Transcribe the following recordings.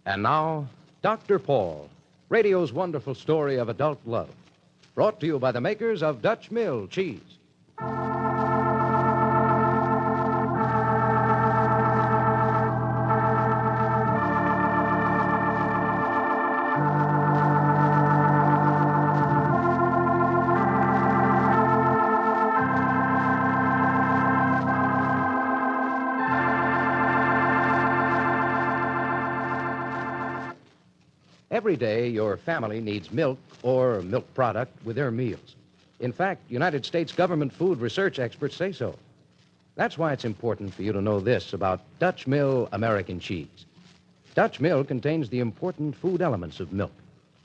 And now, Dr. Paul, radio's wonderful story of adult love. Brought to you by the makers of Dutch Mill cheese. Every day, your family needs milk or milk product with their meals. In fact, United States government food research experts say so. That's why it's important for you to know this about Dutch Mill American cheese. Dutch Mill contains the important food elements of milk: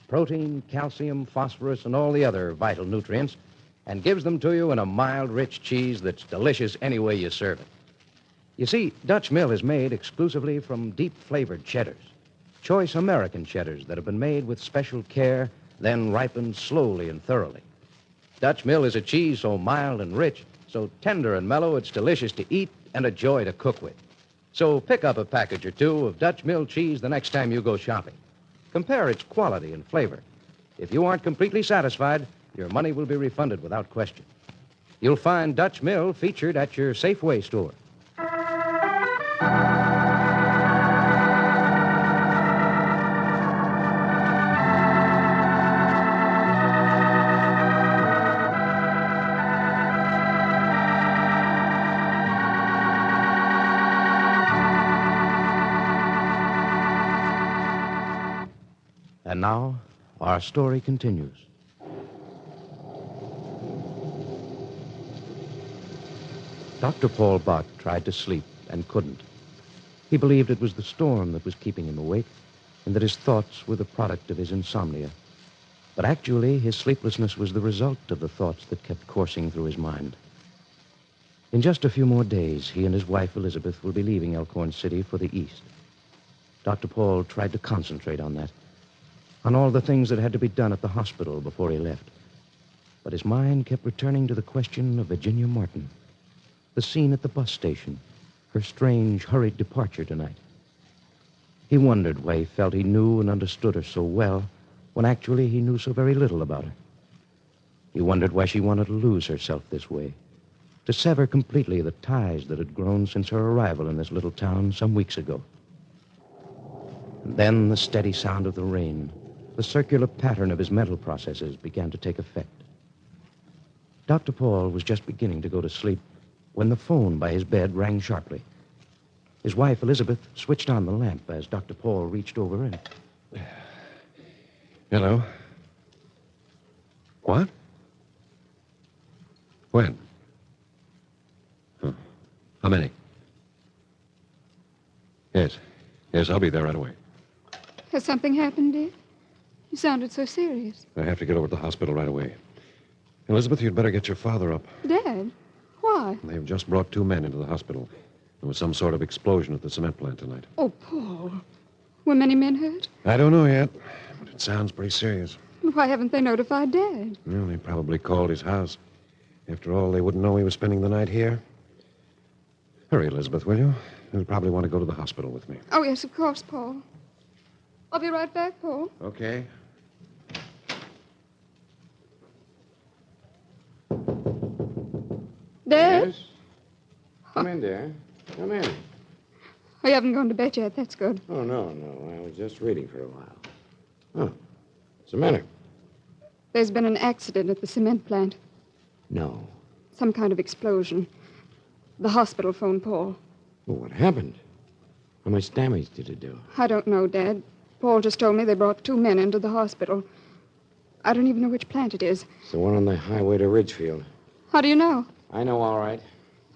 protein, calcium, phosphorus, and all the other vital nutrients, and gives them to you in a mild, rich cheese that's delicious any way you serve it. You see, Dutch Mill is made exclusively from deep-flavored cheddars. Choice American cheddars that have been made with special care, then ripened slowly and thoroughly. Dutch Mill is a cheese so mild and rich, so tender and mellow, it's delicious to eat and a joy to cook with. So pick up a package or two of Dutch Mill cheese the next time you go shopping. Compare its quality and flavor. If you aren't completely satisfied, your money will be refunded without question. You'll find Dutch Mill featured at your Safeway store. And now, our story continues. Dr. Paul Bott tried to sleep and couldn't. He believed it was the storm that was keeping him awake and that his thoughts were the product of his insomnia. But actually, his sleeplessness was the result of the thoughts that kept coursing through his mind. In just a few more days, he and his wife, Elizabeth, will be leaving Elkhorn City for the east. Dr. Paul tried to concentrate on that, on all the things that had to be done at the hospital before he left. But his mind kept returning to the question of Virginia Martin, the scene at the bus station, her strange, hurried departure tonight. He wondered why he felt he knew and understood her so well when actually he knew so very little about her. He wondered why she wanted to lose herself this way, to sever completely the ties that had grown since her arrival in this little town some weeks ago. And then the steady sound of the rain, the circular pattern of his mental processes began to take effect. Dr. Paul was just beginning to go to sleep when the phone by his bed rang sharply. His wife, Elizabeth, switched on the lamp as Dr. Paul reached over and... Hello? What? When? Huh. How many? Yes, I'll be there right away. Has something happened, dear? You sounded so serious. I have to get over to the hospital right away. Elizabeth, you'd better get your father up. Dad? Why? They've just brought 2 men into the hospital. There was some sort of explosion at the cement plant tonight. Oh, Paul. Were many men hurt? I don't know yet, but it sounds pretty serious. Why haven't they notified Dad? Well, they probably called his house. After all, they wouldn't know he was spending the night here. Hurry, Elizabeth, will you? You'll probably want to go to the hospital with me. Oh, yes, of course, Paul. I'll be right back, Paul. Okay. Dad? Yes? Come in, dear. Come in. Oh, you haven't gone to bed yet. That's good. Oh, no. I was just reading for a while. Oh, what's the matter? There's been an accident at the cement plant. No. Some kind of explosion. The hospital phoned Paul. Well, what happened? How much damage did it do? I don't know, Dad. Paul just told me they brought 2 men into the hospital. I don't even know which plant it is. It's the one on the highway to Ridgefield. How do you know? I know all right.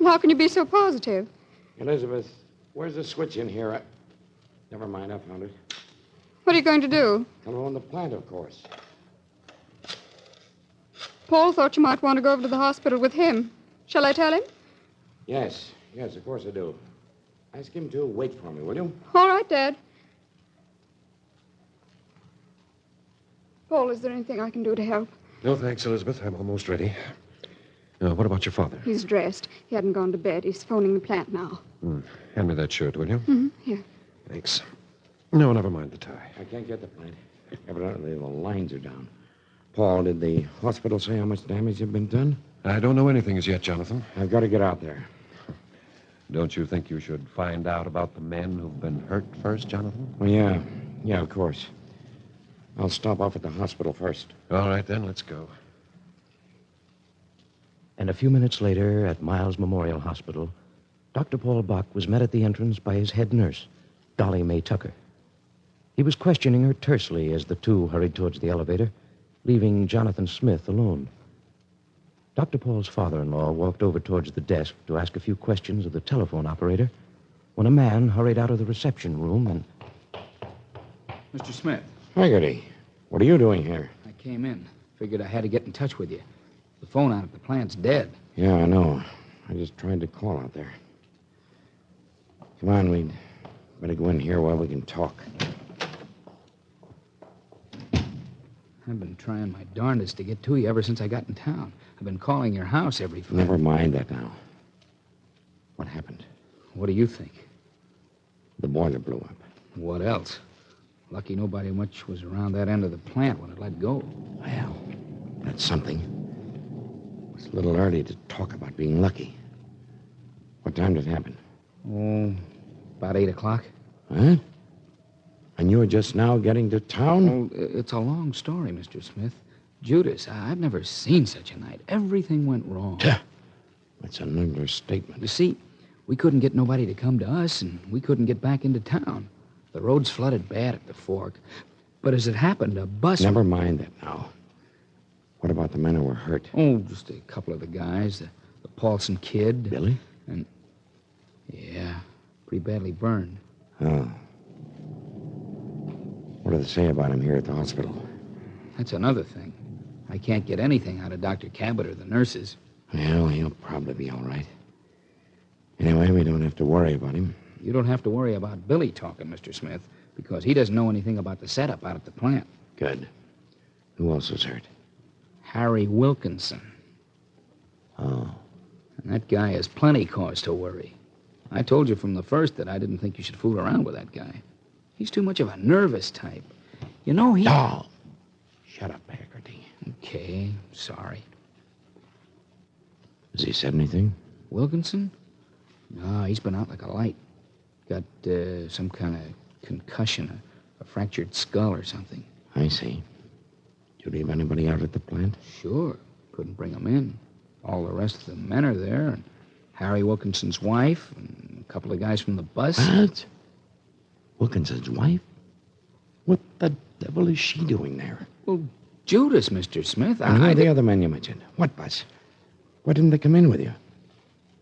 How can you be so positive? Elizabeth, where's the switch in here? Never mind, I found it. What are you going to do? Come on the plant, of course. Paul thought you might want to go over to the hospital with him. Shall I tell him? Yes, of course I do. Ask him to wait for me, will you? All right, Dad. Paul, is there anything I can do to help? No, thanks, Elizabeth. I'm almost ready. What about your father? He's dressed. He hadn't gone to bed. He's phoning the plant now. Hand me that shirt, will you? Mm-hmm. Here. Thanks. No, never mind the tie. I can't get the plant. Evidently, the lines are down. Paul, did the hospital say how much damage had been done? I don't know anything as yet, Jonathan. I've got to get out there. Don't you think you should find out about the men who've been hurt first, Jonathan? Well, yeah. Yeah, of course. I'll stop off at the hospital first. All right, then, let's go. And a few minutes later, at Miles Memorial Hospital, Dr. Paul Bott was met at the entrance by his head nurse, Dolly Mae Tucker. He was questioning her tersely as the two hurried towards the elevator, leaving Jonathan Smith alone. Dr. Paul's father-in-law walked over towards the desk to ask a few questions of the telephone operator when a man hurried out of the reception room and... Mr. Smith. Haggerty, what are you doing here? I came in. Figured I had to get in touch with you. The phone out at the plant's dead. Yeah, I know. I just tried to call out there. Come on, we'd better go in here while we can talk. I've been trying my darndest to get to you ever since I got in town. I've been calling your house every... Never mind that now. What happened? What do you think? The boiler blew up. What else? Lucky nobody much was around that end of the plant when it let go. Well, that's something. It's a little early to talk about being lucky. What time did it happen? Oh, about 8 o'clock. Huh? And you were just now getting to town? Oh, it's a long story, Mr. Smith. Judas, I've never seen such a night. Everything went wrong. That's an understatement. You see, we couldn't get nobody to come to us, and we couldn't get back into town. The roads flooded bad at the fork. But as it happened, a bus... Never mind that now. What about the men who were hurt? Oh, just a couple of the guys. The Paulson kid. Billy? And... Yeah, pretty badly burned. Oh. What do they say about him here at the hospital? That's another thing. I can't get anything out of Dr. Cabot or the nurses. Well, he'll probably be all right. Anyway, we don't have to worry about him. You don't have to worry about Billy talking, Mr. Smith, because he doesn't know anything about the setup out at the plant. Good. Who else was hurt? Harry Wilkinson. Oh. And that guy has plenty cause to worry. I told you from the first that I didn't think you should fool around with that guy. He's too much of a nervous type. You know, he... Oh! Shut up, Haggerty. Okay, sorry. Has he said anything? Wilkinson? No, he's been out like a light. Got some kind of concussion, a fractured skull or something. I see. Did you leave anybody out at the plant? Sure. Couldn't bring him in. All the rest of the men are there, and Harry Wilkinson's wife, and a couple of guys from the bus. What? Wilkinson's wife? What the devil is she doing there? Well, Judas, Mr. Smith. And who are the other men you mentioned? What bus? Why didn't they come in with you?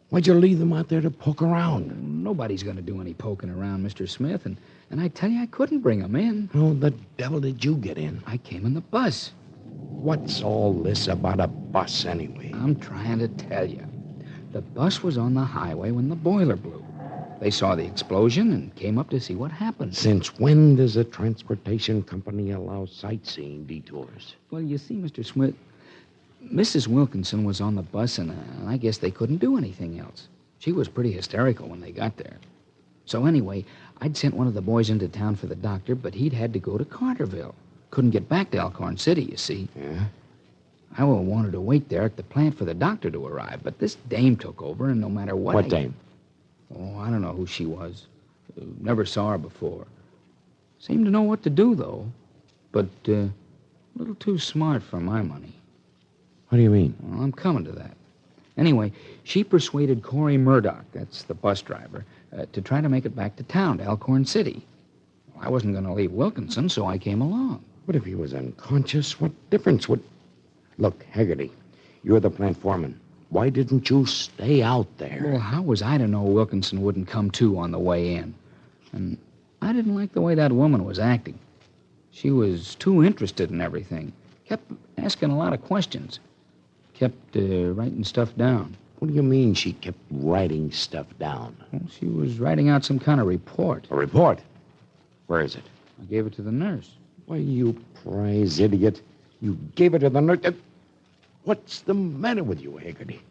Why'd you leave them out there to poke around? Nobody's going to do any poking around, Mr. Smith, and I tell you, I couldn't bring them in. How the devil did you get in? I came in the bus. What's all this about a bus, anyway? I'm trying to tell you. The bus was on the highway when the boiler blew. They saw the explosion and came up to see what happened. Since when does a transportation company allow sightseeing detours? Well, you see, Mr. Smith, Mrs. Wilkinson was on the bus, and I guess they couldn't do anything else. She was pretty hysterical when they got there. So anyway, I'd sent one of the boys into town for the doctor, but he'd had to go to Carterville. Couldn't get back to Elkhorn City, you see. Yeah? I wanted to wait there at the plant for the doctor to arrive, but this dame took over, and no matter what... What dame? Oh, I don't know who she was. Never saw her before. Seemed to know what to do, though. But a little too smart for my money. What do you mean? Well, I'm coming to that. Anyway, she persuaded Corey Murdoch, that's the bus driver, to try to make it back to town, to Elkhorn City. Well, I wasn't going to leave Wilkinson, so I came along. What if he was unconscious? What difference would... Look, Haggerty, you're the plant foreman. Why didn't you stay out there? Well, how was I to know Wilkinson wouldn't come to on the way in? And I didn't like the way that woman was acting. She was too interested in everything. Kept asking a lot of questions. Kept writing stuff down. What do you mean she kept writing stuff down? Well, she was writing out some kind of report. A report? Where is it? I gave it to the nurse. Why, you prize idiot. You gave it to the nurse. What's the matter with you, Haggerty?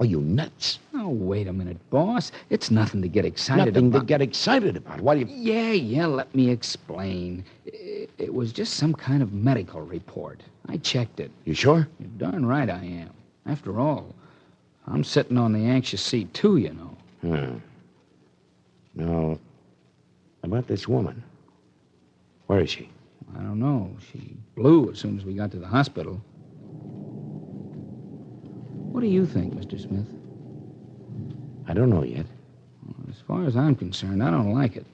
Are you nuts? Oh, wait a minute, boss. It's nothing to get excited Nothing about. to get excited about. Why do you... Yeah, let me explain. It was just some kind of medical report. I checked it. You sure? You're darn right I am. After all, I'm sitting on the anxious seat, too, you know. No. About this woman. Where is she? I don't know. She blew as soon as we got to the hospital. What do you think, Mr. Smith? I don't know yet. As far as I'm concerned, I don't like it.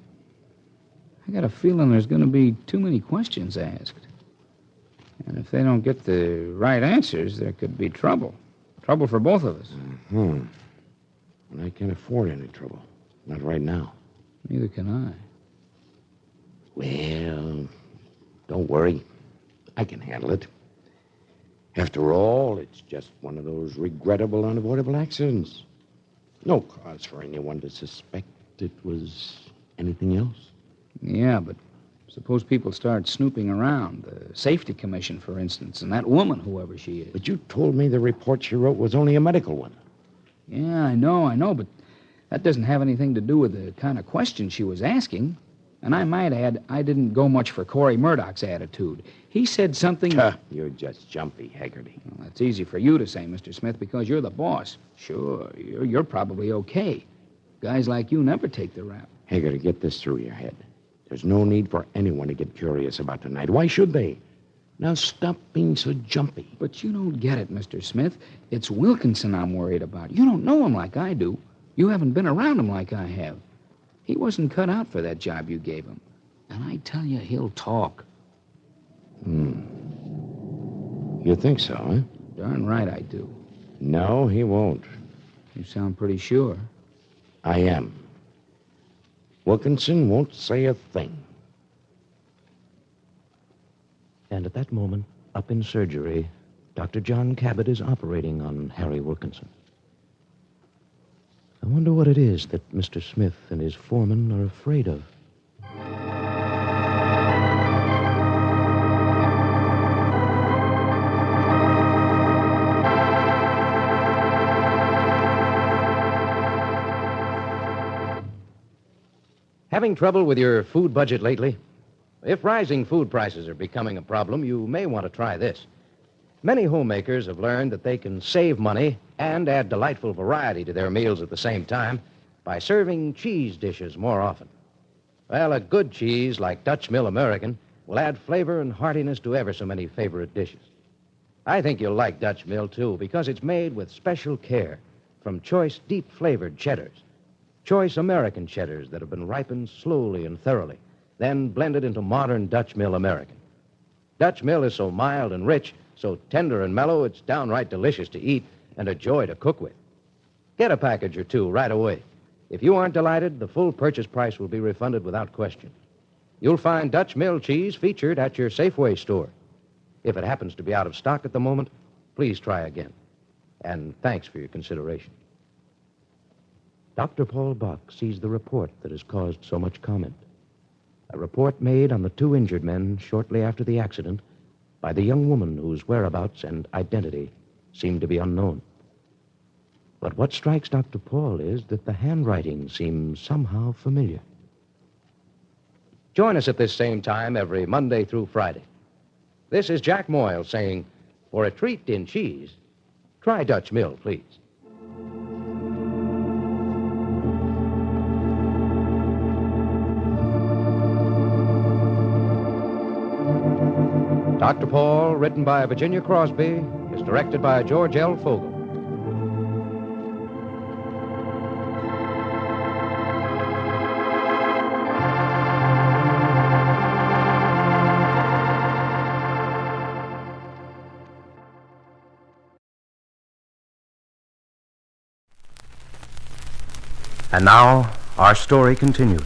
I got a feeling there's going to be too many questions asked. And if they don't get the right answers, there could be trouble. Trouble for both of us. And I can't afford any trouble. Not right now. Neither can I. Well, don't worry. I can handle it. After all, it's just one of those regrettable, unavoidable accidents. No cause for anyone to suspect it was anything else. Yeah, but suppose people start snooping around. The Safety Commission, for instance, and that woman, whoever she is. But you told me the report she wrote was only a medical one. Yeah, I know, but that doesn't have anything to do with the kind of questions she was asking. And I might add, I didn't go much for Corey Murdoch's attitude. He said something... You're just jumpy, Haggerty. Well, that's easy for you to say, Mr. Smith, because you're the boss. Sure, you're probably okay. Guys like you never take the rap. Haggerty, get this through your head. There's no need for anyone to get curious about tonight. Why should they? Now stop being so jumpy. But you don't get it, Mr. Smith. It's Wilkinson I'm worried about. You don't know him like I do. You haven't been around him like I have. He wasn't cut out for that job you gave him. And I tell you, he'll talk. You think so, huh? Darn right I do. No, he won't. You sound pretty sure. I am. Wilkinson won't say a thing. And at that moment, up in surgery, Dr. John Cabot is operating on Harry Wilkinson. I wonder what it is that Mr. Smith and his foreman are afraid of. Having trouble with your food budget lately? If rising food prices are becoming a problem, you may want to try this. Many homemakers have learned that they can save money and add delightful variety to their meals at the same time by serving cheese dishes more often. Well, a good cheese like Dutch Mill American will add flavor and heartiness to ever so many favorite dishes. I think you'll like Dutch Mill, too, because it's made with special care from choice, deep-flavored cheddars. Choice American cheddars that have been ripened slowly and thoroughly, then blended into modern Dutch Mill American. Dutch Mill is so mild and rich, so tender and mellow, it's downright delicious to eat and a joy to cook with. Get a package or two right away. If you aren't delighted, the full purchase price will be refunded without question. You'll find Dutch Mill cheese featured at your Safeway store. If it happens to be out of stock at the moment, please try again. And thanks for your consideration. Dr. Paul Bott sees the report that has caused so much comment. A report made on the two injured men shortly after the accident by the young woman whose whereabouts and identity seemed to be unknown. But what strikes Dr. Paul is that the handwriting seems somehow familiar. Join us at this same time every Monday through Friday. This is Jack Moyle saying, for a treat in cheese, try Dutch Mill, please. Dr. Paul, written by Virginia Crosby, is directed by George L. Fogel. And now, our story continues.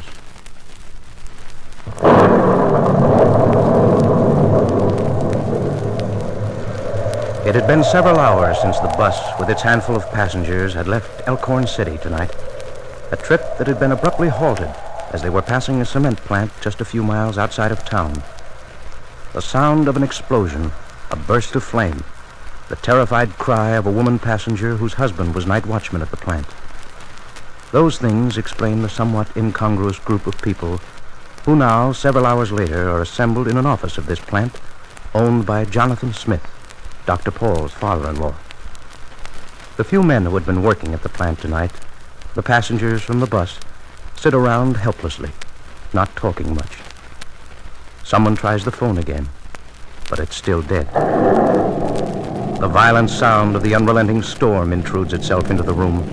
It had been several hours since the bus with its handful of passengers had left Elkhorn City tonight, a trip that had been abruptly halted as they were passing a cement plant just a few miles outside of town. The sound of an explosion, a burst of flame, the terrified cry of a woman passenger whose husband was night watchman at the plant. Those things explain the somewhat incongruous group of people who now, several hours later, are assembled in an office of this plant owned by Jonathan Smith, Dr. Paul's father-in-law. The few men who had been working at the plant tonight, the passengers from the bus, sit around helplessly, not talking much. Someone tries the phone again, but it's still dead. The violent sound of the unrelenting storm intrudes itself into the room.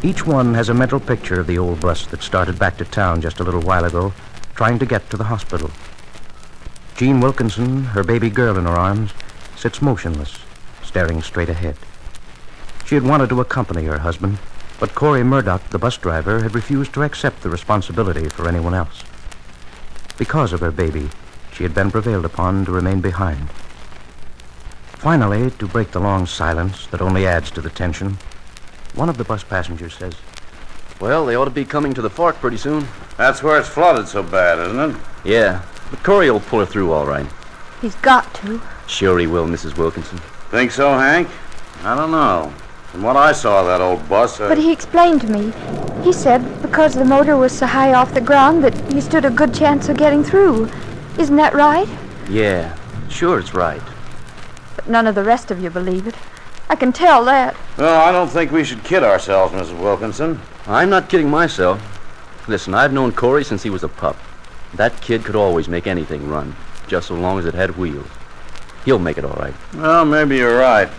Each one has a mental picture of the old bus that started back to town just a little while ago, trying to get to the hospital. Jean Wilkinson, her baby girl in her arms, sits motionless, staring straight ahead. She had wanted to accompany her husband, but Corey Murdoch, the bus driver, had refused to accept the responsibility for anyone else. Because of her baby, she had been prevailed upon to remain behind. Finally, to break the long silence that only adds to the tension, one of the bus passengers says, Well, they ought to be coming to the fork pretty soon. That's where it's flooded so bad, isn't it? Yeah, but Corey will pull her through all right. He's got to. Sure he will, Mrs. Wilkinson. Think so, Hank? I don't know. From what I saw of that old bus... But he explained to me. He said because the motor was so high off the ground that he stood a good chance of getting through. Isn't that right? Yeah, sure it's right. But none of the rest of you believe it. I can tell that. Well, I don't think we should kid ourselves, Mrs. Wilkinson. I'm not kidding myself. Listen, I've known Corey since he was a pup. That kid could always make anything run, just so long as it had wheels. He'll make it all right. Well, maybe you're right.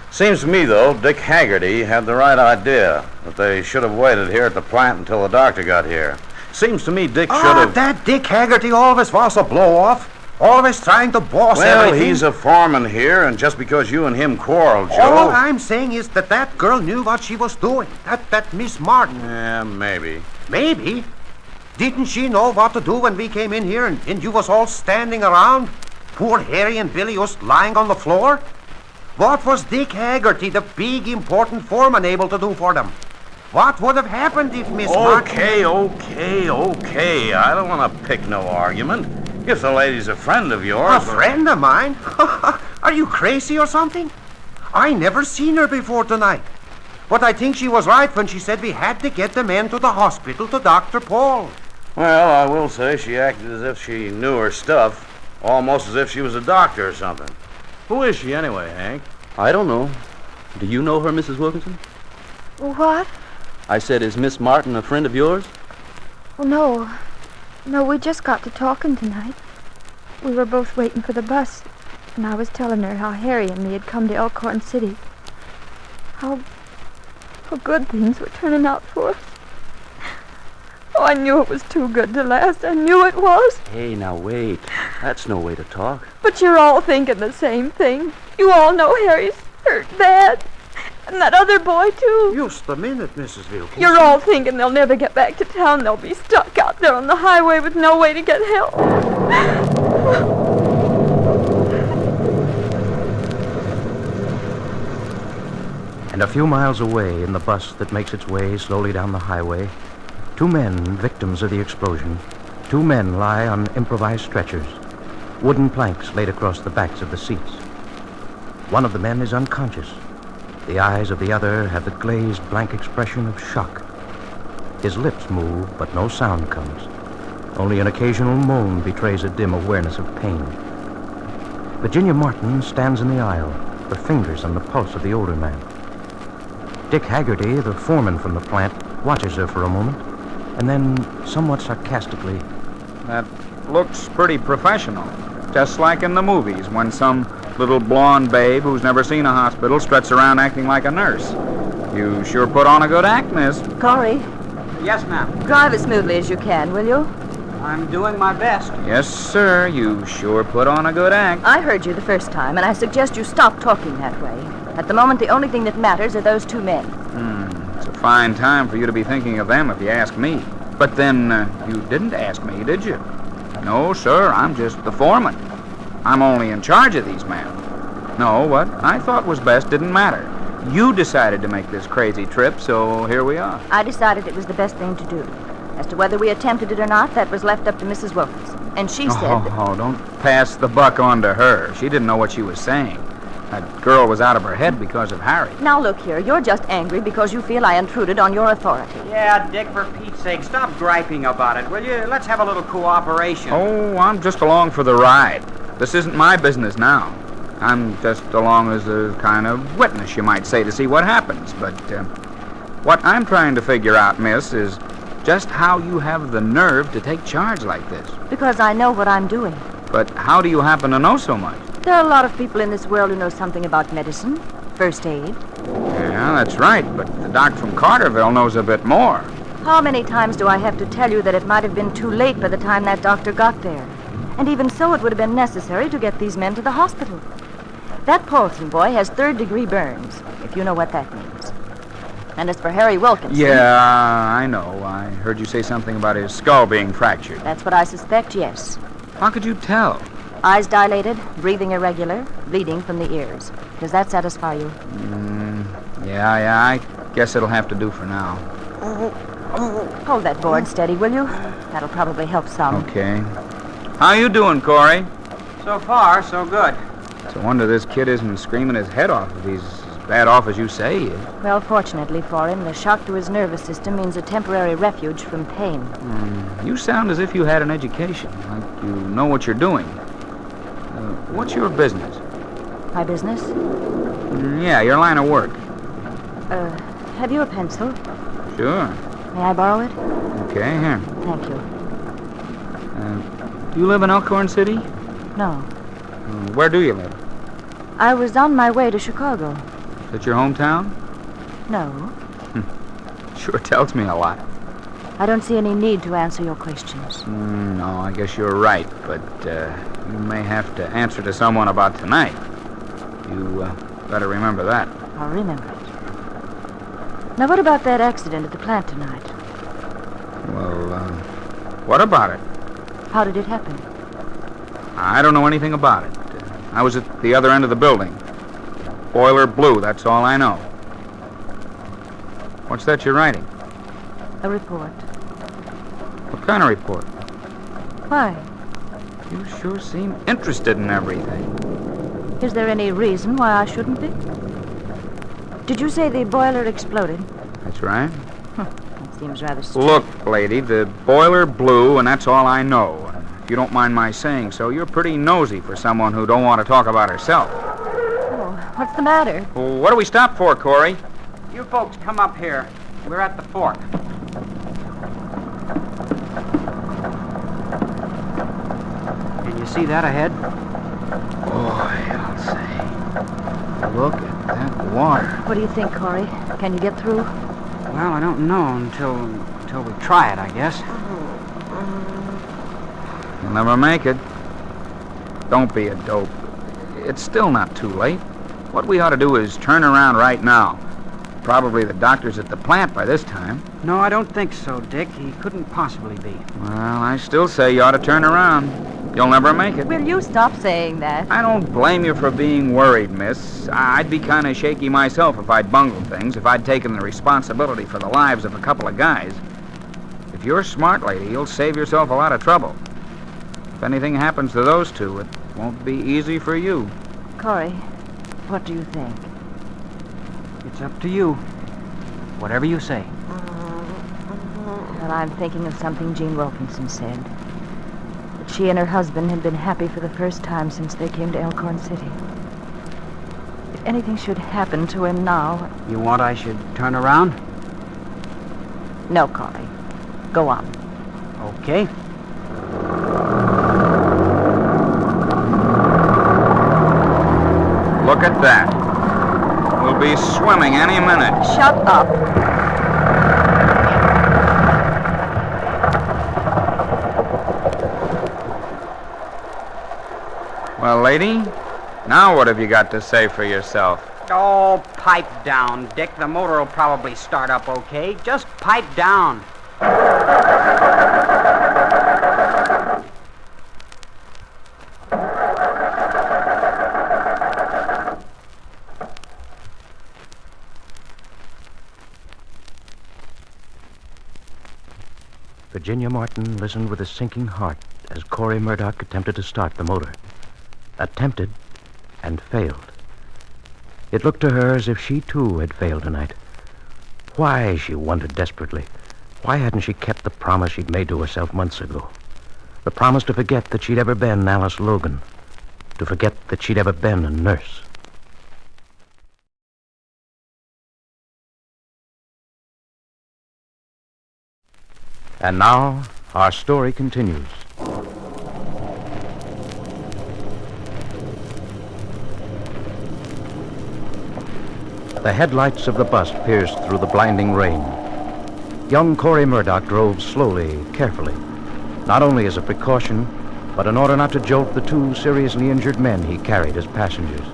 Seems to me, though, Dick Haggerty had the right idea, that they should have waited here at the plant until the doctor got here. Seems to me Dick should have... That Dick Haggerty always was a blow-off. Always trying to boss everything. Well, he's a foreman here, and just because you and him quarreled, Joe... All I'm saying is that girl knew what she was doing. That Miss Martin. Yeah, maybe. Maybe? Didn't she know what to do when we came in here and you was all standing around? Poor Harry and Billy just lying on the floor? What was Dick Haggerty, the big, important foreman, able to do for them? What would have happened if Miss Martin... Okay. I don't want to pick no argument. If the lady's a friend of yours... A friend of mine? Are you crazy or something? I never seen her before tonight. But I think she was right when she said we had to get the men to the hospital to Dr. Paul. Well, I will say she acted as if she knew her stuff, almost as if she was a doctor or something. Who is she anyway, Hank? I don't know. Do you know her, Mrs. Wilkinson? What? I said, is Miss Martin a friend of yours? Well, no. No, we just got to talking tonight. We were both waiting for the bus, and I was telling her how Harry and me had come to Elkhorn City. How good things were turning out for us. Oh, I knew it was too good to last. I knew it was. Hey, now wait. That's no way to talk. But you're all thinking the same thing. You all know Harry's hurt bad. And that other boy, too. Just a minute, Mrs. Wilkinson. You're all thinking they'll never get back to town. They'll be stuck out there on the highway with no way to get help. And a few miles away, in the bus that makes its way slowly down the highway, two men, victims of the explosion, two men lie on improvised stretchers, wooden planks laid across the backs of the seats. One of the men is unconscious. The eyes of the other have the glazed, blank expression of shock. His lips move, but no sound comes. Only an occasional moan betrays a dim awareness of pain. Virginia Martin stands in the aisle, her fingers on the pulse of the older man. Dick Haggerty, the foreman from the plant, watches her for a moment, and then, somewhat sarcastically, That looks pretty professional. Just like in the movies, when some little blonde babe who's never seen a hospital struts around acting like a nurse. You sure put on a good act, miss. Corey, Yes, ma'am. drive as smoothly as you can, will you? I'm doing my best. Yes, sir. You sure put on a good act. I heard you the first time, and I suggest you stop talking that way. At the moment, the only thing that matters are those two men. It's a fine time for you to be thinking of them, if you ask me. But then, you didn't ask me, did you? No, sir. I'm just the foreman. I'm only in charge of these men. No, what I thought was best didn't matter. You decided to make this crazy trip, so here we are. I decided it was the best thing to do. As to whether we attempted it or not, that was left up to Mrs. Wilkinson. And she said... Oh, don't pass the buck on to her. She didn't know what she was saying. That girl was out of her head because of Harry. Now look here, you're just angry because you feel I intruded on your authority. Yeah, Dick, for Pete's sake, stop griping about it, will you? Let's have a little cooperation. Oh, I'm just along for the ride. This isn't my business now. I'm just along as a kind of witness, you might say, to see what happens. But what I'm trying to figure out, miss, is just how you have the nerve to take charge like this. Because I know what I'm doing. But how do you happen to know so much? There are a lot of people in this world who know something about medicine, first aid. Yeah, that's right, but the doc from Carterville knows a bit more. How many times do I have to tell you that it might have been too late by the time that doctor got there? And even so, it would have been necessary to get these men to the hospital. That Paulson boy has third-degree burns, if you know what that means. And as for Harry Wilkinson... Yeah, I know. I heard you say something about his skull being fractured. That's what I suspect, yes. How could you tell? Eyes dilated, breathing irregular, bleeding from the ears. Does that satisfy you? Yeah, I guess it'll have to do for now. Hold that board steady, will you? That'll probably help some. Okay. How you doing, Corey? So far, so good. It's a wonder this kid isn't screaming his head off if he's as bad off as you say he is. Well, fortunately for him, the shock to his nervous system means a temporary refuge from pain. You sound as if you had an education, like you know what you're doing. What's your business? My business? Yeah, your line of work. Have you a pencil? Sure. May I borrow it? Okay, here. Thank you. You live in Elkhorn City? No. Where do you live? I was on my way to Chicago. Is that your hometown? No. Sure tells me a lot. I don't see any need to answer your questions. No, I guess you're right, but you may have to answer to someone about tonight. You better remember that. I'll remember it. Now, what about that accident at the plant tonight? Well, what about it? How did it happen? I don't know anything about it. I was at the other end of the building. Boiler blew, that's all I know. What's that you're writing? A report. What kind of report? Why? You sure seem interested in everything. Is there any reason why I shouldn't be? Did you say the boiler exploded? That's right. That seems rather strange. Look, lady, the boiler blew, and that's all I know. If you don't mind my saying so, you're pretty nosy for someone who don't want to talk about herself. Oh, what's the matter? Well, what do we stop for, Corey? You folks come up here. We're at the fork. Can you see that ahead? Boy, I'll say. Look at that water. What do you think, Corey? Can you get through? Well, I don't know until we try it, I guess. You'll never make it. Don't be a dope. It's still not too late. What we ought to do is turn around right now. Probably the doctor's at the plant by this time. No, I don't think so, Dick. He couldn't possibly be. Well, I still say you ought to turn around. You'll never make it. Will you stop saying that? I don't blame you for being worried, miss. I'd be kind of shaky myself if I'd bungled things, if I'd taken the responsibility for the lives of a couple of guys. If you're smart, lady, you'll save yourself a lot of trouble. If anything happens to those two, it won't be easy for you. Corey, what do you think? It's up to you. Whatever you say. Well, I'm thinking of something Jean Wilkinson said. That she and her husband had been happy for the first time since they came to Elkhorn City. If anything should happen to him now... You want I should turn around? No, Corey. Go on. Okay. Look at that. We'll be swimming any minute. Shut up. Well, lady, now what have you got to say for yourself? Oh, pipe down, Dick. The motor will probably start up okay. Just pipe down. Virginia Martin listened with a sinking heart as Corey Murdoch attempted to start the motor. Attempted and failed. It looked to her as if she, too, had failed tonight. Why, she wondered desperately, why hadn't she kept the promise she'd made to herself months ago? The promise to forget that she'd ever been Alice Logan. To forget that she'd ever been a nurse. And now, our story continues. The headlights of the bus pierced through the blinding rain. Young Corey Murdoch drove slowly, carefully, not only as a precaution, but in order not to jolt the two seriously injured men he carried as passengers,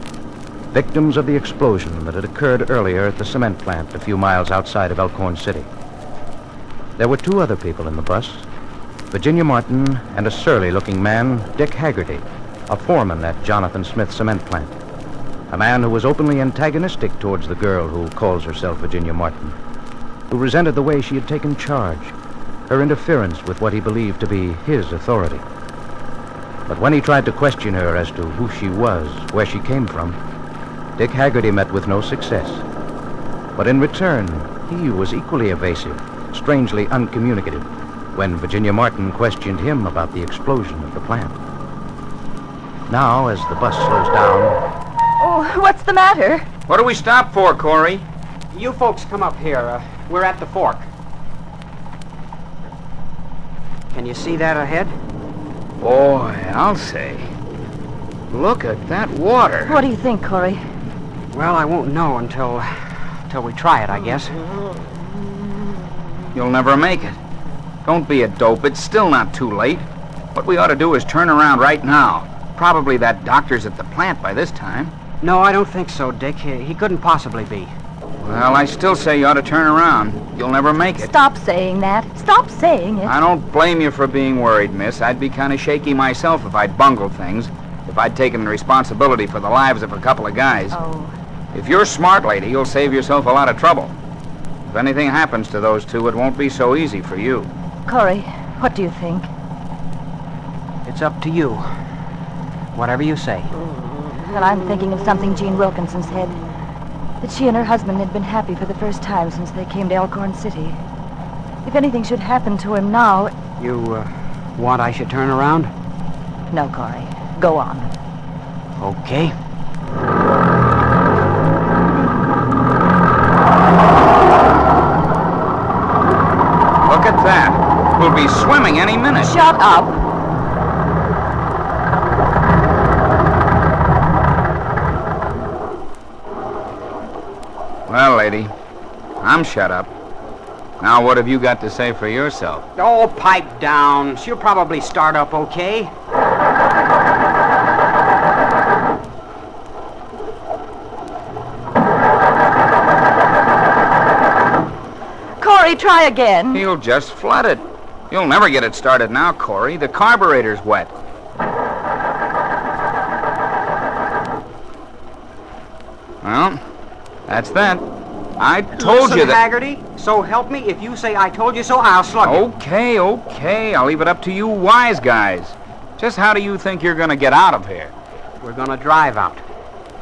victims of the explosion that had occurred earlier at the cement plant a few miles outside of Elkhorn City. There were two other people in the bus, Virginia Martin and a surly-looking man, Dick Haggerty, a foreman at Jonathan Smith's cement plant. A man who was openly antagonistic towards the girl who calls herself Virginia Martin, who resented the way she had taken charge, her interference with what he believed to be his authority. But when he tried to question her as to who she was, where she came from, Dick Haggerty met with no success. But in return, he was equally evasive, strangely uncommunicative, when Virginia Martin questioned him about the explosion of the plant. Now, as the bus slows down... Oh, what's the matter? What do we stop for, Corey? You folks come up here. We're at the fork. Can you see that ahead? Boy, I'll say. Look at that water. What do you think, Corey? Well, I won't know until we try it, I guess. You'll never make it. Don't be a dope. It's still not too late. What we ought to do is turn around right now. Probably that doctor's at the plant by this time. No, I don't think so, Dick. He couldn't possibly be. Well, I still say you ought to turn around. You'll never make it. Stop saying that. Stop saying it. I don't blame you for being worried, miss. I'd be kind of shaky myself if I'd bungled things. If I'd taken the responsibility for the lives of a couple of guys. Oh. If you're smart, lady, you'll save yourself a lot of trouble. If anything happens to those two, it won't be so easy for you. Corey, what do you think? It's up to you. Whatever you say. Well, I'm thinking of something Jean Wilkinson said. That she and her husband had been happy for the first time since they came to Elkhorn City. If anything should happen to him now... You, want I should turn around? No, Corey. Go on. Okay. Look at that. We'll be swimming any minute. Shut up. Well, lady, I'm shut up. Now, what have you got to say for yourself? Oh, pipe down. She'll probably start up okay. Corey, try again. He'll just flood it. You'll never get it started now, Corey. The carburetor's wet. Well, that's that. I told you that... Haggerty, so help me. If you say I told you so, I'll slug you. Okay. I'll leave it up to you wise guys. Just how do you think you're going to get out of here? We're going to drive out.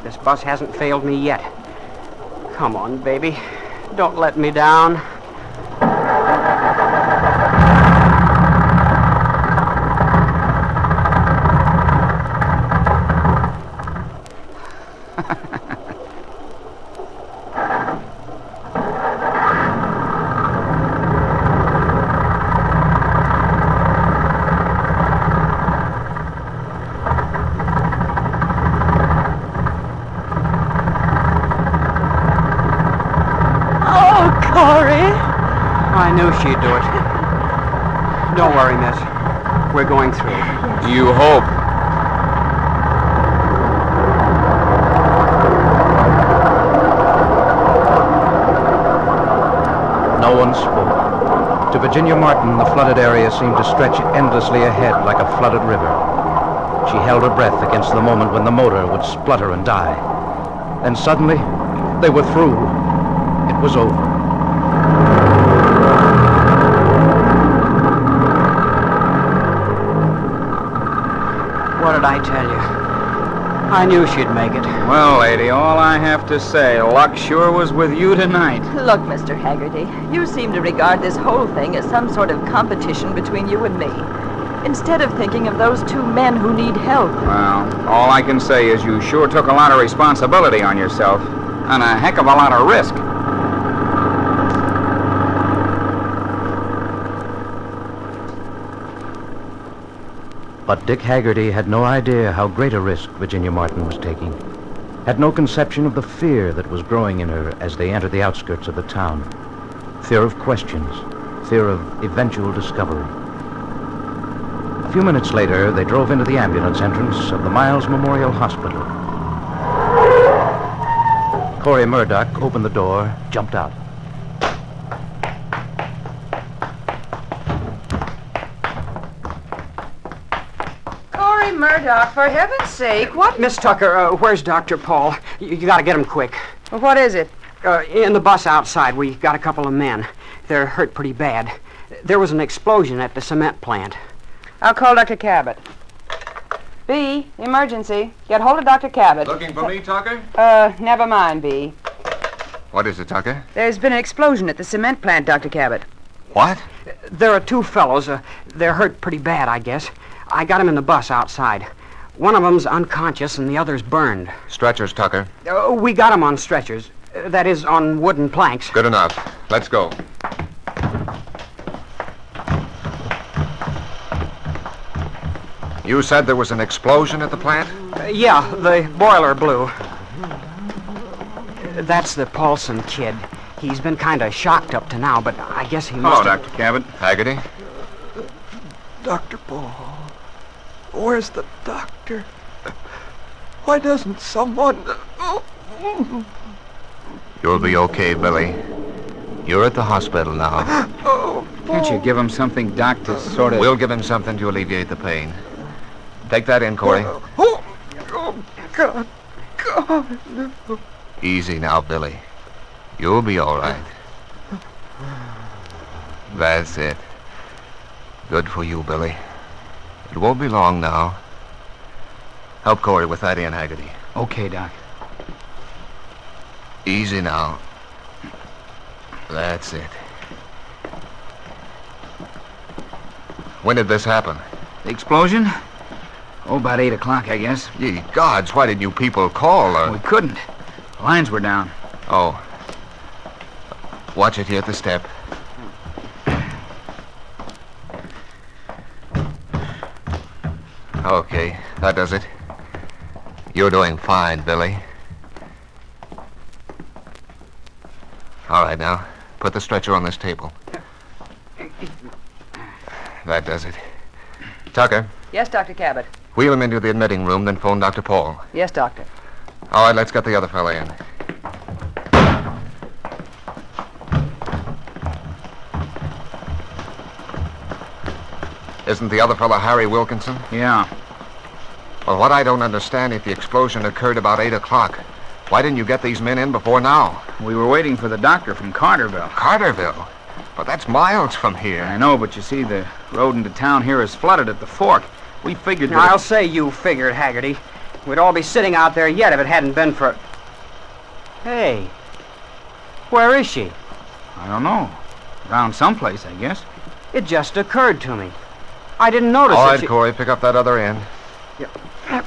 This bus hasn't failed me yet. Come on, baby. Don't let me down. I knew she'd do it. Don't worry, miss. We're going through. You hope. No one spoke. To Virginia Martin, the flooded area seemed to stretch endlessly ahead like a flooded river. She held her breath against the moment when the motor would splutter and die. Then suddenly, they were through. It was over. What did I tell you? I knew she'd make it. Well, lady, all I have to say, luck sure was with you tonight. Look, Mr. Haggerty, you seem to regard this whole thing as some sort of competition between you and me, instead of thinking of those two men who need help. Well, all I can say is you sure took a lot of responsibility on yourself, and a heck of a lot of risk. But Dick Haggerty had no idea how great a risk Virginia Martin was taking, had no conception of the fear that was growing in her as they entered the outskirts of the town. Fear of questions, fear of eventual discovery. A few minutes later, they drove into the ambulance entrance of the Miles Memorial Hospital. Corey Murdoch opened the door, jumped out. Murdoch, for heaven's sake, what? Miss Tucker, where's Dr. Paul? You gotta get him quick. Well, what is it? In the bus outside, we got a couple of men. They're hurt pretty bad. There was an explosion at the cement plant. I'll call Dr. Cabot. B, emergency. Get hold of Dr. Cabot. Looking for me, Tucker? Never mind, B. What is it, Tucker? There's been an explosion at the cement plant, Dr. Cabot. What? There are two fellows. They're hurt pretty bad, I guess. I got them in the bus outside. One of them's unconscious and the other's burned. Stretchers, Tucker. We got them on stretchers. That is, on wooden planks. Good enough. Let's go. You said there was an explosion at the plant? Yeah, the boiler blew. That's the Paulson kid. He's been kind of shocked up to now, but I guess he must Hello, Dr. Cabot. Haggerty? Dr. Paul. Where's the doctor? Why doesn't someone... You'll be okay, Billy. You're at the hospital now. Can't you give him something, Doc, to sort of... We'll give him something to alleviate the pain. Take that in, Corey. God. Easy now, Billy. You'll be all right. That's it. Good for you, Billy. It won't be long now. Help Corey with that in, Haggerty. Okay, Doc. Easy now. That's it. When did this happen? The explosion? Oh, about 8 o'clock, I guess. Ye gods, why didn't you people call? We couldn't. The lines were down. Oh. Watch it here at the step. Okay, that does it. You're doing fine, Billy. All right, now, put the stretcher on this table. That does it. Tucker, Yes, Dr. Cabot. wheel him into the admitting room, then phone Dr. Paul. Yes, Doctor. All right, let's get the other fella in. Isn't the other fella Harry Wilkinson? Yeah. Well, what I don't understand, if the explosion occurred about 8 o'clock, why didn't you get these men in before now? We were waiting for the doctor from Carterville. Carterville? But that's miles from here. I know, but you see, the road into town here is flooded at the fork. We figured that... I'll say you figured, Haggerty. We'd all be sitting out there yet if it hadn't been for... Hey, where is she? I don't know. Around someplace, I guess. It just occurred to me. I didn't notice All that right, she... Corey, pick up that other end. Yeah.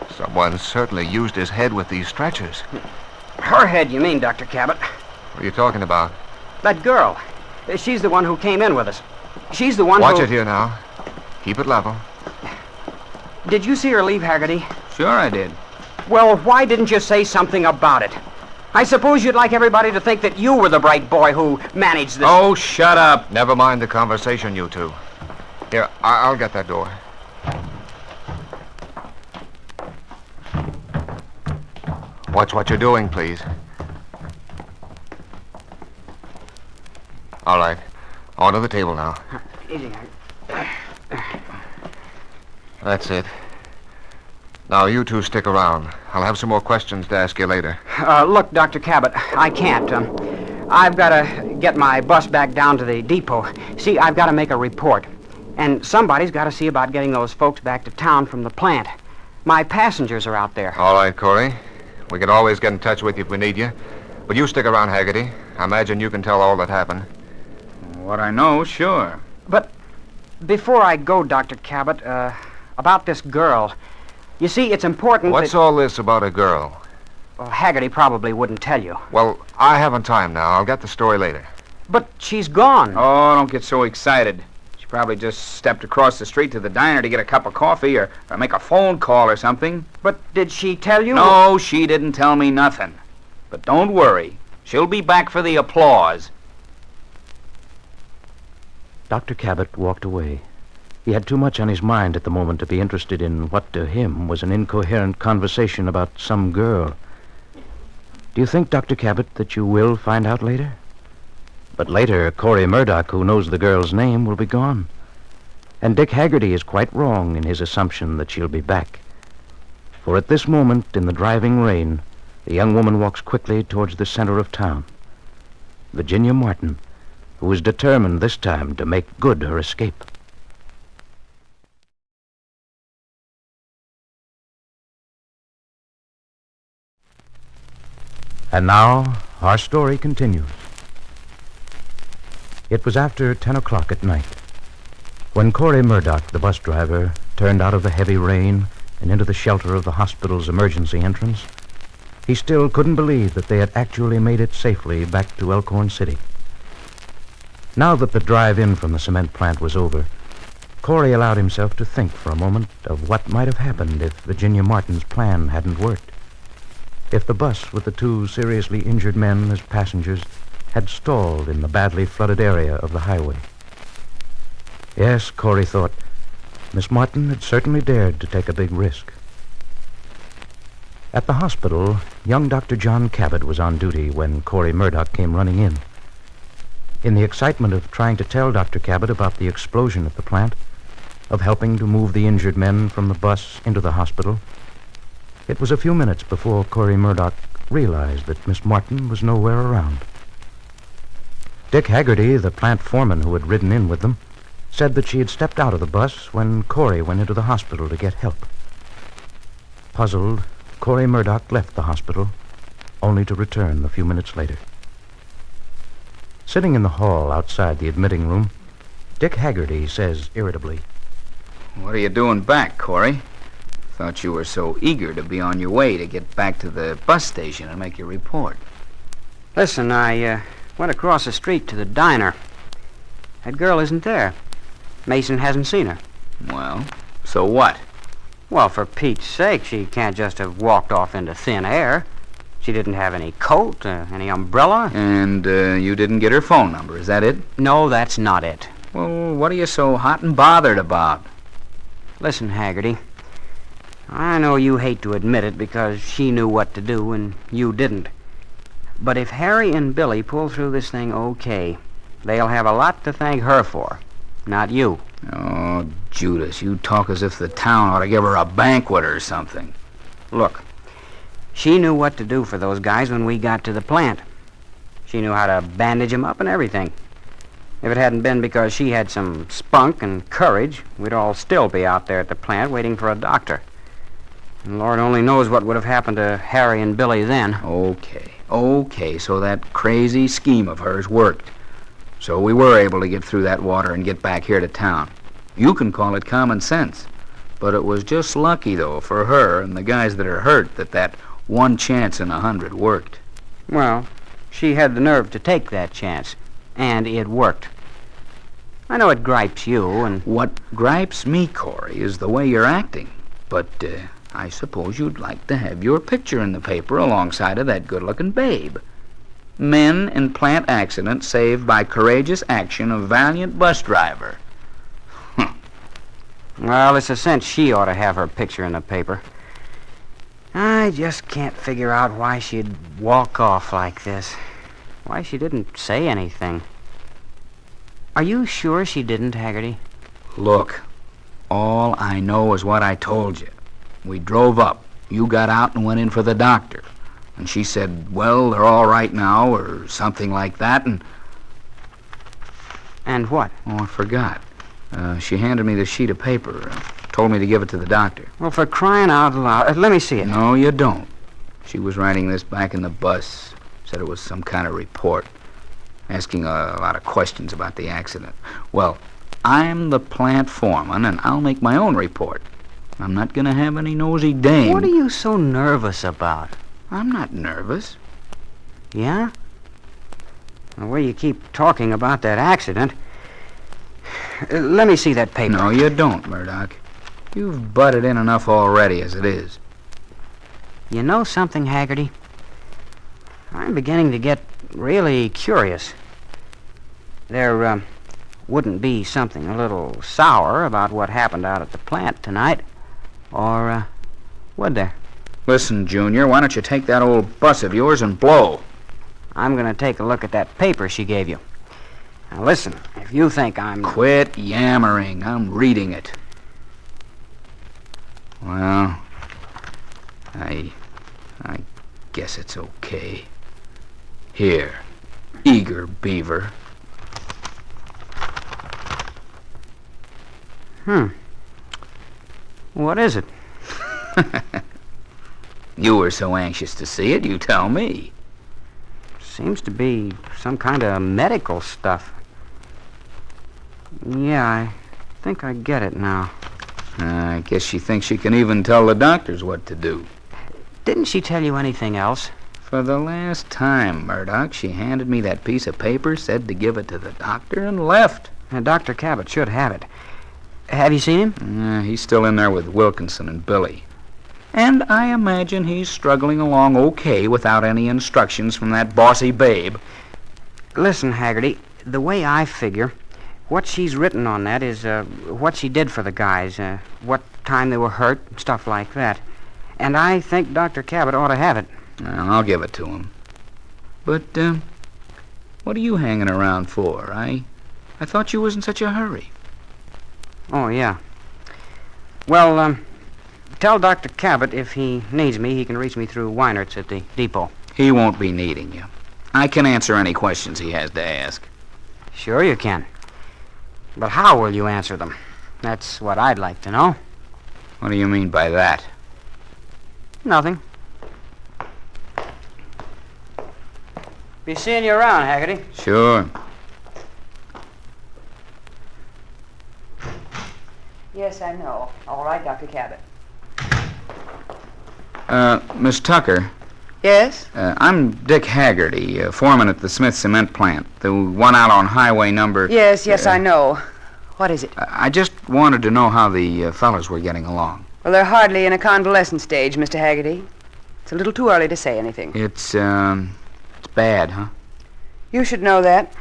Someone certainly used his head with these stretchers. Her head, you mean, Dr. Cabot? What are you talking about? That girl. She's the one who came in with us. She's the one Watch who... it here now. Keep it level. Did you see her leave, Haggerty? Sure I did. Well, why didn't you say something about it? I suppose you'd like everybody to think that you were the bright boy who managed this... Oh, shut up. Never mind the conversation, you two. Here, I'll get that door. Watch what you're doing, please. All right. Onto the table now. Easy. That's it. Now, you two stick around. I'll have some more questions to ask you later. Look, Dr. Cabot, I can't. I've got to get my bus back down to the depot. See, I've got to make a report. And somebody's got to see about getting those folks back to town from the plant. My passengers are out there. All right, Corey. We can always get in touch with you if we need you. But you stick around, Haggerty. I imagine you can tell all that happened. What I know, sure. But before I go, Dr. Cabot, about this girl. You see, it's important What's all this about a girl? Well, Haggerty probably wouldn't tell you. Well, I haven't time now. I'll get the story later. But she's gone. Oh, don't get so excited. She probably just stepped across the street to the diner to get a cup of coffee or make a phone call or something. But did she tell you? No, she didn't tell me nothing. But don't worry. She'll be back for the applause. Dr. Cabot walked away. He had too much on his mind at the moment to be interested in what to him was an incoherent conversation about some girl. Do you think, Dr. Cabot, that you will find out later? But later, Corey Murdoch, who knows the girl's name, will be gone. And Dick Haggerty is quite wrong in his assumption that she'll be back. For at this moment, in the driving rain, the young woman walks quickly towards the center of town. Virginia Martin, who is determined this time to make good her escape. And now, our story continues. It was after 10 o'clock at night when Corey Murdoch, the bus driver, turned out of the heavy rain and into the shelter of the hospital's emergency entrance. He still couldn't believe that they had actually made it safely back to Elkhorn City. Now that the drive in from the cement plant was over, Corey allowed himself to think for a moment of what might have happened if Virginia Martin's plan hadn't worked. If the bus with the two seriously injured men as passengers had stalled in the badly flooded area of the highway. Yes, Corey thought, Miss Martin had certainly dared to take a big risk. At the hospital, young Dr. John Cabot was on duty when Corey Murdoch came running in. In the excitement of trying to tell Dr. Cabot about the explosion at the plant, of helping to move the injured men from the bus into the hospital, it was a few minutes before Corey Murdoch realized that Miss Martin was nowhere around. Dick Haggerty, the plant foreman who had ridden in with them, said that she had stepped out of the bus when Corey went into the hospital to get help. Puzzled, Corey Murdoch left the hospital, only to return a few minutes later. Sitting in the hall outside the admitting room, Dick Haggerty says irritably, What are you doing back, Corey? Thought you were so eager to be on your way to get back to the bus station and make your report. Listen, I went across the street to the diner. That girl isn't there. Mason hasn't seen her. Well, so what? Well, for Pete's sake, she can't just have walked off into thin air. She didn't have any coat, any umbrella. And you didn't get her phone number, is that it? No, that's not it. Well, what are you so hot and bothered about? Listen, Haggerty, I know you hate to admit it because she knew what to do and you didn't. But if Harry and Billy pull through this thing okay, they'll have a lot to thank her for, not you. Oh, Judas, you talk as if the town ought to give her a banquet or something. Look, she knew what to do for those guys when we got to the plant. She knew how to bandage them up and everything. If it hadn't been because she had some spunk and courage, we'd all still be out there at the plant waiting for a doctor. And Lord only knows what would have happened to Harry and Billy then. Okay, so that crazy scheme of hers worked. So we were able to get through that water and get back here to town. You can call it common sense. But it was just lucky, though, for her and the guys that are hurt that one chance in 100 worked. Well, she had the nerve to take that chance, and it worked. I know it gripes you, and... What gripes me, Corey, is the way you're acting. But, I suppose you'd like to have your picture in the paper alongside of that good-looking babe. Men in plant accident saved by courageous action of valiant bus driver. Well, it's a cinch she ought to have her picture in the paper. I just can't figure out why she'd walk off like this. Why she didn't say anything. Are you sure she didn't, Haggerty? Look, all I know is what I told you. We drove up. You got out and went in for the doctor. And she said, well, they're all right now, or something like that, and... And what? Oh, I forgot. She handed me the sheet of paper. Told me to give it to the doctor. Well, for crying out loud. Let me see it. No, you don't. She was writing this back in the bus. Said it was some kind of report. Asking a lot of questions about the accident. Well, I'm the plant foreman, and I'll make my own report. I'm not going to have any nosy dame. What are you so nervous about? I'm not nervous. Yeah? The way you keep talking about that accident. Let me see that paper. No, you don't, Murdoch. You've butted in enough already as it is. You know something, Haggerty? I'm beginning to get really curious. There wouldn't be something a little sour about what happened out at the plant tonight. Or, would there? Listen, Junior, why don't you take that old bus of yours and blow? I'm going to take a look at that paper she gave you. Now, listen, if you think I'm... Quit yammering. I'm reading it. Well, I guess it's okay. Here, eager beaver. What is it? You were so anxious to see it, you tell me. Seems to be some kind of medical stuff. Yeah, I think I get it now. I guess she thinks she can even tell the doctors what to do. Didn't she tell you anything else? For the last time, Murdoch, she handed me that piece of paper, said to give it to the doctor, and left. Dr. Cabot should have it. Have you seen him? He's still in there with Wilkinson and Billy. And I imagine he's struggling along okay without any instructions from that bossy babe. Listen, Haggerty, the way I figure, what she's written on that is what she did for the guys, what time they were hurt, stuff like that. And I think Dr. Cabot ought to have it. Well, I'll give it to him. But, what are you hanging around for? I thought you was in such a hurry. Oh, yeah. Well, tell Dr. Cabot if he needs me, he can reach me through Weinert's at the depot. He won't be needing you. I can answer any questions he has to ask. Sure you can. But how will you answer them? That's what I'd like to know. What do you mean by that? Nothing. Be seeing you around, Haggerty. Sure. Yes, I know. All right, Dr. Cabot. Miss Tucker. Yes? I'm Dick Haggerty, foreman at the Smith Cement Plant. The one out on highway number... Yes, I know. What is it? I just wanted to know how the fellas were getting along. Well, they're hardly in a convalescent stage, Mr. Haggerty. It's a little too early to say anything. It's bad, huh? You should know that.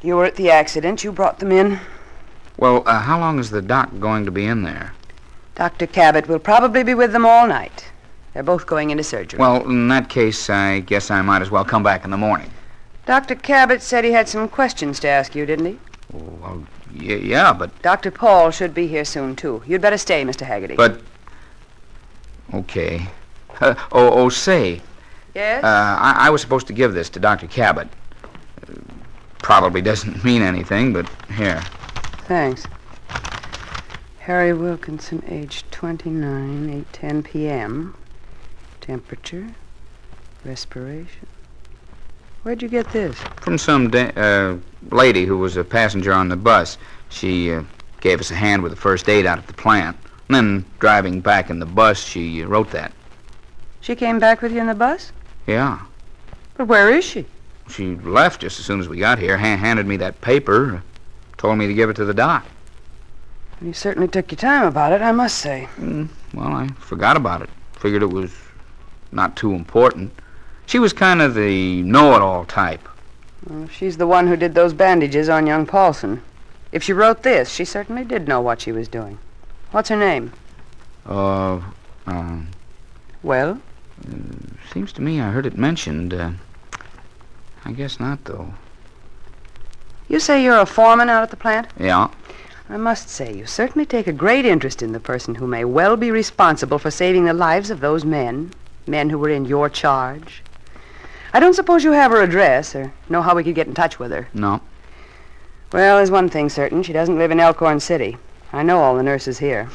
You were at the accident. You brought them in. Well, how long is the doc going to be in there? Dr. Cabot will probably be with them all night. They're both going into surgery. Well, in that case, I guess I might as well come back in the morning. Dr. Cabot said he had some questions to ask you, didn't he? Well, yeah, but... Dr. Paul should be here soon, too. You'd better stay, Mr. Haggerty. But... Okay. Say... Yes? I was supposed to give this to Dr. Cabot. Probably doesn't mean anything, but here. Thanks. Harry Wilkinson, age 29, 8:10 p.m. Temperature, respiration. Where'd you get this? From some lady who was a passenger on the bus. She gave us a hand with the first aid out at the plant. And then, driving back in the bus, she wrote that. She came back with you in the bus? Yeah. But where is she? She left just as soon as we got here, handed me that paper, told me to give it to the doc. You certainly took your time about it, I must say. Well, I forgot about it. Figured it was not too important. She was kind of the know-it-all type. Well, she's the one who did those bandages on young Paulson. If she wrote this, she certainly did know what she was doing. What's her name? Well? Seems to me I heard it mentioned. I guess not, though. You say you're a foreman out at the plant? Yeah. I must say, you certainly take a great interest in the person who may well be responsible for saving the lives of those men who were in your charge. I don't suppose you have her address or know how we could get in touch with her. No. Well, there's one thing certain. She doesn't live in Elkhorn City. I know all the nurses here.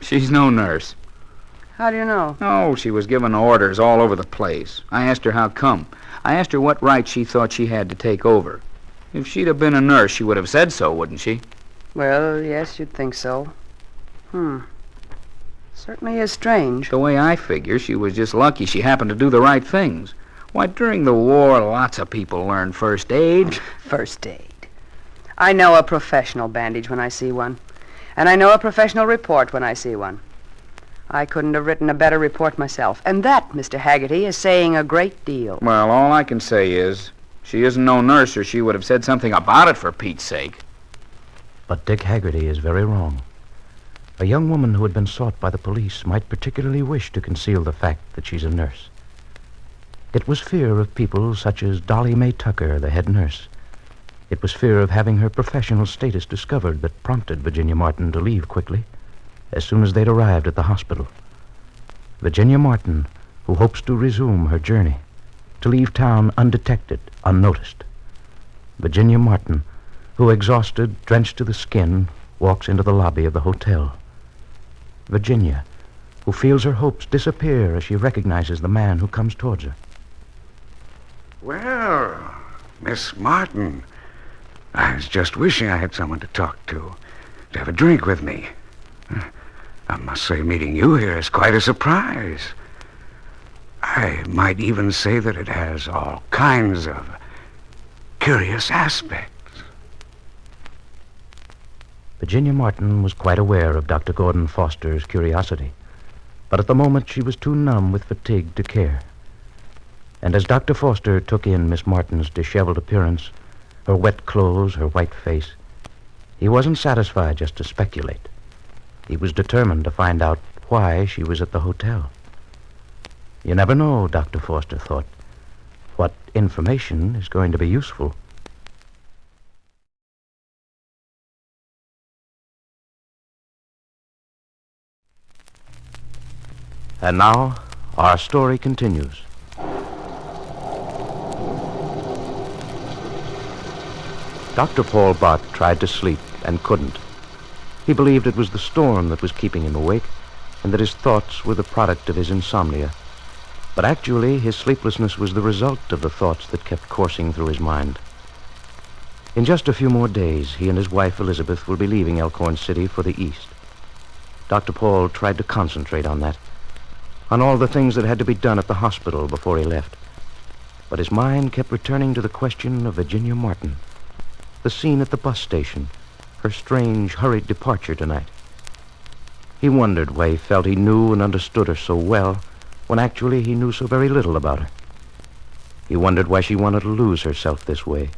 She's no nurse. How do you know? Oh, she was giving orders all over the place. I asked her how come. I asked her what right she thought she had to take over. If she'd have been a nurse, she would have said so, wouldn't she? Well, yes, you'd think so. Certainly is strange. The way I figure, she was just lucky she happened to do the right things. Why, during the war, lots of people learned first aid. First aid. I know a professional bandage when I see one. And I know a professional report when I see one. I couldn't have written a better report myself. And that, Mr. Haggerty, is saying a great deal. Well, all I can say is, she isn't no nurse or she would have said something about it for Pete's sake. But Dick Haggerty is very wrong. A young woman who had been sought by the police might particularly wish to conceal the fact that she's a nurse. It was fear of people such as Dolly Mae Tucker, the head nurse. It was fear of having her professional status discovered that prompted Virginia Martin to leave quickly as soon as they'd arrived at the hospital. Virginia Martin, who hopes to resume her journey, to leave town undetected, unnoticed. Virginia Martin, who, exhausted, drenched to the skin, walks into the lobby of the hotel. Virginia, who feels her hopes disappear as she recognizes the man who comes towards her. Well, Miss Martin, I was just wishing I had someone to talk to have a drink with me. I must say meeting you here is quite a surprise. I might even say that it has all kinds of curious aspects. Virginia Martin was quite aware of Dr. Gordon Foster's curiosity, but at the moment she was too numb with fatigue to care. And as Dr. Foster took in Miss Martin's disheveled appearance, her wet clothes, her white face, he wasn't satisfied just to speculate. He was determined to find out why she was at the hotel. You never know, Dr. Foster thought, what information is going to be useful. And now, our story continues. Dr. Paul Bott tried to sleep and couldn't. He believed it was the storm that was keeping him awake, and that his thoughts were the product of his insomnia. But actually, his sleeplessness was the result of the thoughts that kept coursing through his mind. In just a few more days, he and his wife, Elizabeth, will be leaving Elkhorn City for the east. Dr. Paul tried to concentrate on that, on all the things that had to be done at the hospital before he left. But his mind kept returning to the question of Virginia Martin, the scene at the bus station, her strange, hurried departure tonight. He wondered why he felt he knew and understood her so well, when actually he knew so very little about her. He wondered why she wanted to lose herself this way,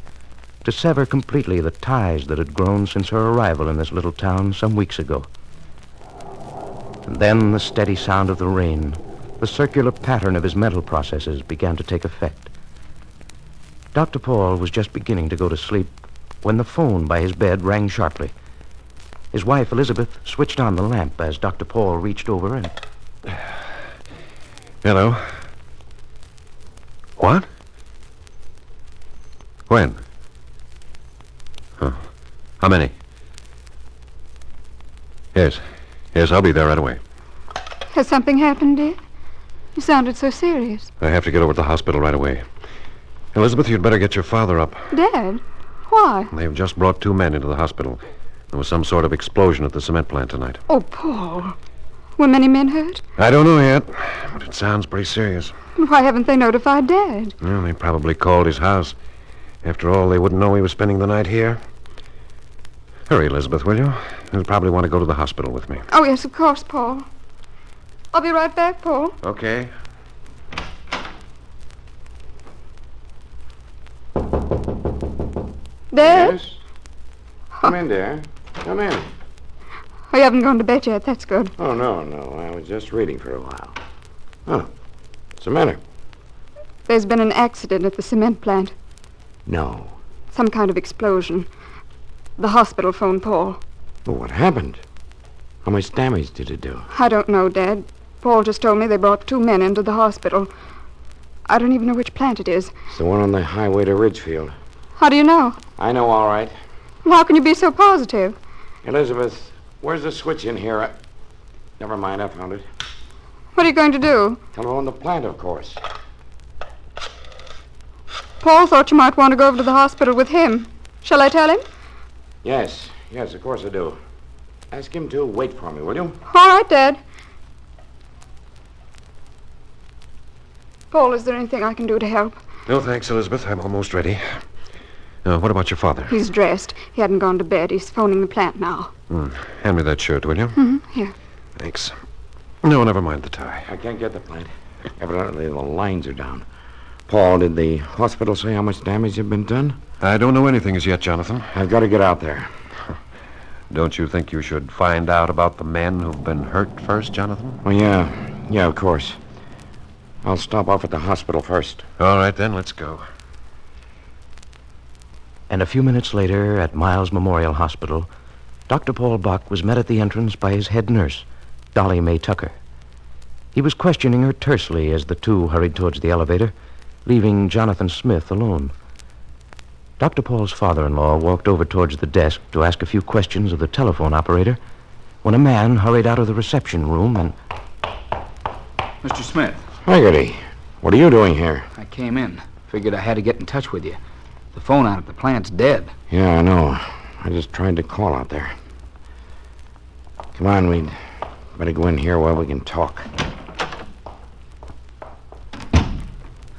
to sever completely the ties that had grown since her arrival in this little town some weeks ago. And then the steady sound of the rain, the circular pattern of his mental processes began to take effect. Dr. Paul was just beginning to go to sleep when the phone by his bed rang sharply. His wife, Elizabeth, switched on the lamp as Dr. Paul reached over and... Hello. What? When? Huh. How many? Yes, I'll be there right away. Has something happened, dear? You sounded so serious. I have to get over to the hospital right away. Elizabeth, you'd better get your father up. Dad? Why? They've just brought 2 men into the hospital. There was some sort of explosion at the cement plant tonight. Oh, Paul. Were many men hurt? I don't know yet, but it sounds pretty serious. Why haven't they notified Dad? Well, they probably called his house. After all, they wouldn't know he was spending the night here. Hurry, Elizabeth, will you? You'll probably want to go to the hospital with me. Oh, yes, of course, Paul. I'll be right back, Paul. Okay. Dad? Yes? Come in, dear. Come in. Oh, you haven't gone to bed yet. That's good. Oh, no. I was just reading for a while. Oh, what's the matter? There's been an accident at the cement plant. No. Some kind of explosion. The hospital phoned Paul. Well, what happened? How much damage did it do? I don't know, Dad. Paul just told me they brought 2 men into the hospital. I don't even know which plant it is. It's the one on the highway to Ridgefield. How do you know? I know all right. How can you be so positive? Elizabeth, where's the switch in here? Never mind, I found it. What are you going to do? Telephone the plant, of course. Paul thought you might want to go over to the hospital with him. Shall I tell him? Yes, of course I do. Ask him to wait for me, will you? All right, Dad. Paul, is there anything I can do to help? No, thanks, Elizabeth. I'm almost ready. What about your father? He's dressed. He hadn't gone to bed. He's phoning the plant now. Hand me that shirt, will you? Here. Thanks. No, never mind the tie. I can't get the plant. Evidently, the lines are down. Paul, did the hospital say how much damage had been done? I don't know anything as yet, Jonathan. I've got to get out there. Don't you think you should find out about the men who've been hurt first, Jonathan? Well, yeah, of course. I'll stop off at the hospital first. All right, then, let's go. And a few minutes later, at Miles Memorial Hospital, Dr. Paul Bott was met at the entrance by his head nurse, Dolly Mae Tucker. He was questioning her tersely as the two hurried towards the elevator, leaving Jonathan Smith alone. Dr. Paul's father-in-law walked over towards the desk to ask a few questions of the telephone operator when a man hurried out of the reception room and... Mr. Smith. Haggerty, what are you doing here? I came in. Figured I had to get in touch with you. The phone out at the plant's dead. Yeah, I know. I just tried to call out there. Come on, we'd better go in here where we can talk.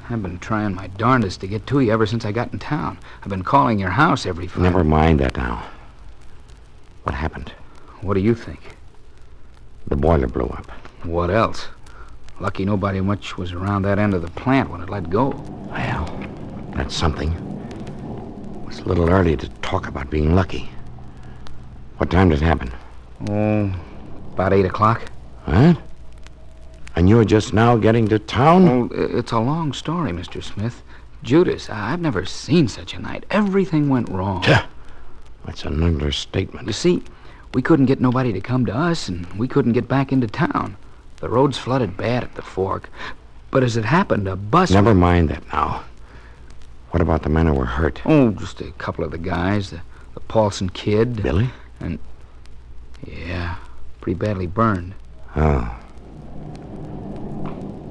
I've been trying my darndest to get to you ever since I got in town. I've been calling your house every Friday. Never mind that now. What happened? What do you think? The boiler blew up. What else? Lucky nobody much was around that end of the plant when it let go. Well, that's something. It's a little early to talk about being lucky. What time did it happen? Oh, about 8 o'clock. What? And you're just now getting to town? Oh, it's a long story, Mr. Smith. Judas, I've never seen such a night. Everything went wrong. That's an understatement. You see, we couldn't get nobody to come to us, and we couldn't get back into town. The roads flooded bad at the fork. But as it happened, a bus... Never mind that now. What about the men who were hurt? Oh, just a couple of the guys. The Paulson kid. Billy? And... yeah, pretty badly burned. Oh.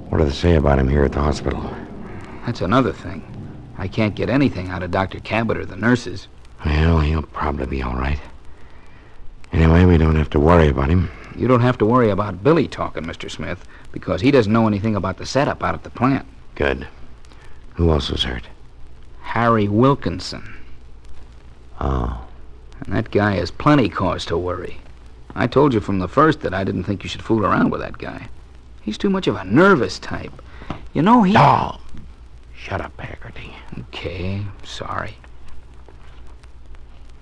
What do they say about him here at the hospital? That's another thing. I can't get anything out of Dr. Cabot or the nurses. Well, he'll probably be all right. Anyway, we don't have to worry about him. You don't have to worry about Billy talking, Mr. Smith, because he doesn't know anything about the setup out at the plant. Good. Who else was hurt? Harry Wilkinson. Oh. And that guy has plenty cause to worry. I told you from the first that I didn't think you should fool around with that guy. He's too much of a nervous type. You know, he... Oh! Shut up, Haggerty. Okay, sorry.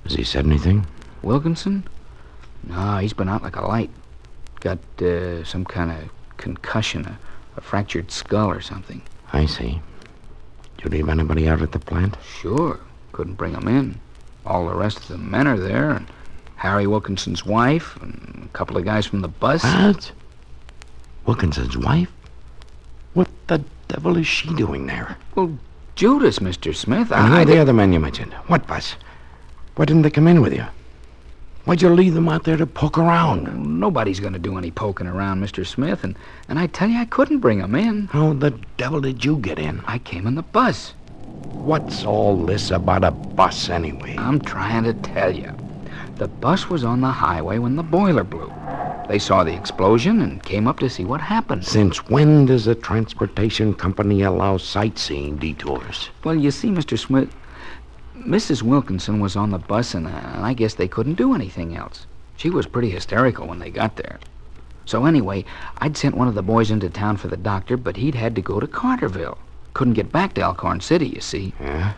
Has he said anything? Wilkinson? No, he's been out like a light. Got some kind of concussion, a fractured skull or something. I see. Did you leave anybody out at the plant? Sure. Couldn't bring them in. All the rest of the men are there, and Harry Wilkinson's wife, and a couple of guys from the bus. What? Wilkinson's wife? What the devil is she doing there? Well, Judas, Mr. Smith. And who are the other men you mentioned? What bus? Why didn't they come in with you? Why'd you leave them out there to poke around? Oh, nobody's going to do any poking around, Mr. Smith, and I tell you, I couldn't bring them in. How the devil did you get in? I came in the bus. What's all this about a bus, anyway? I'm trying to tell you. The bus was on the highway when the boiler blew. They saw the explosion and came up to see what happened. Since when does a transportation company allow sightseeing detours? Well, you see, Mr. Smith, Mrs. Wilkinson was on the bus, and I guess they couldn't do anything else. She was pretty hysterical when they got there. So anyway, I'd sent one of the boys into town for the doctor, but he'd had to go to Carterville. Couldn't get back to Elkhorn City, you see. Yeah?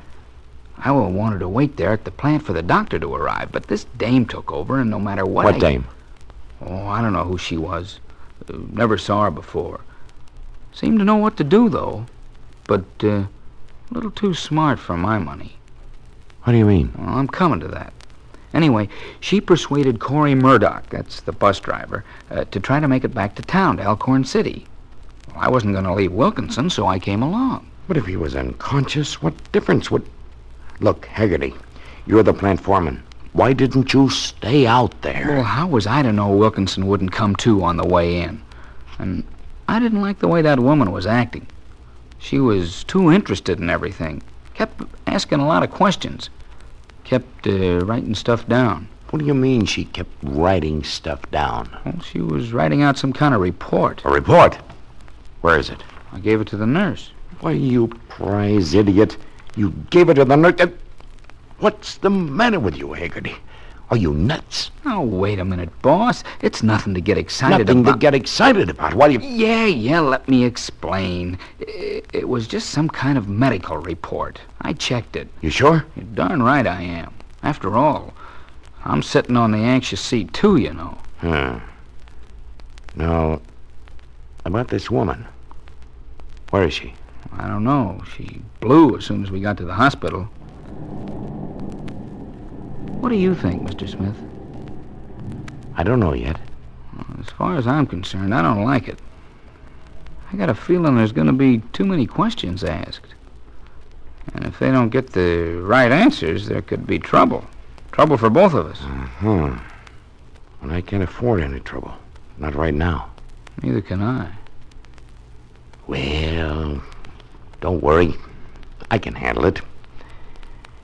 I wanted to wait there at the plant for the doctor to arrive, but this dame took over, and no matter what... What dame? Oh, I don't know who she was. Never saw her before. Seemed to know what to do, though. But a little too smart for my money. What do you mean? Well, I'm coming to that. Anyway, she persuaded Corey Murdoch, that's the bus driver, to try to make it back to town, to Elkhorn City. Well, I wasn't going to leave Wilkinson, so I came along. But if he was unconscious, what difference would... Look, Haggerty, you're the plant foreman. Why didn't you stay out there? Well, how was I to know Wilkinson wouldn't come to on the way in? And I didn't like the way that woman was acting. She was too interested in everything. Kept asking a lot of questions. Kept writing stuff down. What do you mean she kept writing stuff down? Well, she was writing out some kind of report. A report? Where is it? I gave it to the nurse. Why, you prize idiot. You gave it to the nurse. What's the matter with you, Haggerty? Are you nuts? Oh, wait a minute, boss. It's nothing to get excited about. Nothing to get excited about. Why do you... Yeah, let me explain. It was just some kind of medical report. I checked it. You sure? You're darn right I am. After all, I'm sitting on the anxious seat, too, you know. Now, about this woman. Where is she? I don't know. She blew as soon as we got to the hospital. What do you think, Mr. Smith? I don't know yet. As far as I'm concerned, I don't like it. I got a feeling there's going to be too many questions asked. And if they don't get the right answers, there could be trouble. Trouble for both of us. Well, I can't afford any trouble. Not right now. Neither can I. Well, don't worry. I can handle it.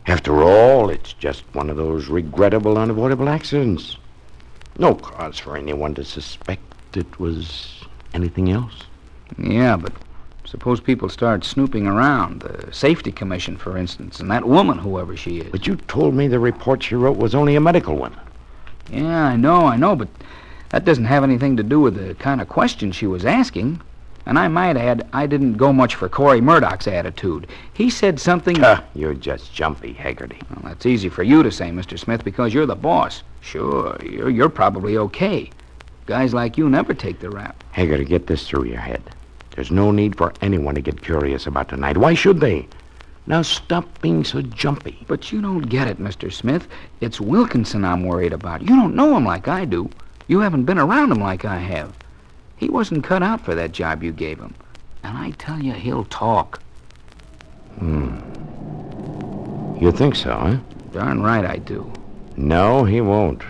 After all, it's just one of those regrettable, unavoidable accidents. No cause for anyone to suspect it was anything else. Yeah, but suppose people start snooping around. The Safety Commission, for instance, and that woman, whoever she is. But you told me the report she wrote was only a medical one. Yeah, I know, but that doesn't have anything to do with the kind of questions she was asking. And I might add, I didn't go much for Corey Murdoch's attitude. He said something... You're just jumpy, Haggerty. Well, that's easy for you to say, Mr. Smith, because you're the boss. Sure, you're probably okay. Guys like you never take the rap. Haggerty, get this through your head. There's no need for anyone to get curious about tonight. Why should they? Now stop being so jumpy. But you don't get it, Mr. Smith. It's Wilkinson I'm worried about. You don't know him like I do. You haven't been around him like I have. He wasn't cut out for that job you gave him. And I tell you, he'll talk. You think so, huh? Darn right I do. No, he won't.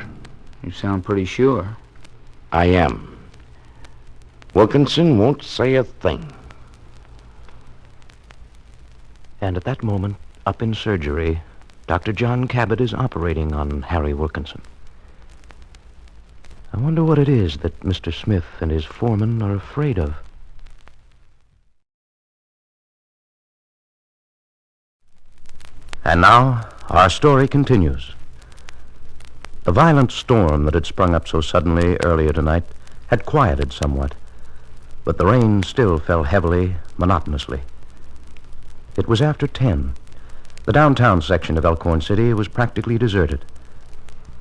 You sound pretty sure. I am. Wilkinson won't say a thing. And at that moment, up in surgery, Dr. John Cabot is operating on Harry Wilkinson. I wonder what it is that Mr. Smith and his foreman are afraid of. And now, our story continues. The violent storm that had sprung up so suddenly earlier tonight had quieted somewhat, but the rain still fell heavily, monotonously. It was after 10. The downtown section of Elkhorn City was practically deserted.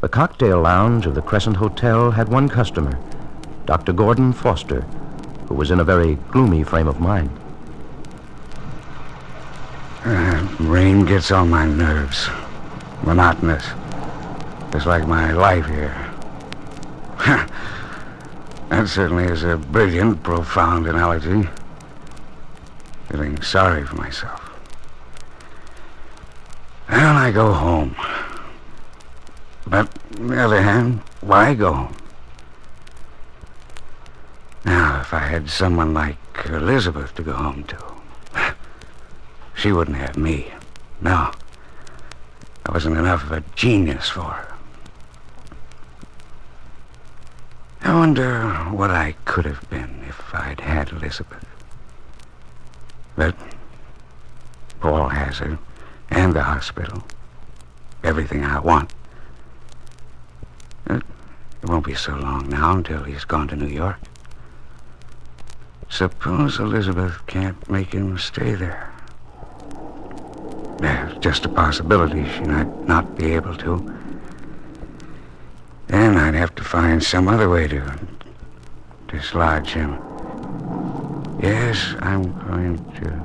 The cocktail lounge of the Crescent Hotel had one customer, Dr. Gordon Foster, who was in a very gloomy frame of mind. Rain gets on my nerves. Monotonous. Just like my life here. That certainly is a brilliant, profound analogy. Feeling sorry for myself. Well, I go home. But, on the other hand, why go home? Now, if I had someone like Elizabeth to go home to, she wouldn't have me. No. I wasn't enough of a genius for her. I wonder what I could have been if I'd had Elizabeth. But Paul has her, and the hospital. Everything I want. It won't be so long now until he's gone to New York. Suppose Elizabeth can't make him stay there. There's just a possibility she might not be able to. Then I'd have to find some other way to dislodge him. Yes, I'm going to...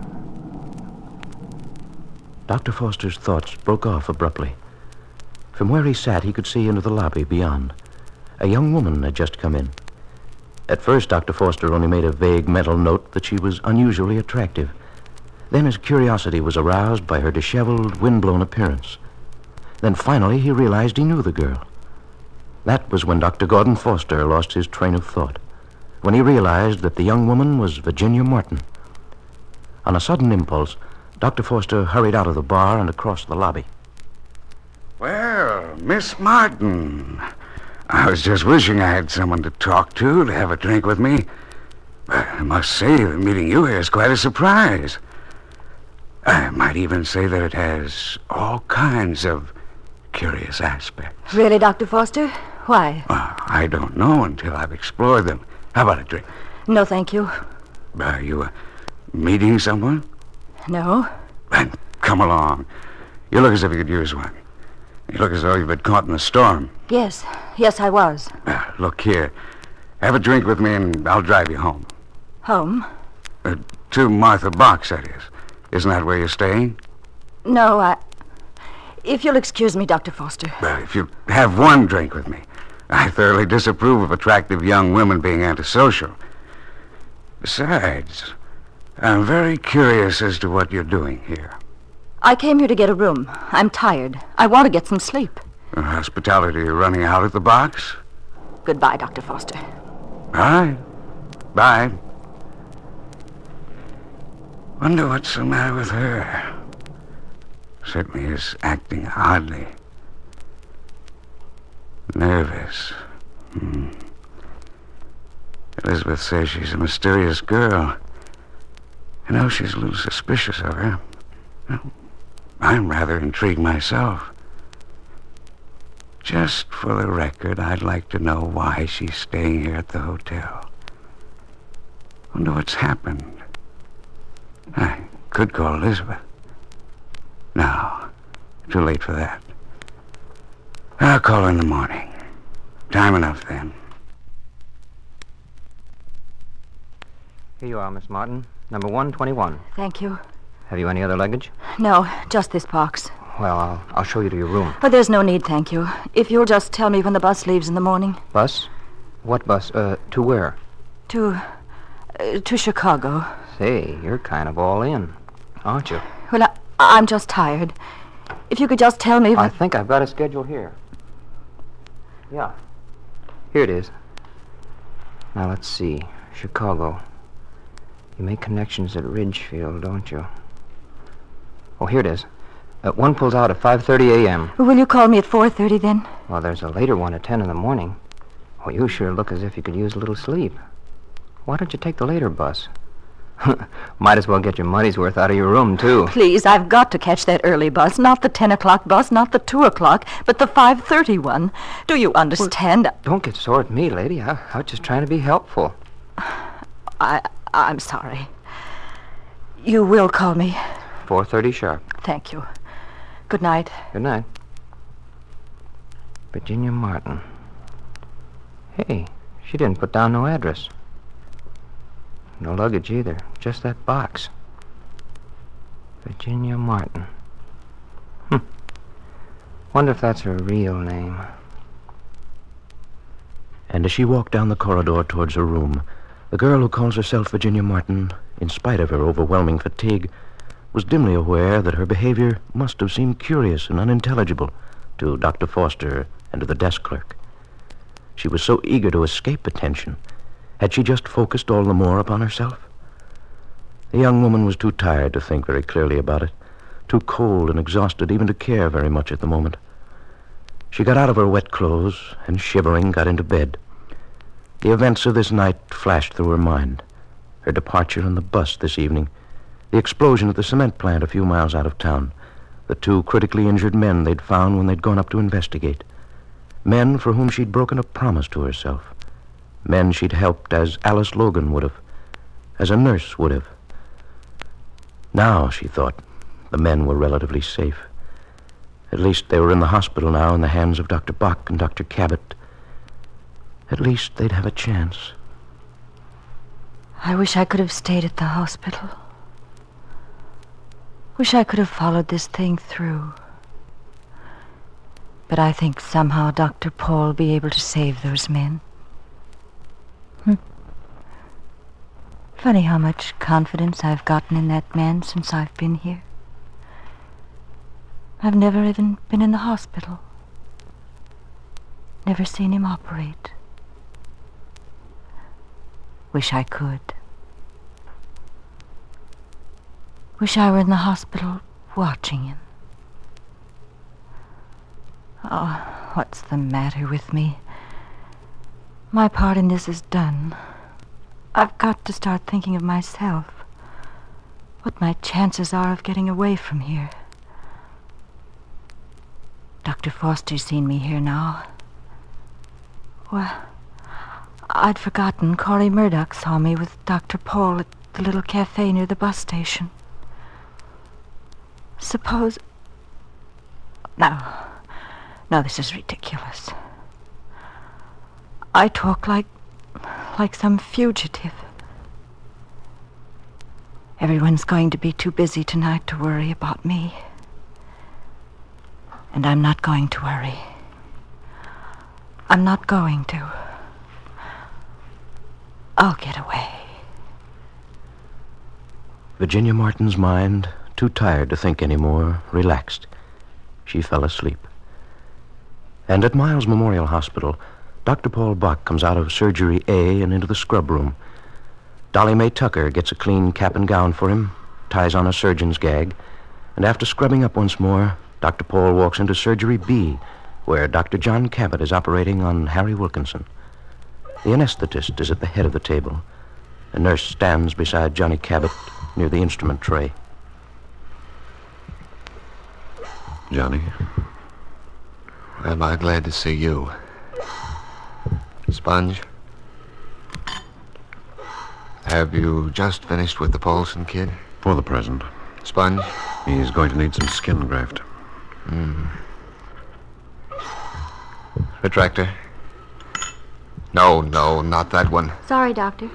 Dr. Foster's thoughts broke off abruptly. From where he sat, he could see into the lobby beyond. A young woman had just come in. At first, Dr. Foster only made a vague mental note that she was unusually attractive. Then his curiosity was aroused by her disheveled, windblown appearance. Then finally he realized he knew the girl. That was when Dr. Gordon Foster lost his train of thought, when he realized that the young woman was Virginia Martin. On a sudden impulse, Dr. Foster hurried out of the bar and across the lobby. Well, Miss Martin, I was just wishing I had someone to talk to have a drink with me. But I must say that meeting you here is quite a surprise. I might even say that it has all kinds of curious aspects. Really, Dr. Foster? Why? I don't know until I've explored them. How about a drink? No, thank you. Are you meeting someone? No. Then come along. You look as if you could use one. You look as though you've been caught in a storm. Yes, I was. Look here. Have a drink with me and I'll drive you home. Home? To Martha Box, that is. Isn't that where you're staying? No, If you'll excuse me, Dr. Foster. If you have one drink with me. I thoroughly disapprove of attractive young women being antisocial. Besides, I'm very curious as to what you're doing here. I came here to get a room. I'm tired. I want to get some sleep. Hospitality running out at the box? Goodbye, Dr. Foster. All right. Bye. Wonder what's the matter with her. Certainly is acting oddly. Nervous. Elizabeth says she's a mysterious girl. I know she's a little suspicious of her. I'm rather intrigued myself. Just for the record, I'd like to know why she's staying here at the hotel. Wonder what's happened. I could call Elizabeth. No, too late for that. I'll call her in the morning. Time enough then. Here you are, Miss Martin. Number 121. Thank you. Have you any other luggage? No, just this box. Well, I'll show you to your room. But there's no need, thank you. If you'll just tell me when the bus leaves in the morning. Bus? What bus? To where? To Chicago. Say, you're kind of all in, aren't you? Well, I'm just tired. If you could just tell me... I think I've got a schedule here. Yeah. Here it is. Now, let's see. Chicago. You make connections at Ridgefield, don't you? Oh, here it is. One pulls out at 5:30 a.m. Will you call me at 4:30 then? Well, there's a later one at 10 in the morning. Oh, you sure look as if you could use a little sleep. Why don't you take the later bus? Might as well get your money's worth out of your room, too. Please, I've got to catch that early bus. Not the 10 o'clock bus, not the 2 o'clock, but the 5:30 one. Do you understand? Well, don't get sore at me, lady. I was just trying to be helpful. I'm sorry. You will call me. 4:30 sharp. Thank you. Good night. Good night. Virginia Martin. Hey, she didn't put down no address. No luggage either. Just that box. Virginia Martin. Wonder if that's her real name. And as she walked down the corridor towards her room, the girl who calls herself Virginia Martin, in spite of her overwhelming fatigue, was dimly aware that her behavior must have seemed curious and unintelligible to Dr. Foster and to the desk clerk. She was so eager to escape attention. Had she just focused all the more upon herself? The young woman was too tired to think very clearly about it, too cold and exhausted even to care very much at the moment. She got out of her wet clothes and, shivering, got into bed. The events of this night flashed through her mind. Her departure on the bus this evening, the explosion at the cement plant a few miles out of town, the 2 critically injured men they'd found when they'd gone up to investigate. Men for whom she'd broken a promise to herself. Men she'd helped as Alice Logan would have, as a nurse would have. Now, she thought, the men were relatively safe. At least they were in the hospital now in the hands of Dr. Bott and Dr. Cabot. At least they'd have a chance. I wish I could have stayed at the hospital. Wish I could have followed this thing through. But I think somehow Dr. Paul will be able to save those men. Funny how much confidence I've gotten in that man since I've been here. I've never even been in the hospital. Never seen him operate. Wish I could. Wish I were in the hospital watching him. Oh, what's the matter with me? My part in this is done. I've got to start thinking of myself. What my chances are of getting away from here. Dr. Foster's seen me here now. Well, I'd forgotten Corey Murdoch saw me with Dr. Paul at the little cafe near the bus station. Suppose... No, this is ridiculous. I talk like some fugitive. Everyone's going to be too busy tonight to worry about me. And I'm not going to worry. I'm not going to. I'll get away. Virginia Martin's mind, too tired to think anymore, relaxed. She fell asleep. And at Miles Memorial Hospital, Dr. Paul Bott comes out of Surgery A and into the scrub room. Dolly Mae Tucker gets a clean cap and gown for him, ties on a surgeon's gag, and after scrubbing up once more, Dr. Paul walks into Surgery B, where Dr. John Cabot is operating on Harry Wilkinson. The anesthetist is at the head of the table. A nurse stands beside Johnny Cabot near the instrument tray. Johnny? Am I glad to see you? Sponge? Have you just finished with the Paulson kid? For the present. Sponge? He's going to need some skin graft. Retractor? No, not that one. Sorry, Doctor.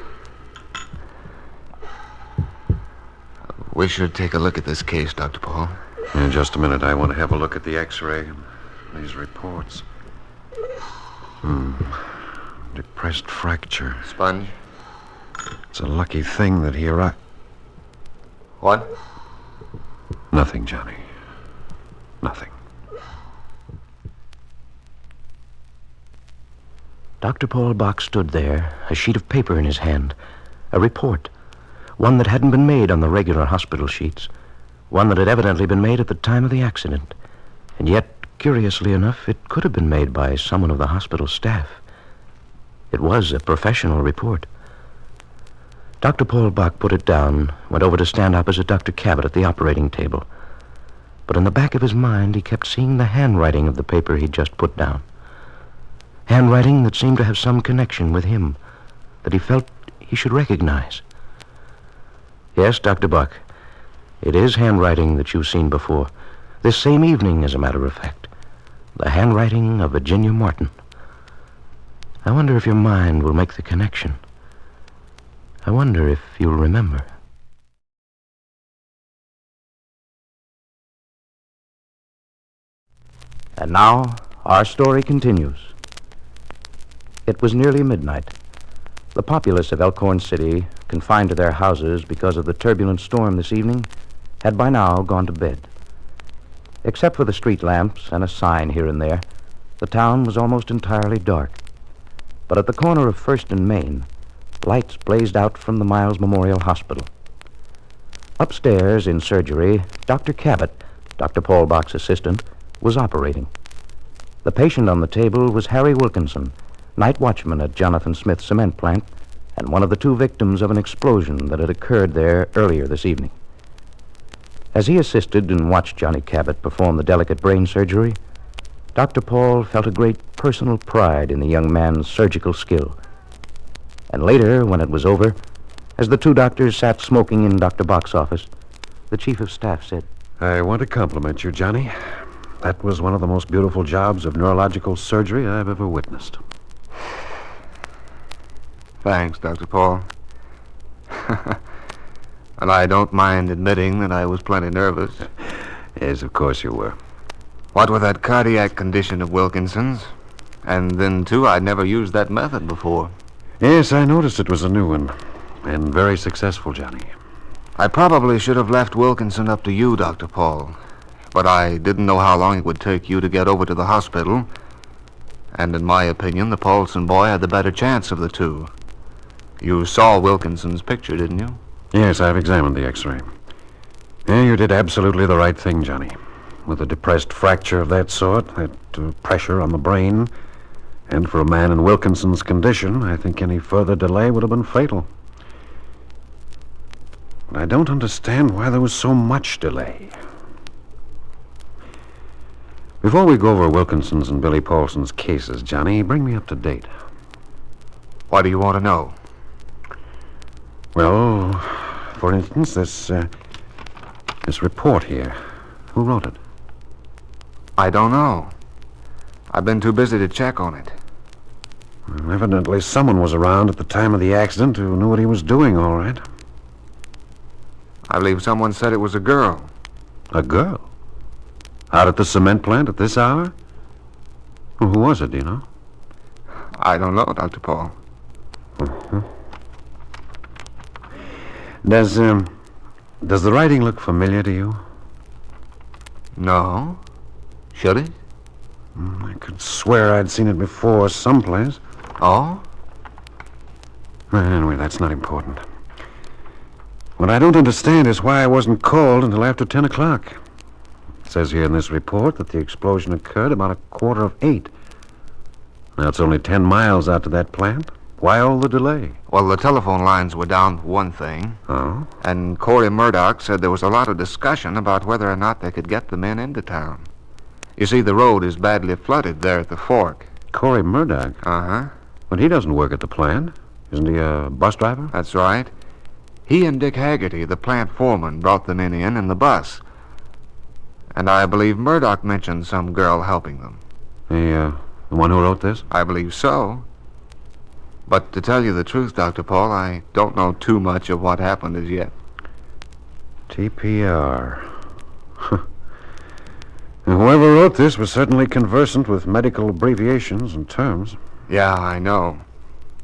We should take a look at this case, Dr. Paul. In just a minute, I want to have a look at the x-ray and these reports. Depressed fracture. Sponge? It's a lucky thing that he arrived. What? Nothing, Johnny. Nothing. Dr. Paul Bach stood there, a sheet of paper in his hand, a report, one that hadn't been made on the regular hospital sheets, one that had evidently been made at the time of the accident. And yet, curiously enough, it could have been made by someone of the hospital staff. It was a professional report. Dr. Paul Bach put it down, went over to stand opposite Dr. Cabot at the operating table. But in the back of his mind, he kept seeing the handwriting of the paper he'd just put down. Handwriting that seemed to have some connection with him, that he felt he should recognize. Yes, Dr. Buck, it is handwriting that you've seen before. This same evening, as a matter of fact. The handwriting of Virginia Martin. I wonder if your mind will make the connection. I wonder if you'll remember. And now, our story continues. It was nearly midnight. The populace of Elkhorn City, confined to their houses because of the turbulent storm this evening, had by now gone to bed. Except for the street lamps and a sign here and there, the town was almost entirely dark. But at the corner of First and Main, lights blazed out from the Miles Memorial Hospital. Upstairs in surgery, Dr. Cabot, Dr. Paul Bach's assistant, was operating. The patient on the table was Harry Wilkinson, night watchman at Jonathan Smith's cement plant, and one of the two victims of an explosion that had occurred there earlier this evening. As he assisted and watched Johnny Cabot perform the delicate brain surgery, Dr. Paul felt a great personal pride in the young man's surgical skill. And later, when it was over, as the two doctors sat smoking in Dr. Bach's office, the chief of staff said, I want to compliment you, Johnny. That was one of the most beautiful jobs of neurological surgery I've ever witnessed. Thanks, Dr. Paul. And I don't mind admitting that I was plenty nervous. Yes, of course you were. What with that cardiac condition of Wilkinson's, and then, too, I'd never used that method before. Yes, I noticed it was a new one, and very successful, Johnny. I probably should have left Wilkinson up to you, Dr. Paul. but I didn't know how long it would take you to get over to the hospital. And in my opinion, the Paulson boy had the better chance of the two. You saw Wilkinson's picture, didn't you? Yes, I've examined the X-ray. Yeah, you did absolutely the right thing, Johnny. With a depressed fracture of that sort, that pressure on the brain, and for a man in Wilkinson's condition, I think any further delay would have been fatal. But I don't understand why there was so much delay. Before we go over Wilkinson's and Billy Paulson's cases, Johnny, bring me up to date. What do you want to know? Well, for instance, this report here. Who wrote it? I don't know. I've been too busy to check on it. Well, evidently someone was around at the time of the accident who knew what he was doing, all right. I believe someone said it was a girl. A girl? Out at the cement plant at this hour? Well, who was it, do you know? I don't know, Dr. Paul. Uh-huh. Does the writing look familiar to you? No. Should it? I could swear I'd seen it before someplace. Oh? Well, anyway, that's not important. What I don't understand is why I wasn't called until after 10 o'clock. It says here in this report that the explosion occurred about 7:45. Now, it's only 10 miles out to that plant. Why all the delay? Well, the telephone lines were down for one thing. Oh? And Corey Murdoch said there was a lot of discussion about whether or not they could get the men into town. You see, the road is badly flooded there at the fork. Corey Murdoch? Uh-huh. But he doesn't work at the plant. Isn't he a bus driver? That's right. He and Dick Haggerty, the plant foreman, brought the men in the bus. And I believe Murdoch mentioned some girl helping them. The one who wrote this? I believe so. But to tell you the truth, Dr. Paul, I don't know too much of what happened as yet. TPR. And whoever wrote this was certainly conversant with medical abbreviations and terms. Yeah, I know.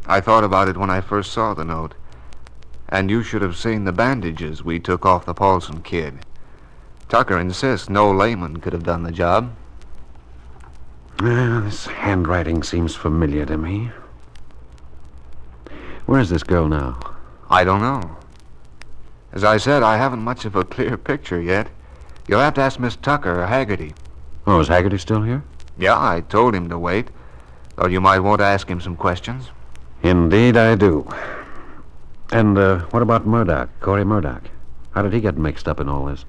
I thought about it when I first saw the note. And you should have seen the bandages we took off the Paulson kid. Tucker insists no layman could have done the job. This handwriting seems familiar to me. Where's this girl now? I don't know. As I said, I haven't much of a clear picture yet. You'll have to ask Miss Tucker or Haggerty. Oh, is Haggerty still here? Yeah, I told him to wait. Thought you might want to ask him some questions. Indeed I do. And what about Murdoch, Corey Murdoch? How did he get mixed up in all this?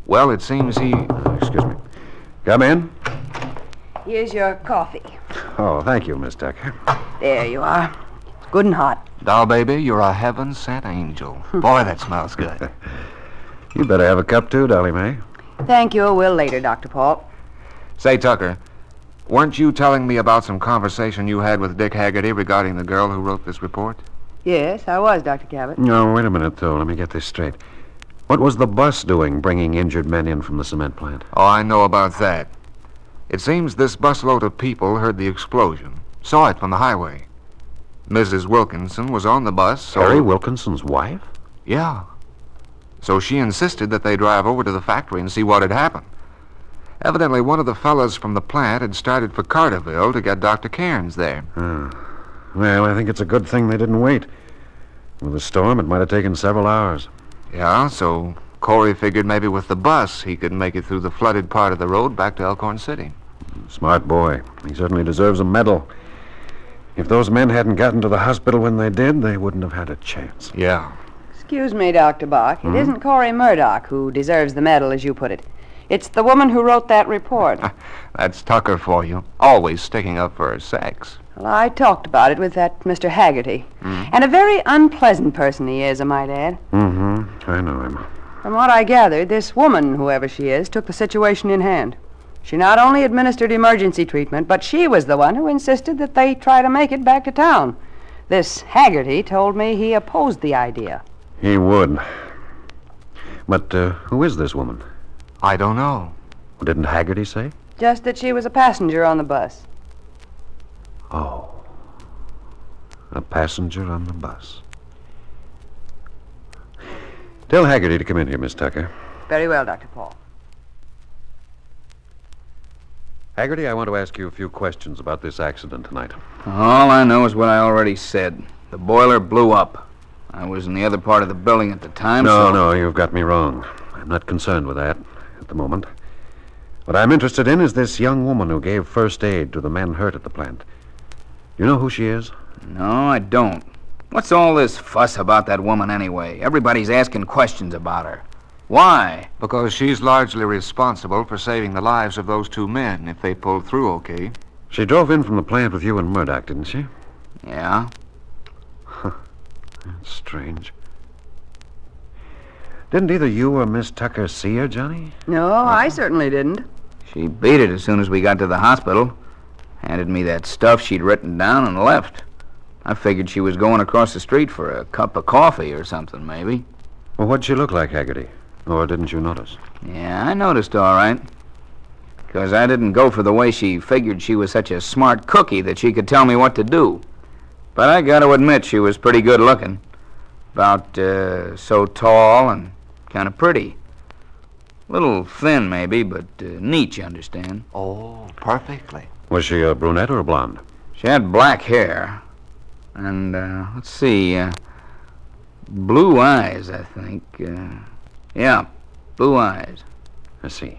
Well, it seems he... excuse me. Come in. Here's your coffee. Oh, thank you, Miss Tucker. There you are. It's good and hot. Doll baby, you're a heaven-sent angel. Boy, that smells good. You better have a cup too, Dolly Mae. Thank you. We'll later, Dr. Paul. Say, Tucker, weren't you telling me about some conversation you had with Dick Haggerty regarding the girl who wrote this report? Yes, I was, Dr. Cabot. No, wait a minute, though. Let me get this straight. What was the bus doing, bringing injured men in from the cement plant? Oh, I know about that. It seems this busload of people heard the explosion, saw it from the highway. Mrs. Wilkinson was on the bus, so... Harry Wilkinson's wife? Yeah. So she insisted that they drive over to the factory and see what had happened. Evidently, one of the fellas from the plant had started for Carterville to get Dr. Cairns there. Well, I think it's a good thing they didn't wait. With the storm, it might have taken several hours. Yeah, so Corey figured maybe with the bus he could make it through the flooded part of the road back to Elkhorn City. Smart boy. He certainly deserves a medal. If those men hadn't gotten to the hospital when they did, they wouldn't have had a chance. Yeah. Excuse me, Dr. Bach. It isn't Corey Murdoch who deserves the medal, as you put it. It's the woman who wrote that report. That's Tucker for you. Always sticking up for her sex. Well, I talked about it with that Mr. Haggerty. And a very unpleasant person he is, I might add. Mm-hmm. I know him. From what I gathered, this woman, whoever she is, took the situation in hand. She not only administered emergency treatment, but she was the one who insisted that they try to make it back to town. This Haggerty told me he opposed the idea. He would. But who is this woman? I don't know. Didn't Haggerty say? Just that she was a passenger on the bus. Oh. A passenger on the bus. Tell Haggerty to come in here, Miss Tucker. Very well, Dr. Paul. Haggerty, I want to ask you a few questions about this accident tonight. All I know is what I already said. The boiler blew up. I was in the other part of the building at the time, No, you've got me wrong. I'm not concerned with that at the moment. What I'm interested in is this young woman who gave first aid to the men hurt at the plant. You know who she is? No, I don't. What's all this fuss about that woman anyway? Everybody's asking questions about her. Why? Because she's largely responsible for saving the lives of those 2 men if they pulled through okay. She drove in from the plant with you and Murdoch, didn't she? Yeah. That's strange. Didn't either you or Miss Tucker see her, Johnny? No, I certainly didn't. She beat it as soon as we got to the hospital. Handed me that stuff she'd written down and left. I figured she was going across the street for a cup of coffee or something, maybe. Well, what'd she look like, Haggerty? Or didn't you notice? Yeah, I noticed all right. Because I didn't go for the way she figured she was such a smart cookie that she could tell me what to do. But I got to admit she was pretty good looking. About so tall and kind of pretty. Little thin, maybe, but neat, you understand. Oh, perfectly. Was she a brunette or a blonde? She had black hair. And, let's see, blue eyes, I think. Yeah, blue eyes. I see.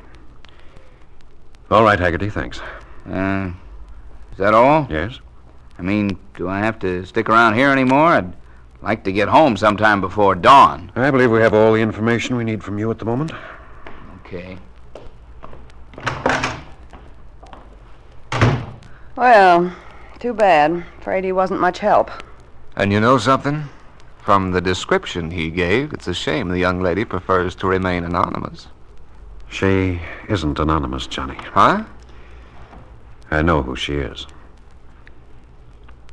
All right, Haggerty, thanks. Is that all? Yes. I mean, do I have to stick around here anymore? I'd like to get home sometime before dawn. I believe we have all the information we need from you at the moment. Okay. Well, too bad. Afraid he wasn't much help. And you know something? From the description he gave, it's a shame the young lady prefers to remain anonymous. She isn't anonymous, Johnny. Huh? I know who she is.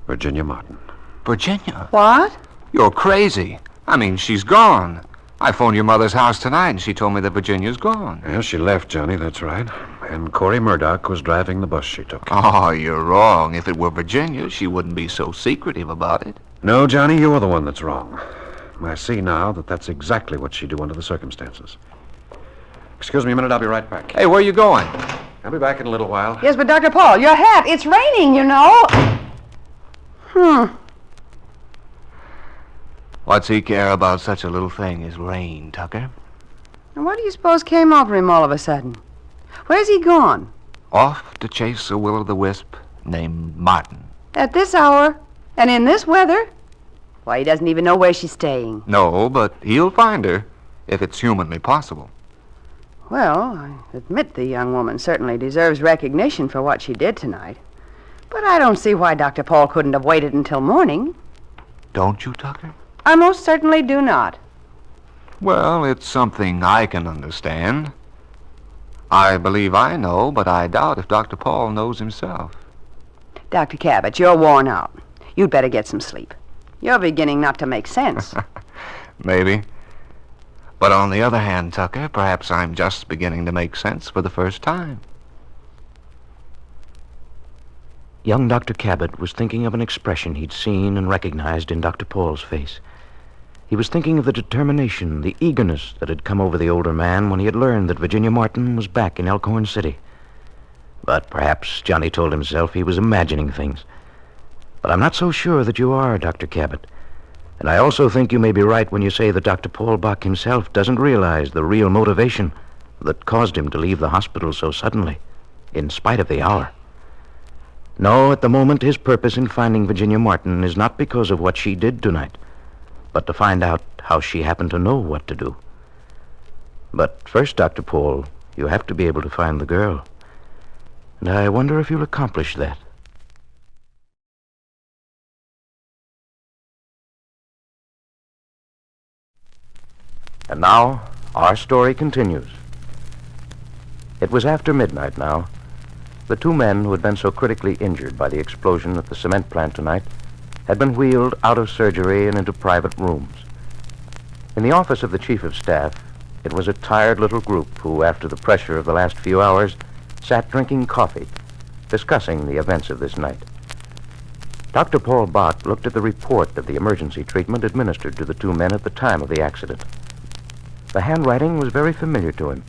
Virginia Martin. Virginia? What? You're crazy. I mean, she's gone. I phoned your mother's house tonight, and she told me that Virginia's gone. Well, she left, Johnny, that's right. And Corey Murdoch was driving the bus she took. Oh, you're wrong. If it were Virginia, she wouldn't be so secretive about it. No, Johnny, you're the one that's wrong. I see now that that's exactly what she'd do under the circumstances. Excuse me a minute, I'll be right back. Hey, where are you going? I'll be back in a little while. Yes, but Dr. Paul, your hat, it's raining, you know. What's he care about such a little thing as rain, Tucker? And what do you suppose came over him all of a sudden? Where's he gone? Off to chase a will-o'-the-wisp named Martin. At this hour? And in this weather? Why, he doesn't even know where she's staying. No, but he'll find her, if it's humanly possible. Well, I admit the young woman certainly deserves recognition for what she did tonight. But I don't see why Dr. Paul couldn't have waited until morning. Don't you, Tucker? I most certainly do not. Well, it's something I can understand. I believe I know, but I doubt if Dr. Paul knows himself. Dr. Cabot, you're worn out. You'd better get some sleep. You're beginning not to make sense. Maybe. But on the other hand, Tucker, perhaps I'm just beginning to make sense for the first time. Young Dr. Cabot was thinking of an expression he'd seen and recognized in Dr. Paul's face. He was thinking of the determination, the eagerness that had come over the older man when he had learned that Virginia Martin was back in Elkhorn City. But perhaps Johnny told himself he was imagining things. But I'm not so sure that you are, Dr. Cabot. And I also think you may be right when you say that Dr. Paul Bott himself doesn't realize the real motivation that caused him to leave the hospital so suddenly, in spite of the hour. No, at the moment, his purpose in finding Virginia Martin is not because of what she did tonight, but to find out how she happened to know what to do. But first, Dr. Paul, you have to be able to find the girl. And I wonder if you'll accomplish that. And now, our story continues. It was after midnight now. The 2 men who had been so critically injured by the explosion at the cement plant tonight had been wheeled out of surgery and into private rooms. In the office of the chief of staff, it was a tired little group who, after the pressure of the last few hours, sat drinking coffee, discussing the events of this night. Dr. Paul Bott looked at the report of the emergency treatment administered to the 2 men at the time of the accident. The handwriting was very familiar to him,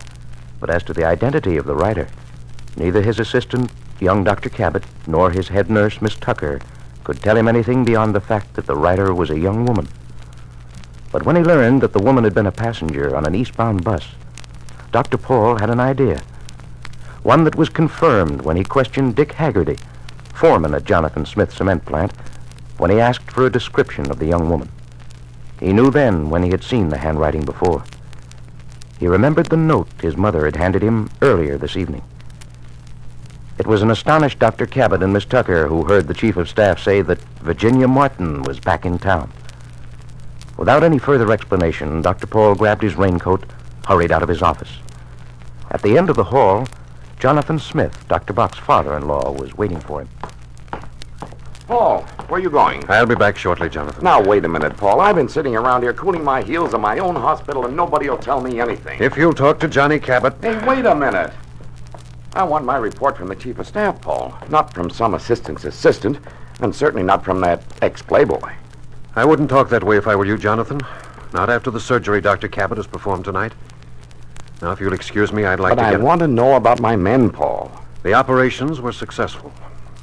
but as to the identity of the writer, Neither his assistant, young Dr. Cabot, nor his head nurse, Miss Tucker, could tell him anything beyond the fact that the rider was a young woman. But when he learned that the woman had been a passenger on an eastbound bus, Dr. Paul had an idea. One that was confirmed when he questioned Dick Haggerty, foreman at Jonathan Smith's cement plant, when he asked for a description of the young woman. He knew then when he had seen the handwriting before. He remembered the note his mother had handed him earlier this evening. It was an astonished Dr. Cabot and Miss Tucker who heard the chief of staff say that Virginia Martin was back in town. Without any further explanation, Dr. Paul grabbed his raincoat, hurried out of his office. At the end of the hall, Jonathan Smith, Dr. Bock's father-in-law, was waiting for him. Paul, where are you going? I'll be back shortly, Jonathan. Now, wait a minute, Paul. I've been sitting around here cooling my heels in my own hospital, and nobody will tell me anything. If you'll talk to Johnny Cabot... Hey, wait a minute. I want my report from the chief of staff, Paul. Not from some assistant's assistant, and certainly not from that ex-playboy. I wouldn't talk that way if I were you, Jonathan. Not after the surgery Dr. Cabot has performed tonight. Now, if you'll excuse me, I'd like But I want to know about my men, Paul. The operations were successful.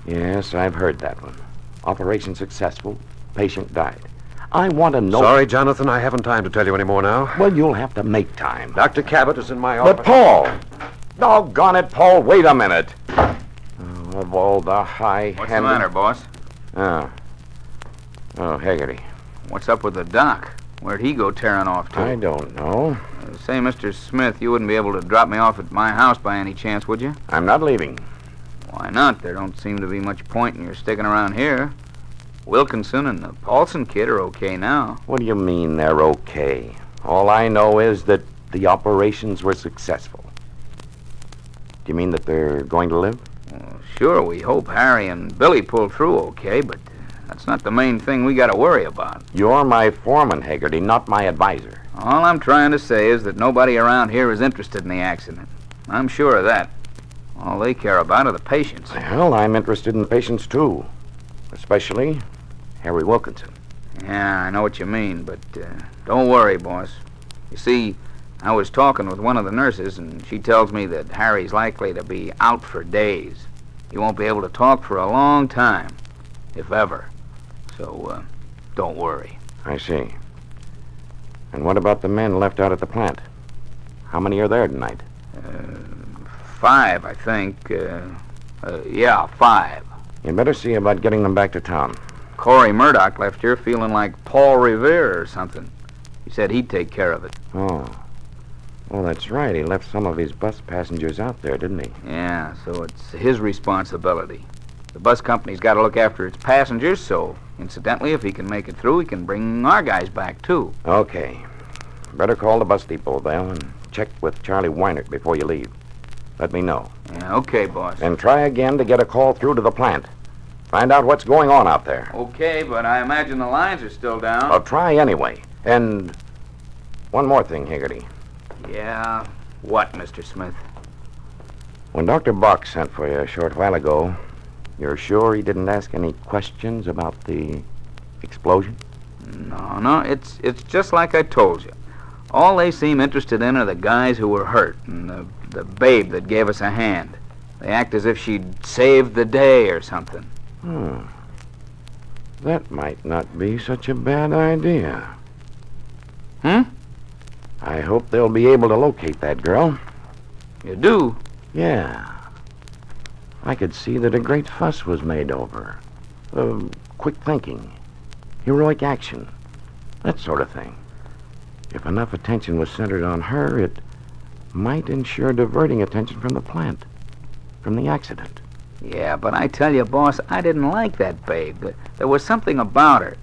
Yes, I've heard that one. Operation successful. Patient died. I want to know... Sorry, Jonathan, I haven't time to tell you any more now. Well, you'll have to make time. Dr. Cabot is in my office. But, Paul! Doggone it, Paul, wait a minute. Oh, of all the high-handed... What's the matter, boss? Oh, Haggerty. What's up with the doc? Where'd he go tearing off to? I don't know. Say, Mr. Smith, you wouldn't be able to drop me off at my house by any chance, would you? I'm not leaving. Why not? There don't seem to be much point in your sticking around here. Wilkinson and the Paulson kid are okay now. What do you mean they're okay? All I know is that the operations were successful. Do you mean that they're going to live? Well, sure, we hope Harry and Billy pull through okay, but that's not the main thing we got to worry about. You're my foreman, Haggerty, not my advisor. All I'm trying to say is that nobody around here is interested in the accident. I'm sure of that. All they care about are the patients. Well, I'm interested in the patients, too. Especially Harry Wilkinson. Yeah, I know what you mean, but don't worry, boss. You see, I was talking with one of the nurses, and she tells me that Harry's likely to be out for days. He won't be able to talk for a long time, if ever. So, don't worry. I see. And what about the men left out at the plant? How many are there tonight? 5, I think. Yeah, 5. You'd better see about getting them back to town. Corey Murdoch left here feeling like Paul Revere or something. He said he'd take care of it. Oh, that's right. He left some of his bus passengers out there, didn't he? Yeah, so it's his responsibility. The bus company's got to look after its passengers, so incidentally, if he can make it through, he can bring our guys back, too. Okay. Better call the bus depot, Bell, and check with Charlie Weinert before you leave. Let me know. Yeah, okay, boss. And try again to get a call through to the plant. Find out what's going on out there. Okay, but I imagine the lines are still down. I'll try anyway. And one more thing, Haggerty. Yeah, what, Mr. Smith? When Dr. Bock sent for you a short while ago, you're sure he didn't ask any questions about the explosion? No, it's just like I told you. All they seem interested in are the guys who were hurt and the babe that gave us a hand. They act as if she'd saved the day or something. That might not be such a bad idea. I hope they'll be able to locate that girl. You do? Yeah. I could see that a great fuss was made over her. Quick thinking, heroic action, that sort of thing. If enough attention was centered on her, it might ensure diverting attention from the plant, from the accident. Yeah, but I tell you, boss, I didn't like that babe. There was something about her.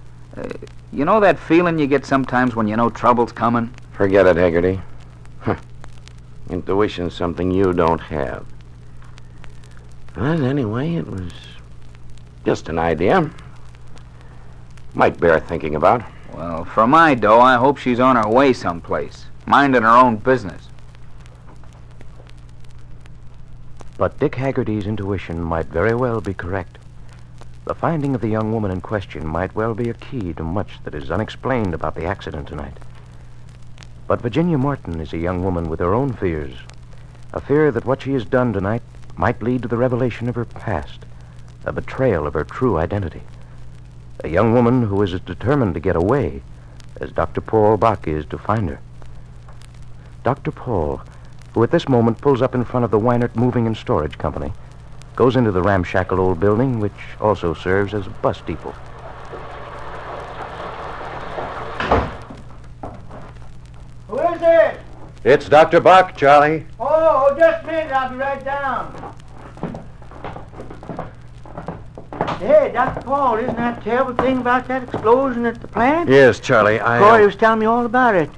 You know that feeling you get sometimes when you know trouble's coming? Forget it, Haggerty. Intuition's something you don't have. But anyway, it was just an idea. Might bear thinking about. Well, for my dough, I hope she's on her way someplace, minding her own business. But Dick Haggerty's intuition might very well be correct. The finding of the young woman in question might well be a key to much that is unexplained about the accident tonight. But Virginia Martin is a young woman with her own fears. A fear that what she has done tonight might lead to the revelation of her past, a betrayal of her true identity. A young woman who is as determined to get away as Dr. Paul Bott is to find her. Dr. Paul, who at this moment pulls up in front of the Weinert Moving and Storage Company, goes into the ramshackle old building, which also serves as a bus depot. Who is it? It's Dr. Bach, Charlie. Oh, just a minute. I'll be right down. Hey, Dr. Paul, isn't that terrible thing about that explosion at the plant? Yes, Charlie, Corey was telling me all about it.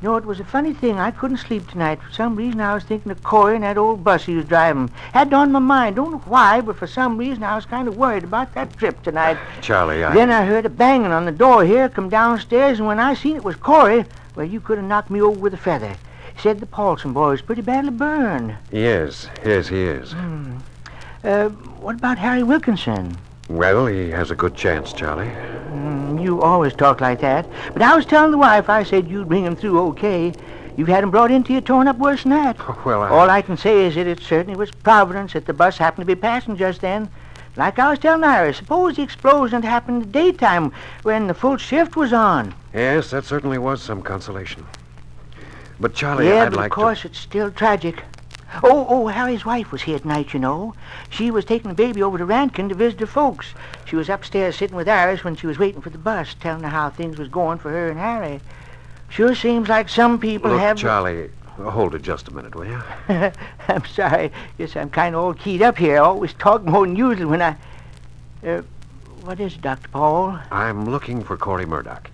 You know, it was a funny thing. I couldn't sleep tonight. For some reason, I was thinking of Corey and that old bus he was driving. Had it on my mind. Don't know why, but for some reason, I was kind of worried about that trip tonight. Charlie, Then I heard a banging on the door here, come downstairs, and when I seen it was Corey, well, you could have knocked me over with a feather. Said the Paulson boy was pretty badly burned. Yes, he is. What about Harry Wilkinson? Well, he has a good chance, Charlie. You always talk like that. But I was telling the wife, I said you'd bring him through okay. You've had him brought into you torn up worse than that. Well, All I can say is that it certainly was Providence that the bus happened to be passing just then. Like I was telling Iris, suppose the explosion had happened in the daytime when the full shift was on. Yes, that certainly was some consolation. But, Charlie, Yeah, I'd but like of course it's still tragic. Oh, Harry's wife was here tonight, you know. She was taking the baby over to Rankin to visit her folks. She was upstairs sitting with Iris when she was waiting for the bus, telling her how things was going for her and Harry. Sure seems like some people Look, have... Charlie, hold it just a minute, will you? I'm sorry. Guess I'm kind of all keyed up here. I always talk more than usual when I... what is it, Dr. Paul? I'm looking for Corey Murdoch.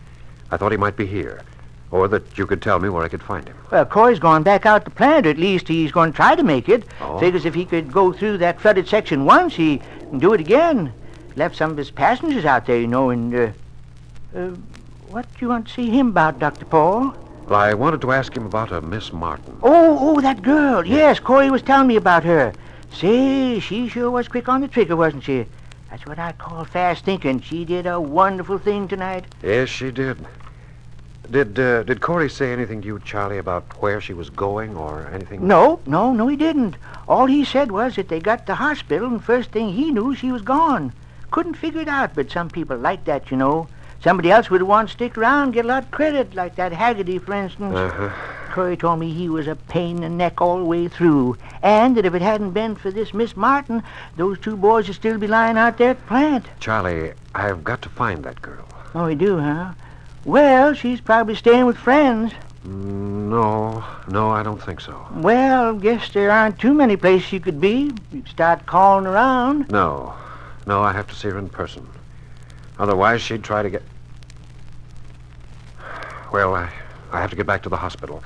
I thought he might be here. Or that you could tell me where I could find him. Well, Corey's gone back out to plant, or at least he's going to try to make it. Oh. Figures if he could go through that flooded section once, he can do it again. Left some of his passengers out there, you know, and, what do you want to see him about, Dr. Paul? Well, I wanted to ask him about a Miss Martin. Oh, that girl. Yes, Corey was telling me about her. Say, she sure was quick on the trigger, wasn't she? That's what I call fast thinking. She did a wonderful thing tonight. Yes, she did. Did Corey say anything to you, Charlie, about where she was going or anything? No, he didn't. All he said was that they got to the hospital, and first thing he knew, she was gone. Couldn't figure it out, but some people like that, you know. Somebody else would have wanted to stick around, get a lot of credit, like that Haggerty, for instance. Corey told me he was a pain in the neck all the way through, and that if it hadn't been for this Miss Martin, those two boys would still be lying out there at the plant. Charlie, I've got to find that girl. Oh, you do, huh? Well, she's probably staying with friends. No, I don't think so. Well, guess there aren't too many places she could be. You'd start calling around. No, I have to see her in person. Otherwise, she'd try to get... Well, I have to get back to the hospital.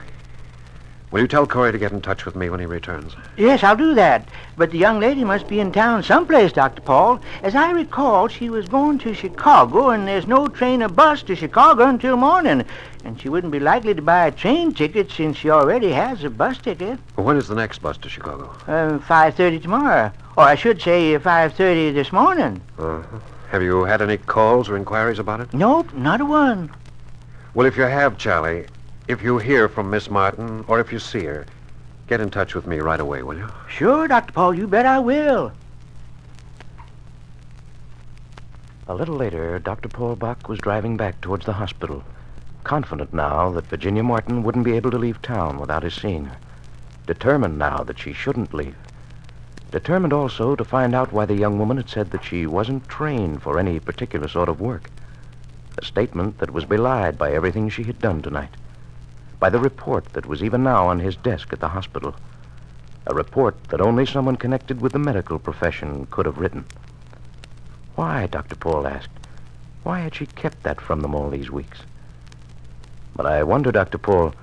Will you tell Corey to get in touch with me when he returns? Yes, I'll do that. But the young lady must be in town someplace, Dr. Paul. As I recall, she was going to Chicago, and there's no train or bus to Chicago until morning. And she wouldn't be likely to buy a train ticket since she already has a bus ticket. When is the next bus to Chicago? 5:30 tomorrow. Or I should say 5:30 this morning. Have you had any calls or inquiries about it? Nope, not a one. Well, if you have, Charlie, if you hear from Miss Martin, or if you see her, get in touch with me right away, will you? Sure, Dr. Paul, you bet I will. A little later, Dr. Paul Bach was driving back towards the hospital, confident now that Virginia Martin wouldn't be able to leave town without his seeing her. Determined now that she shouldn't leave. Determined also to find out why the young woman had said that she wasn't trained for any particular sort of work. A statement that was belied by everything she had done tonight. By the report that was even now on his desk at the hospital. A report that only someone connected with the medical profession could have written. Why, Dr. Paul asked, why had she kept that from them all these weeks? But I wonder, Dr. Paul,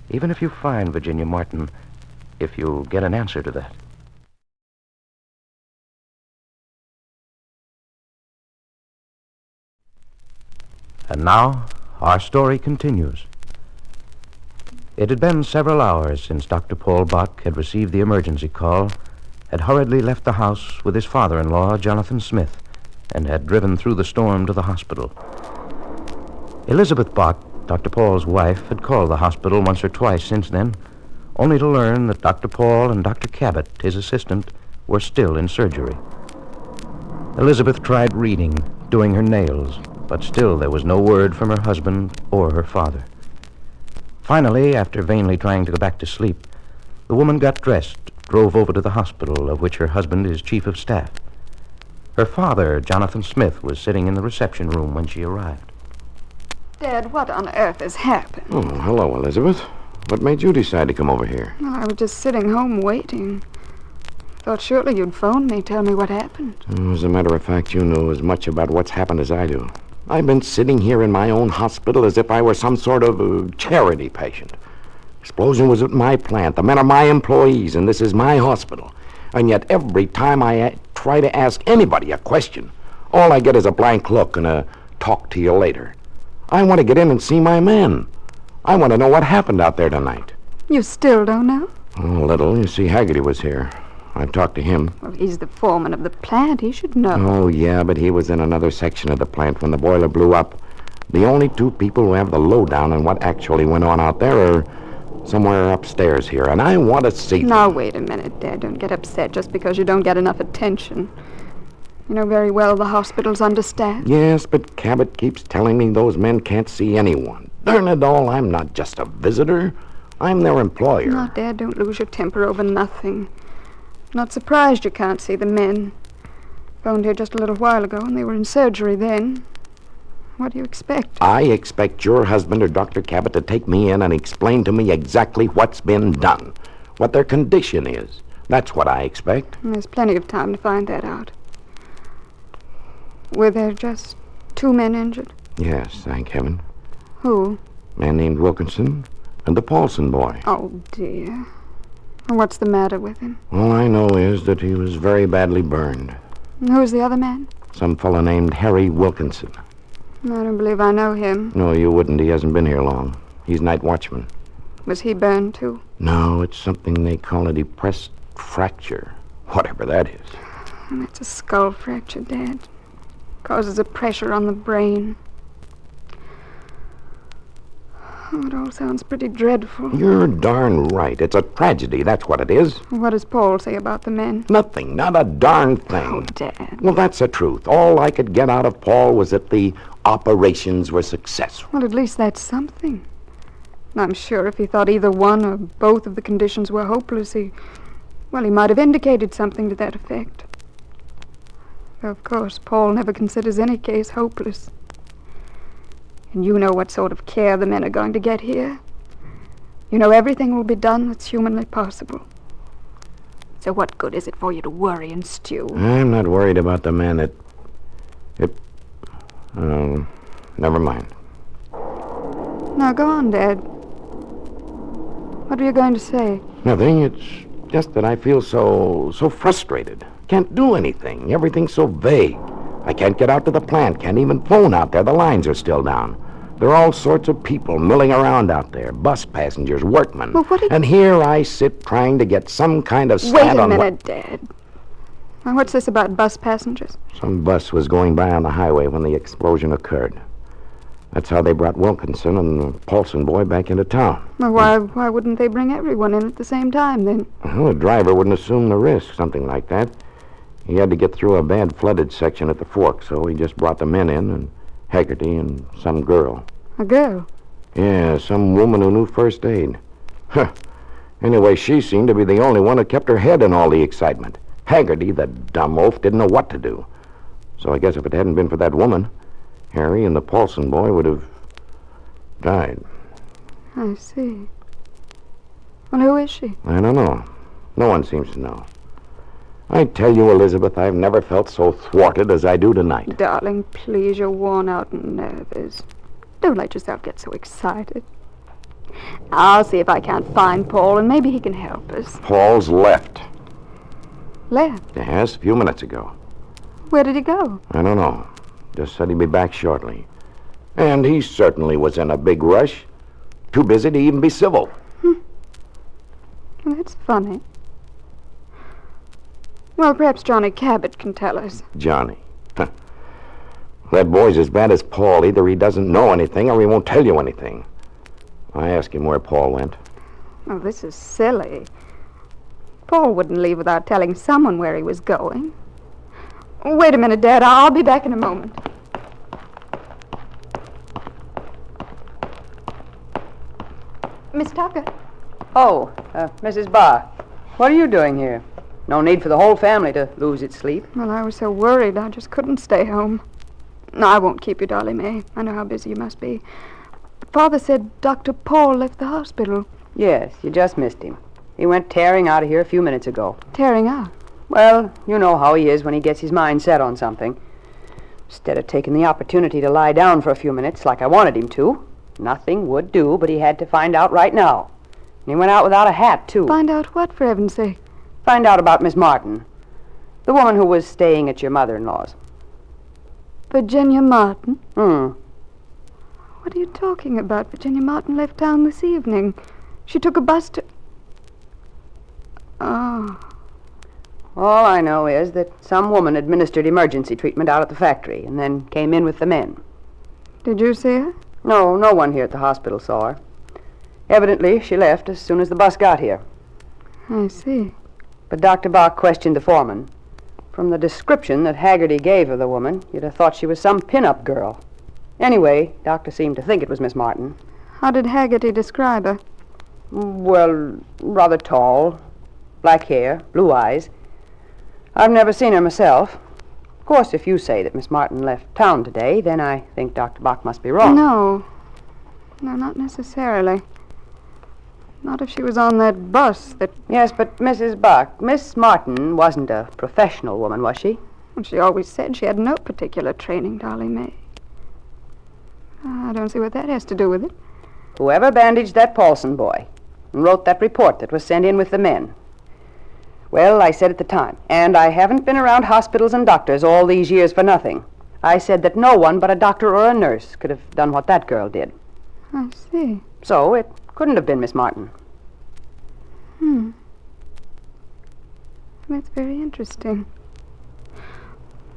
even if you find Virginia Martin, if you'll get an answer to that. And now, our story continues. It had been several hours since Dr. Paul Bach had received the emergency call, had hurriedly left the house with his father-in-law, Jonathan Smith, and had driven through the storm to the hospital. Elizabeth Bach, Dr. Paul's wife, had called the hospital once or twice since then, only to learn that Dr. Paul and Dr. Cabot, his assistant, were still in surgery. Elizabeth tried reading, doing her nails, but still there was no word from her husband or her father. Finally, after vainly trying to go back to sleep, the woman got dressed, drove over to the hospital of which her husband is chief of staff. Her father, Jonathan Smith, was sitting in the reception room when she arrived. Dad, what on earth has happened? Oh, hello, Elizabeth. What made you decide to come over here? Well, I was just sitting home waiting. Thought surely you'd phone me, tell me what happened. As a matter of fact, you know as much about what's happened as I do. I've been sitting here in my own hospital as if I were some sort of charity patient. Explosion was at my plant. The men are my employees, and this is my hospital. And yet every time I try to ask anybody a question, all I get is a blank look and a talk to you later. I want to get in and see my men. I want to know what happened out there tonight. You still don't know? A little. You see, Haggerty was here. I talked to him. Well, he's the foreman of the plant. He should know. Oh, yeah, but he was in another section of the plant when the boiler blew up. The only two people who have the lowdown on what actually went on out there are somewhere upstairs here, and I want to see them. Now, wait a minute, Dad. Don't get upset just because you don't get enough attention. You know very well the hospital's understaffed. Yes, but Cabot keeps telling me those men can't see anyone. Darn it all, I'm not just a visitor. I'm their employer. No, Dad, don't lose your temper over nothing. Not surprised you can't see the men. Phoned here just a little while ago, and they were in surgery then. What do you expect? I expect your husband or Dr. Cabot to take me in and explain to me exactly what's been done, what their condition is. That's what I expect. There's plenty of time to find that out. Were there just 2 men injured? Yes, thank heaven. Who? A man named Wilkinson and the Paulson boy. Oh, dear. What's the matter with him? All I know is that he was very badly burned. Who's the other man? Some fellow named Harry Wilkinson. I don't believe I know him. No, you wouldn't. He hasn't been here long. He's night watchman. Was he burned, too? No, it's something they call a depressed fracture. Whatever that is. It's a skull fracture, Dad. Causes a pressure on the brain. Oh, it all sounds pretty dreadful. You're darn right. It's a tragedy, that's what it is. What does Paul say about the men? Nothing, not a darn thing. Oh, Dad. Well, that's the truth. All I could get out of Paul was that the operations were successful. Well, at least that's something. I'm sure if he thought either one or both of the conditions were hopeless, he might have indicated something to that effect. Of course, Paul never considers any case hopeless. And you know what sort of care the men are going to get here. You know everything will be done that's humanly possible. So what good is it for you to worry and stew? I'm not worried about the men. Never mind. Now, go on, Dad. What are you going to say? Nothing. It's just that I feel so frustrated. Can't do anything. Everything's so vague. I can't get out to the plant. Can't even phone out there. The lines are still down. There are all sorts of people milling around out there. Bus passengers, workmen. Well, and here I sit trying to get some kind of stat on Wait a minute, Dad. Now, what's this about bus passengers? Some bus was going by on the highway when the explosion occurred. That's how they brought Wilkinson and the Paulson boy back into town. Well, why wouldn't they bring everyone in at the same time, then? Well, the driver wouldn't assume the risk, something like that. He had to get through a bad flooded section at the fork, so he just brought the men in, and Haggerty and some girl. A girl? Yeah, some woman who knew first aid. Huh. Anyway, she seemed to be the only one who kept her head in all the excitement. Haggerty, the dumb oaf, didn't know what to do. So I guess if it hadn't been for that woman, Harry and the Paulson boy would have died. I see. Well, who is she? I don't know. No one seems to know. I tell you, Elizabeth, I've never felt so thwarted as I do tonight. Darling, please, you're worn out and nervous. Don't let yourself get so excited. I'll see if I can't find Paul, and maybe he can help us. Paul's left. Left? Yes, a few minutes ago. Where did he go? I don't know. Just said he'd be back shortly. And he certainly was in a big rush. Too busy to even be civil. Well, that's funny. Well, perhaps Johnny Cabot can tell us. Johnny. Huh. That boy's as bad as Paul. Either he doesn't know anything or he won't tell you anything. I asked him where Paul went. Oh, this is silly. Paul wouldn't leave without telling someone where he was going. Wait a minute, Dad. I'll be back in a moment. Miss Tucker. Oh, Mrs. Bott, what are you doing here? No need for the whole family to lose its sleep. Well, I was so worried I just couldn't stay home. No, I won't keep you, Dolly May. I know how busy you must be. But Father said Dr. Paul left the hospital. Yes, you just missed him. He went tearing out of here a few minutes ago. Tearing out? Well, you know how he is when he gets his mind set on something. Instead of taking the opportunity to lie down for a few minutes like I wanted him to, nothing would do, but he had to find out right now. And he went out without a hat, too. Find out what, for heaven's sake? Find out about Miss Martin, the woman who was staying at your mother-in-law's. Virginia Martin? Hmm. What are you talking about? Virginia Martin left town this evening. She took a bus to... Oh. All I know is that some woman administered emergency treatment out at the factory and then came in with the men. Did you see her? No, no one here at the hospital saw her. Evidently, she left as soon as the bus got here. I see. But Dr. Bach questioned the foreman. From the description that Haggerty gave of the woman, you'd have thought she was some pin-up girl. Anyway, Doctor seemed to think it was Miss Martin. How did Haggerty describe her? Well, rather tall, black hair, blue eyes. I've never seen her myself. Of course, if you say that Miss Martin left town today, then I think Dr. Bach must be wrong. No, not necessarily. Not if she was on that bus that... Yes, but Mrs. Bach, Miss Martin wasn't a professional woman, was she? Well, she always said she had no particular training, Dolly May. I don't see what that has to do with it. Whoever bandaged that Paulson boy and wrote that report that was sent in with the men. Well, I said at the time, and I haven't been around hospitals and doctors all these years for nothing. I said that no one but a doctor or a nurse could have done what that girl did. I see. So it couldn't have been Miss Martin. That's very interesting.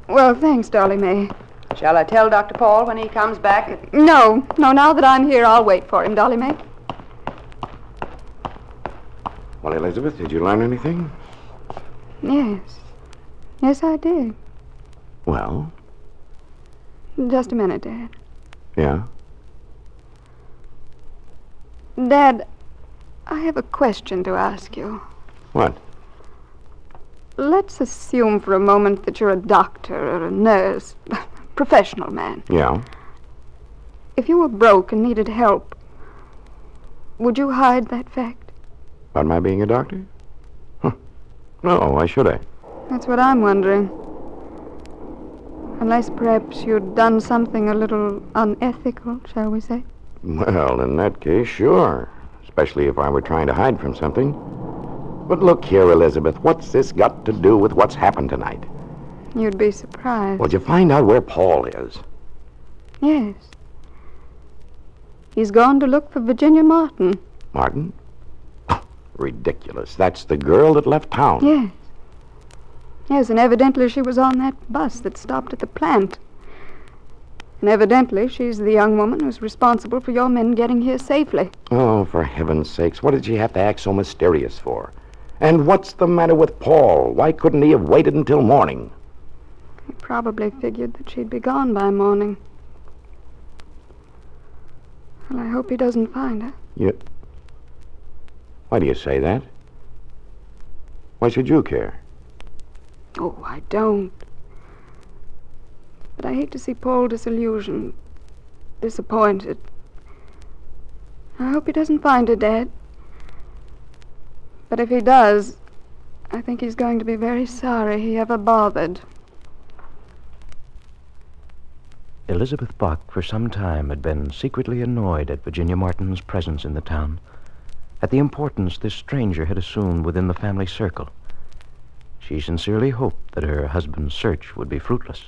Well, thanks, Dolly May. Shall I tell Dr. Paul when he comes back? No, now that I'm here, I'll wait for him, Dolly May. Well, Elizabeth, did you learn anything? Yes, I did. Well? Just a minute, Dad. Yeah? Dad, I have a question to ask you. What? Let's assume for a moment that you're a doctor or a nurse, professional man. Yeah? If you were broke and needed help, would you hide that fact? About my being a doctor? No, why should I? That's what I'm wondering. Unless perhaps you'd done something a little unethical, shall we say? Well, in that case, sure. Especially if I were trying to hide from something. But look here, Elizabeth, what's this got to do with what's happened tonight? You'd be surprised. Well, did you find out where Paul is? Yes. He's gone to look for Virginia Martin. Martin? Ridiculous. That's the girl that left town. Yes. Yes, and evidently she was on that bus that stopped at the plant. And evidently she's the young woman who's responsible for your men getting here safely. Oh, for heaven's sakes, what did she have to act so mysterious for? And what's the matter with Paul? Why couldn't he have waited until morning? He probably figured that she'd be gone by morning. Well, I hope he doesn't find her. Why do you say that? Why should you care? Oh, I don't. But I hate to see Paul disillusioned, disappointed. I hope he doesn't find her, Dad. But if he does, I think he's going to be very sorry he ever bothered. Elizabeth Bott for some time had been secretly annoyed at Virginia Martin's presence in the town, at the importance this stranger had assumed within the family circle. She sincerely hoped that her husband's search would be fruitless.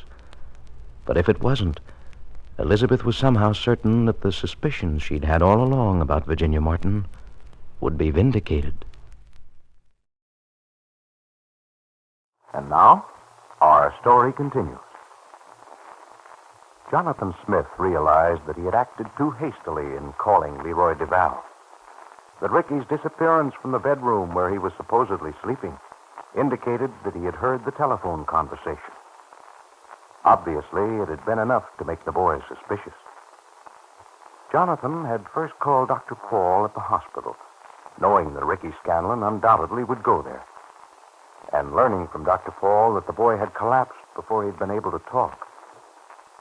But if it wasn't, Elizabeth was somehow certain that the suspicions she'd had all along about Virginia Martin would be vindicated. And now, our story continues. Jonathan Smith realized that he had acted too hastily in calling Leroy Duval. that Ricky's disappearance from the bedroom where he was supposedly sleeping indicated that he had heard the telephone conversation. Obviously, it had been enough to make the boys suspicious. Jonathan had first called Dr. Paul at the hospital, knowing that Ricky Scanlon undoubtedly would go there. And learning from Dr. Paul that the boy had collapsed before he'd been able to talk,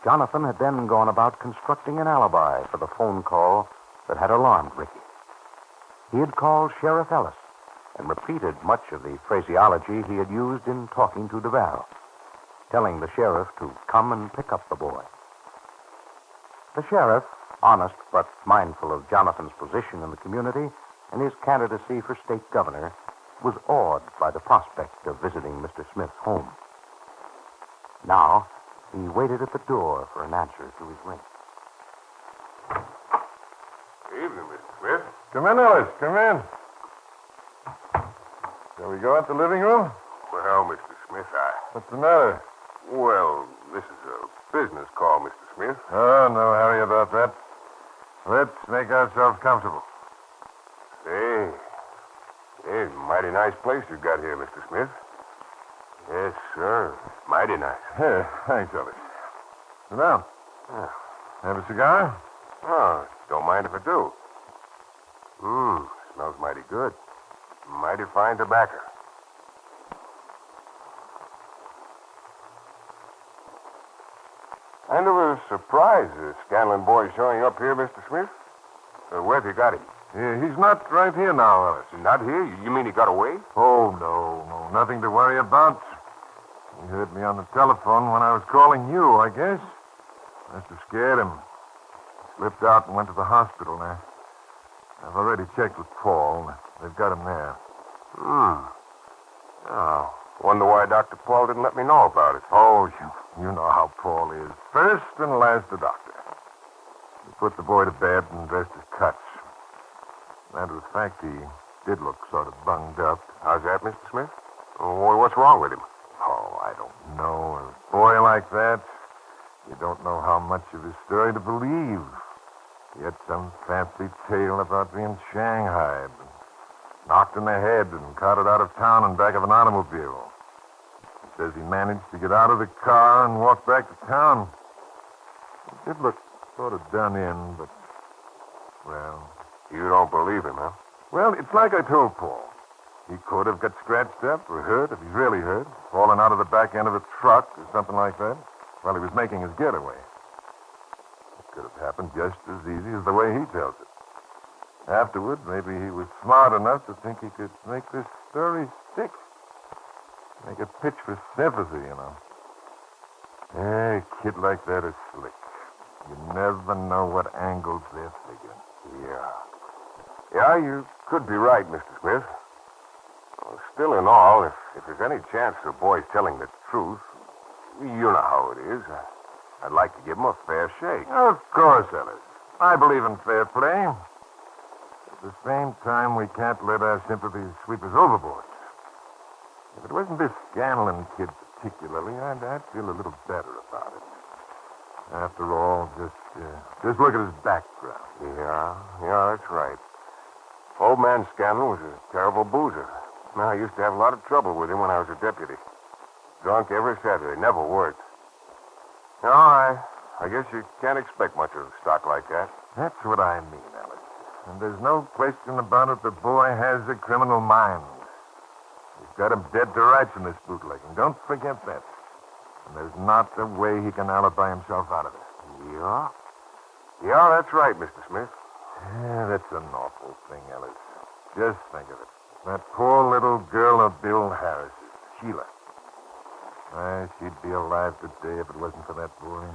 Jonathan had then gone about constructing an alibi for the phone call that had alarmed Ricky. He had called Sheriff Ellis and repeated much of the phraseology he had used in talking to Duval, telling the sheriff to come and pick up the boy. The sheriff, honest but mindful of Jonathan's position in the community and his candidacy for state governor, was awed by the prospect of visiting Mr. Smith's home. Now, he waited at the door for an answer to his ring. Evening, Mr. Smith. Come in, Ellis. Come in. Shall we go out the living room? Well, Mr. Smith, What's the matter? Well, this is a business call, Mr. Smith. Oh, no hurry about that. Let's make ourselves comfortable. Say, it's a mighty nice place you got here, Mr. Smith. Yes, sir. Mighty nice. Here, thanks, Ellis. Sit down. Yeah. Have a cigar? Oh, don't mind if I do. Smells mighty good. Mighty fine tobacco. Kind of a surprise, the Scanlon boy showing up here, Mr. Smith. Where have you got him? Yeah, he's not right here now, Ellis. Not here? You mean he got away? Oh, no. Nothing to worry about. He heard me on the telephone when I was calling you, I guess. Must have scared him. Slipped out and went to the hospital now. I've already checked with Paul. They've got him there. Oh, wonder why Dr. Paul didn't let me know about it. Oh, you know how Paul is. First and last a doctor. He put the boy to bed and dressed his cuts. Matter of fact, he did look sort of bunged up. How's that, Mr. Smith? Well, what's wrong with him? Oh, I don't know. A boy like that, you don't know how much of his story to believe. He had some fancy tale about being shanghaied, knocked in the head and carted out of town in back of an automobile. He says he managed to get out of the car and walk back to town. It did look sort of done in, but, well... You don't believe him, huh? Well, it's like I told Paul. He could have got scratched up or hurt, if he's really hurt, fallen out of the back end of a truck or something like that, while he was making his getaway. It could have happened just as easy as the way he tells it. Afterward, maybe he was smart enough to think he could make this story stick. Make a pitch for sympathy, you know. A kid like that is slick. You never know what angles they're figuring. Yeah, you could be right, Mr. Smith. Well, still in all, if there's any chance of the boy's telling the truth, you know how it is. I'd like to give him a fair shake. Of course, Ellis. I believe in fair play. At the same time, we can't let our sympathies sweep us overboard. If it wasn't this Scanlon kid particularly, I'd feel a little better about it. After all, just look at his background. Yeah, that's right. Old man Scanlon was a terrible boozer. Now, I used to have a lot of trouble with him when I was a deputy. Drunk every Saturday, never worked. No, I guess you can't expect much of stock like that. That's what I mean, Ellis. And there's no question about it, the boy has a criminal mind. We've got him dead to rights in this bootlegging. Don't forget that. And there's not a way he can alibi himself out of it. Yeah, that's right, Mr. Smith. Yeah, that's an awful thing, Ellis. Just think of it. That poor little girl of Bill Harris's, Sheila. Why, she'd be alive today if it wasn't for that boy.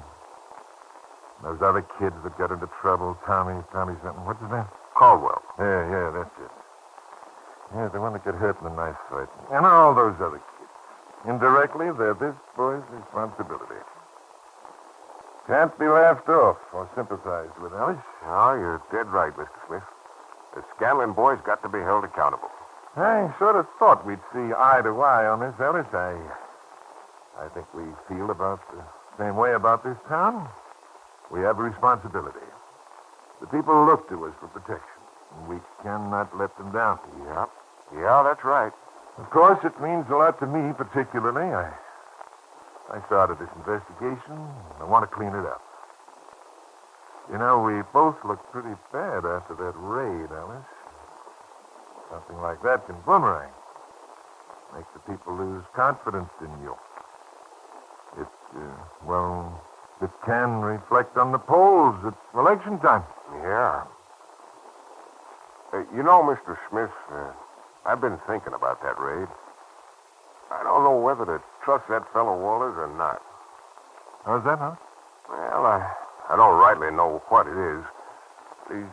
Those other kids that got into trouble, Tommy something. What's his name? Caldwell. Yeah, that's it. Yeah, the one that got hurt in the knife fight. And all those other kids. Indirectly, they're this boy's responsibility. Can't be laughed off or sympathized with, Ellis. Oh, you're dead right, Mr. Smith. The Scanlon boy's got to be held accountable. I sort of thought we'd see eye to eye on this, Ellis. I think we feel about the same way about this town. We have a responsibility. The people look to us for protection. We cannot let them down. Yeah, that's right. Of course, it means a lot to me, particularly. I started this investigation, and I want to clean it up. You know, we both look pretty bad after that raid, Ellis. Something like that can boomerang. Make the people lose confidence in you. It can reflect on the polls at election time. Yeah. You know, Mr. Smith, I've been thinking about that raid. I don't know whether to trust that fellow Walters or not. How's that, huh? Well, I don't rightly know what it is. He's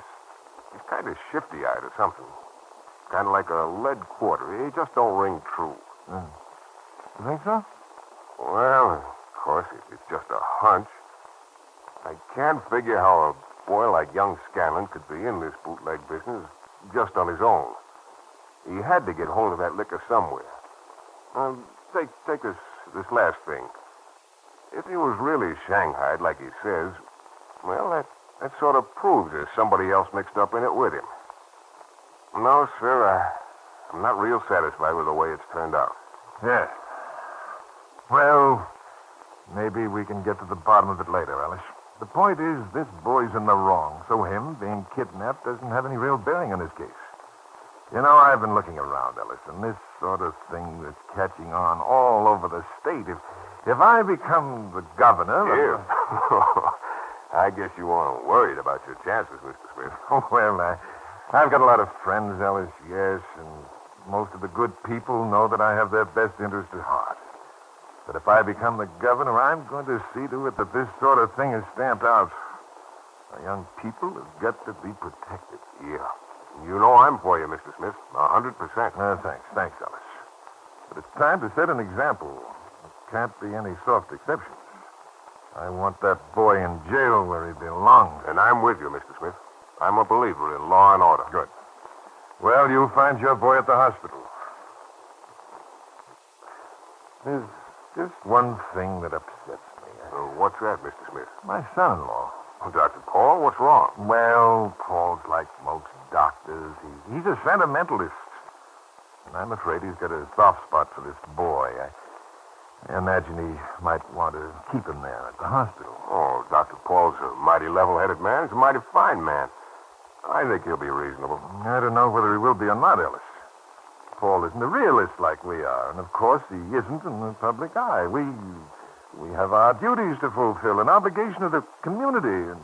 kind of shifty-eyed or something. Kind of like a lead quarter. He just don't ring true. You think so? Well, of course, it's just a hunch. I can't figure how a boy like young Scanlon could be in this bootleg business just on his own. He had to get hold of that liquor somewhere. Take this last thing. If he was really shanghaied like he says, well, that sort of proves there's somebody else mixed up in it with him. No, sir, I'm not real satisfied with the way it's turned out. Yeah. Well, maybe we can get to the bottom of it later, Ellis. The point is, this boy's in the wrong, so him being kidnapped doesn't have any real bearing on his case. You know, I've been looking around, Ellis, and this sort of thing that's catching on all over the state. If I become the governor... Here. I guess you aren't worried about your chances, Mr. Smith. Well, I've got a lot of friends, Ellis, yes, and most of the good people know that I have their best interest at heart. But if I become the governor, I'm going to see to it that this sort of thing is stamped out. Our young people have got to be protected. Yeah. You know I'm for you, Mr. Smith. 100%. Thanks, Ellis. But it's time to set an example. There can't be any soft exceptions. I want that boy in jail where he belongs. And I'm with you, Mr. Smith. I'm a believer in law and order. Good. Well, you'll find your boy at the hospital. There's just one thing that upsets me. What's that, Mr. Smith? My son-in-law. Oh, Dr. Paul, what's wrong? Well, Paul's like most doctors. He's a sentimentalist. And I'm afraid he's got a soft spot for this boy. I imagine he might want to keep him there at the hospital. Oh, Dr. Paul's a mighty level-headed man. He's a mighty fine man. I think he'll be reasonable. I don't know whether he will be or not, Ellis. Paul isn't a realist like we are, and of course he isn't in the public eye. We have our duties to fulfill, an obligation to the community, and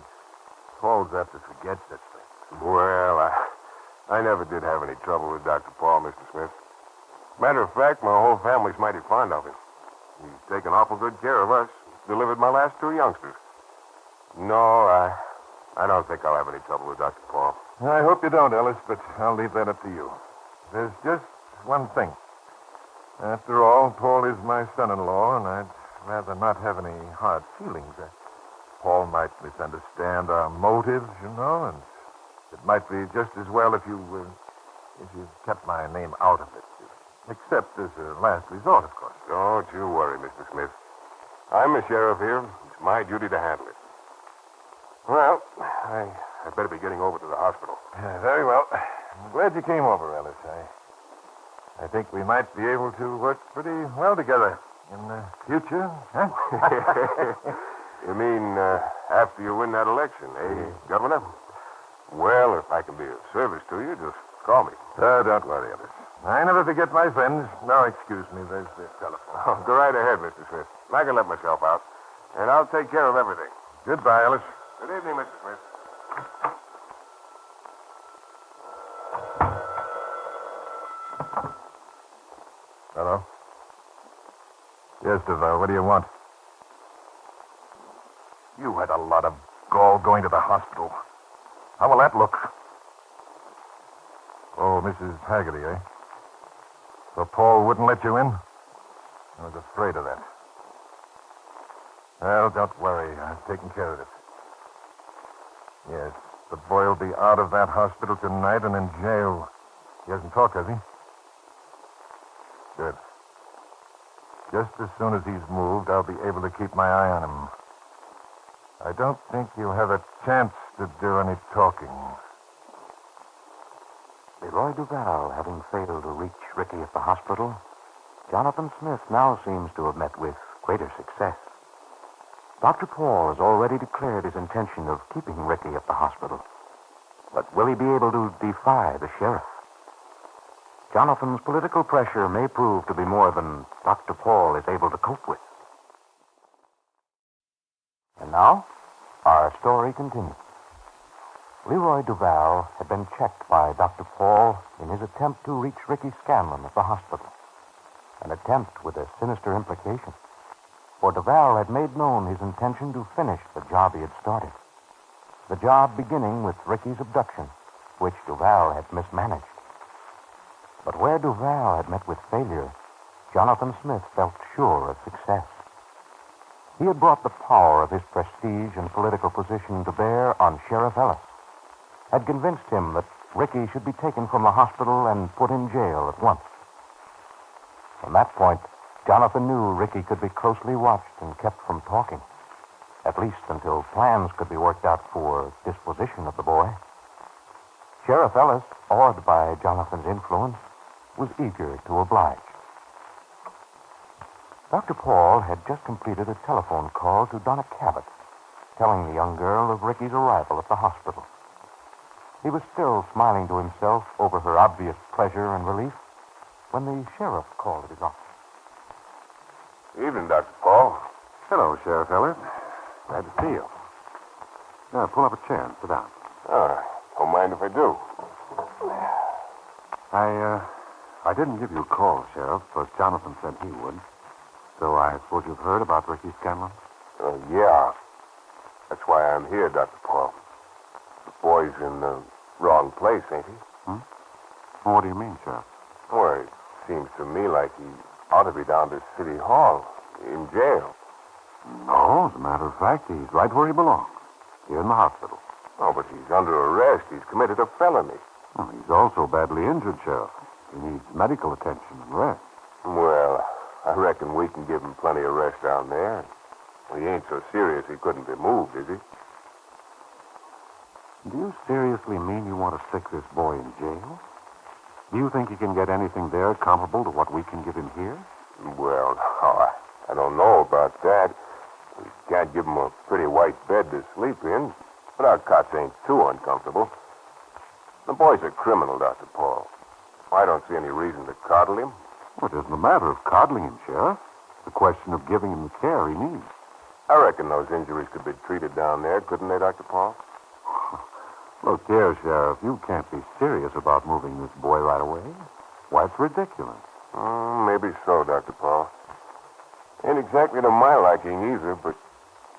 Paul's apt to forget such things. Well, I never did have any trouble with Dr. Paul, Mr. Smith. Matter of fact, my whole family's mighty fond of him. He's taken awful good care of us. Delivered my last 2 youngsters. No, I don't think I'll have any trouble with Dr. Paul. I hope you don't, Ellis, but I'll leave that up to you. There's just one thing. After all, Paul is my son-in-law, and I'd rather not have any hard feelings. Paul might misunderstand our motives, you know, and it might be just as well if you kept my name out of it. Except as a last resort, of course. Don't you worry, Mr. Smith. I'm the sheriff here. It's my duty to handle it. Well, I better be getting over to the hospital. Very well. I'm glad you came over, Ellis. I think we might be able to work pretty well together in the future, huh? You mean after you win that election, eh, Governor? Well, if I can be of service to you, just call me. Don't worry, Ellis. I never forget my friends. No, excuse me. There's the telephone. Oh, go right ahead, Mr. Smith. I can let myself out. And I'll take care of everything. Goodbye, Ellis. Good evening, Mr. Smith. Hello? Yes, Duval. What do you want? You had a lot of gall going to the hospital. How will that look? Oh, Mrs. Haggerty, eh? So Paul wouldn't let you in? I was afraid of that. Well, don't worry. I've taken care of it. Yes, the boy will be out of that hospital tonight and in jail. He hasn't talked, has he? Good. Just as soon as he's moved, I'll be able to keep my eye on him. I don't think he'll have a chance to do any talking. Leroy Duval having failed to reach Ricky at the hospital, Jonathan Smith now seems to have met with greater success. Dr. Paul has already declared his intention of keeping Ricky at the hospital. But will he be able to defy the sheriff? Jonathan's political pressure may prove to be more than Dr. Paul is able to cope with. And now, our story continues. Leroy Duval had been checked by Dr. Paul in his attempt to reach Ricky Scanlon at the hospital. An attempt with a sinister implication. For Duval had made known his intention to finish the job he had started. The job beginning with Ricky's abduction, which Duval had mismanaged. But where Duval had met with failure, Jonathan Smith felt sure of success. He had brought the power of his prestige and political position to bear on Sheriff Ellis, had convinced him that Ricky should be taken from the hospital and put in jail at once. From that point, Jonathan knew Ricky could be closely watched and kept from talking, at least until plans could be worked out for disposition of the boy. Sheriff Ellis, awed by Jonathan's influence, was eager to oblige. Dr. Paul had just completed a telephone call to Donna Cabot, telling the young girl of Ricky's arrival at the hospital. He was still smiling to himself over her obvious pleasure and relief when the sheriff called at his office. Evening, Dr. Paul. Hello, Sheriff Ellis. Glad to see you. Now, pull up a chair and sit down. Don't mind if I do. I didn't give you a call, Sheriff, but Jonathan said he would. So I suppose you've heard about Ricky Scanlon? Yeah. That's why I'm here, Dr. Paul. The boy's in the wrong place, ain't he? Well, what do you mean, Sheriff? Well, it seems to me like he ought to be down to City Hall, in jail. No, as a matter of fact, he's right where he belongs, here in the hospital. Oh, but he's under arrest. He's committed a felony. Well, he's also badly injured, Sheriff. He needs medical attention and rest. Well, I reckon we can give him plenty of rest down there. He ain't so serious he couldn't be moved, is he? Do you seriously mean you want to stick this boy in jail? Do you think he can get anything there comparable to what we can give him here? Well, I don't know about that. We can't give him a pretty white bed to sleep in, but our cots ain't too uncomfortable. The boy's a criminal, Dr. Paul. I don't see any reason to coddle him. Well, it isn't a matter of coddling him, Sheriff. It's a question of giving him the care he needs. I reckon those injuries could be treated down there, couldn't they, Dr. Paul? Look here, Sheriff, you can't be serious about moving this boy right away. Why, it's ridiculous. Maybe so, Dr. Paul. Ain't exactly to my liking either, but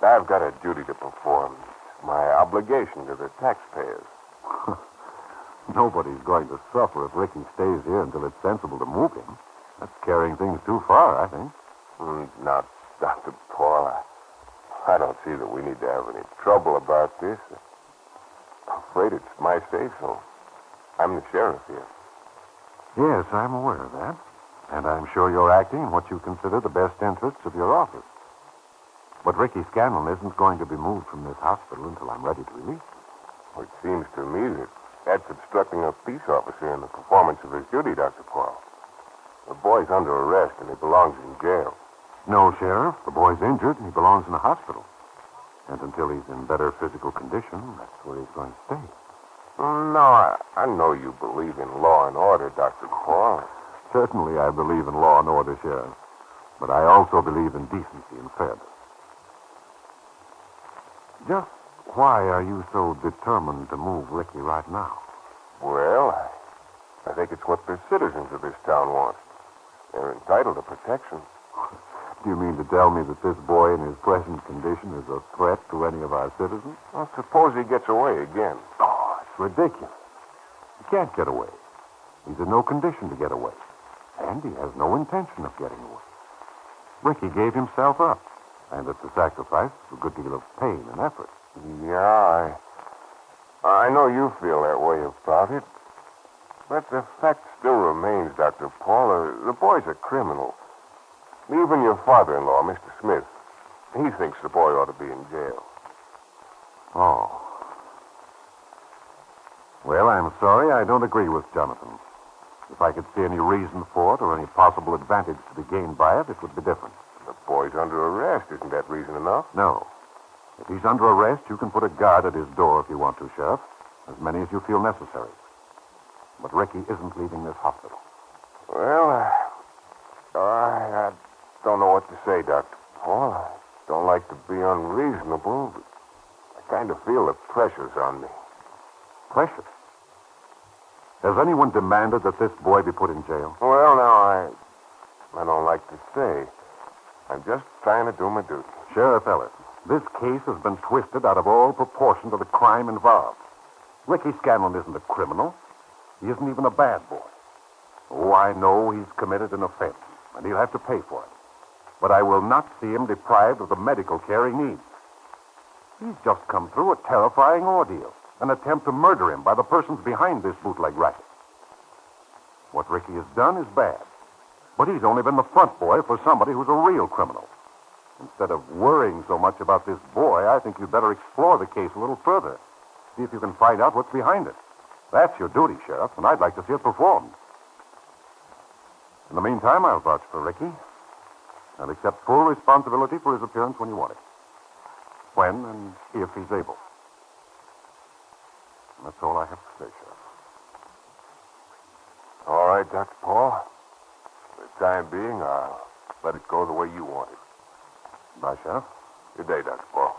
I've got a duty to perform. It's my obligation to the taxpayers. Nobody's going to suffer if Ricky stays here until it's sensible to move him. That's carrying things too far, I think. Now, Dr. Paul, I don't see that we need to have any trouble about this. I'm afraid it's my say-so. I'm the sheriff here. Yes, I'm aware of that. And I'm sure you're acting in what you consider the best interests of your office. But Ricky Scanlon isn't going to be moved from this hospital until I'm ready to release him. Well, it seems to me that that's obstructing a peace officer in the performance of his duty, Dr. Paul. The boy's under arrest and he belongs in jail. No, Sheriff. The boy's injured and he belongs in a hospital. And until he's in better physical condition, that's where he's going to stay. No, I know you believe in law and order, Dr. Paul. Certainly I believe in law and order, Sheriff. But I also believe in decency and fairness. Just why are you so determined to move Ricky right now? Well, I think it's what the citizens of this town want. They're entitled to protection. Do you mean to tell me that this boy in his present condition is a threat to any of our citizens? Well, suppose he gets away again. Oh, it's ridiculous. He can't get away. He's in no condition to get away. And he has no intention of getting away. Ricky gave himself up. And it's a sacrifice of a good deal of pain and effort. Yeah, I know you feel that way about it. But the fact still remains, Dr. Paul, the boy's a criminal. Even your father-in-law, Mr. Smith, he thinks the boy ought to be in jail. Oh. Well, I'm sorry. I don't agree with Jonathan. If I could see any reason for it or any possible advantage to be gained by it, it would be different. The boy's under arrest. Isn't that reason enough? No. If he's under arrest, you can put a guard at his door if you want to, Sheriff. As many as you feel necessary. But Ricky isn't leaving this hospital. Well, I don't know what to say, Dr. Paul. I don't like to be unreasonable, but I kind of feel the pressure's on me. Pressure? Has anyone demanded that this boy be put in jail? Well, now, I don't like to say. I'm just trying to do my duty. Sheriff Ellis, this case has been twisted out of all proportion to the crime involved. Ricky Scanlon isn't a criminal. He isn't even a bad boy. Oh, I know he's committed an offense, and he'll have to pay for it. But I will not see him deprived of the medical care he needs. He's just come through a terrifying ordeal, an attempt to murder him by the persons behind this bootleg racket. What Ricky has done is bad, but he's only been the front boy for somebody who's a real criminal. Instead of worrying so much about this boy, I think you'd better explore the case a little further. See if you can find out what's behind it. That's your duty, Sheriff, and I'd like to see it performed. In the meantime, I'll vouch for Ricky. I'll accept full responsibility for his appearance when you want it. When and if he's able. And that's all I have to say, Sheriff. All right, Dr. Paul. For the time being, I'll let it go the way you want it. Bye, Sheriff. Good day, Dr. Paul.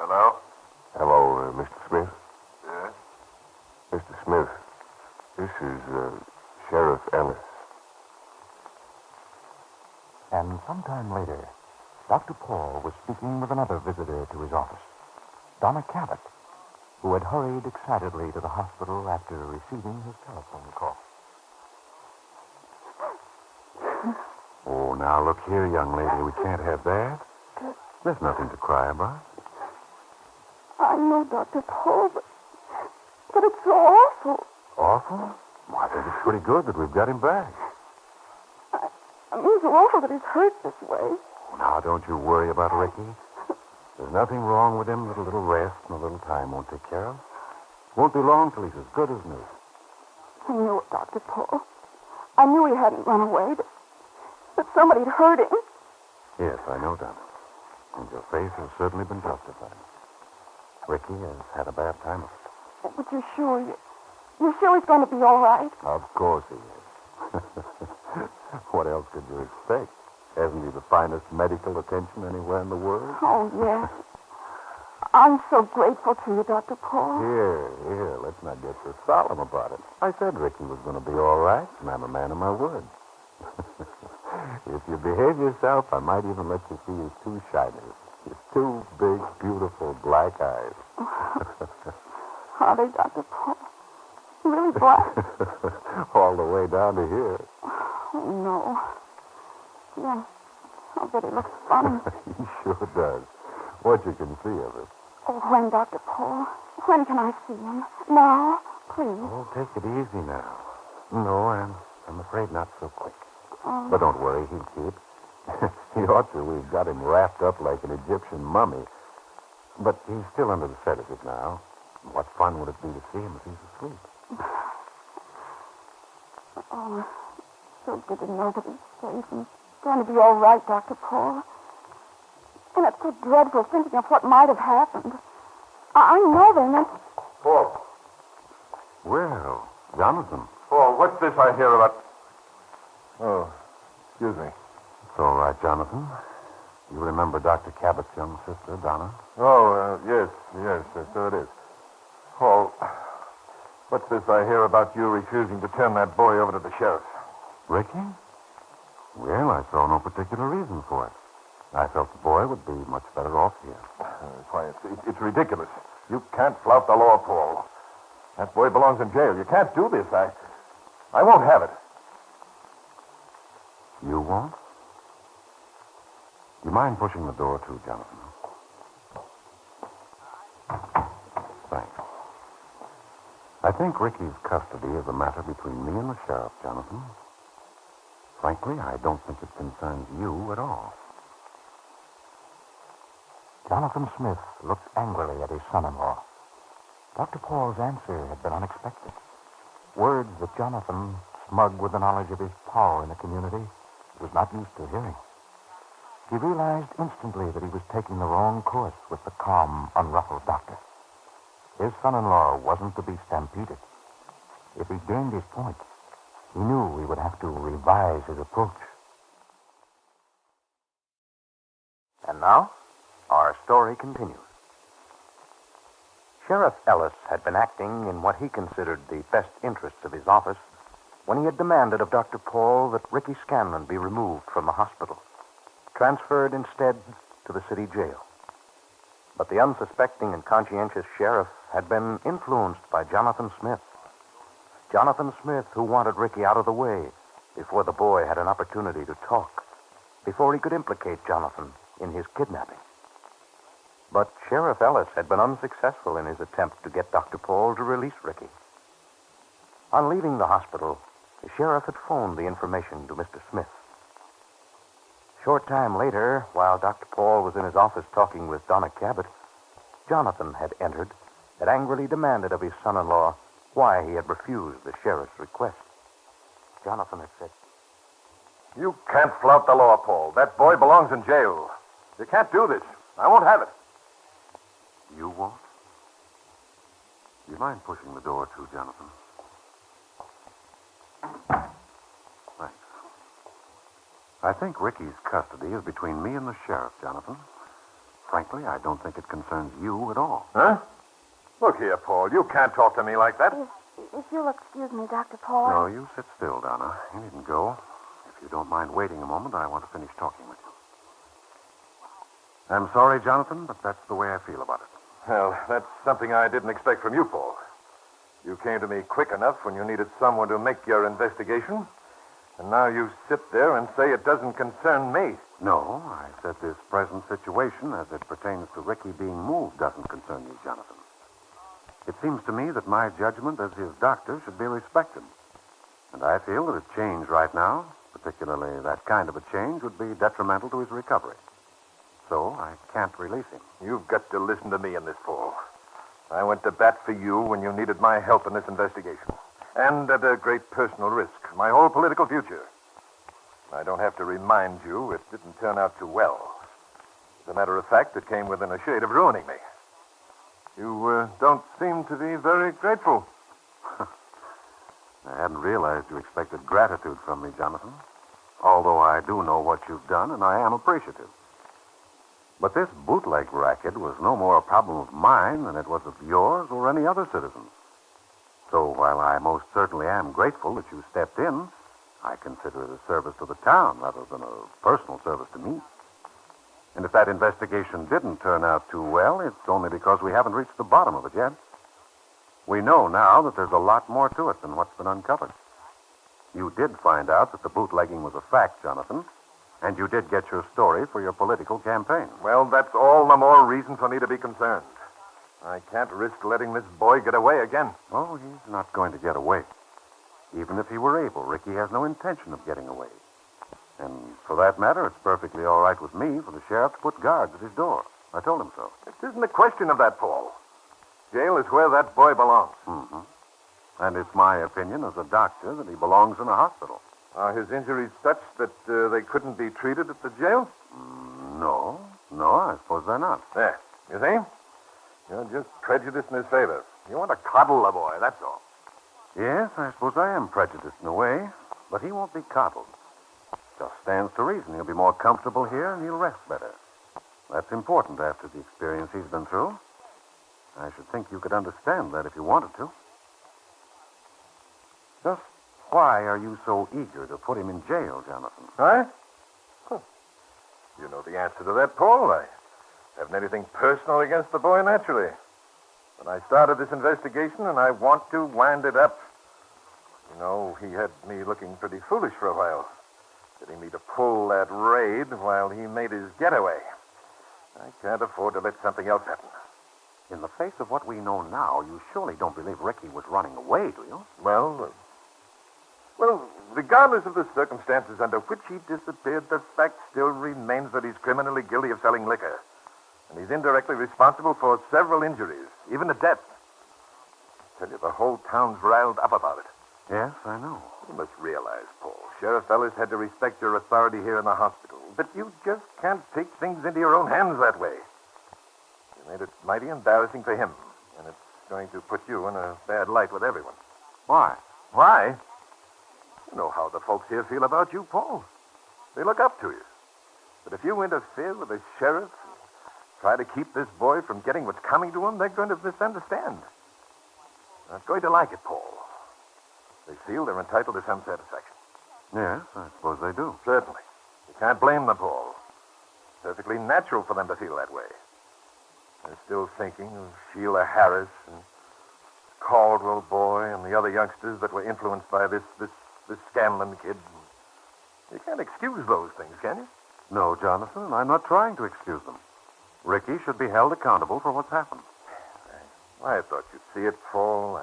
Hello? Hello, Mr. Smith. Yes? Mr. Smith, this is Sheriff Ellis. And sometime later, Dr. Paul was speaking with another visitor to his office, Donna Cabot, who had hurried excitedly to the hospital after receiving his telephone call. Oh, now look here, young lady. We can't have that. There's nothing to cry about. I know, Dr. Paul, but it's so awful. Awful? Well, I think it's pretty good that we've got him back. I mean, so awful that he's hurt this way. Now, don't you worry about Ricky. There's nothing wrong with him that a little rest and a little time won't take care of. Won't be long till he's as good as new. I knew it, Dr. Paul. I knew he hadn't run away, that somebody'd hurt him. Yes, I know, Donna. And your face has certainly been justified. Ricky has had a bad time of it. But you're sure he's going to be all right? Of course he is. What else could you expect? Hasn't he the finest medical attention anywhere in the world? Oh, yes. I'm so grateful to you, Dr. Paul. Here, let's not get so solemn about it. I said Ricky was going to be all right, and I'm a man of my word. If you behave yourself, I might even let you see his two shiners. His two big, beautiful black eyes. Are they, Dr. Paul? Really black? All the way down to here. Oh, no. Yeah, I bet he looks funny. He sure does. What you can see of it. Oh, when, Dr. Paul? When can I see him? Now, please. Oh, take it easy now. No, I'm afraid not so quick. Oh. But don't worry, he'll keep. He ought to. We've got him wrapped up like an Egyptian mummy. But he's still under the sedative now. What fun would it be to see him if he's asleep? Oh, so good to know that he's safe and going to be all right, Dr. Paul. And it's so dreadful thinking of what might have happened. I know they meant... Paul. Well, Jonathan. Paul, what's this I hear about... Oh, excuse me. It's all right, Jonathan. You remember Dr. Cabot's young sister, Donna? Oh, yes, so it is. Paul, what's this I hear about you refusing to turn that boy over to the sheriff? Ricky? Well, I saw no particular reason for it. I felt the boy would be much better off here. Why, it's ridiculous. You can't flout the law, Paul. That boy belongs in jail. You can't do this. I won't have it. You won't? Do you mind pushing the door to, Jonathan? Thanks. I think Ricky's custody is a matter between me and the sheriff, Jonathan. Frankly, I don't think it concerns you at all. Jonathan Smith looked angrily at his son-in-law. Dr. Paul's answer had been unexpected. Words that Jonathan, smug with the knowledge of his power in the community, was not used to hearing. He realized instantly that he was taking the wrong course with the calm, unruffled doctor. His son-in-law wasn't to be stampeded. If he gained his point, he knew he would have to revise his approach. And now, our story continues. Sheriff Ellis had been acting in what he considered the best interests of his office when he had demanded of Dr. Paul that Ricky Scanlon be removed from the hospital, transferred instead to the city jail. But the unsuspecting and conscientious sheriff had been influenced by Jonathan Smith. Jonathan Smith, who wanted Ricky out of the way before the boy had an opportunity to talk, before he could implicate Jonathan in his kidnapping. But Sheriff Ellis had been unsuccessful in his attempt to get Dr. Paul to release Ricky. On leaving the hospital, the sheriff had phoned the information to Mr. Smith. Short time later, while Dr. Paul was in his office talking with Donna Cabot, Jonathan had entered, had angrily demanded of his son-in-law why he had refused the sheriff's request. Jonathan had said, You can't flout the law, Paul. That boy belongs in jail. You can't do this. I won't have it. You won't? Do you mind pushing the door to, Jonathan? Thanks. I think Ricky's custody is between me and the sheriff, Jonathan. Frankly, I don't think it concerns you at all. Huh? Look here, Paul. You can't talk to me like that. If you'll excuse me, Dr. Paul. No, you sit still, Donna. You needn't go. If you don't mind waiting a moment, I want to finish talking with you. I'm sorry, Jonathan, but that's the way I feel about it. Well, that's something I didn't expect from you, Paul. You came to me quick enough when you needed someone to make your investigation. And now you sit there and say it doesn't concern me. No, I said this present situation, as it pertains to Ricky being moved, doesn't concern you, Jonathan. It seems to me that my judgment as his doctor should be respected. And I feel that a change right now, particularly that kind of a change, would be detrimental to his recovery. So I can't release him. You've got to listen to me in this, Paul. I went to bat for you when you needed my help in this investigation. And at a great personal risk, my whole political future. I don't have to remind you it didn't turn out too well. As a matter of fact, it came within a shade of ruining me. You don't seem to be very grateful. I hadn't realized you expected gratitude from me, Jonathan. Although I do know what you've done, and I am appreciative. But this bootleg racket was no more a problem of mine than it was of yours or any other citizen's. So while I most certainly am grateful that you stepped in, I consider it a service to the town rather than a personal service to me. And if that investigation didn't turn out too well, it's only because we haven't reached the bottom of it yet. We know now that there's a lot more to it than what's been uncovered. You did find out that the bootlegging was a fact, Jonathan, and you did get your story for your political campaign. Well, that's all the more reason for me to be concerned. I can't risk letting this boy get away again. Oh, he's not going to get away. Even if he were able, Ricky has no intention of getting away. And for that matter, it's perfectly all right with me for the sheriff to put guards at his door. I told him so. It isn't a question of that, Paul. Jail is where that boy belongs. Mm-hmm. And it's my opinion as a doctor that he belongs in a hospital. Are his injuries such that they couldn't be treated at the jail? No, I suppose they're not. There. You see? You're just prejudiced in his favor. You want to coddle the boy, that's all. Yes, I suppose I am prejudiced in a way, but he won't be coddled. Just stands to reason he'll be more comfortable here and he'll rest better. That's important after the experience he's been through. I should think you could understand that if you wanted to. Just why are you so eager to put him in jail, Jonathan? Huh? You know the answer to that, Paul. I haven't anything personal against the boy, naturally. But I started this investigation, and I want to wind it up. You know, he had me looking pretty foolish for a while, getting me to pull that raid while he made his getaway. I can't afford to let something else happen. In the face of what we know now, you surely don't believe Ricky was running away, do you? Well, regardless of the circumstances under which he disappeared, the fact still remains that he's criminally guilty of selling liquor. And he's indirectly responsible for several injuries, even a death. I tell you, the whole town's riled up about it. Yes, I know. You must realize, Paul, Sheriff Ellis had to respect your authority here in the hospital, but you just can't take things into your own hands that way. You made it mighty embarrassing for him, and it's going to put you in a bad light with everyone. Why? Why? You know how the folks here feel about you, Paul. They look up to you. But if you interfere with the sheriff and try to keep this boy from getting what's coming to him, they're going to misunderstand. They're not going to like it, Paul. They feel they're entitled to some satisfaction. Yes, I suppose they do. Certainly. You can't blame them, Paul. It's perfectly natural for them to feel that way. They're still thinking of Sheila Harris and Caldwell boy and the other youngsters that were influenced by this Scanlon kid. You can't excuse those things, can you? No, Jonathan, I'm not trying to excuse them. Ricky should be held accountable for what's happened. I thought you'd see it, Paul.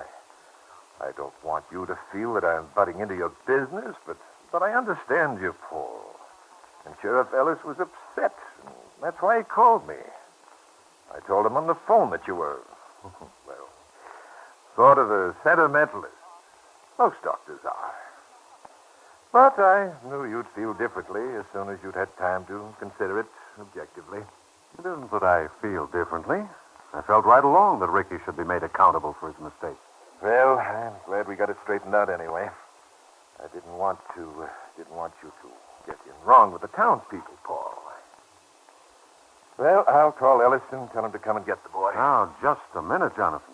I don't want you to feel that I'm butting into your business, but I understand you, Paul. And Sheriff Ellis was upset, and that's why he called me. I told him on the phone that you were, well, sort of a sentimentalist. Most doctors are. But I knew you'd feel differently as soon as you'd had time to consider it objectively. It isn't that I feel differently. I felt right along that Ricky should be made accountable for his mistake. Well, I'm glad we got it straightened out anyway. I didn't want you to get in wrong with the townspeople, Paul. Well, I'll call Ellis and tell him to come and get the boy. Now, just a minute, Jonathan.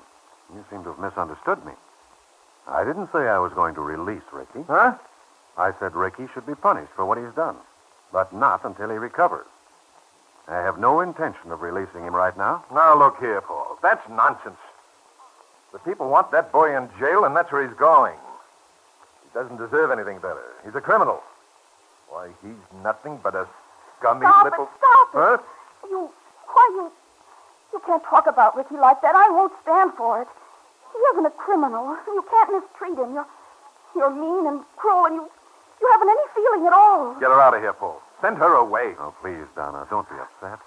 You seem to have misunderstood me. I didn't say I was going to release Ricky. Huh? I said Ricky should be punished for what he's done, but not until he recovers. I have no intention of releasing him right now. Now, look here, Paul. That's nonsense. The people want that boy in jail, and that's where he's going. He doesn't deserve anything better. He's a criminal. Why, he's nothing but a scummy little... Stop it! Huh? You can't talk about Ricky like that. I won't stand for it. He isn't a criminal. You can't mistreat him. You're mean and cruel, and you haven't any feeling at all. Get her out of here, Paul. Send her away. Oh, please, Donna, don't be upset.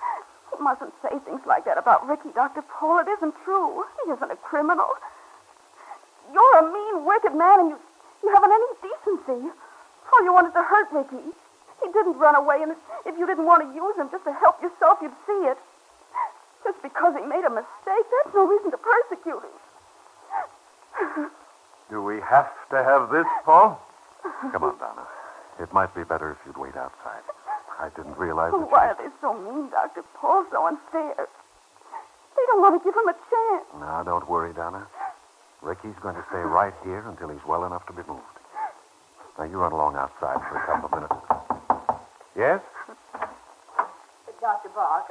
You mustn't say things like that about Ricky, Dr. Paul. It isn't true. He isn't a criminal. You're a mean, wicked man, and you haven't any decency. All you wanted to hurt Ricky. He didn't run away, and if you didn't want to use him just to help yourself, you'd see it. Just because he made a mistake, that's no reason to persecute him. Do we have to have this, Paul? Come on, Donna. It might be better if you'd wait outside. I didn't realize that Why are they so mean, Dr. Paul? So unfair. They don't want to give him a chance. Now, don't worry, Donna. Ricky's going to stay right here until he's well enough to be moved. Now, you run along outside for a couple of minutes. Yes? Dr. Bott,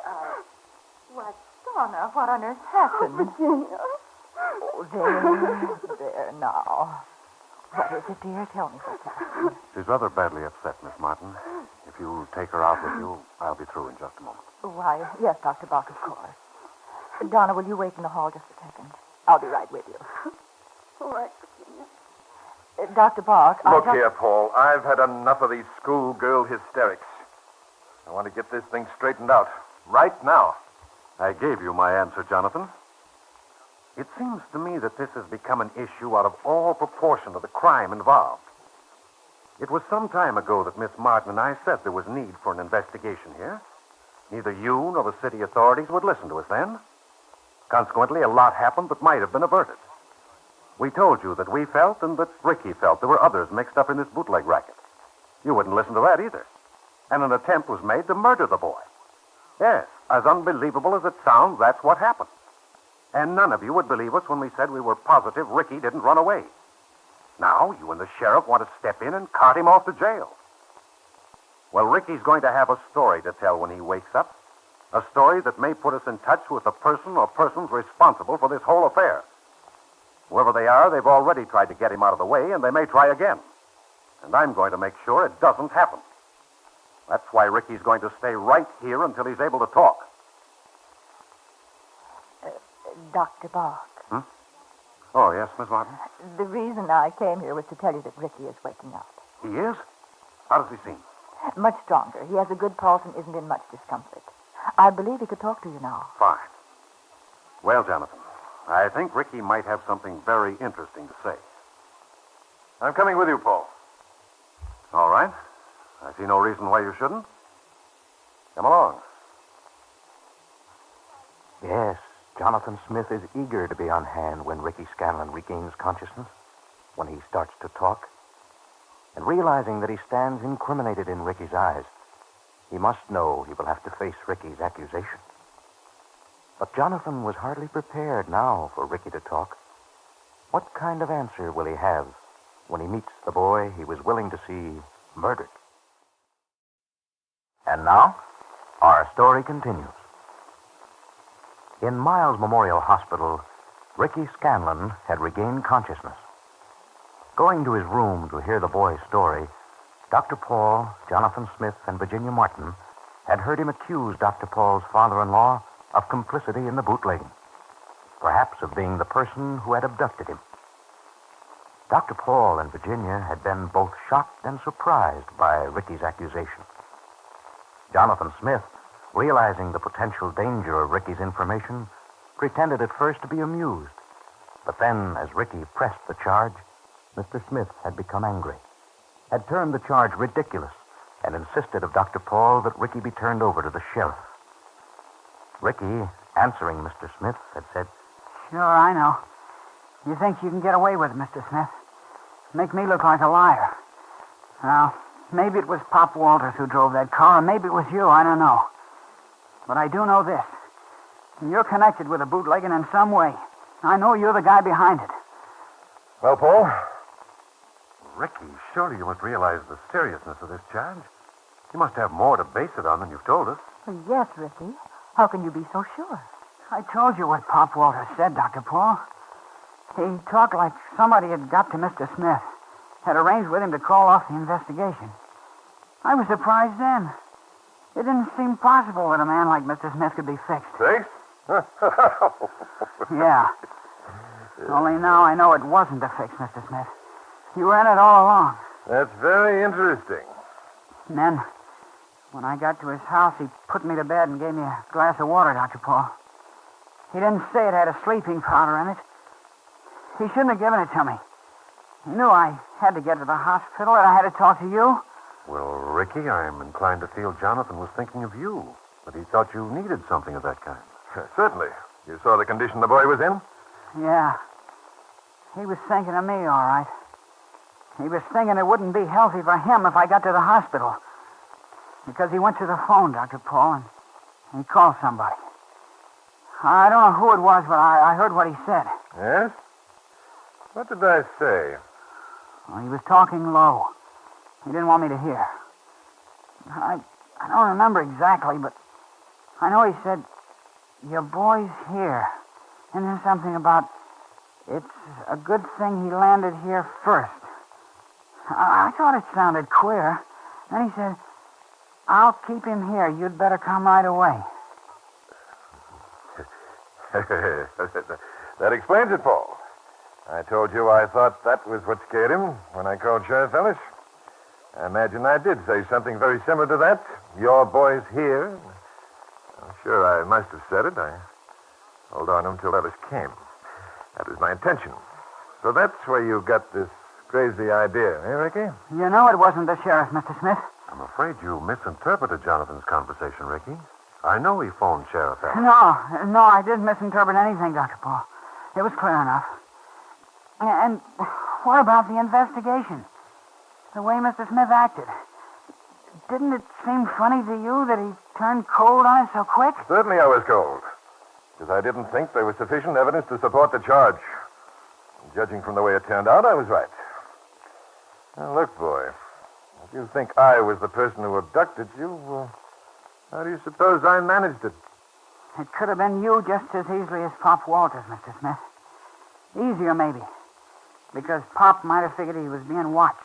why, Donna, what on earth happened? Virginia. Oh, there now. What is it, dear? Tell me what's happened. She's rather badly upset, Miss Martin. If you'll take her out with you, I'll be through in just a moment. Why, yes, Dr. Bott, of course. Donna, will you wait in the hall just a second? I'll be right with you. All right, Virginia. Dr. Bott, Look here, Paul. I've had enough of these schoolgirl hysterics. I want to get this thing straightened out. Right now. I gave you my answer, Jonathan. It seems to me that this has become an issue out of all proportion to the crime involved. It was some time ago that Miss Martin and I said there was need for an investigation here. Neither you nor the city authorities would listen to us then. Consequently, a lot happened that might have been averted. We told you that we felt and that Ricky felt there were others mixed up in this bootleg racket. You wouldn't listen to that either. And an attempt was made to murder the boy. Yes, as unbelievable as it sounds, that's what happened. And none of you would believe us when we said we were positive Ricky didn't run away. Now, you and the sheriff want to step in and cart him off to jail. Well, Ricky's going to have a story to tell when he wakes up. A story that may put us in touch with the person or persons responsible for this whole affair. Whoever they are, they've already tried to get him out of the way, and they may try again. And I'm going to make sure it doesn't happen. That's why Ricky's going to stay right here until he's able to talk. Dr. Bott. Oh, yes, Miss Martin? The reason I came here was to tell you that Ricky is waking up. He is? How does he seem? Much stronger. He has a good pulse and isn't in much discomfort. I believe he could talk to you now. Fine. Well, Jonathan, I think Ricky might have something very interesting to say. I'm coming with you, Paul. All right. I see no reason why you shouldn't. Come along. Yes, Jonathan Smith is eager to be on hand when Ricky Scanlon regains consciousness, when he starts to talk. And realizing that he stands incriminated in Ricky's eyes, he must know he will have to face Ricky's accusation. But Jonathan was hardly prepared now for Ricky to talk. What kind of answer will he have when he meets the boy he was willing to see murdered? And now, our story continues. In Miles Memorial Hospital, Ricky Scanlon had regained consciousness. Going to his room to hear the boy's story, Dr. Paul, Jonathan Smith, and Virginia Martin had heard him accuse Dr. Paul's father-in-law of complicity in the bootlegging, perhaps of being the person who had abducted him. Dr. Paul and Virginia had been both shocked and surprised by Ricky's accusation. Jonathan Smith, realizing the potential danger of Ricky's information, pretended at first to be amused. But then, as Ricky pressed the charge, Mr. Smith had become angry, had termed the charge ridiculous, and insisted of Dr. Paul that Ricky be turned over to the sheriff. Ricky, answering Mr. Smith, had said, Sure, I know. You think you can get away with it, Mr. Smith? Make me look like a liar. Now, maybe it was Pop Walters who drove that car, or maybe it was you, I don't know. But I do know this. You're connected with the bootlegging in some way. I know you're the guy behind it. Well, Paul? Ricky, surely you must realize the seriousness of this charge. You must have more to base it on than you've told us. Well, yes, Ricky. How can you be so sure? I told you what Pop Walters said, Dr. Paul. He talked like somebody had got to Mr. Smith, had arranged with him to call off the investigation. I was surprised then. It didn't seem possible that a man like Mr. Smith could be fixed. Fixed? Yeah. Only now I know it wasn't a fix, Mr. Smith. You were in it all along. That's very interesting. And then, when I got to his house, he put me to bed and gave me a glass of water, Dr. Paul. He didn't say it had a sleeping powder in it. He shouldn't have given it to me. He knew I had to get to the hospital and I had to talk to you. Well, Ricky, I'm inclined to feel Jonathan was thinking of you, that he thought you needed something of that kind. Certainly. You saw the condition the boy was in? Yeah. He was thinking of me, all right. He was thinking it wouldn't be healthy for him if I got to the hospital. Because he went to the phone, Dr. Paul, and he called somebody. I don't know who it was, but I heard what he said. Yes? What did I say? Well, he was talking low. He didn't want me to hear. I don't remember exactly, but I know he said, your boy's here. And then something about, it's a good thing he landed here first. I thought it sounded queer. Then he said, I'll keep him here. You'd better come right away. That explains it, Paul. I told you I thought that was what scared him when I called Sheriff Ellis. I imagine I did say something very similar to that. Your boy's here. I'm sure I must have said it. I held on until Ellis came. That was my intention. So that's where you got this crazy idea, eh, Ricky? You know it wasn't the sheriff, Mr. Smith. I'm afraid you misinterpreted Jonathan's conversation, Ricky. I know he phoned Sheriff Ellis. No, I didn't misinterpret anything, Dr. Paul. It was clear enough. And what about the investigation? The way Mr. Smith acted. Didn't it seem funny to you that he turned cold on us so quick? Certainly I was cold. Because I didn't think there was sufficient evidence to support the charge. And judging from the way it turned out, I was right. Now, look, boy. If you think I was the person who abducted you, How do you suppose I managed it? It could have been you just as easily as Pop Walters, Mr. Smith. Easier, maybe. Because Pop might have figured he was being watched,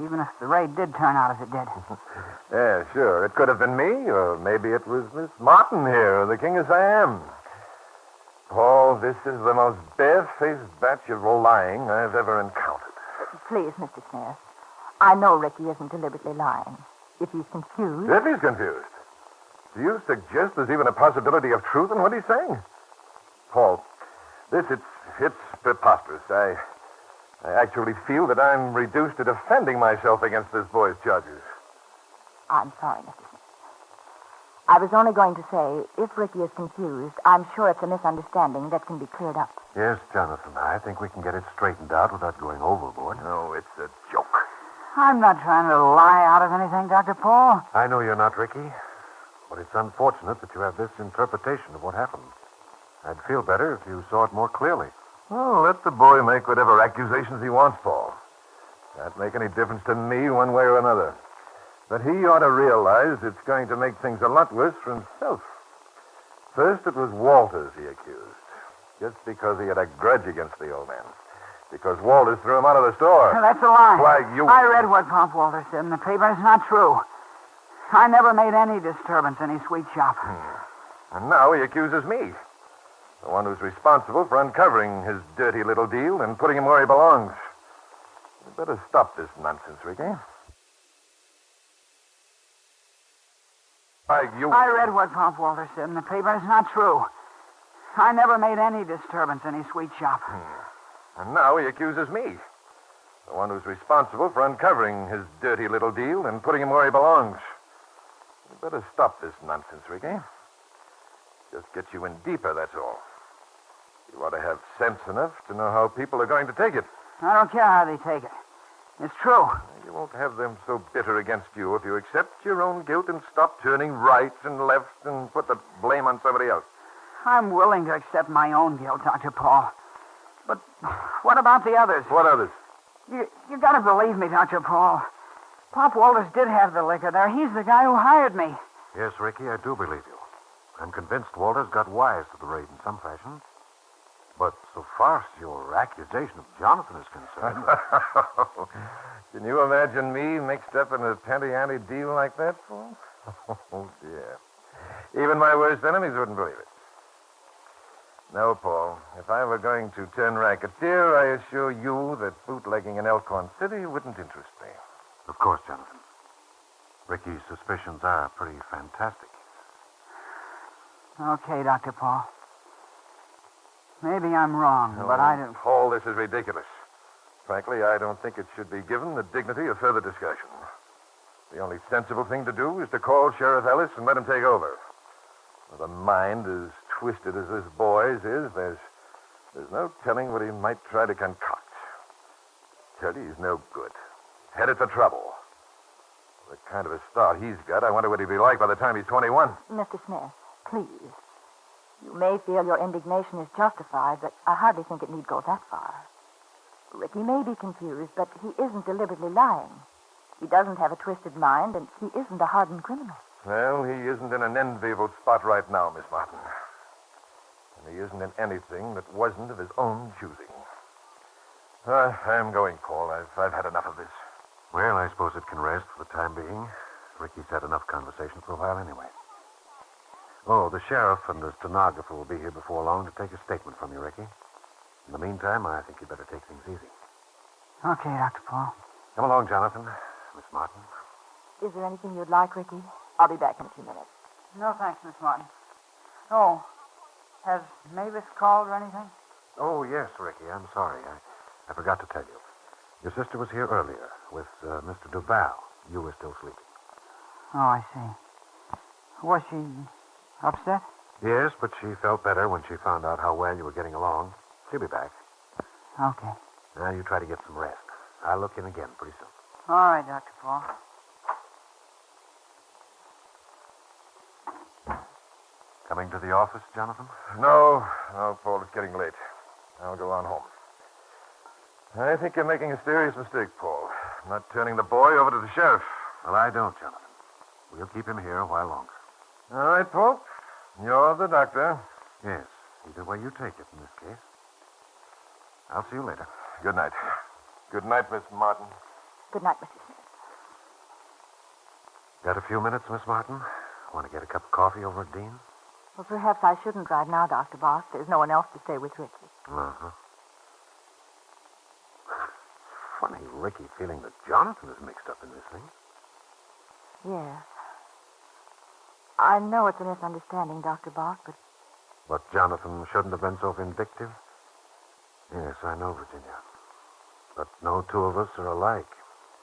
even if the raid did turn out as it did. Yeah, sure. It could have been me, or maybe it was Miss Martin here, or the King of Siam. Paul, this is the most bare-faced batch of lying I've ever encountered. Please, Mr. Smith. I know Ricky isn't deliberately lying. If he's confused... If he's confused. Do you suggest there's even a possibility of truth in what he's saying? Paul, it's preposterous. I actually feel that I'm reduced to defending myself against this boy's charges. I'm sorry, Mr. Smith. I was only going to say, if Ricky is confused, I'm sure it's a misunderstanding that can be cleared up. Yes, Jonathan, I think we can get it straightened out without going overboard. No, it's a joke. I'm not trying to lie out of anything, Dr. Paul. I know you're not, Ricky, but it's unfortunate that you have this interpretation of what happened. I'd feel better if you saw it more clearly. Well, let the boy make whatever accusations he wants, Paul. Can't make any difference to me one way or another. But he ought to realize it's going to make things a lot worse for himself. First, it was Walters he accused, just because he had a grudge against the old man. Because Walters threw him out of the store. That's a lie. Why, you... I read what Pop Walters said in the paper. It's not true. I never made any disturbance in his sweet shop. And now he accuses me. The one who's responsible for uncovering his dirty little deal and putting him where he belongs. You better stop this nonsense, Ricky. I read what Pop Walters said in the paper. It's not true. I never made any disturbance in his sweet shop. And now he accuses me. The one who's responsible for uncovering his dirty little deal and putting him where he belongs. You better stop this nonsense, Ricky. Just get you in deeper, that's all. You ought to have sense enough to know how people are going to take it. I don't care how they take it. It's true. You won't have them so bitter against you if you accept your own guilt and stop turning right and left and put the blame on somebody else. I'm willing to accept my own guilt, Dr. Paul. But what about the others? What others? You gotta believe me, Dr. Paul. Pop Walters did have the liquor there. He's the guy who hired me. Yes, Ricky, I do believe you. I'm convinced Walters got wise to the raid in some fashion. But so far as your accusation of Jonathan is concerned... Can you imagine me mixed up in a panty-ante deal like that, Paul? Oh, dear. Even my worst enemies wouldn't believe it. No, Paul. If I were going to turn racketeer, I assure you that bootlegging in Elkhorn City wouldn't interest me. Of course, Jonathan. Ricky's suspicions are pretty fantastic. Okay, Dr. Paul. Maybe I'm wrong, but I don't... Paul, this is ridiculous. Frankly, I don't think it should be given the dignity of further discussion. The only sensible thing to do is to call Sheriff Ellis and let him take over. With a mind as twisted as this boy's is, there's no telling what he might try to concoct. I tell you, he's no good. Headed for trouble. The kind of a start he's got, I wonder what he'd be like by the time he's 21. Mr. Smith, please. You may feel your indignation is justified, but I hardly think it need go that far. Ricky may be confused, but he isn't deliberately lying. He doesn't have a twisted mind, and he isn't a hardened criminal. Well, he isn't in an enviable spot right now, Miss Martin. And he isn't in anything that wasn't of his own choosing. I'm going, Paul. I've had enough of this. Well, I suppose it can rest for the time being. Ricky's had enough conversation for a while anyway. Oh, the sheriff and the stenographer will be here before long to take a statement from you, Ricky. In the meantime, I think you better take things easy. Okay, Dr. Paul. Come along, Jonathan. Miss Martin. Is there anything you'd like, Ricky? I'll be back in a few minutes. No, thanks, Miss Martin. Oh, has Mavis called or anything? Oh, yes, Ricky. I'm sorry. I forgot to tell you. Your sister was here earlier with Mr. Duval. You were still sleeping. Oh, I see. Was she upset? Yes, but she felt better when she found out how well you were getting along. She'll be back. Okay. Now you try to get some rest. I'll look in again pretty soon. All right, Dr. Paul. Coming to the office, Jonathan? No, Paul, it's getting late. I'll go on home. I think you're making a serious mistake, Paul. Not turning the boy over to the sheriff. Well, I don't, Jonathan. We'll keep him here a while longer. All right, folks. You're the doctor. Yes, either way you take it in this case. I'll see you later. Good night. Good night, Miss Martin. Good night, Mrs. Smith. Got a few minutes, Miss Martin? Want to get a cup of coffee over at Dean's? Well, perhaps I shouldn't right now, Dr. Bott. There's no one else to stay with Ricky. Uh-huh. Funny, Ricky feeling that Jonathan is mixed up in this thing. Yes. I know it's a misunderstanding, Dr. Bott, but But Jonathan shouldn't have been so vindictive? Yes, I know, Virginia. But no two of us are alike.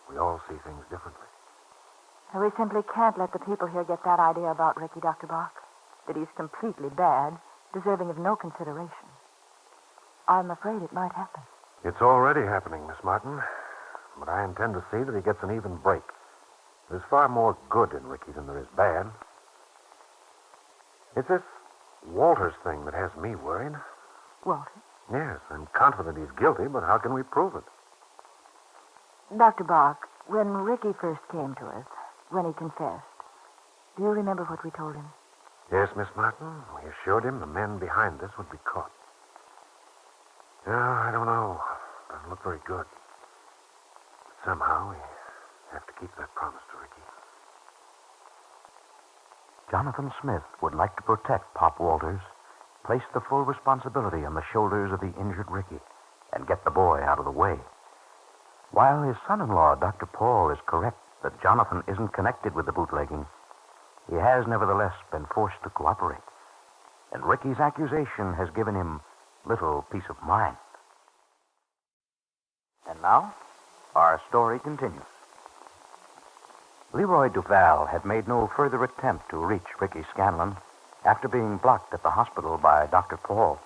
We all see things differently. we simply can't let the people here get that idea about Ricky, Dr. Bott, that he's completely bad, deserving of no consideration. I'm afraid it might happen. It's already happening, Miss Martin. But I intend to see that he gets an even break. There's far more good in Ricky than there is bad. It's this Walters thing that has me worried. Walter? Yes, I'm confident he's guilty, but how can we prove it? Dr. Bach, when Ricky first came to us, when he confessed, do you remember what we told him? Yes, Miss Martin. We assured him the men behind this would be caught. I don't know. Doesn't look very good. But somehow we have to keep that promise to Ricky. Jonathan Smith would like to protect Pop Walters, place the full responsibility on the shoulders of the injured Ricky, and get the boy out of the way. While his son-in-law, Dr. Paul, is correct that Jonathan isn't connected with the bootlegging, he has nevertheless been forced to cooperate. And Ricky's accusation has given him little peace of mind. And now, our story continues. Leroy Duval had made no further attempt to reach Ricky Scanlon after being blocked at the hospital by Dr. Paul.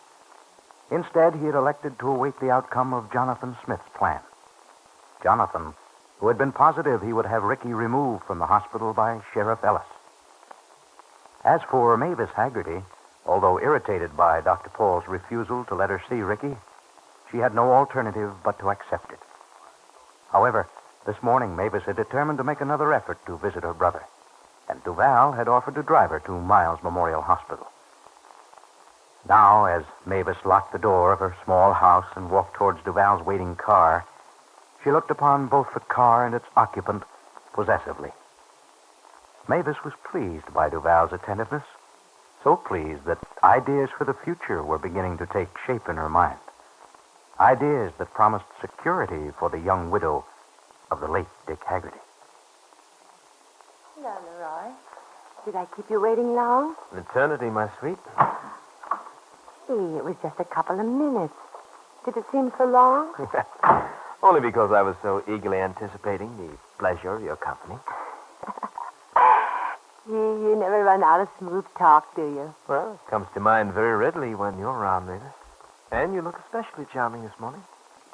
Instead, he had elected to await the outcome of Jonathan Smith's plan. Jonathan, who had been positive he would have Ricky removed from the hospital by Sheriff Ellis. As for Mavis Haggerty, although irritated by Dr. Paul's refusal to let her see Ricky, she had no alternative but to accept it. However, this morning Mavis had determined to make another effort to visit her brother, and Duval had offered to drive her to Miles Memorial Hospital. Now, as Mavis locked the door of her small house and walked towards Duval's waiting car, she looked upon both the car and its occupant possessively. Mavis was pleased by Duval's attentiveness, so pleased that ideas for the future were beginning to take shape in her mind. Ideas that promised security for the young widow of the late Dick Haggerty. Hello, Leroy. Did I keep you waiting long? An eternity, my sweet. Gee, it was just a couple of minutes. Did it seem so long? Only because I was so eagerly anticipating the pleasure of your company. You never run out of smooth talk, do you? Well, it comes to mind very readily when you're around, Mavis. And you look especially charming this morning.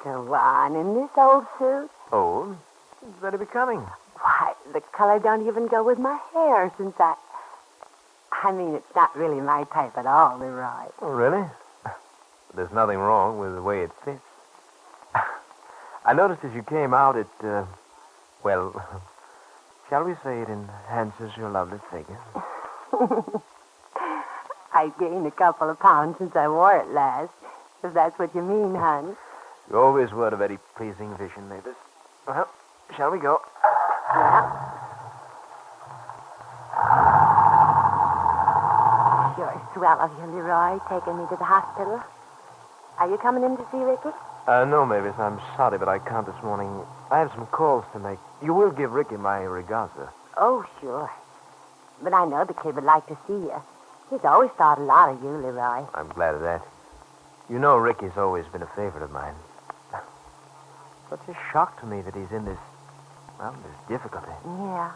Go on, in this old suit? Oh, it's very becoming. Why, the color don't even go with my hair since I mean, it's not really my type at all, Leroy. Oh, really? There's nothing wrong with the way it fits. I noticed as you came out, it, well, shall we say it enhances your lovely figure? I've gained a couple of pounds since I wore it last, if that's what you mean, hon. You always were a very pleasing vision, Mavis. Well, shall we go? Yeah. Sure swell of you, Leroy, taking me to the hospital. Are you coming in to see Ricky? No, Mavis, I'm sorry, but I can't this morning. I have some calls to make. You will give Ricky my regards, sir. Oh, sure. But I know the kid would like to see you. He's always thought a lot of you, Leroy. I'm glad of that. You know Ricky's always been a favorite of mine. Such a shock to me that he's in this difficulty. Yeah.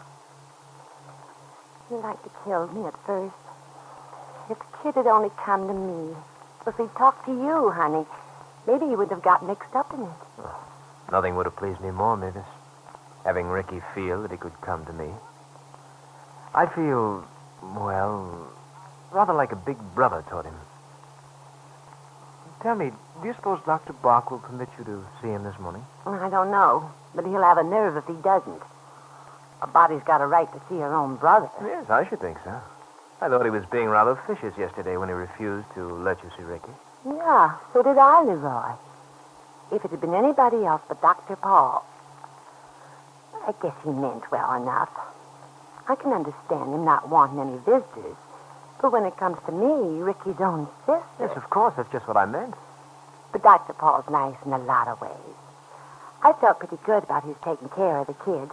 He'd like to kill me at first. If the kid had only come to me, if he'd talked to you, honey, maybe he wouldn't have got mixed up in it. Oh, nothing would have pleased me more, Mavis. Having Ricky feel that he could come to me. I feel, well, rather like a big brother toward him. Tell me, do you suppose Dr. Bach will permit you to see him this morning? I don't know, but he'll have a nerve if he doesn't. A body's got a right to see her own brother. Yes, I should think so. I thought he was being rather officious yesterday when he refused to let you see Ricky. Yeah, so did I, Leroy. If it had been anybody else but Dr. Paul, I guess he meant well enough. I can understand him not wanting any visitors. But when it comes to me, Ricky's own sister... Yes, of course. That's just what I meant. But Dr. Paul's nice in a lot of ways. I felt pretty good about his taking care of the kid.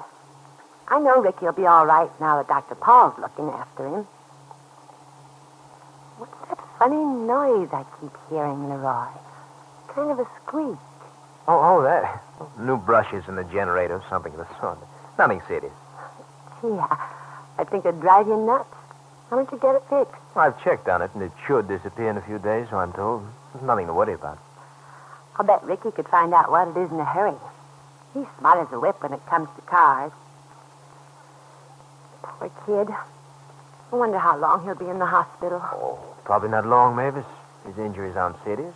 I know Ricky will be all right now that Dr. Paul's looking after him. What's that funny noise I keep hearing, Leroy? Kind of a squeak. Oh, that. New brushes in the generator, something of the sort. Nothing serious. Gee, I think it'd drive you nuts. Why don't you get it fixed? I've checked on it, and it should disappear in a few days, so I'm told. There's nothing to worry about. I'll bet Ricky could find out what it is in a hurry. He's smart as a whip when it comes to cars. Poor kid. I wonder how long he'll be in the hospital. Oh, probably not long, Mavis. His injuries aren't serious.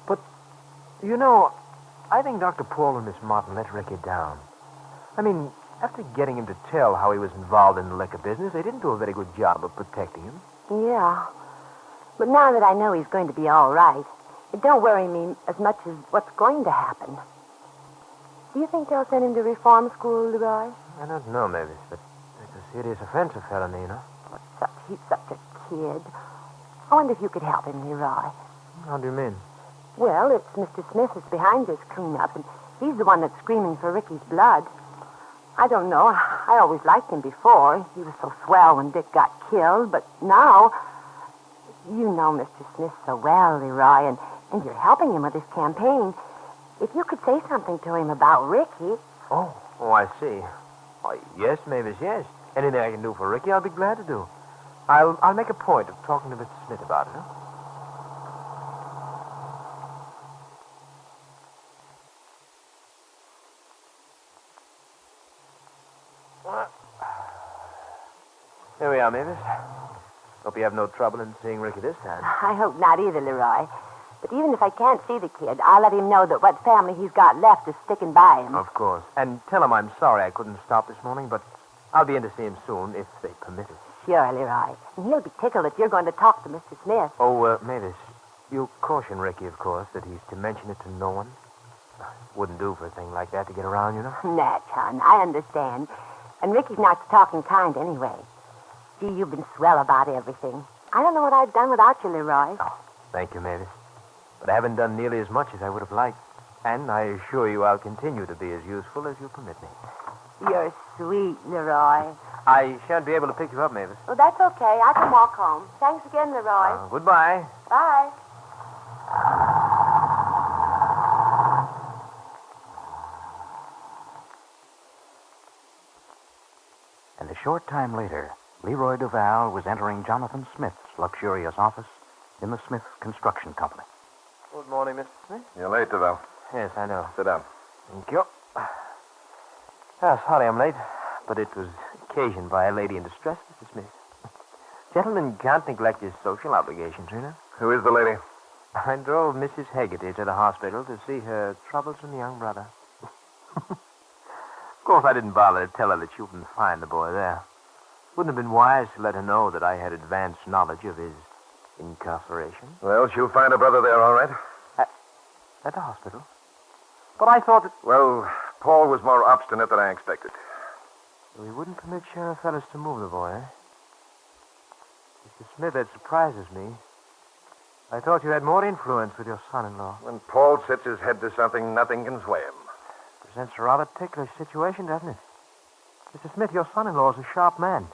But, you know, I think Dr. Paul and Miss Martin let Ricky down. I mean, after getting him to tell how he was involved in the liquor business, they didn't do a very good job of protecting him. Yeah. But now that I know he's going to be all right, it don't worry me as much as what's going to happen. Do you think they'll send him to reform school, Leroy? I don't know, Mavis, but it's a serious offense, a felony, you know. He's such a kid. I wonder if you could help him, Leroy. How do you mean? Well, it's Mr. Smith that's behind this cleanup, and he's the one that's screaming for Ricky's blood. I don't know. I always liked him before. He was so swell when Dick got killed, but now... You know Mr. Smith so well, Leroy, and you're helping him with his campaign. If you could say something to him about Ricky... Oh, I see. Oh, yes, Mavis, yes. Anything I can do for Ricky, I'll be glad to do. I'll make a point of talking to Mr. Smith about it, huh? Here we are, Mavis. Hope you have no trouble in seeing Ricky this time. I hope not either, Leroy. But even if I can't see the kid, I'll let him know that what family he's got left is sticking by him. Of course. And tell him I'm sorry I couldn't stop this morning, but I'll be in to see him soon, if they permit it. Sure, Leroy. And he'll be tickled that you're going to talk to Mr. Smith. Oh, Mavis, you caution Ricky, of course, that he's to mention it to no one. Wouldn't do for a thing like that to get around, you know. Natch, hon, I understand. And Ricky's not the talking kind anyway. Gee, you've been swell about everything. I don't know what I'd done without you, Leroy. Oh, thank you, Mavis. But I haven't done nearly as much as I would have liked. And I assure you I'll continue to be as useful as you permit me. You're sweet, Leroy. I shan't be able to pick you up, Mavis. Well, that's okay. I can walk home. Thanks again, Leroy. Goodbye. Bye. And a short time later, Leroy Duval was entering Jonathan Smith's luxurious office in the Smith Construction Company. Good morning, Mr. Smith. You're late, Duval. Yes, I know. Sit down. Thank you. Sorry I'm late, but it was occasioned by a lady in distress, Mr. Smith. Gentlemen can't neglect his social obligations, you know. Who is the lady? I drove Mrs. Hegarty to the hospital to see her troublesome young brother. Of course, I didn't bother to tell her that she wouldn't find the boy there. Wouldn't have been wise to let her know that I had advanced knowledge of his incarceration. Well, she'll find her brother there, all right. At the hospital? But I thought that... Well, Paul was more obstinate than I expected. We wouldn't permit Sheriff Ellis to move the boy, eh? Mr. Smith, that surprises me. I thought you had more influence with your son-in-law. When Paul sets his head to something, nothing can sway him. Presents a rather ticklish situation, doesn't it? Mr. Smith, your son-in-law is a sharp man.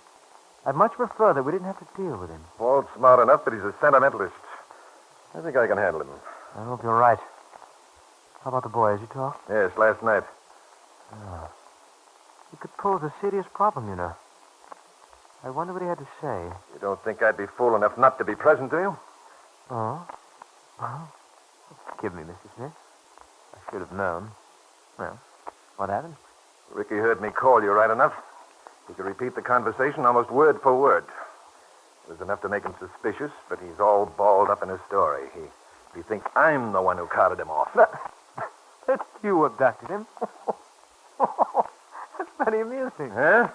I'd much prefer that we didn't have to deal with him. Paul's smart enough, but he's a sentimentalist. I think I can handle him. I hope you're right. How about the boy? Has he talked? Yes, last night. Oh. He could pose a serious problem, you know. I wonder what he had to say. You don't think I'd be fool enough not to be present, do you? Oh? Oh? Forgive me, Mr. Smith. I should have known. Well, what happened? Ricky heard me call you right enough. He could repeat the conversation almost word for word. It was enough to make him suspicious, but he's all balled up in his story. He thinks I'm the one who carted him off. That you abducted him? That's very amusing. Huh?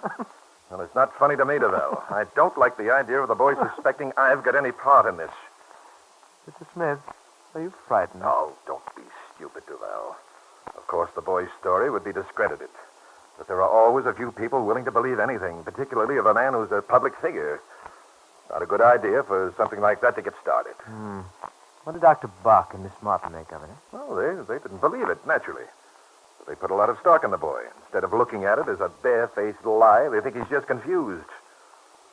Well, it's not funny to me, Duval. I don't like the idea of the boys suspecting I've got any part in this. Mr. Smith, are you frightened? Oh, don't be stupid, Duval. Of course, the boy's story would be discredited. But there are always a few people willing to believe anything, particularly of a man who's a public figure. Not a good idea for something like that to get started. What did Dr. Bach and Miss Martin make of it? Well, they didn't believe it, naturally. But they put a lot of stock in the boy. Instead of looking at it as a barefaced lie, they think he's just confused.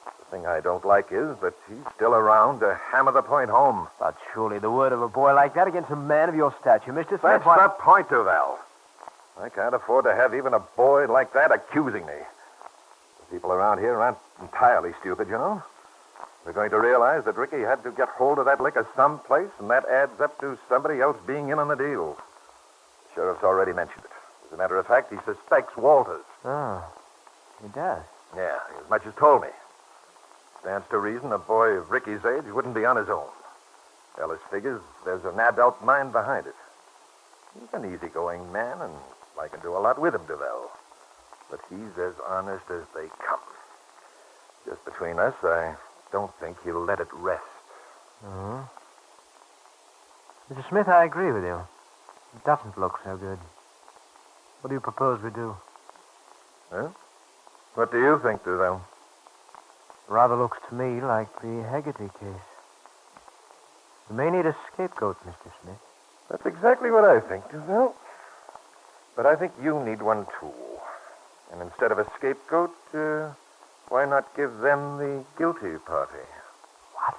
The thing I don't like is that he's still around to hammer the point home. But surely the word of a boy like that against a man of your stature, Mr. Smith... That's the point, Duval. I can't afford to have even a boy like that accusing me. The people around here aren't entirely stupid, you know. They're going to realize that Ricky had to get hold of that liquor someplace, and that adds up to somebody else being in on the deal. The sheriff's already mentioned it. As a matter of fact, he suspects Walters. Oh, he does? Yeah, as much as told me. Stands to reason a boy of Ricky's age wouldn't be on his own. Ellis figures there's an adult mind behind it. He's an easygoing man, and I can do a lot with him, Duval. But he's as honest as they come. Just between us, I don't think he'll let it rest. Oh. Mr. Smith, I agree with you. It doesn't look so good. What do you propose we do? Huh? What do you think, Duval? Rather looks to me like the Haggerty case. We may need a scapegoat, Mr. Smith. That's exactly what I think, Duval. But I think you need one, too. And instead of a scapegoat, why not give them the guilty party? What?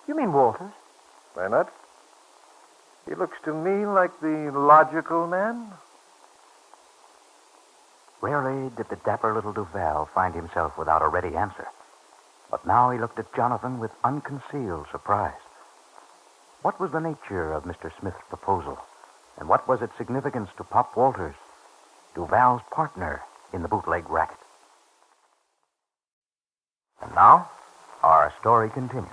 You mean Walters? Why not? He looks to me like the logical man. Rarely did the dapper little Duval find himself without a ready answer. But now he looked at Jonathan with unconcealed surprise. What was the nature of Mr. Smith's proposal? And what was its significance to Pop Walters, Duval's partner in the bootleg racket? And now, our story continues.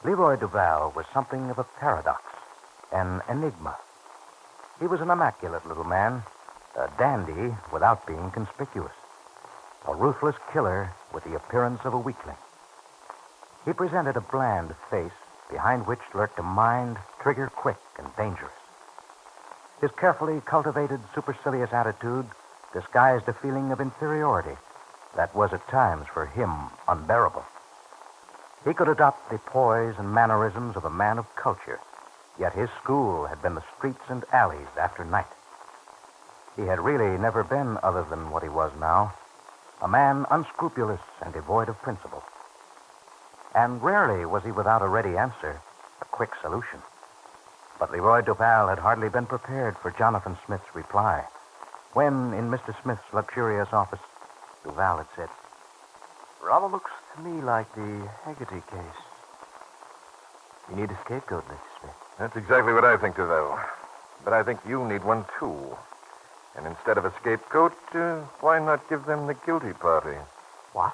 Leroy Duval was something of a paradox, an enigma. He was an immaculate little man, a dandy without being conspicuous, a ruthless killer with the appearance of a weakling. He presented a bland face behind which lurked a mind trigger-quick and dangerous. His carefully cultivated, supercilious attitude disguised a feeling of inferiority that was at times for him unbearable. He could adopt the poise and mannerisms of a man of culture, yet his school had been the streets and alleys after night. He had really never been other than what he was now, a man unscrupulous and devoid of principle. And rarely was he without a ready answer, a quick solution. But Leroy Duval had hardly been prepared for Jonathan Smith's reply, when, in Mr. Smith's luxurious office, Duval had said, Rather looks to me like the Haggerty case. You need a scapegoat, Mr. Smith. That's exactly what I think, Duval. But I think you need one, too. And instead of a scapegoat, why not give them the guilty party? What?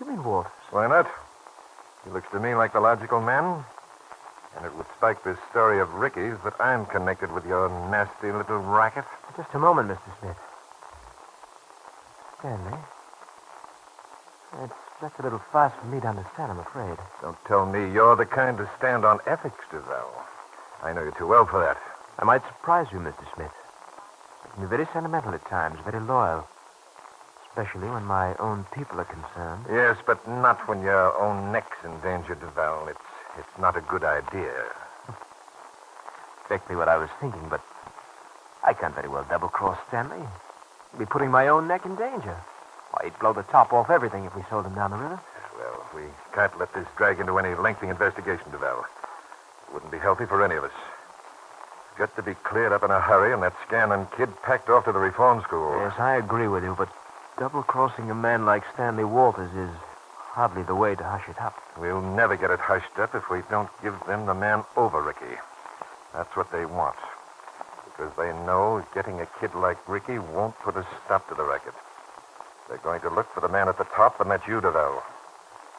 You mean Walters? Why not? He looks to me like the logical man. And it would spike this story of Ricky's that I'm connected with your nasty little racket. Just a moment, Mr. Smith. Stanley. That's a little fast for me to understand, I'm afraid. Don't tell me you're the kind to stand on ethics, Duval. I know you too well for that. I might surprise you, Mr. Smith. I can be very sentimental at times, very loyal. Especially when my own people are concerned. Yes, but not when your own neck's in danger, Duval. It's not a good idea. Exactly what I was thinking, but I can't very well double-cross Stanley. I'd be putting my own neck in danger. Why, he'd blow the top off everything if we sold him down the river. Well, we can't let this drag into any lengthy investigation, Duval. It wouldn't be healthy for any of us. Got to be cleared up in a hurry, and that Scanlon kid packed off to the reform school. Yes, I agree with you, but double-crossing a man like Stanley Walters is hardly the way to hush it up. We'll never get it hushed up if we don't give them the man over Ricky. That's what they want. Because they know getting a kid like Ricky won't put a stop to the racket. They're going to look for the man at the top, and that's you, Duval.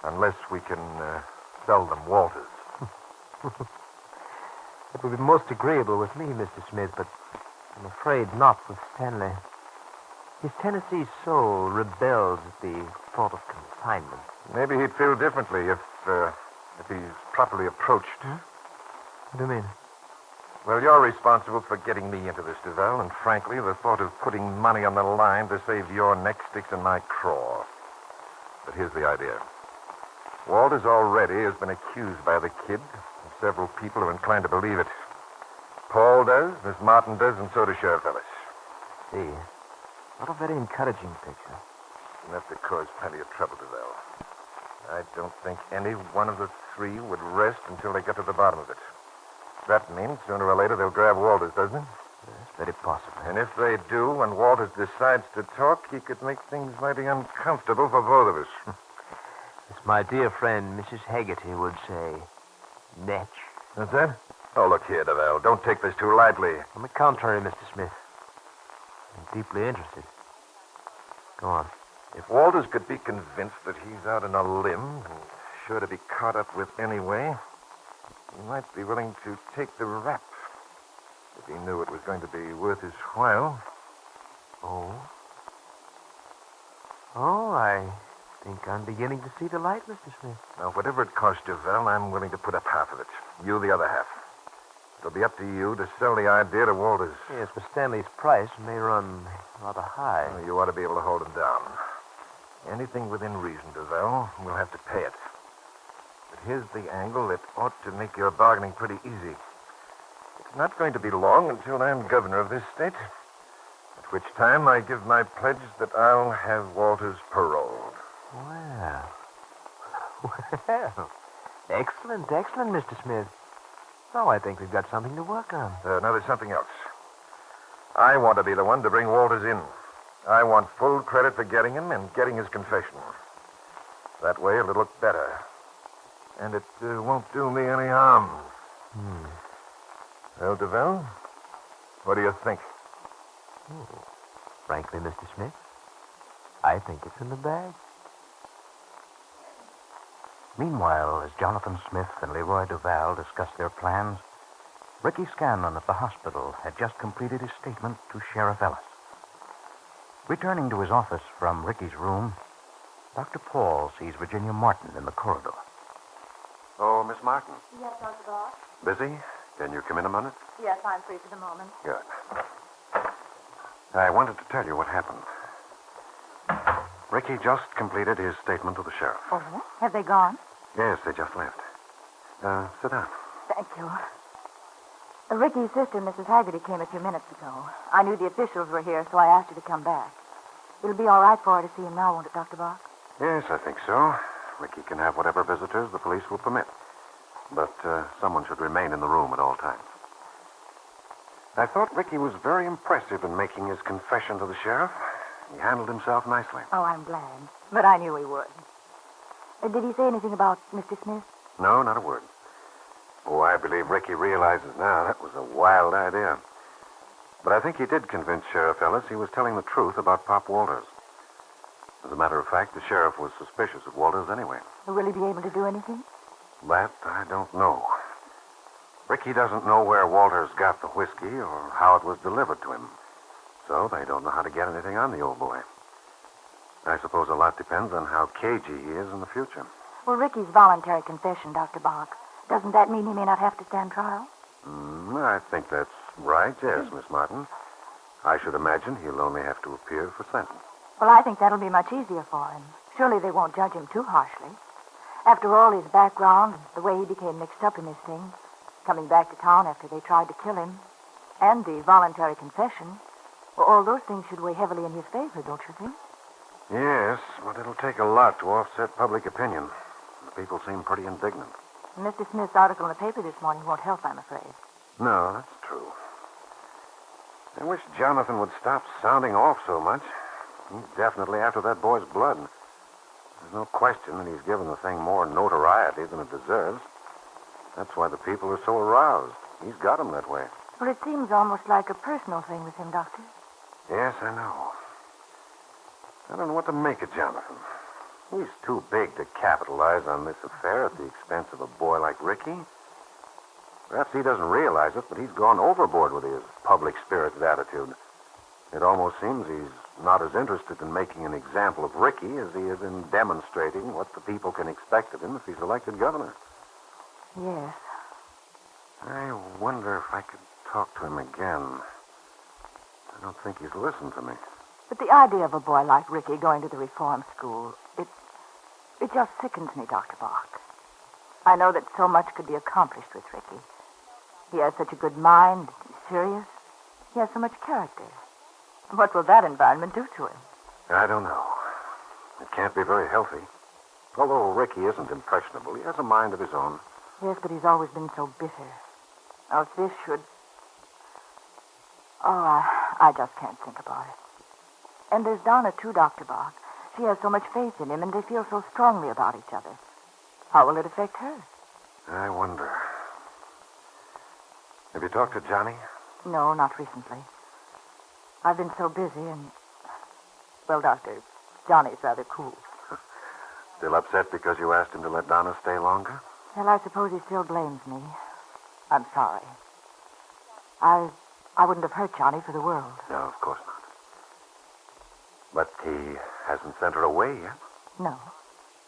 Unless we can sell them Walters. It would be most agreeable with me, Mr. Smith, but I'm afraid not with Stanley. His Tennessee soul rebels at the thought of confinement. Maybe he'd feel differently if he's properly approached. What do you mean? Well, you're responsible for getting me into this, Duval, and frankly, the thought of putting money on the line to save your neck sticks in my craw. But here's the idea. Walters already has been accused by the kid, and several people are inclined to believe it. Paul does, Miss Martin does, and so does Sheriff Ellis. See, not a very encouraging picture. Enough to cause plenty of trouble, Duval. I don't think any one of the three would rest until they get to the bottom of it. That means sooner or later they'll grab Walters, doesn't it? Yes, very possible. And if they do, when Walters decides to talk, he could make things mighty uncomfortable for both of us. As my dear friend Mrs. Haggerty would say, netch. What's that? Oh, look here, Duval. Don't take this too lightly. On the contrary, Mr. Smith. I'm deeply interested. Go on. If Walters could be convinced that he's out on a limb and sure to be caught up with anyway, he might be willing to take the rap if he knew it was going to be worth his while. Oh? Oh, I think I'm beginning to see the light, Mr. Smith. Now, whatever it costs, Duval, I'm willing to put up half of it. You the other half. It'll be up to you to sell the idea to Walters. Yes, but Stanley's price may run rather high. Well, you ought to be able to hold him down. Anything within reason, Duval, we'll have to pay it. But here's the angle that ought to make your bargaining pretty easy. It's not going to be long until I'm governor of this state, at which time I give my pledge that I'll have Walters paroled. Well. Well. Excellent, Mr. Smith. Now I think we've got something to work on. Now there's something else. I want to be the one to bring Walters in. I want full credit for getting him and getting his confession. That way it'll look better. And it won't do me any harm. Well, Duval, what do you think? Frankly, Mr. Smith, I think it's in the bag. Meanwhile, as Jonathan Smith and Leroy Duval discussed their plans, Ricky Scanlon at the hospital had just completed his statement to Sheriff Ellis. Returning to his office from Ricky's room, Dr. Paul sees Virginia Martin in the corridor. Oh, Miss Martin. Yes, Dr. Bott? Busy? Can you come in a minute? Yes, I'm free for the moment. Good. I wanted to tell you what happened. Ricky just completed his statement to the sheriff. Oh? Have they gone? Yes, they just left. Sit down. Thank you. Ricky's sister, Mrs. Haggerty, came a few minutes ago. I knew the officials were here, so I asked her to come back. It'll be all right for her to see him now, won't it, Dr. Bott? Yes, I think so. Ricky can have whatever visitors the police will permit. But someone should remain in the room at all times. I thought Ricky was very impressive in making his confession to the sheriff. He handled himself nicely. Oh, I'm glad. But I knew he would. Did he say anything about Mr. Smith? No, not a word. Oh, I believe Ricky realizes now that was a wild idea. But I think he did convince Sheriff Ellis he was telling the truth about Pop Walters. As a matter of fact, the sheriff was suspicious of Walters anyway. Will he be able to do anything? That I don't know. Ricky doesn't know where Walters got the whiskey or how it was delivered to him. So they don't know how to get anything on the old boy. I suppose a lot depends on how cagey he is in the future. Well, Ricky's voluntary confession, Dr. Bach. Doesn't that mean he may not have to stand trial? I think that's right, yes, Miss Martin. I should imagine he'll only have to appear for sentence. Well, I think that'll be much easier for him. Surely they won't judge him too harshly. After all, his background, the way he became mixed up in this thing, coming back to town after they tried to kill him, and the voluntary confession, well, all those things should weigh heavily in his favor, don't you think? Yes, but it'll take a lot to offset public opinion. The people seem pretty indignant. Mr. Smith's article in the paper this morning won't help, I'm afraid. No, that's true. I wish Jonathan would stop sounding off so much. He's definitely after that boy's blood. There's no question that he's given the thing more notoriety than it deserves. That's why the people are so aroused. He's got them that way. Well, it seems almost like a personal thing with him, Doctor. Yes, I know. I don't know what to make of Jonathan. He's too big to capitalize on this affair at the expense of a boy like Ricky. Perhaps he doesn't realize it, but he's gone overboard with his public spirited attitude. It almost seems he's not as interested in making an example of Ricky as he is in demonstrating what the people can expect of him if he's elected governor. Yes. I wonder if I could talk to him again. I don't think he's listened to me. But the idea of a boy like Ricky going to the reform school, it just sickens me, Dr. Bach. I know that so much could be accomplished with Ricky. He has such a good mind. He's serious. He has so much character. What will that environment do to him? I don't know. It can't be very healthy. Although Ricky isn't impressionable, he has a mind of his own. Yes, but he's always been so bitter. Now, if this should... Oh, I just can't think about it. And there's Donna, too, Dr. Bach. She has so much faith in him, and they feel so strongly about each other. How will it affect her? I wonder. Have you talked to Johnny? No, not recently. I've been so busy and... Well, Doctor, Johnny's rather cool. Still upset because you asked him to let Donna stay longer? Well, I suppose he still blames me. I'm sorry. I wouldn't have hurt Johnny for the world. No, of course not. But he hasn't sent her away yet? No.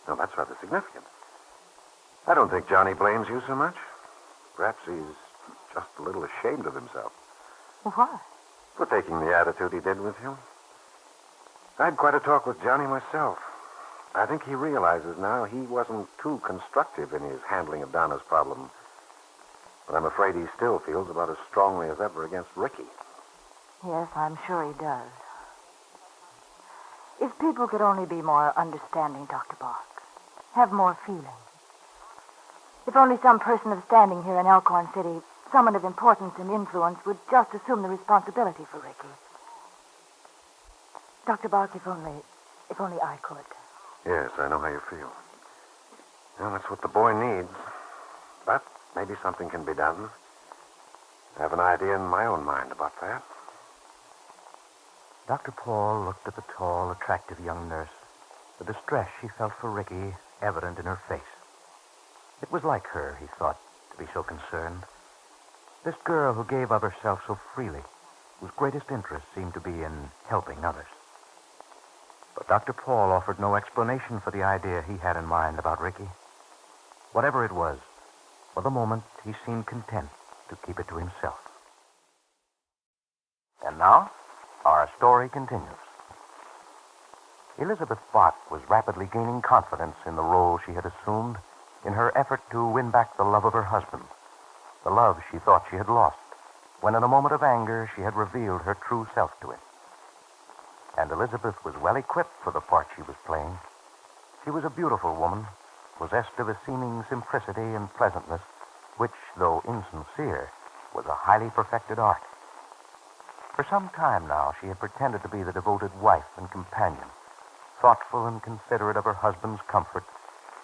No, that's rather significant. I don't think Johnny blames you so much. Perhaps he's just a little ashamed of himself. Why? For taking the attitude he did with you. I had quite a talk with Johnny myself. I think he realizes now he wasn't too constructive in his handling of Donna's problem. But I'm afraid he still feels about as strongly as ever against Ricky. Yes, I'm sure he does. If people could only be more understanding, Dr. Bach, have more feeling. If only some person of standing here in Elkhorn City, someone of importance and influence, would just assume the responsibility for Ricky. Dr. Bach, if only I could. Yes, I know how you feel. Well, that's what the boy needs. But maybe something can be done. I have an idea in my own mind about that. Dr. Paul looked at the tall, attractive young nurse, the distress she felt for Ricky evident in her face. It was like her, he thought, to be so concerned. This girl who gave of herself so freely, whose greatest interest seemed to be in helping others. But Dr. Paul offered no explanation for the idea he had in mind about Ricky. Whatever it was, for the moment, he seemed content to keep it to himself. And now, our story continues. Elizabeth Bott was rapidly gaining confidence in the role she had assumed in her effort to win back the love of her husband, the love she thought she had lost, when in a moment of anger she had revealed her true self to him. And Elizabeth was well equipped for the part she was playing. She was a beautiful woman, possessed of a seeming simplicity and pleasantness, which, though insincere, was a highly perfected art. For some time now, she had pretended to be the devoted wife and companion, thoughtful and considerate of her husband's comfort,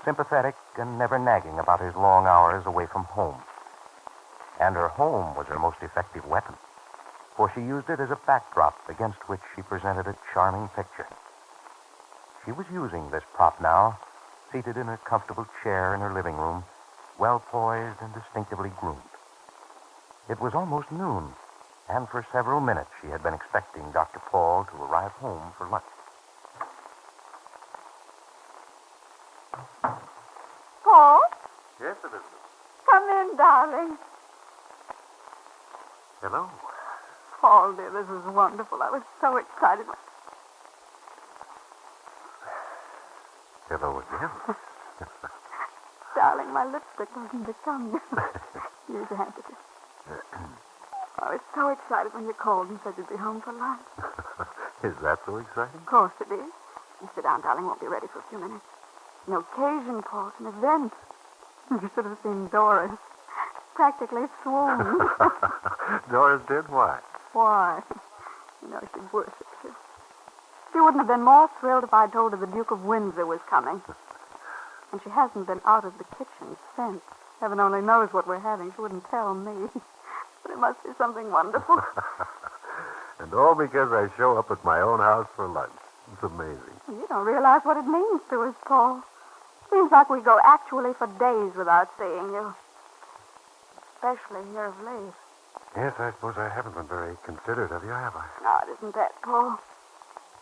sympathetic and never nagging about his long hours away from home. And her home was her most effective weapon, for she used it as a backdrop against which she presented a charming picture. She was using this prop now, seated in a comfortable chair in her living room, well poised and distinctively groomed. It was almost noon, and for several minutes she had been expecting Dr. Paul to arrive home for lunch. Paul, Yes, Elizabeth. come in, darling. Hello. Paul, dear, this is wonderful. I was so excited. Hello again. Darling, my lipstick doesn't become you. Use your handkerchief. I was so excited when you called and said you'd be home for lunch. Is that so exciting? Of course it is. You sit down, darling. Won't be ready for a few minutes. An occasion, Paul. An event. You should have seen Doris. Practically swooned. Doris did what? Why? You know, she worships you. She wouldn't have been more thrilled if I'd told her the Duke of Windsor was coming. And she hasn't been out of the kitchen since. Heaven only knows what we're having. She wouldn't tell me. But it must be something wonderful. And all because I show up at my own house for lunch. It's amazing. You don't realize what it means to us, Paul. Seems like we go actually for days without seeing you. especially here of late. Yes, I suppose I haven't been very considerate of you, have I? No, it isn't that, Paul.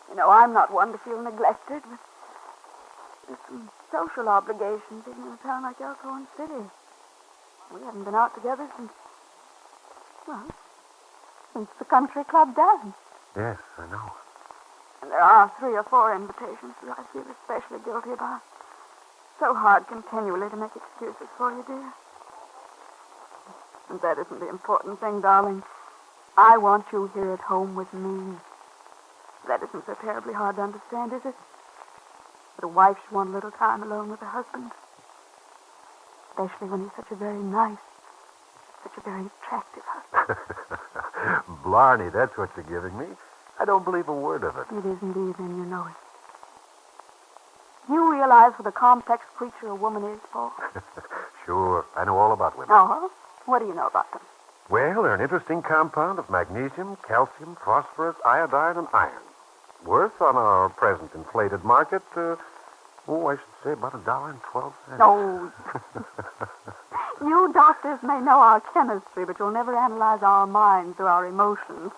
You know, I'm not one to feel neglected, but there's some social obligations even in a town like Elkhorn City. We haven't been out together since the country club dance. Yes, I know. And there are 3 or 4 invitations that I feel especially guilty about. So hard continually to make excuses for you, dear. And that isn't the important thing, darling. I want you here at home with me. That isn't so terribly hard to understand, is it? That a wife should want a little time alone with her husband. Especially when he's such a very nice, such a very attractive husband. Blarney, that's what you're giving me. I don't believe a word of it. It isn't even, you know it. You realize what a complex creature a woman is, Paul? Sure, I know all about women. Oh, what do you know about them? Well, they're an interesting compound of magnesium, calcium, phosphorus, iodine, and iron. Worth on our present inflated market, I should say about $1.12. No. You doctors may know our chemistry, but you'll never analyze our minds or our emotions.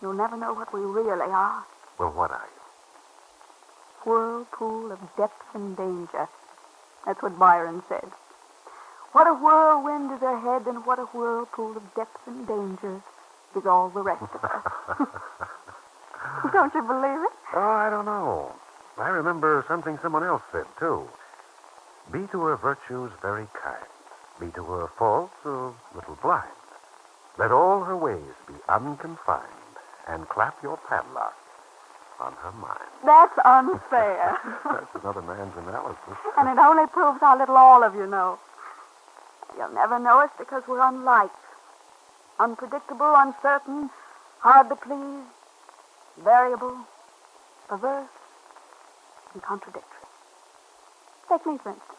You'll never know what we really are. Well, what are you? Whirlpool of depth and danger. That's what Byron said. What a whirlwind is ahead, and what a whirlpool of depth and danger is all the rest of us. Don't you believe it? Oh, I don't know. I remember something someone else said, too. Be to her virtues very kind. Be to her faults a little blind. Let all her ways be unconfined, and clap your padlock on her mind. That's unfair. That's another man's analysis. And it only proves how little all of you know. You'll never know us because we're unlike. Unpredictable, uncertain, hard to please, variable, perverse, and contradictory. Take me, for instance.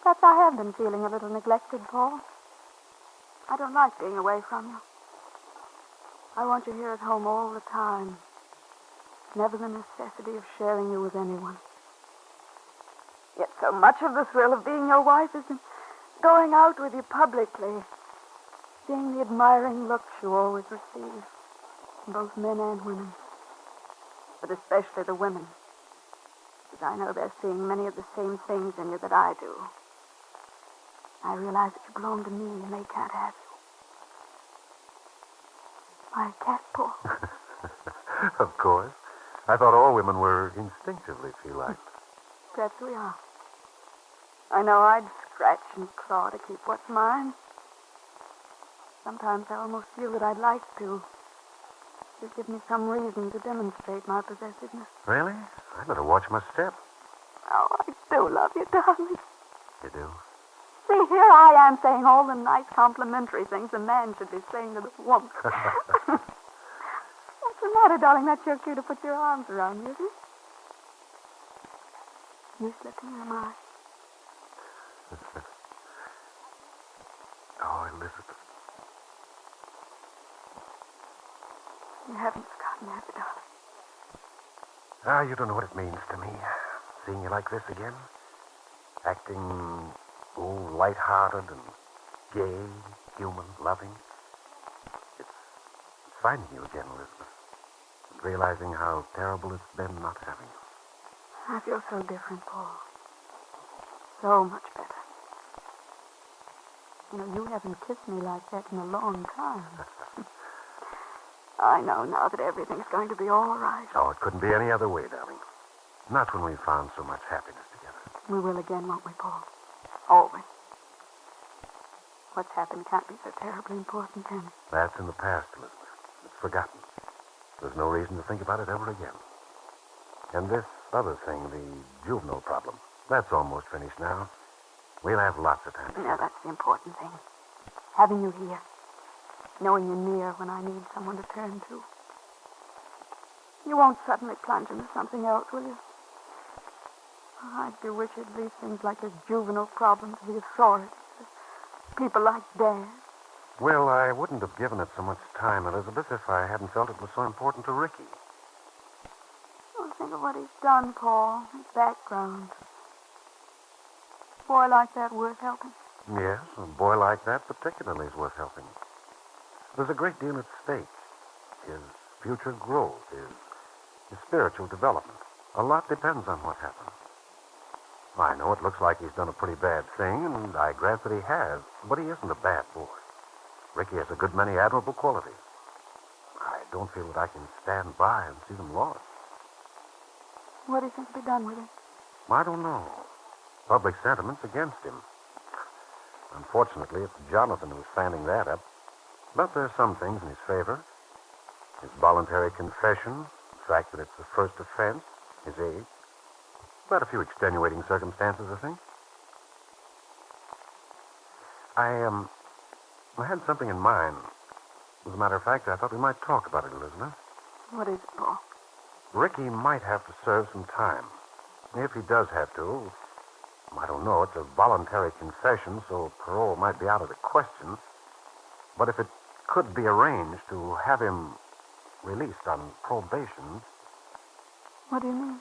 Perhaps I have been feeling a little neglected, Paul. I don't like being away from you. I want you here at home all the time. Never the necessity of sharing you with anyone. Yet so much of the thrill of being your wife is in going out with you publicly, seeing the admiring looks you always receive from both men and women, but especially the women, because I know they're seeing many of the same things in you that I do. I realize that you belong to me and they can't have you. My cat, Paul. Of course. I thought all women were instinctively feline. Perhaps we are. I know I'd scratch and claw to keep what's mine. Sometimes I almost feel that I'd like to. Just give me some reason to demonstrate my possessiveness. Really? I better watch my step. Oh, I do love you, darling. You do? See, here I am saying all the nice complimentary things a man should be saying to the woman. What's the matter, darling? That's your cue to put your arms around me, isn't it? You slipping in my eyes. Oh, Elizabeth. You haven't forgotten that, darling. Ah, you don't know what it means to me, seeing you like this again. Acting, light-hearted and gay, human, loving. It's finding you again, Elizabeth. And realizing how terrible it's been not having you. I feel so different, Paul. So much better. You know, you haven't kissed me like that in a long time. I know now that everything's going to be all right. Oh, it couldn't be any other way, darling. Not when we've found so much happiness together. We will again, won't we, Paul? Always. What's happened can't be so terribly important, can it? That's in the past, Elizabeth. It's forgotten. There's no reason to think about it ever again. And this other thing, the juvenile problem, that's almost finished now. We'll have lots of time. No, that's the important thing. Having you here. Knowing you're near when I need someone to turn to. You won't suddenly plunge into something else, will you? Oh, I do wish you'd leave things like your juvenile problems to the authorities. People like Dad. Well, I wouldn't have given it so much time, Elizabeth, if I hadn't felt it was so important to Ricky. Oh, think of what he's done, Paul. His background. A boy like that worth helping. Yes, a boy like that particularly is worth helping. There's a great deal at stake. His future growth, his spiritual development. A lot depends on what happens. I know it looks like he's done a pretty bad thing, and I grant that he has, but he isn't a bad boy. Ricky has a good many admirable qualities. I don't feel that I can stand by and see them lost. What do you think will be done with it? I don't know. Public sentiment's against him. Unfortunately, it's Jonathan who's fanning that up. But there are some things in his favor. His voluntary confession, the fact that it's the first offense, his age. Quite a few extenuating circumstances, I think. I had something in mind. As a matter of fact, I thought we might talk about it, Elizabeth. What is it, Paul? Ricky might have to serve some time. If he does have to, I don't know, it's a voluntary confession, so parole might be out of the question. But if it could be arranged to have him released on probation... What do you mean?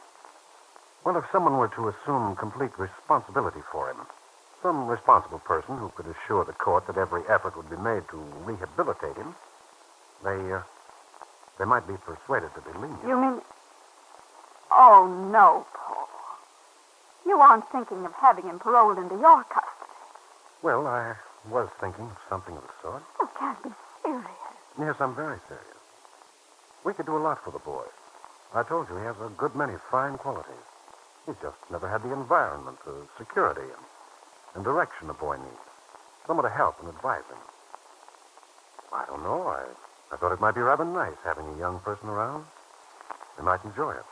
Well, if someone were to assume complete responsibility for him, some responsible person who could assure the court that every effort would be made to rehabilitate him, they might be persuaded to be lenient. You mean... Oh, no, Paul. You aren't thinking of having him paroled into your custody. Well, I was thinking of something of the sort. You can't be serious. Yes, I'm very serious. We could do a lot for the boy. I told you he has a good many fine qualities. He's just never had the environment, the security, and direction a boy needs. Someone to help and advise him. I don't know. I thought it might be rather nice having a young person around. They might enjoy it.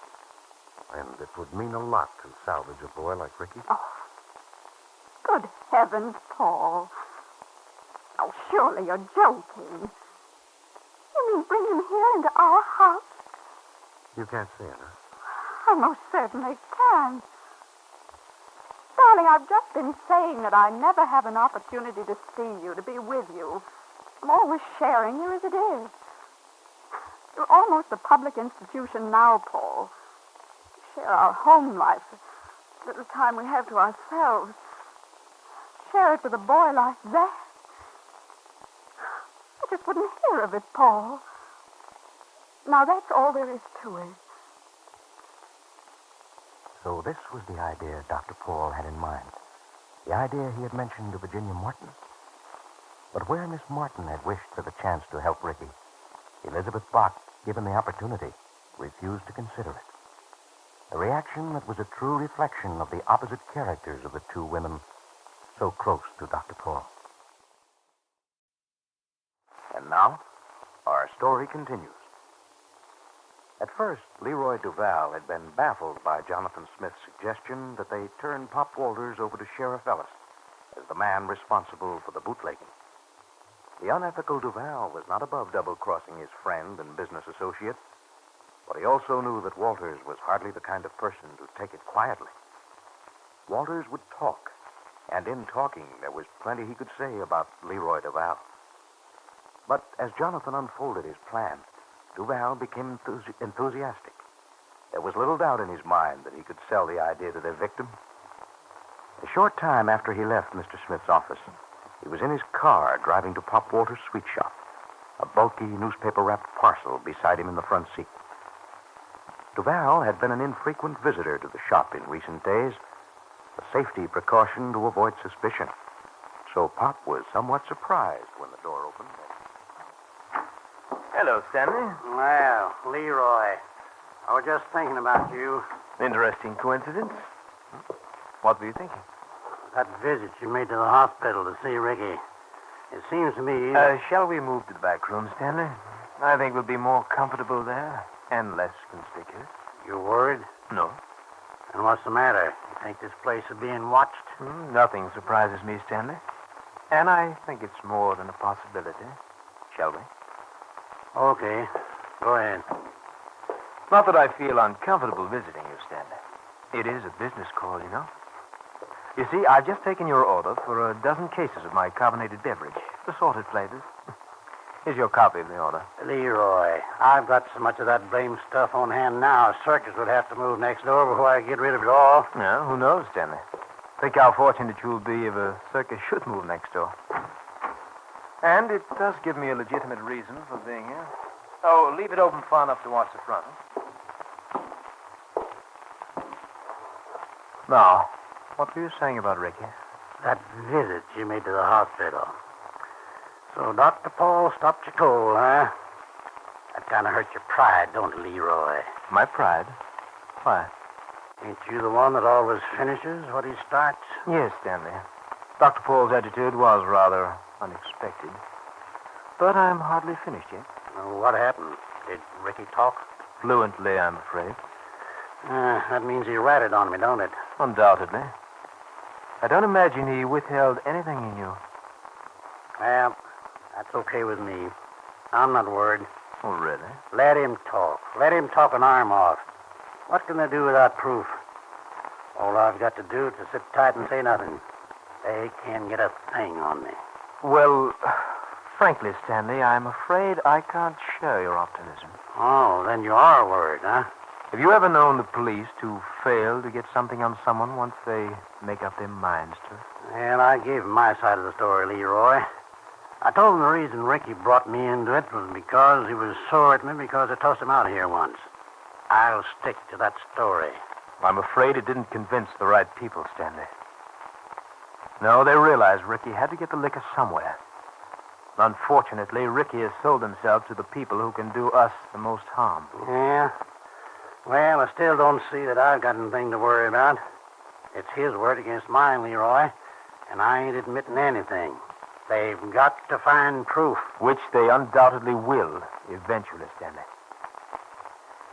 And it would mean a lot to salvage a boy like Ricky. Oh, good heavens, Paul. Oh, surely you're joking. You mean bring him here into our house? You can't see it, huh? I most certainly can. Darling, I've just been saying that I never have an opportunity to see you, to be with you. I'm always sharing you as it is. You're almost a public institution now, Paul. We share our home life, the little time we have to ourselves. Share it with a boy like that. I just wouldn't hear of it, Paul. Now, that's all there is to it. So this was the idea Dr. Paul had in mind. The idea he had mentioned to Virginia Martin. But where Miss Martin had wished for the chance to help Ricky, Elizabeth Bott, given the opportunity, refused to consider it. A reaction that was a true reflection of the opposite characters of the two women so close to Dr. Paul. And now, our story continues. At first, Leroy Duval had been baffled by Jonathan Smith's suggestion that they turn Pop Walters over to Sheriff Ellis as the man responsible for the bootlegging. The unethical Duval was not above double-crossing his friend and business associate, but he also knew that Walters was hardly the kind of person to take it quietly. Walters would talk, and in talking, there was plenty he could say about Leroy Duval. But as Jonathan unfolded his plan, Duval became enthusiastic. There was little doubt in his mind that he could sell the idea to their victim. A short time after he left Mr. Smith's office, he was in his car driving to Pop Walter's sweet shop, a bulky newspaper-wrapped parcel beside him in the front seat. Duval had been an infrequent visitor to the shop in recent days, a safety precaution to avoid suspicion. So Pop was somewhat surprised when the door opened. Hello, Stanley. Well, Leroy, I was just thinking about you. Interesting coincidence. What were you thinking? That visit you made to the hospital to see Ricky. It seems to me... Shall we move to the back room, Stanley? I think we'll be more comfortable there and less conspicuous. You worried? No. And what's the matter? You think this place is being watched? Nothing surprises me, Stanley. And I think it's more than a possibility. Shall we? Okay. Go ahead. Not that I feel uncomfortable visiting you, Stanley. It is a business call, you know. You see, I've just taken your order for a dozen cases of my carbonated beverage, assorted flavors. Here's your copy of the order. Leroy, I've got so much of that blamed stuff on hand now, a circus would have to move next door before I get rid of it all. Yeah, who knows, Stanley? Think how fortunate you'll be if a circus should move next door. And it does give me a legitimate reason for being here. Oh, leave it open far enough to watch the front. Now, what were you saying about Ricky? That visit you made to the hospital. So Dr. Paul stopped your cold, huh? That kind of hurt your pride, don't it, Leroy? My pride? Why? Ain't you the one that always finishes what he starts? Yes, Stanley. Dr. Paul's attitude was rather unexpected. But I'm hardly finished yet. Well, what happened? Did Ricky talk? Fluently, I'm afraid. That means he ratted on me, don't it? Undoubtedly. I don't imagine he withheld anything in you. Well, that's okay with me. I'm not worried. Oh, really? Let him talk. Let him talk an arm off. What can they do without proof? All I've got to do is to sit tight and say nothing. They can't get a thing on me. Well, frankly, Stanley, I'm afraid I can't share your optimism. Oh, then you are worried, huh? Have you ever known the police to fail to get something on someone once they make up their minds to it? Well, I gave him my side of the story, Leroy. I told him the reason Ricky brought me into it was because he was sore at me because I tossed him out here once. I'll stick to that story. I'm afraid it didn't convince the right people, Stanley. No, they realized Ricky had to get the liquor somewhere. Unfortunately, Ricky has sold himself to the people who can do us the most harm. Yeah? Well, I still don't see that I've got anything to worry about. It's his word against mine, Leroy, and I ain't admitting anything. They've got to find proof. Which they undoubtedly will, eventually, Stanley.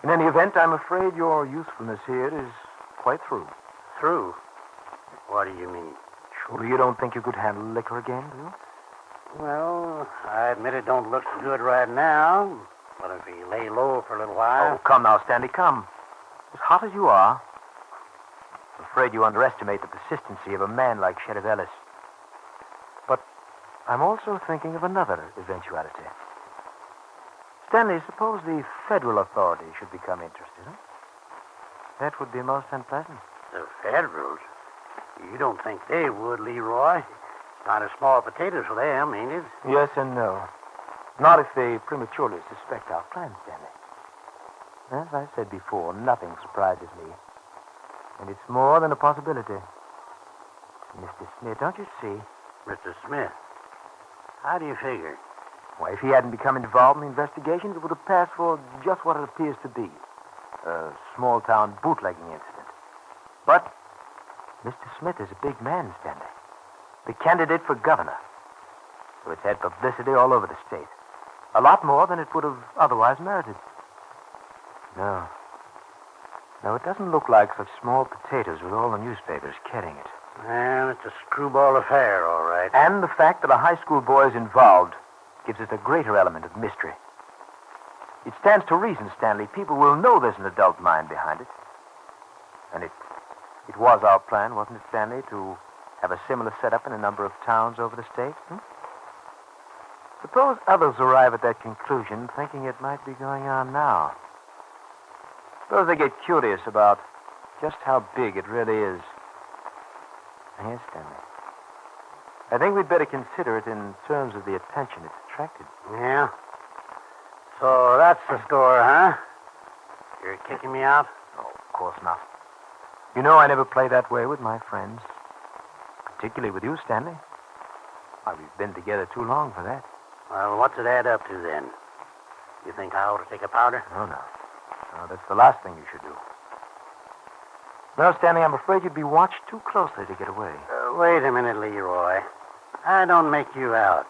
In any event, I'm afraid your usefulness here is quite through. Through? What do you mean? Surely you don't think you could handle liquor again, do you? Well, I admit it don't look so good right now, but if he lay low for a little while... Oh, come now, Stanley, come. As hot as you are, I'm afraid you underestimate the persistency of a man like Sheriff Ellis. But I'm also thinking of another eventuality. Stanley, suppose the federal authorities should become interested, huh? That would be most unpleasant. The Federals? You don't think they would, Leroy? Kind of small potatoes for them, ain't it? Yes and no. Not if they prematurely suspect our plans, Stanley. As I said before, nothing surprises me. And it's more than a possibility. Mr. Smith, don't you see? Mr. Smith? How do you figure? Why, if he hadn't become involved in the investigations, it would have passed for just what it appears to be. A small-town bootlegging incident. But Mr. Smith is a big man, Stanley. The candidate for governor. So it's had publicity all over the state. A lot more than it would have otherwise merited. No, it doesn't look like such small potatoes with all the newspapers carrying it. Well, it's a screwball affair, all right. And the fact that a high school boy is involved gives it a greater element of mystery. It stands to reason, Stanley, people will know there's an adult mind behind it. And it was our plan, wasn't it, Stanley, to have a similar setup in a number of towns over the state? Suppose others arrive at that conclusion, thinking it might be going on now. Suppose they get curious about just how big it really is. Yes, Stanley. I think we'd better consider it in terms of the attention it's attracted. Yeah? So that's the score, huh? You're kicking me out? Oh, of course not. You know I never play that way with my friends. Particularly with you, Stanley. Why, we've been together too long for that. Well, what's it add up to, then? You think I ought to take a powder? Oh, no. No, that's the last thing you should do. No, Stanley, I'm afraid you'd be watched too closely to get away. Wait a minute, Leroy. I don't make you out.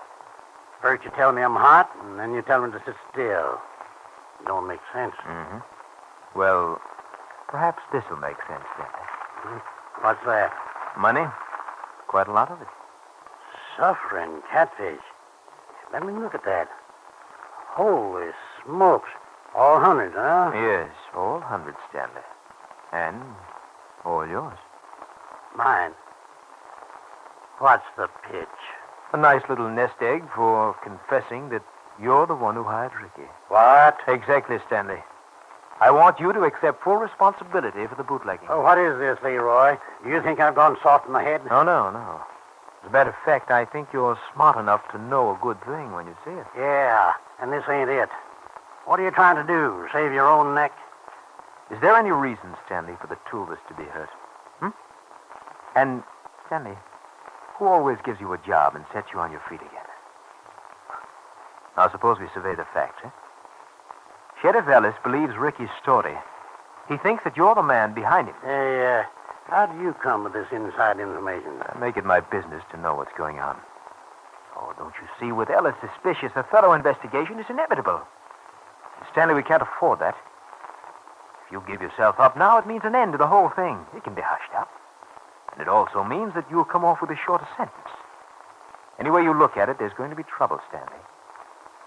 First you tell me I'm hot, and then you tell me to sit still. It don't make sense. Mm-hmm. Well, perhaps this'll make sense, Stanley. What's that? Money. Quite a lot of it. Suffering catfish. Let me look at that. Holy smokes. All hundreds, huh? Yes, all hundreds, Stanley. And all yours. Mine. What's the pitch? A nice little nest egg for confessing that you're the one who hired Ricky. What? Exactly, Stanley. I want you to accept full responsibility for the bootlegging. Oh, what is this, Leroy? Do you think I've gone soft in the head? No. As a matter of fact, I think you're smart enough to know a good thing when you see it. Yeah, and this ain't it. What are you trying to do? Save your own neck? Is there any reason, Stanley, for the two of us to be hurt? And, Stanley, who always gives you a job and sets you on your feet again? Now, suppose we survey the facts, eh? Sheriff Ellis believes Ricky's story. He thinks that you're the man behind him. Hey, how do you come with this inside information? I make it my business to know what's going on. Oh, don't you see? With Ellis suspicious, a thorough investigation is inevitable. Stanley, we can't afford that. If you give yourself up now, it means an end to the whole thing. It can be hushed up. And it also means that you'll come off with a shorter sentence. Any way you look at it, there's going to be trouble, Stanley.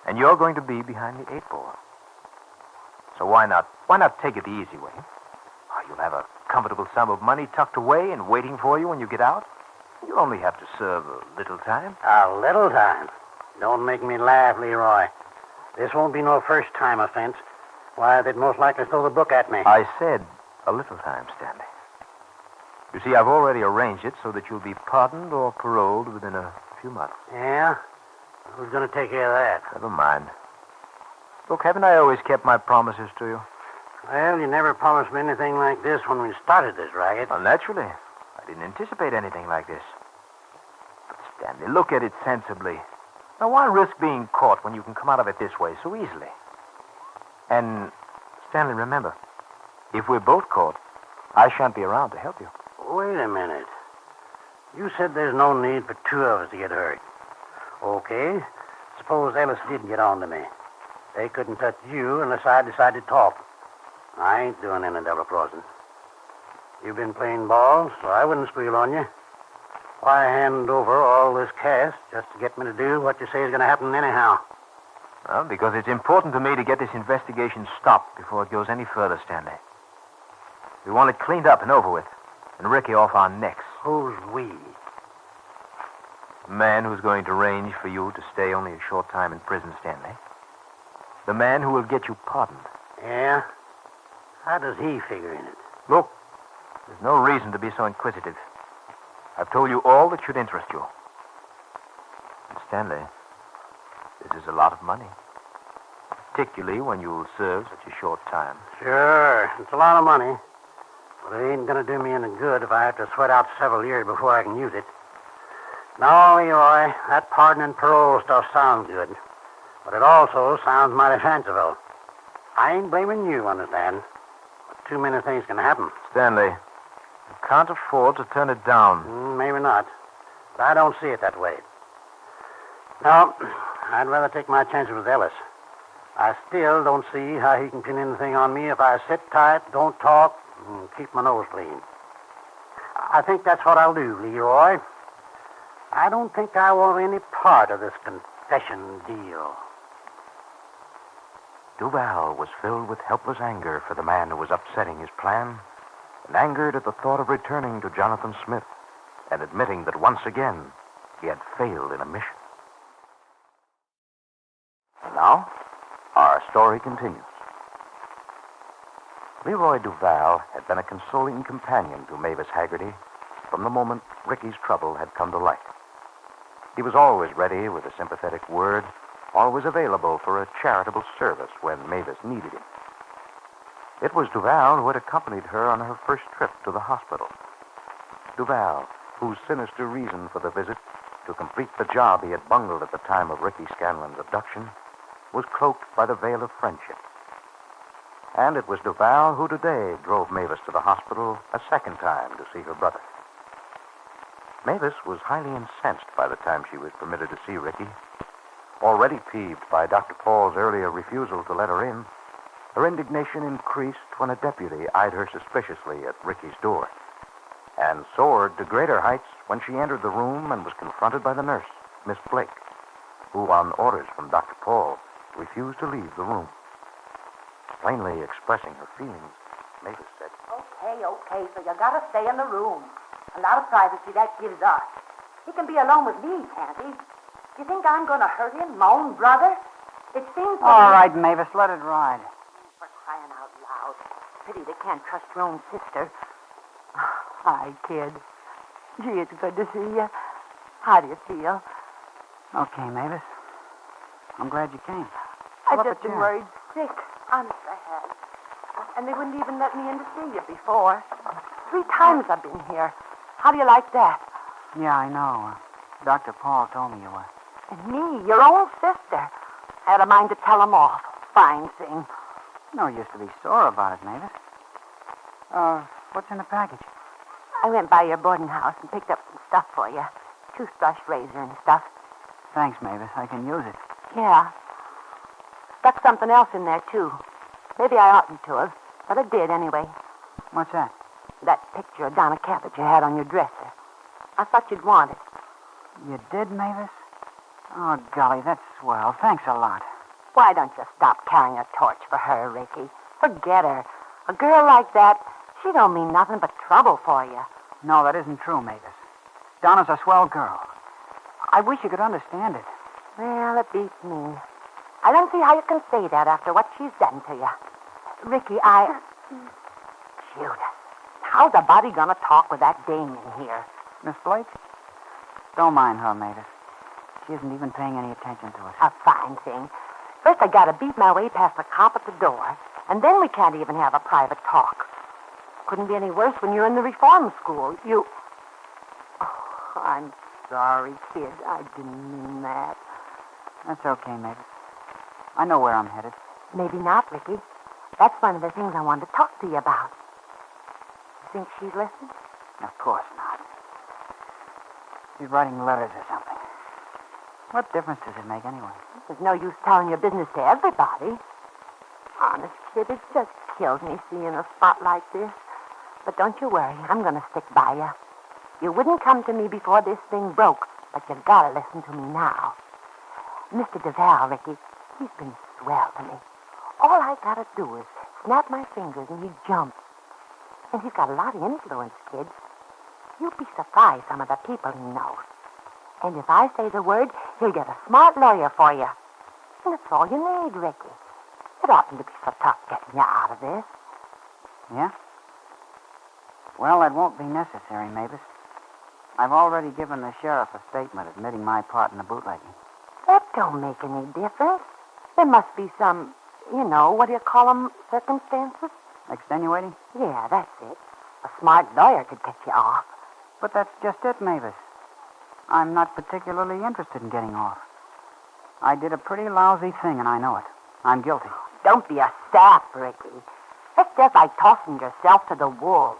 And you're going to be behind the 8 ball. So why not take it the easy way? Oh, you'll have a comfortable sum of money tucked away and waiting for you when you get out. You'll only have to serve a little time. A little time? Don't make me laugh, Leroy. This won't be no first-time offense. Why, they'd most likely throw the book at me. I said a little time, Stanley. You see, I've already arranged it so that you'll be pardoned or paroled within a few months. Yeah? Who's going to take care of that? Never mind. Look, haven't I always kept my promises to you? Well, you never promised me anything like this when we started this racket. Well, naturally. I didn't anticipate anything like this. But, Stanley, look at it sensibly. Now, why risk being caught when you can come out of it this way so easily? And, Stanley, remember, if we're both caught, I shan't be around to help you. Wait a minute. You said there's no need for two of us to get hurt. Okay. Suppose Ellis did get on to me. They couldn't touch you unless I decided to talk. I ain't doing any double crossing. You've been playing ball, so I wouldn't squeal on you. Why hand over all this cash just to get me to do what you say is going to happen anyhow? Well, because it's important to me to get this investigation stopped before it goes any further, Stanley. We want it cleaned up and over with, and Ricky off our necks. Who's we? The man who's going to arrange for you to stay only a short time in prison, Stanley. The man who will get you pardoned. Yeah? How does he figure in it? Look, there's no reason to be so inquisitive. I've told you all that should interest you. And Stanley, this is a lot of money. Particularly when you'll serve such a short time. Sure, it's a lot of money. But it ain't going to do me any good if I have to sweat out several years before I can use it. No, Leroy, that pardon and parole stuff sounds good. But it also sounds mighty fanciful. I ain't blaming you, understand? But too many things can happen. Stanley, you can't afford to turn it down. Maybe not. But I don't see it that way. No, I'd rather take my chances with Ellis. I still don't see how he can pin anything on me if I sit tight, don't talk, and keep my nose clean. I think that's what I'll do, Leroy. I don't think I want any part of this confession deal. Duval was filled with helpless anger for the man who was upsetting his plan, and angered at the thought of returning to Jonathan Smith and admitting that once again he had failed in a mission. And now, our story continues. Leroy Duval had been a consoling companion to Mavis Haggerty from the moment Ricky's trouble had come to light. He was always ready with a sympathetic word, always available for a charitable service when Mavis needed him. It was Duval who had accompanied her on her first trip to the hospital. Duval, whose sinister reason for the visit, to complete the job he had bungled at the time of Ricky Scanlon's abduction, was cloaked by the veil of friendship. And it was Duval who today drove Mavis to the hospital a second time to see her brother. Mavis was highly incensed by the time she was permitted to see Ricky. Already peeved by Dr. Paul's earlier refusal to let her in, her indignation increased when a deputy eyed her suspiciously at Ricky's door, and soared to greater heights when she entered the room and was confronted by the nurse, Miss Blake, who, on orders from Dr. Paul, refused to leave the room. Plainly expressing her feelings, Mavis said, Okay, so you gotta stay in the room. A lot of privacy that gives us. He can be alone with me, can't he? You think I'm gonna hurt him, my own brother? It seems... All right, Mavis, let it ride. For crying out loud. Pity they can't trust your own sister. Hi, kid. Gee, it's good to see you. How do you feel? Okay, Mavis. I'm glad you came. I've Pull up a just been chair. worried sick. Honest, I had. And they wouldn't even let me in to see you before. 3 times I've been here. How do you like that? Yeah, I know. Dr. Paul told me you were. And me, your own sister. I had a mind to tell 'em off. Fine thing. No use to be sore about it, Mavis. What's in the package? I went by your boarding house and picked up some stuff for you. Toothbrush, razor, and stuff. Thanks, Mavis. I can use it. Yeah. Stuck something else in there, too. Maybe I oughtn't to have, but I did anyway. What's that? That picture of Donna Cabot you had on your dresser. I thought you'd want it. You did, Mavis? Oh, golly, that's swell. Thanks a lot. Why don't you stop carrying a torch for her, Ricky? Forget her. A girl like that, she don't mean nothing but trouble for you. No, that isn't true, Mavis. Donna's a swell girl. I wish you could understand it. Well, it beats me. I don't see how you can say that after what she's done to you. Ricky, Judas, how's a body gonna talk with that dame in here? Miss Blake? Don't mind her, Mavis. She isn't even paying any attention to us. A fine thing. First I gotta beat my way past the cop at the door, and then we can't even have a private talk. Couldn't be any worse when you're in the reform school. Oh, I'm sorry, kid. I didn't mean that. That's okay, Mavis. I know where I'm headed. Maybe not, Ricky. That's one of the things I wanted to talk to you about. You think she's listening? Of course not. She's writing letters or something. What difference does it make anyway? There's no use telling your business to everybody. Honest, kid, it just kills me seeing a spot like this. But don't you worry. I'm going to stick by you. You wouldn't come to me before this thing broke, but you got to listen to me now. Mr. Duval, Ricky, he's been swell to me. All I got to do is snap my fingers and he jumps. And he's got a lot of influence, kid. You'd be surprised some of the people he knows. And if I say the word, he'll get a smart lawyer for you. And that's all you need, Ricky. It oughtn't to be so tough getting you out of this. Yeah? Well, that won't be necessary, Mavis. I've already given the sheriff a statement admitting my part in the bootlegging. That don't make any difference. There must be some, what do you call them, circumstances? Extenuating? Yeah, that's it. A smart lawyer could get you off. But that's just it, Mavis. I'm not particularly interested in getting off. I did a pretty lousy thing, and I know it. I'm guilty. Don't be a sap, Ricky. That's just like tossing yourself to the wolves.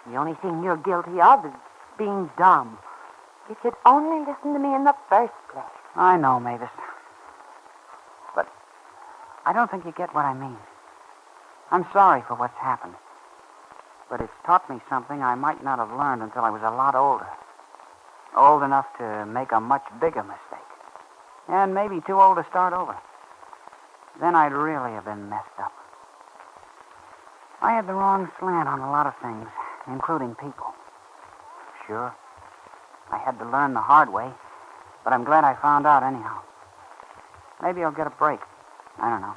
The only thing you're guilty of is being dumb. You should only listen to me in the first place. I know, Mavis. But I don't think you get what I mean. I'm sorry for what's happened. But it's taught me something I might not have learned until I was a lot older. Old enough to make a much bigger mistake. And maybe too old to start over. Then I'd really have been messed up. I had the wrong slant on a lot of things, including people. Sure, I had to learn the hard way, but I'm glad I found out anyhow. Maybe I'll get a break. I don't know.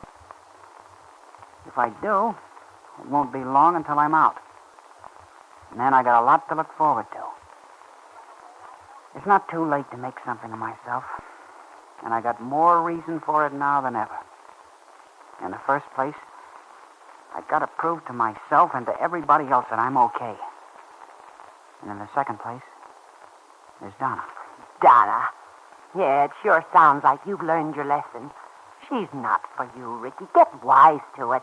If I do, it won't be long until I'm out. And then I got a lot to look forward to. It's not too late to make something of myself, and I got more reason for it now than ever. In the first place, I got to prove to myself and to everybody else that I'm okay. And in the second place, there's Donna. Donna? Yeah, it sure sounds like you've learned your lesson. She's not for you, Ricky. Get wise to it.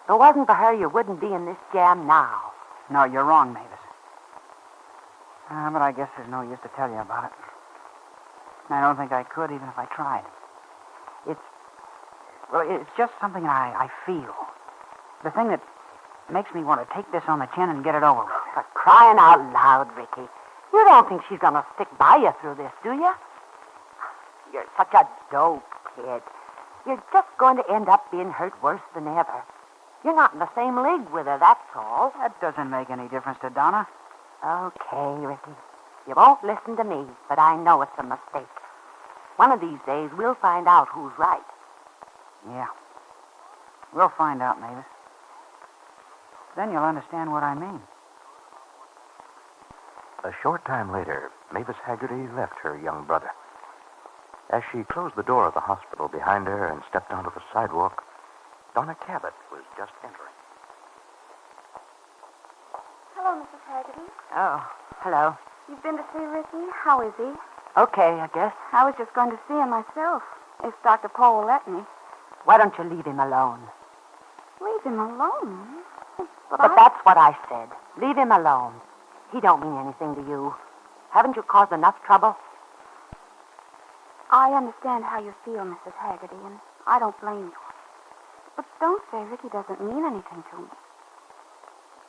If it wasn't for her, you wouldn't be in this jam now. No, you're wrong, Mavis. But I guess there's no use to tell you about it. I don't think I could, even if I tried. It's just something I feel. The thing that makes me want to take this on the chin and get it over with. For crying out loud, Ricky. You don't think she's going to stick by you through this, do you? You're such a dope, kid. You're just going to end up being hurt worse than ever. You're not in the same league with her, that's all. That doesn't make any difference to Donna. Okay, Ricky. You won't listen to me, but I know it's a mistake. One of these days, we'll find out who's right. Yeah. We'll find out, Mavis. then you'll understand what I mean. A short time later, Mavis Haggerty left her young brother. As she closed the door of the hospital behind her and stepped onto the sidewalk, Donna Cabot was just entering. Hello, Mrs. Haggerty. Oh, hello. You've been to see Ricky? How is he? Okay, I guess. I was just going to see him myself, if Dr. Paul will let me. Why don't you leave him alone? Leave him alone? But that's what I said. Leave him alone. He don't mean anything to you. Haven't you caused enough trouble? I understand how you feel, Mrs. Haggerty, and I don't blame you. But don't say Ricky doesn't mean anything to me.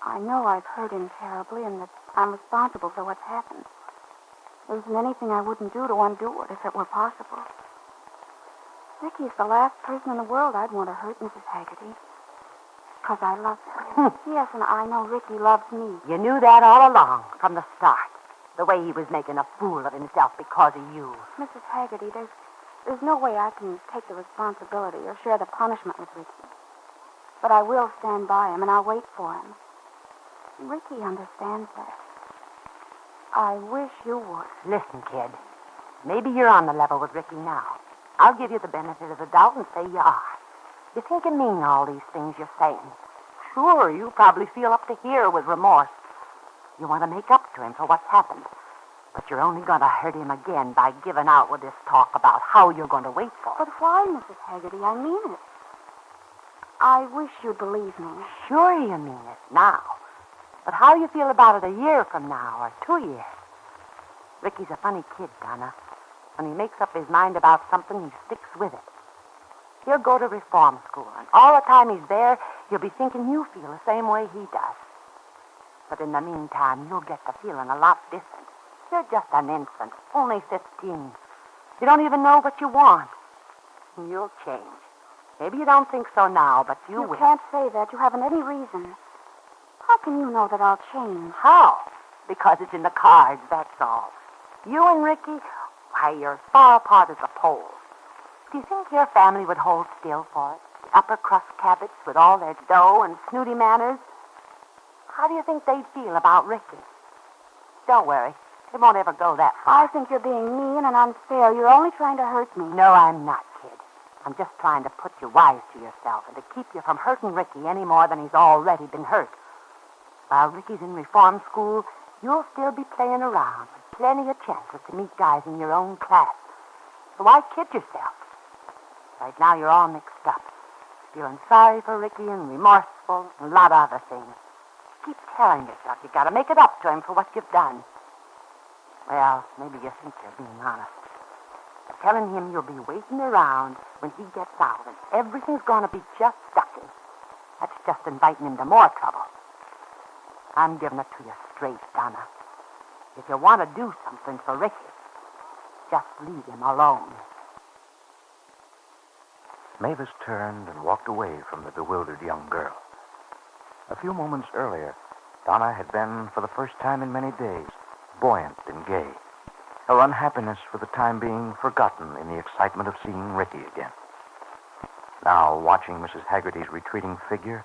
I know I've hurt him terribly and that I'm responsible for what's happened. There isn't anything I wouldn't do to undo it if it were possible. Ricky's the last person in the world I'd want to hurt, Mrs. Haggerty. Because I love him. Yes, and I know Ricky loves me. You knew that all along, from the start. The way he was making a fool of himself because of you. Mrs. Haggerty, there's no way I can take the responsibility or share the punishment with Ricky. But I will stand by him, and I'll wait for him. Ricky understands that. I wish you would. Listen, kid. Maybe you're on the level with Ricky now. I'll give you the benefit of the doubt and say you are. You think you mean all these things you're saying. Sure, you probably feel up to here with remorse. You want to make up to him for what's happened. But you're only going to hurt him again by giving out with this talk about how you're going to wait for him. But why, Mrs. Haggerty? I mean it. I wish you'd believe me. Sure you mean it now. But how you feel about it a year from now or 2 years? Ricky's a funny kid, Donna. When he makes up his mind about something, he sticks with it. He'll go to reform school, and all the time he's there, you'll be thinking you feel the same way he does. But in the meantime, you'll get to feeling a lot different. You're just an infant, only 15. You don't even know what you want. You'll change. Maybe you don't think so now, but you will. You can't say that. You haven't any reason. How can you know that I'll change? How? Because it's in the cards, that's all. You and Ricky, why, you're as far apart as the poles. Do you think your family would hold still for it? The upper crust Cabots with all their dough and snooty manners? How do you think they'd feel about Ricky? Don't worry. It won't ever go that far. I think you're being mean and unfair. You're only trying to hurt me. No, I'm not, kid. I'm just trying to put you wise to yourself and to keep you from hurting Ricky any more than he's already been hurt. While Ricky's in reform school, you'll still be playing around with plenty of chances to meet guys in your own class. So why kid yourself? Right now you're all mixed up. Feeling sorry for Ricky and remorseful and a lot of other things. Keep telling yourself you gotta make it up to him for what you've done. Well, maybe you think you're being honest. But telling him you'll be waiting around when he gets out and everything's gonna be just ducking. That's just inviting him to more trouble. I'm giving it to you straight, Donna. If you want to do something for Ricky, just leave him alone. Mavis turned and walked away from the bewildered young girl. A few moments earlier, Donna had been, for the first time in many days, buoyant and gay. Her unhappiness for the time being forgotten in the excitement of seeing Ricky again. Now, watching Mrs. Haggerty's retreating figure,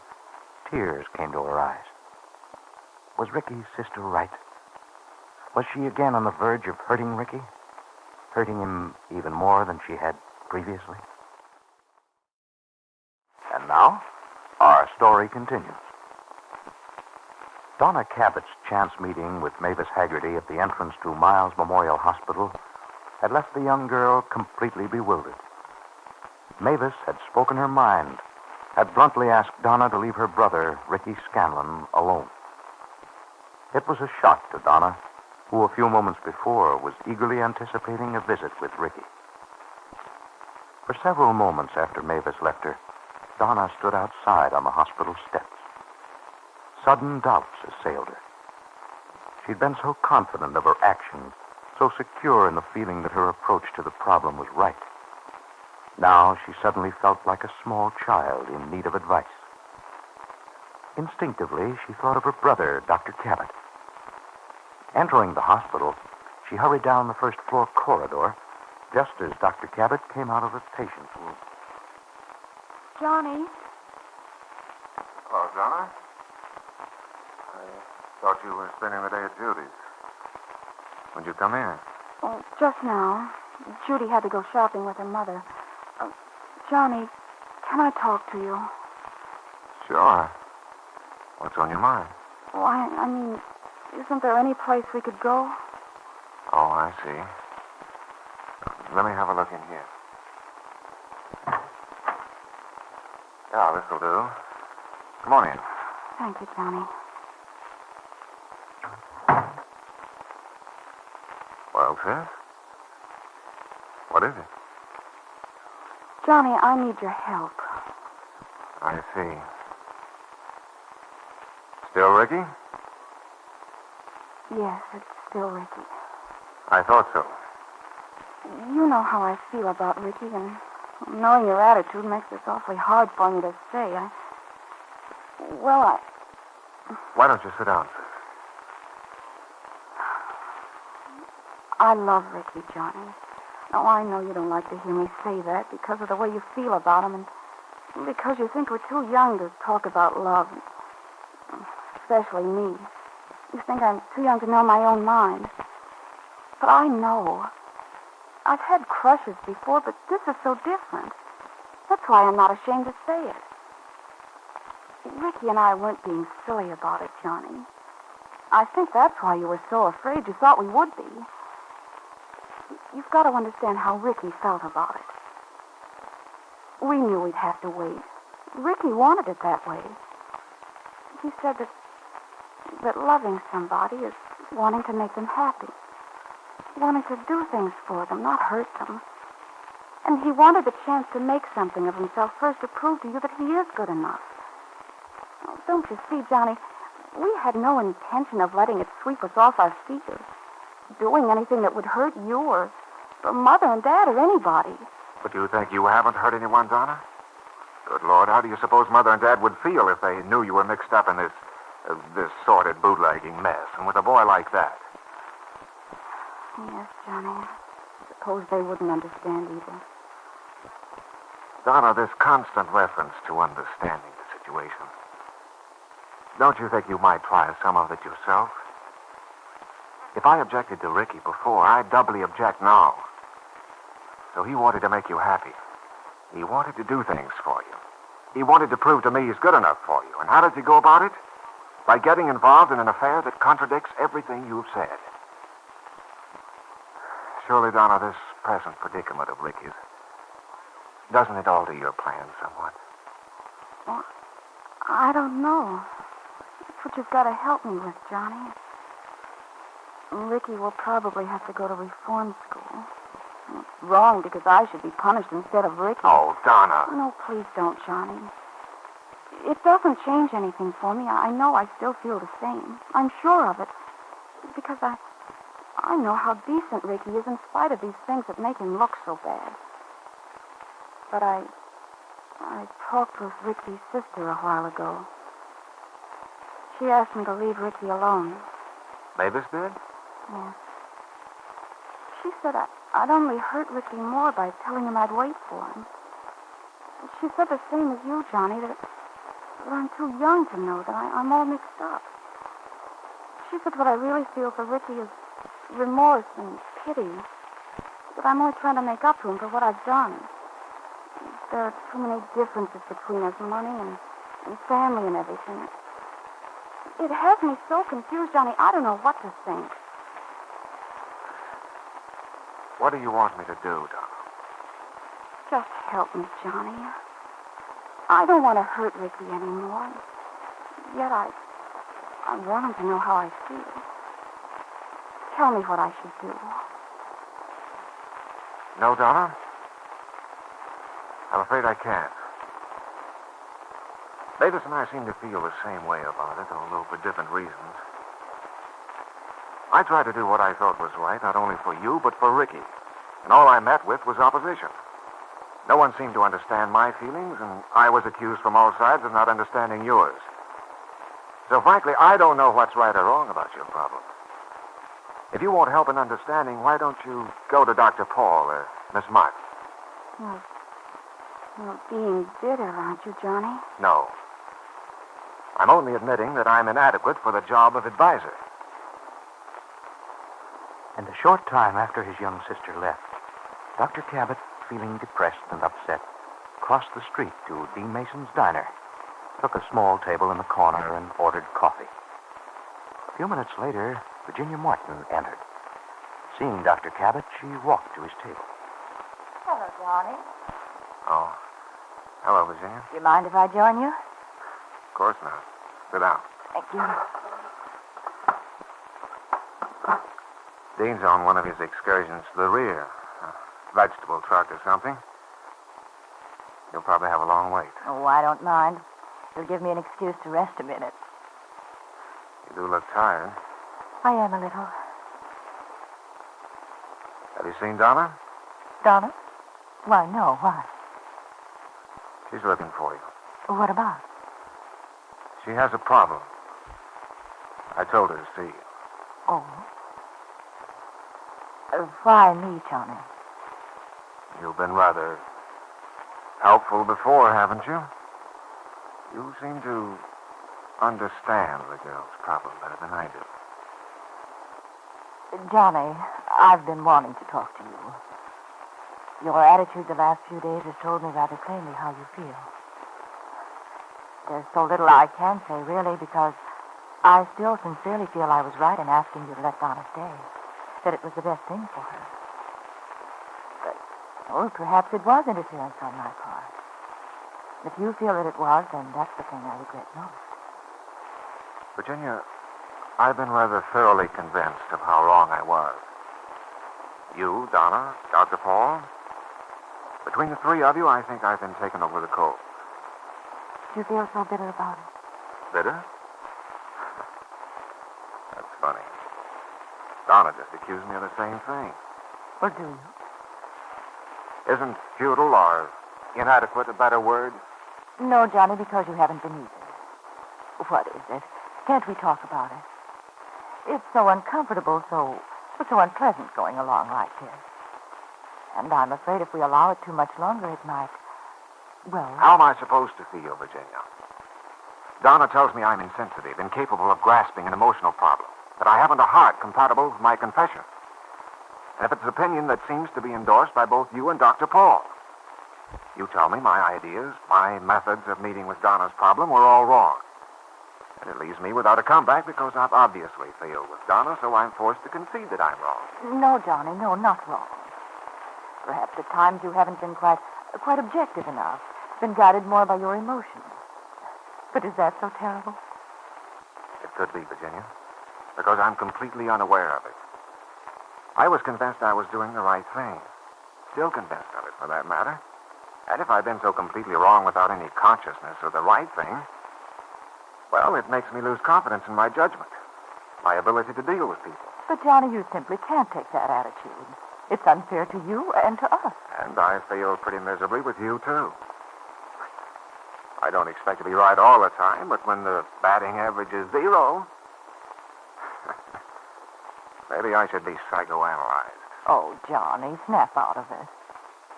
tears came to her eyes. Was Ricky's sister right? Was she again on the verge of hurting Ricky? Hurting him even more than she had previously? And now, our story continues. Donna Cabot's chance meeting with Mavis Haggerty at the entrance to Miles Memorial Hospital had left the young girl completely bewildered. Mavis had spoken her mind, had bluntly asked Donna to leave her brother, Ricky Scanlon, alone. It was a shock to Donna, who a few moments before was eagerly anticipating a visit with Ricky. For several moments after Mavis left her, Donna stood outside on the hospital steps. Sudden doubts assailed her. She'd been so confident of her actions, so secure in the feeling that her approach to the problem was right. Now she suddenly felt like a small child in need of advice. Instinctively, she thought of her brother, Dr. Cabot. Entering the hospital, she hurried down the first-floor corridor just as Dr. Cabot came out of the patient's room. Johnny? Hello, Donna. thought you were spending the day at Judy's. When'd you come in? Oh, just now. Judy had to go shopping with her mother. Johnny, can I talk to you? Sure. What's on your mind? Oh, I mean, isn't there any place we could go? Oh, I see. Let me have a look in here. Yeah, this'll do. Come on in. Thank you, Johnny. Well, sis? What is it? Johnny, I need your help. I see. Still Ricky? Yes, it's still Ricky. I thought so. You know how I feel about Ricky, and knowing your attitude makes this awfully hard for me to say. Why don't you sit down, sis? I love Ricky, Johnny. Oh, I know you don't like to hear me say that because of the way you feel about him and because you think we're too young to talk about love. Especially me. You think I'm too young to know my own mind. But I know. I've had crushes before, but this is so different. That's why I'm not ashamed to say it. Ricky and I weren't being silly about it, Johnny. I think that's why you were so afraid. You thought we would be. You've got to understand how Ricky felt about it. We knew we'd have to wait. Ricky wanted it that way. He said that loving somebody is wanting to make them happy. Wanting to do things for them, not hurt them. And he wanted the chance to make something of himself first to prove to you that he is good enough. Oh, don't you see, Johnny, we had no intention of letting it sweep us off our feet or doing anything that would hurt you or Mother and Dad or anybody. But you think you haven't hurt anyone, Donna? Good Lord, how do you suppose Mother and Dad would feel if they knew you were mixed up in this sordid bootlegging mess, and with a boy like that? Yes, Johnny. I suppose they wouldn't understand either. Donna, this constant reference to understanding the situation. Don't you think you might try some of it yourself? If I objected to Ricky before, I doubly object now. So he wanted to make you happy. He wanted to do things for you. He wanted to prove to me he's good enough for you. And how does he go about it? By getting involved in an affair that contradicts everything you've said. Surely, Donna, this present predicament of Ricky's, doesn't it alter your plans somewhat? Well, I don't know. That's what you've got to help me with, Johnny. Ricky will probably have to go to reform school. It's wrong because I should be punished instead of Ricky. Oh, Donna. No, please don't, Johnny. It doesn't change anything for me. I know I still feel the same. I'm sure of it. Because I know how decent Ricky is in spite of these things that make him look so bad. But I talked with Ricky's sister a while ago. She asked me to leave Ricky alone. Mavis did? Yes. She said I'd only hurt Ricky more by telling him I'd wait for him. She said the same as you, Johnny, that I'm too young to know, that I'm all mixed up. She said what I really feel for Ricky is remorse and pity, that I'm only trying to make up to him for what I've done. There are too many differences between us, money and family and everything. It has me so confused, Johnny, I don't know what to think. What do you want me to do, Donna? Just help me, Johnny. I don't want to hurt Ricky anymore. Yet I want him to know how I feel. Tell me what I should do. No, Donna? I'm afraid I can't. Mavis and I seem to feel the same way about it, although for different reasons. I tried to do what I thought was right, not only for you, but for Ricky. And all I met with was opposition. No one seemed to understand my feelings, and I was accused from all sides of not understanding yours. So frankly, I don't know what's right or wrong about your problem. If you want help in understanding, why don't you go to Dr. Paul or Miss Martin? You're being bitter, aren't you, Johnny? No. I'm only admitting that I'm inadequate for the job of advisor. And a short time after his young sister left, Dr. Cabot, feeling depressed and upset, crossed the street to D. Mason's diner, took a small table in the corner, and ordered coffee. A few minutes later, Virginia Martin entered. Seeing Dr. Cabot, she walked to his table. Hello, Johnny. Oh. Hello, Virginia. Do you mind if I join you? Of course not. Sit down. Thank you. Dean's on one of his excursions to the rear. A vegetable truck or something. You'll probably have a long wait. Oh, I don't mind. It'll give me an excuse to rest a minute. You do look tired. I am a little. Have you seen Donna? Donna? Why, no. Why? She's looking for you. What about? She has a problem. I told her to see you. Oh. Why me, Johnny? You've been rather helpful before, haven't you? You seem to understand the girl's problem better than I do. Johnny, I've been wanting to talk to you. Your attitude the last few days has told me rather plainly how you feel. There's so little I can say, really, because I still sincerely feel I was right in asking you to let Donna stay, that it was the best thing for her. But, oh, perhaps it was interference on my part. If you feel that it was, then that's the thing I regret most. Virginia, I've been rather thoroughly convinced of how wrong I was. You, Donna, Dr. Paul. Between the three of you, I think I've been taken over the cold. Do you feel so bitter about it? Bitter? That's funny. Donna just accused me of the same thing. Or do you? Isn't futile or inadequate a better word? No, Johnny, because you haven't been either. What is it? Can't we talk about it? It's so uncomfortable, so unpleasant going along like this. And I'm afraid if we allow it too much longer, it might, well... How am I supposed to feel, Virginia? Donna tells me I'm insensitive, incapable of grasping an emotional problem, that I haven't a heart compatible with my confession. And if it's an opinion that seems to be endorsed by both you and Dr. Paul. You tell me my ideas, my methods of meeting with Donna's problem were all wrong. And it leaves me without a comeback because I've obviously failed with Donna, so I'm forced to concede that I'm wrong. No, Johnny, no, not wrong. Perhaps at times you haven't been quite objective enough, been guided more by your emotions. But is that so terrible? It could be, Virginia, because I'm completely unaware of it. I was convinced I was doing the right thing. Still convinced of it, for that matter. And if I've been so completely wrong without any consciousness of the right thing, well, it makes me lose confidence in my judgment, my ability to deal with people. But, Johnny, you simply can't take that attitude. It's unfair to you and to us. And I failed pretty miserably with you, too. I don't expect to be right all the time, but when the batting average is 0, maybe I should be psychoanalyzed. Oh, Johnny, snap out of it.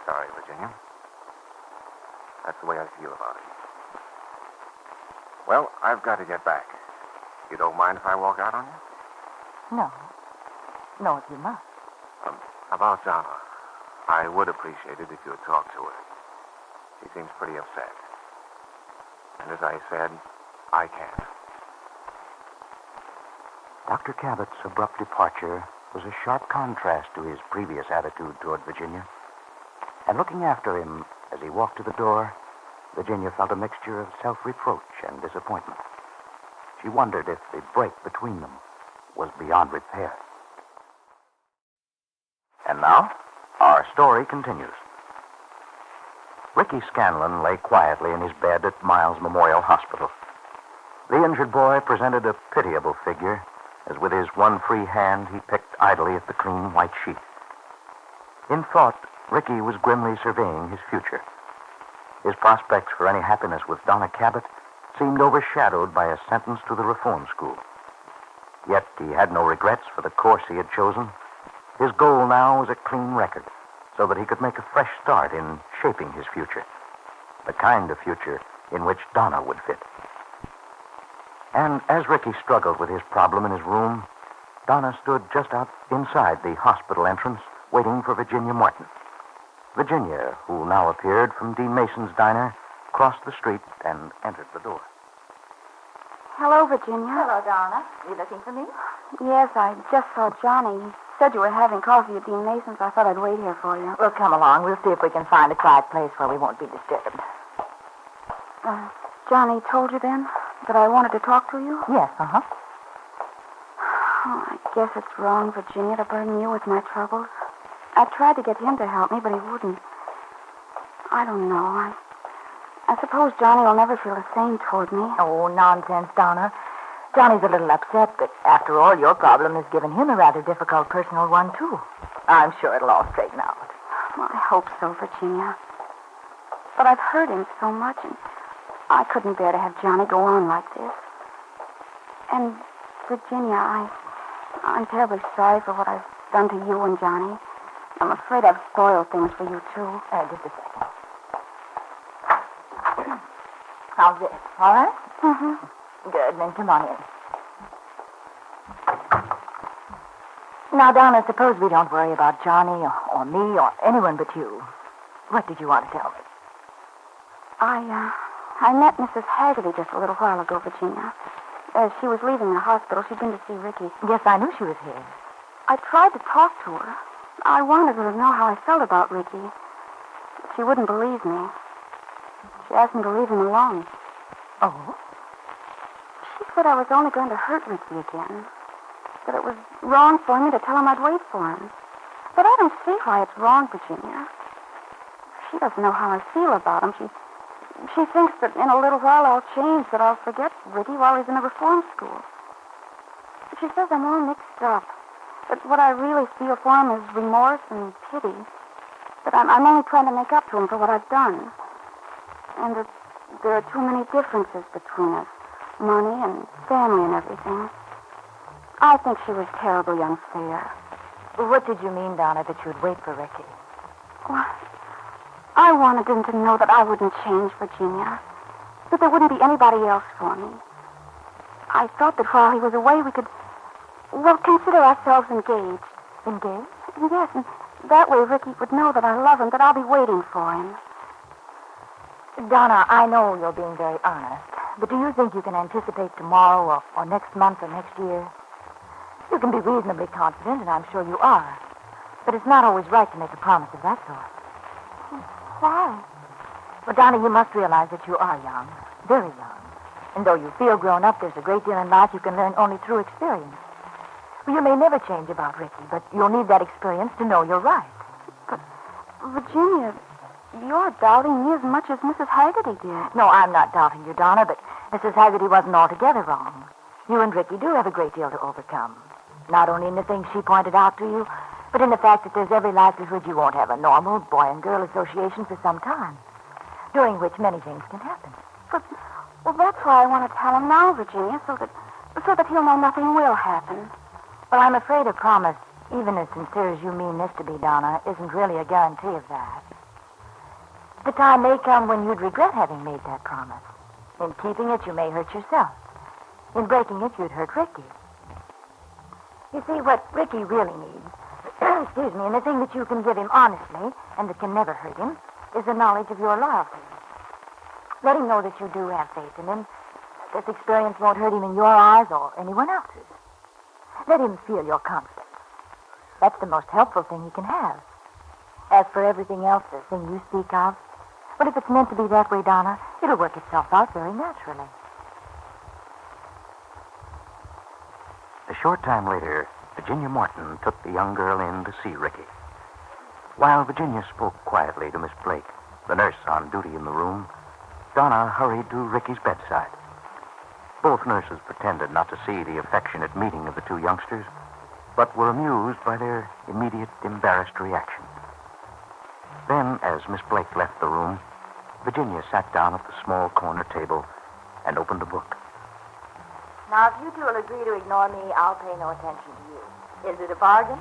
Sorry, Virginia. That's the way I feel about it. Well, I've got to get back. You don't mind if I walk out on you? No. No, if you must. About Donna, I would appreciate it if you would talk to her. She seems pretty upset. And as I said, I can't. Dr. Cabot's abrupt departure was a sharp contrast to his previous attitude toward Virginia. And looking after him as he walked to the door, Virginia felt a mixture of self-reproach and disappointment. She wondered if the break between them was beyond repair. And now, our story continues. Ricky Scanlon lay quietly in his bed at Miles Memorial Hospital. The injured boy presented a pitiable figure as with his one free hand he picked idly at the clean white sheet. In thought, Ricky was grimly surveying his future. His prospects for any happiness with Donna Cabot seemed overshadowed by a sentence to the reform school. Yet he had no regrets for the course he had chosen. His goal now was a clean record, so that he could make a fresh start in shaping his future, the kind of future in which Donna would fit. And as Ricky struggled with his problem in his room, Donna stood just out inside the hospital entrance, waiting for Virginia Morton. Virginia, who now appeared from Dean Mason's diner, crossed the street and entered the door. Hello, Virginia. Hello, Donna. You looking for me? Yes, I just saw Johnny. He said you were having coffee at Dean Mason's. I thought I'd wait here for you. Well, come along. We'll see if we can find a quiet place where we won't be disturbed. Johnny told you then that I wanted to talk to you? Yes, uh-huh. Oh, I guess it's wrong, Virginia, to burden you with my troubles. I tried to get him to help me, but he wouldn't. I don't know. I suppose Johnny will never feel the same toward me. Oh, nonsense, Donna. Johnny's a little upset, but after all, your problem has given him a rather difficult personal one, too. I'm sure it'll all straighten out. Well, I hope so, Virginia. But I've hurt him so much, and I couldn't bear to have Johnny go on like this. And, Virginia, I'm terribly sorry for what I've done to you and Johnny. I'm afraid I've spoiled things for you, too. Just a second. How's this? All right? Mm-hmm. Good. Then come on in. Now, Donna, suppose we don't worry about Johnny or me or anyone but you. What did you want to tell me? I met Mrs. Haggerty just a little while ago, Virginia. As she was leaving the hospital, she'd been to see Ricky. Yes, I knew she was here. I tried to talk to her. I wanted her to know how I felt about Ricky. She wouldn't believe me. She asked me to leave him alone. Oh? She said I was only going to hurt Ricky again. That it was wrong for me to tell him I'd wait for him. But I don't see why it's wrong, Virginia. She doesn't know how I feel about him. She thinks that in a little while I'll change, that I'll forget Ricky while he's in a reform school. But she says I'm all mixed up. That what I really feel for him is remorse and pity. That I'm only trying to make up to him for what I've done. And that there are too many differences between us. Money and family and everything. I think she was terribly unfair. What did you mean, Donna, that you'd wait for Ricky? Well, I wanted him to know that I wouldn't change, Virginia. That there wouldn't be anybody else for me. I thought that while he was away, we could, consider ourselves engaged. Engaged? Yes, and that way Ricky would know that I love him, that I'll be waiting for him. Donna, I know you're being very honest, but do you think you can anticipate tomorrow or next month or next year? You can be reasonably confident, and I'm sure you are. But it's not always right to make a promise of that sort. Why? Well, Donna, you must realize that you are young, very young. And though you feel grown up, there's a great deal in life you can learn only through experience. Well, you may never change about Ricky, but you'll need that experience to know you're right. But, Virginia, you're doubting me as much as Mrs. Haggerty did. No, I'm not doubting you, Donna, but Mrs. Haggerty wasn't altogether wrong. You and Ricky do have a great deal to overcome. Not only in the things she pointed out to you, but in the fact that there's every likelihood you won't have a normal boy and girl association for some time, during which many things can happen. But, that's why I want to tell him now, Virginia, so that he'll know nothing will happen. Well, I'm afraid a promise, even as sincere as you mean this to be, Donna, isn't really a guarantee of that. The time may come when you'd regret having made that promise. In keeping it, you may hurt yourself. In breaking it, you'd hurt Ricky. You see, what Ricky really needs, excuse me, and the thing that you can give him honestly, and that can never hurt him, is the knowledge of your loyalty. Let him know that you do have faith in him. This experience won't hurt him in your eyes or anyone else's. Let him feel your confidence. That's the most helpful thing he can have. As for everything else, the thing you speak of, well, if it's meant to be that way, Donna, it'll work itself out very naturally. A short time later, Virginia Morton took the young girl in to see Ricky. While Virginia spoke quietly to Miss Blake, the nurse on duty in the room, Donna hurried to Ricky's bedside. Both nurses pretended not to see the affectionate meeting of the two youngsters, but were amused by their immediate, embarrassed reaction. Then, as Miss Blake left the room, Virginia sat down at the small corner table and opened a book. Now, if you two will agree to ignore me, I'll pay no attention to you. Is it a bargain?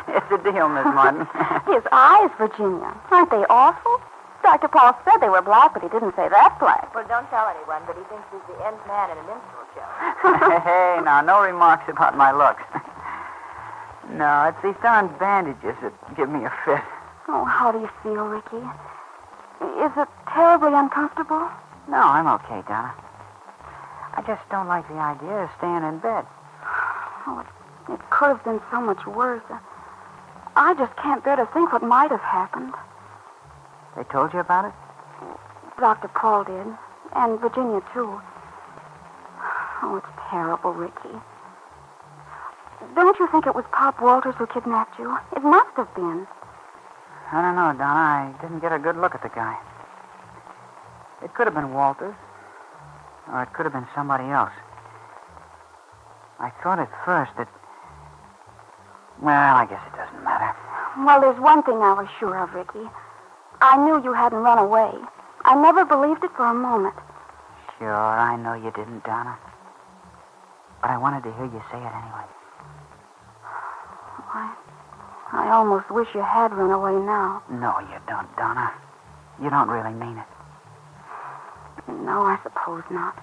It's a deal, Miss Martin. His eyes, Virginia. Aren't they awful? Dr. Paul said they were black, but he didn't say that black. Well, don't tell anyone, but he thinks he's the end man in a minstrel show. Hey, now, no remarks about my looks. No, it's these darn bandages that give me a fit. Oh, how do you feel, Ricky? Is it terribly uncomfortable? No, I'm okay, Donna. I just don't like the idea of staying in bed. Oh, it could have been so much worse. I just can't bear to think what might have happened. They told you about it? Dr. Paul did, and Virginia, too. Oh, it's terrible, Ricky. Don't you think it was Pop Walters who kidnapped you? It must have been. I don't know, Donna. I didn't get a good look at the guy. It could have been Walters, or it could have been somebody else. I thought at first that... Well, I guess it doesn't matter. Well, there's one thing I was sure of, Ricky. I knew you hadn't run away. I never believed it for a moment. Sure, I know you didn't, Donna. But I wanted to hear you say it anyway. I almost wish you had run away now. No, you don't, Donna. You don't really mean it. No, I suppose not.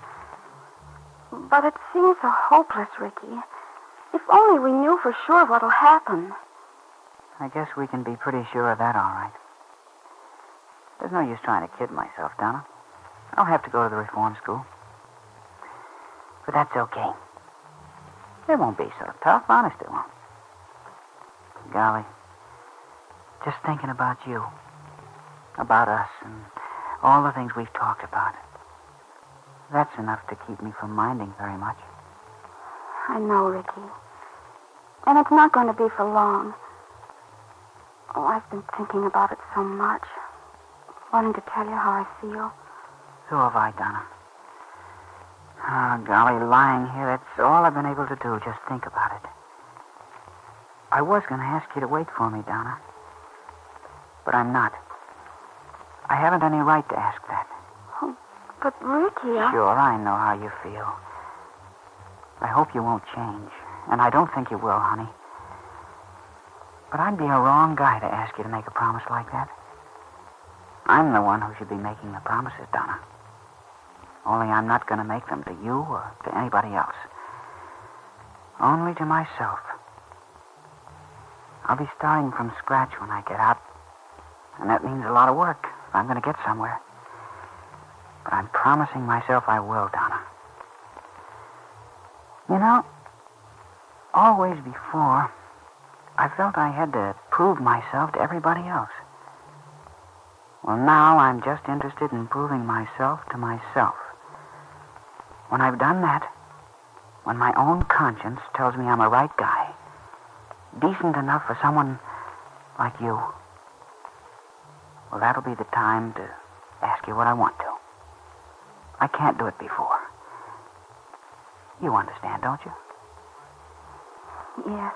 But it seems so hopeless, Ricky. If only we knew for sure what'll happen. I guess we can be pretty sure of that, all right. There's no use trying to kid myself, Donna. I'll have to go to the reform school. But that's okay. It won't be so tough, honest it won't. Golly, just thinking about you, about us, and all the things we've talked about. That's enough to keep me from minding very much. I know, Ricky. And it's not going to be for long. Oh, I've been thinking about it so much. Wanting to tell you how I feel. So have I, Donna. Oh, golly, lying here, that's all I've been able to do, just think about it. I was going to ask you to wait for me, Donna. But I'm not. I haven't any right to ask that. Oh, but Ricky, Sure, I know how you feel. I hope you won't change. And I don't think you will, honey. But I'd be a wrong guy to ask you to make a promise like that. I'm the one who should be making the promises, Donna. Only I'm not going to make them to you or to anybody else. Only to myself. I'll be starting from scratch when I get out. And that means a lot of work if I'm going to get somewhere. But I'm promising myself I will, Donna. You know, always before, I felt I had to prove myself to everybody else. Well, now I'm just interested in proving myself to myself. When I've done that, when my own conscience tells me I'm a right guy, decent enough for someone like you, well, that'll be the time to ask you what I want to. I can't do it before. You understand, don't you? Yes.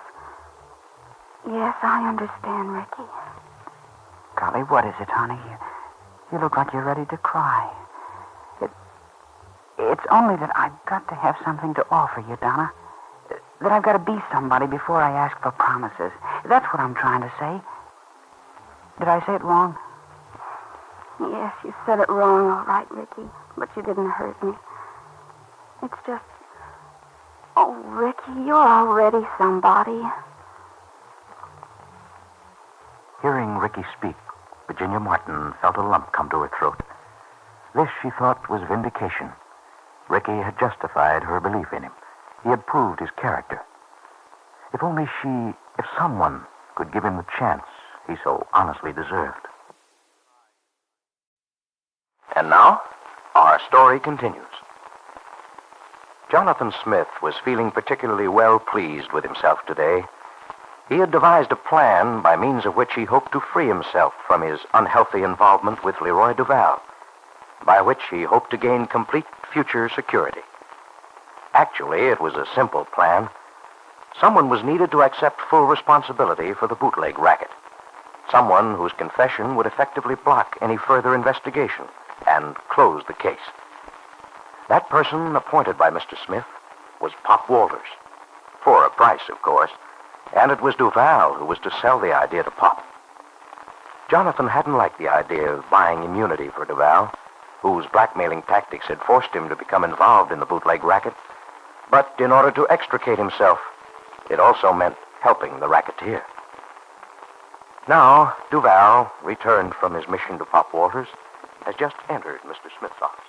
Yes, I understand, Ricky. Golly, what is it, honey? You look like you're ready to cry. It's only that I've got to have something to offer you, Donna. That I've got to be somebody before I ask for promises. That's what I'm trying to say. Did I say it wrong? Yes, you said it wrong, all right, Ricky. But you didn't hurt me. It's just... Oh, Ricky, you're already somebody. Hearing Ricky speak, Virginia Martin felt a lump come to her throat. This, she thought, was vindication. Ricky had justified her belief in him. He had proved his character. If only if someone could give him the chance he so honestly deserved. And now, our story continues. Jonathan Smith was feeling particularly well pleased with himself today. He had devised a plan by means of which he hoped to free himself from his unhealthy involvement with Leroy Duval, by which he hoped to gain complete future security. Actually, it was a simple plan. Someone was needed to accept full responsibility for the bootleg racket. Someone whose confession would effectively block any further investigation and close the case. That person appointed by Mr. Smith was Pop Walters. For a price, of course. And it was Duval who was to sell the idea to Pop. Jonathan hadn't liked the idea of buying immunity for Duval, whose blackmailing tactics had forced him to become involved in the bootleg racket. But in order to extricate himself, it also meant helping the racketeer. Now, Duval, returned from his mission to Pop Walters, has just entered Mr. Smith's office.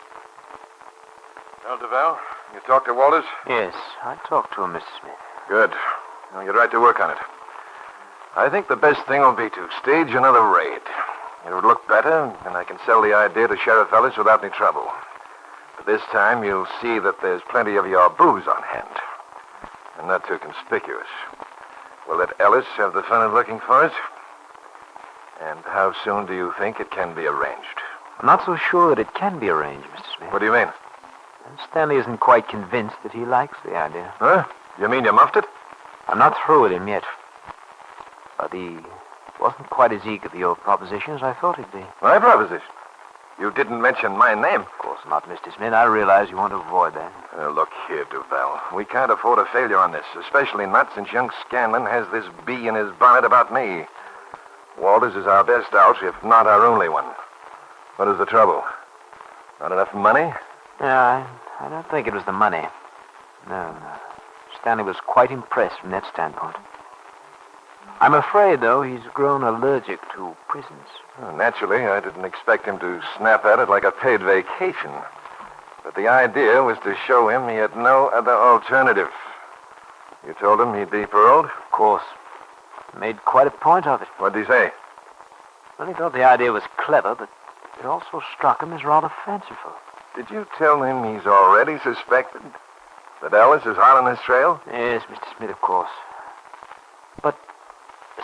Well, Duval, you talked to Walters? Yes, I talked to him, Mr. Smith. Good. Now get right to work on it. I think the best thing will be to stage another raid. It would look better, and I can sell the idea to Sheriff Ellis without any trouble. But this time, you'll see that there's plenty of your booze on hand. And not too conspicuous. We'll let Ellis have the fun of looking for it. And how soon do you think it can be arranged? I'm not so sure that it can be arranged, Mr. Smith. What do you mean? Stanley isn't quite convinced that he likes the idea. Huh? You mean you muffed it? I'm not through with him yet. But he wasn't quite as eager for your proposition as I thought he'd be. My proposition? You didn't mention my name. Of course not, Mr. Smith. I realize you want to avoid that. Look here, Duval. We can't afford a failure on this, especially not since young Scanlon has this bee in his bonnet about me. Walters is our best out, if not our only one. What is the trouble? Not enough money? Yeah, I don't think it was the money. No. Stanley was quite impressed from that standpoint. I'm afraid, though, he's grown allergic to prisons. Well, naturally, I didn't expect him to snap at it like a paid vacation. But the idea was to show him he had no other alternative. You told him he'd be paroled? Of course. Made quite a point of it. What'd he say? Well, he thought the idea was clever, but it also struck him as rather fanciful. Did you tell him he's already suspected? That Ellis is hot on his trail? Yes, Mr. Smith, of course. But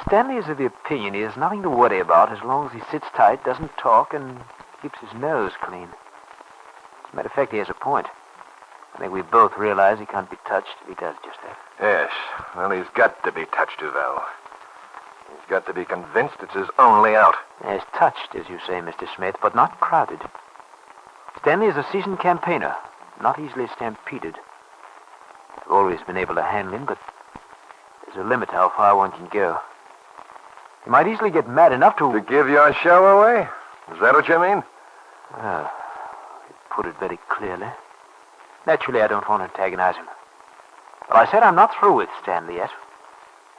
Stanley is of the opinion he has nothing to worry about as long as he sits tight, doesn't talk, and keeps his nose clean. As a matter of fact, he has a point. I think we both realize he can't be touched if he does just that. Yes. Well, he's got to be touched, Duval. He's got to be convinced it's his only out. Yes, touched, as you say, Mr. Smith, but not crowded. Stanley is a seasoned campaigner, not easily stampeded. I've always been able to handle him, but there's a limit to how far one can go. He might easily get mad enough to... To give your show away? Is that what you mean? You put it very clearly. Naturally, I don't want to antagonize him. But I said I'm not through with Stanley yet.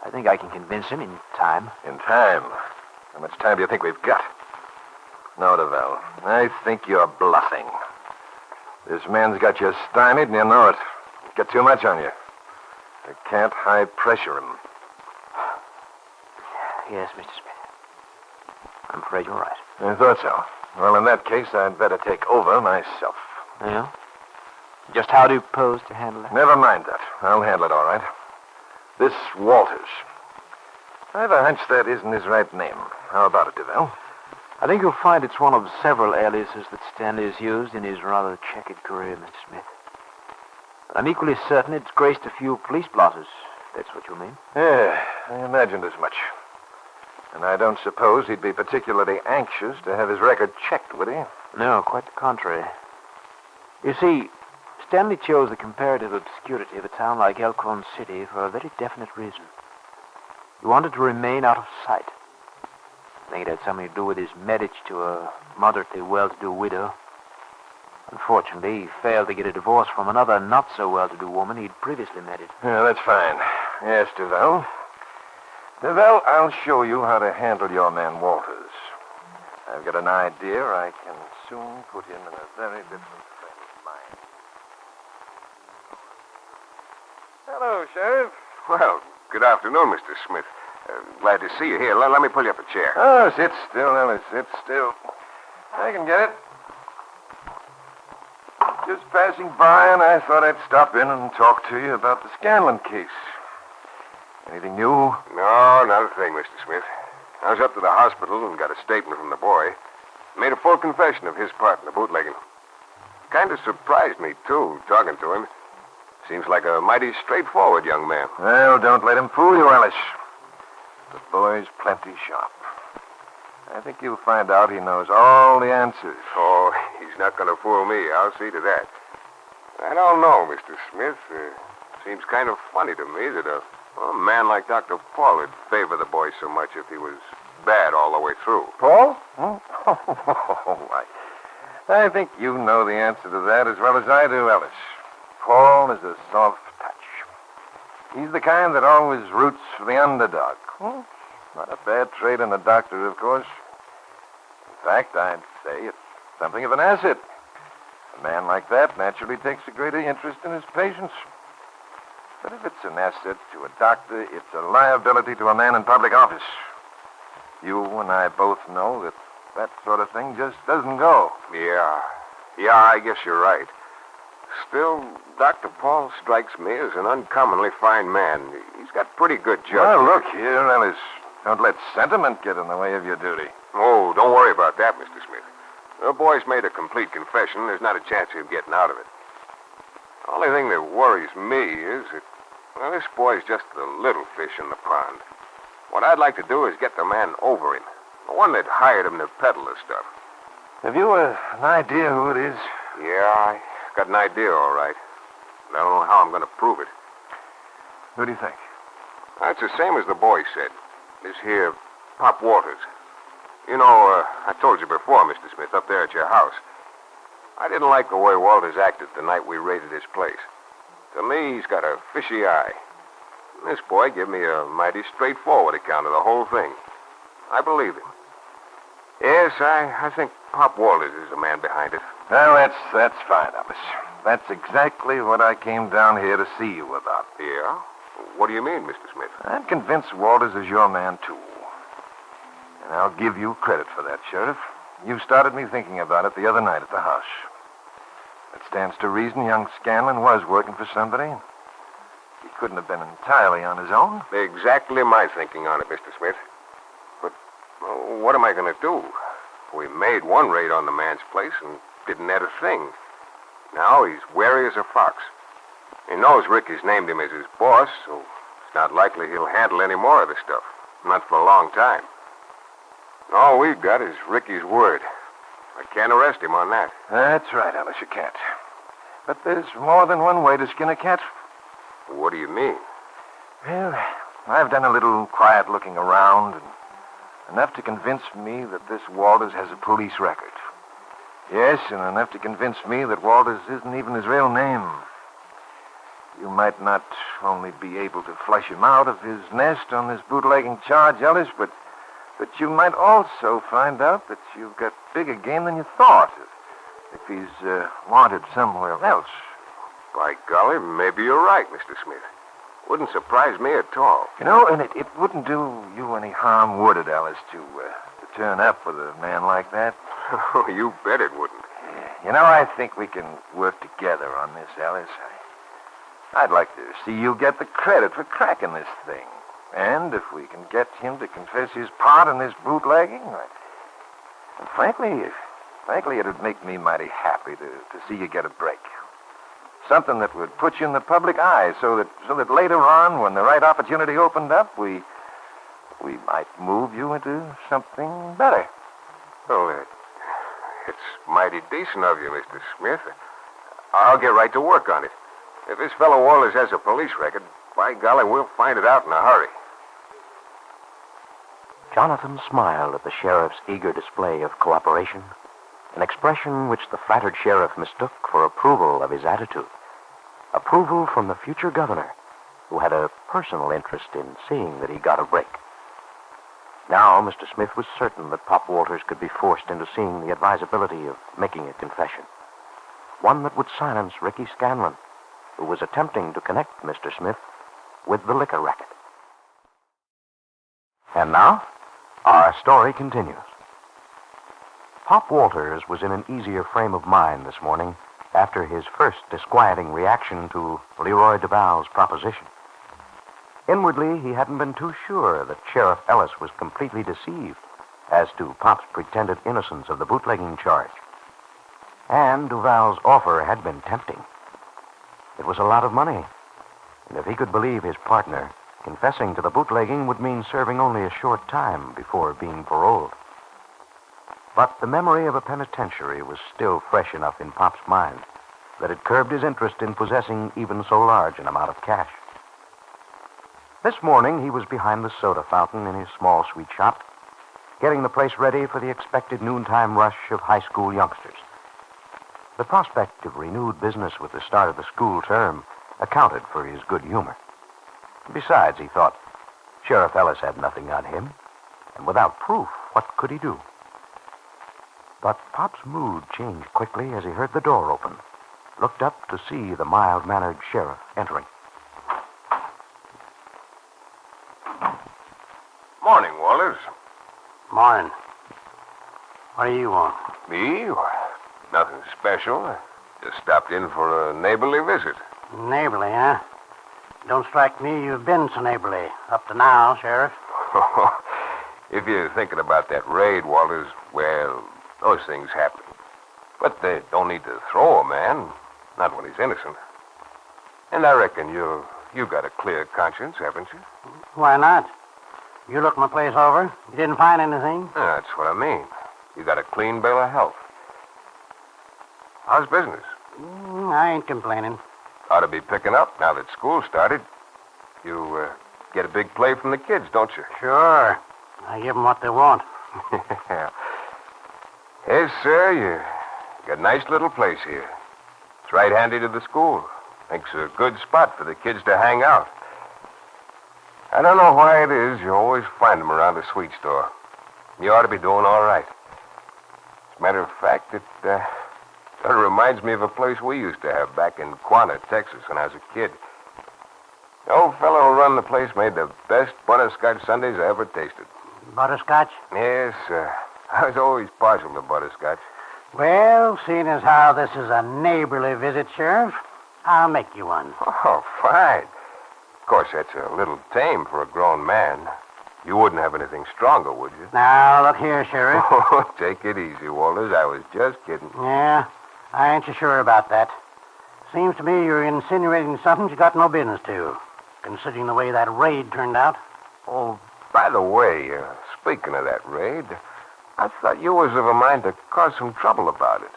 I think I can convince him in time. In time? How much time do you think we've got? No, Duval. I think you're bluffing. This man's got you stymied, and you know it. He's got too much on you. I can't high pressure him. Yes, Mr. Smith. I'm afraid you're right. I thought so. Well, in that case, I'd better take over myself. Yeah? Just how do you pose to handle it? Never mind that. I'll handle it all right. This Walters. I've a hunch that isn't his right name. How about it, Duval? I think you'll find it's one of several aliases that Stanley has used in his rather checkered career, Mr. Smith. But I'm equally certain it's graced a few police blotters, if that's what you mean. Yeah, I imagined as much. And I don't suppose he'd be particularly anxious to have his record checked, would he? No, quite the contrary. You see, Stanley chose the comparative obscurity of a town like Elkhorn City for a very definite reason. He wanted to remain out of sight. I think it had something to do with his marriage to a moderately well-to-do widow. Unfortunately, he failed to get a divorce from another not-so-well-to-do woman he'd previously married. Yeah, that's fine. Yes, Duval. Duval, I'll show you how to handle your man Walters. I've got an idea I can soon put him in a very different frame of mind. Hello, Sheriff. Well, good afternoon, Mr. Smith. Glad to see you here. Let me pull you up a chair. Oh, sit still, Ellis. Sit still. I can get it. Just passing by, and I thought I'd stop in and talk to you about the Scanlon case. Anything new? No, not a thing, Mr. Smith. I was up to the hospital and got a statement from the boy. Made a full confession of his part in the bootlegging. Kind of surprised me, too, talking to him. Seems like a mighty straightforward young man. Well, don't let him fool you, Ellis. The boy's plenty sharp. I think you'll find out he knows all the answers. Oh, he's not going to fool me. I'll see to that. I don't know, Mr. Smith. Seems kind of funny to me that a man like Dr. Paul would favor the boy so much if he was bad all the way through. Paul? I think you know the answer to that as well as I do, Ellis. Paul is a soft touch. He's the kind that always roots for the underdog. Not a bad trait in a doctor, of course. In fact, I'd say it's something of an asset. A man like that naturally takes a greater interest in his patients. But if it's an asset to a doctor, it's a liability to a man in public office. You and I both know that that sort of thing just doesn't go. Yeah, I guess you're right. Still, Dr. Paul strikes me as an uncommonly fine man. He's got pretty good judgment. Well, look here, Ellis. Don't let sentiment get in the way of your duty. Oh, don't worry about that, Mr. Smith. The boy's made a complete confession. There's not a chance of him getting out of it. The only thing that worries me is that, well, this boy's just the little fish in the pond. What I'd like to do is get the man over him. The one that hired him to peddle the stuff. Have you an idea who it is? Yeah, I got an idea, all right. I don't know how I'm going to prove it. Who do you think? It's the same as the boy said. This here, Pop Walters. You know, I told you before, Mr. Smith, up there at your house. I didn't like the way Walters acted the night we raided his place. To me, he's got a fishy eye. This boy gave me a mighty straightforward account of the whole thing. I believe him. Yes, I think Pop Walters is the man behind it. Well, that's fine, Ellis. That's exactly what I came down here to see you about. Yeah? What do you mean, Mr. Smith? I'm convinced Walters is your man, too. And I'll give you credit for that, Sheriff. You started me thinking about it the other night at the house. It stands to reason young Scanlon was working for somebody. He couldn't have been entirely on his own. Exactly my thinking on it, Mr. Smith. But what am I going to do? We made one raid on the man's place and didn't net a thing. Now he's wary as a fox. He knows Ricky's named him as his boss, so it's not likely he'll handle any more of the stuff. Not for a long time. All we've got is Ricky's word. I can't arrest him on that. That's right, Ellis, you can't. But there's more than one way to skin a cat. What do you mean? Well, I've done a little quiet looking around, and enough to convince me that this Walters has a police record. Yes, and enough to convince me that Walters isn't even his real name. You might not only be able to flush him out of his nest on this bootlegging charge, Ellis, but you might also find out that you've got bigger game than you thought if he's wanted somewhere else. By golly, maybe you're right, Mr. Smith. Wouldn't surprise me at all. You know, and it wouldn't do you any harm, would it, Ellis, to turn up with a man like that? Oh, you bet it wouldn't. You know, I think we can work together on this, Ellis. I'd like to see you get the credit for cracking this thing. And if we can get him to confess his part in this bootlegging, and frankly, it'd make me mighty happy to see you get a break. Something that would put you in the public eye so that later on, when the right opportunity opened up, we might move you into something better. Oh, it's mighty decent of you, Mr. Smith. I'll get right to work on it. If this fellow Walters has a police record, by golly, we'll find it out in a hurry. Jonathan smiled at the sheriff's eager display of cooperation, an expression which the flattered sheriff mistook for approval of his attitude. Approval from the future governor, who had a personal interest in seeing that he got a break. Now, Mr. Smith was certain that Pop Walters could be forced into seeing the advisability of making a confession. One that would silence Ricky Scanlon, who was attempting to connect Mr. Smith with the liquor racket. And now, our story continues. Pop Walters was in an easier frame of mind this morning after his first disquieting reaction to Leroy Duval's proposition. Inwardly, he hadn't been too sure that Sheriff Ellis was completely deceived as to Pop's pretended innocence of the bootlegging charge. And Duval's offer had been tempting. It was a lot of money, and if he could believe his partner, confessing to the bootlegging would mean serving only a short time before being paroled. But the memory of a penitentiary was still fresh enough in Pop's mind that it curbed his interest in possessing even so large an amount of cash. This morning, he was behind the soda fountain in his small sweet shop, getting the place ready for the expected noontime rush of high school youngsters. The prospect of renewed business with the start of the school term accounted for his good humor. Besides, he thought, Sheriff Ellis had nothing on him, and without proof, what could he do? But Pop's mood changed quickly as he heard the door open, looked up to see the mild-mannered sheriff entering. Morning, Walters. Morning. What do you want? Me? Why, nothing special. I just stopped in for a neighborly visit. Neighborly, huh? Don't strike me you've been so neighborly up to now, Sheriff. If you're thinking about that raid, Walters, well, those things happen. But they don't need to throw a man, not when he's innocent. And I reckon you got a clear conscience, haven't you? Why not? You looked my place over. You didn't find anything? Yeah, that's what I mean. You got a clean bill of health. How's business? I ain't complaining. Ought to be picking up now that school started. You get a big play from the kids, don't you? Sure. I give them what they want. Yes, sir. You got a nice little place here. It's right handy to the school. Makes a good spot for the kids to hang out. I don't know why it is you always find them around the sweet store. You ought to be doing all right. As a matter of fact, it sort of reminds me of a place we used to have back in Quanah, Texas, when I was a kid. The old fellow who run the place made the best butterscotch sundaes I ever tasted. Butterscotch? Yes, sir. I was always partial to butterscotch. Well, seeing as how this is a neighborly visit, Sheriff, I'll make you one. Oh, fine. Of course, that's a little tame for a grown man. You wouldn't have anything stronger, would you? Now, look here, Sheriff. Oh, take it easy, Walters. I was just kidding. Yeah, I ain't so sure about that. Seems to me you're insinuating something you got no business to, considering the way that raid turned out. Oh, by the way, speaking of that raid, I thought you was of a mind to cause some trouble about it.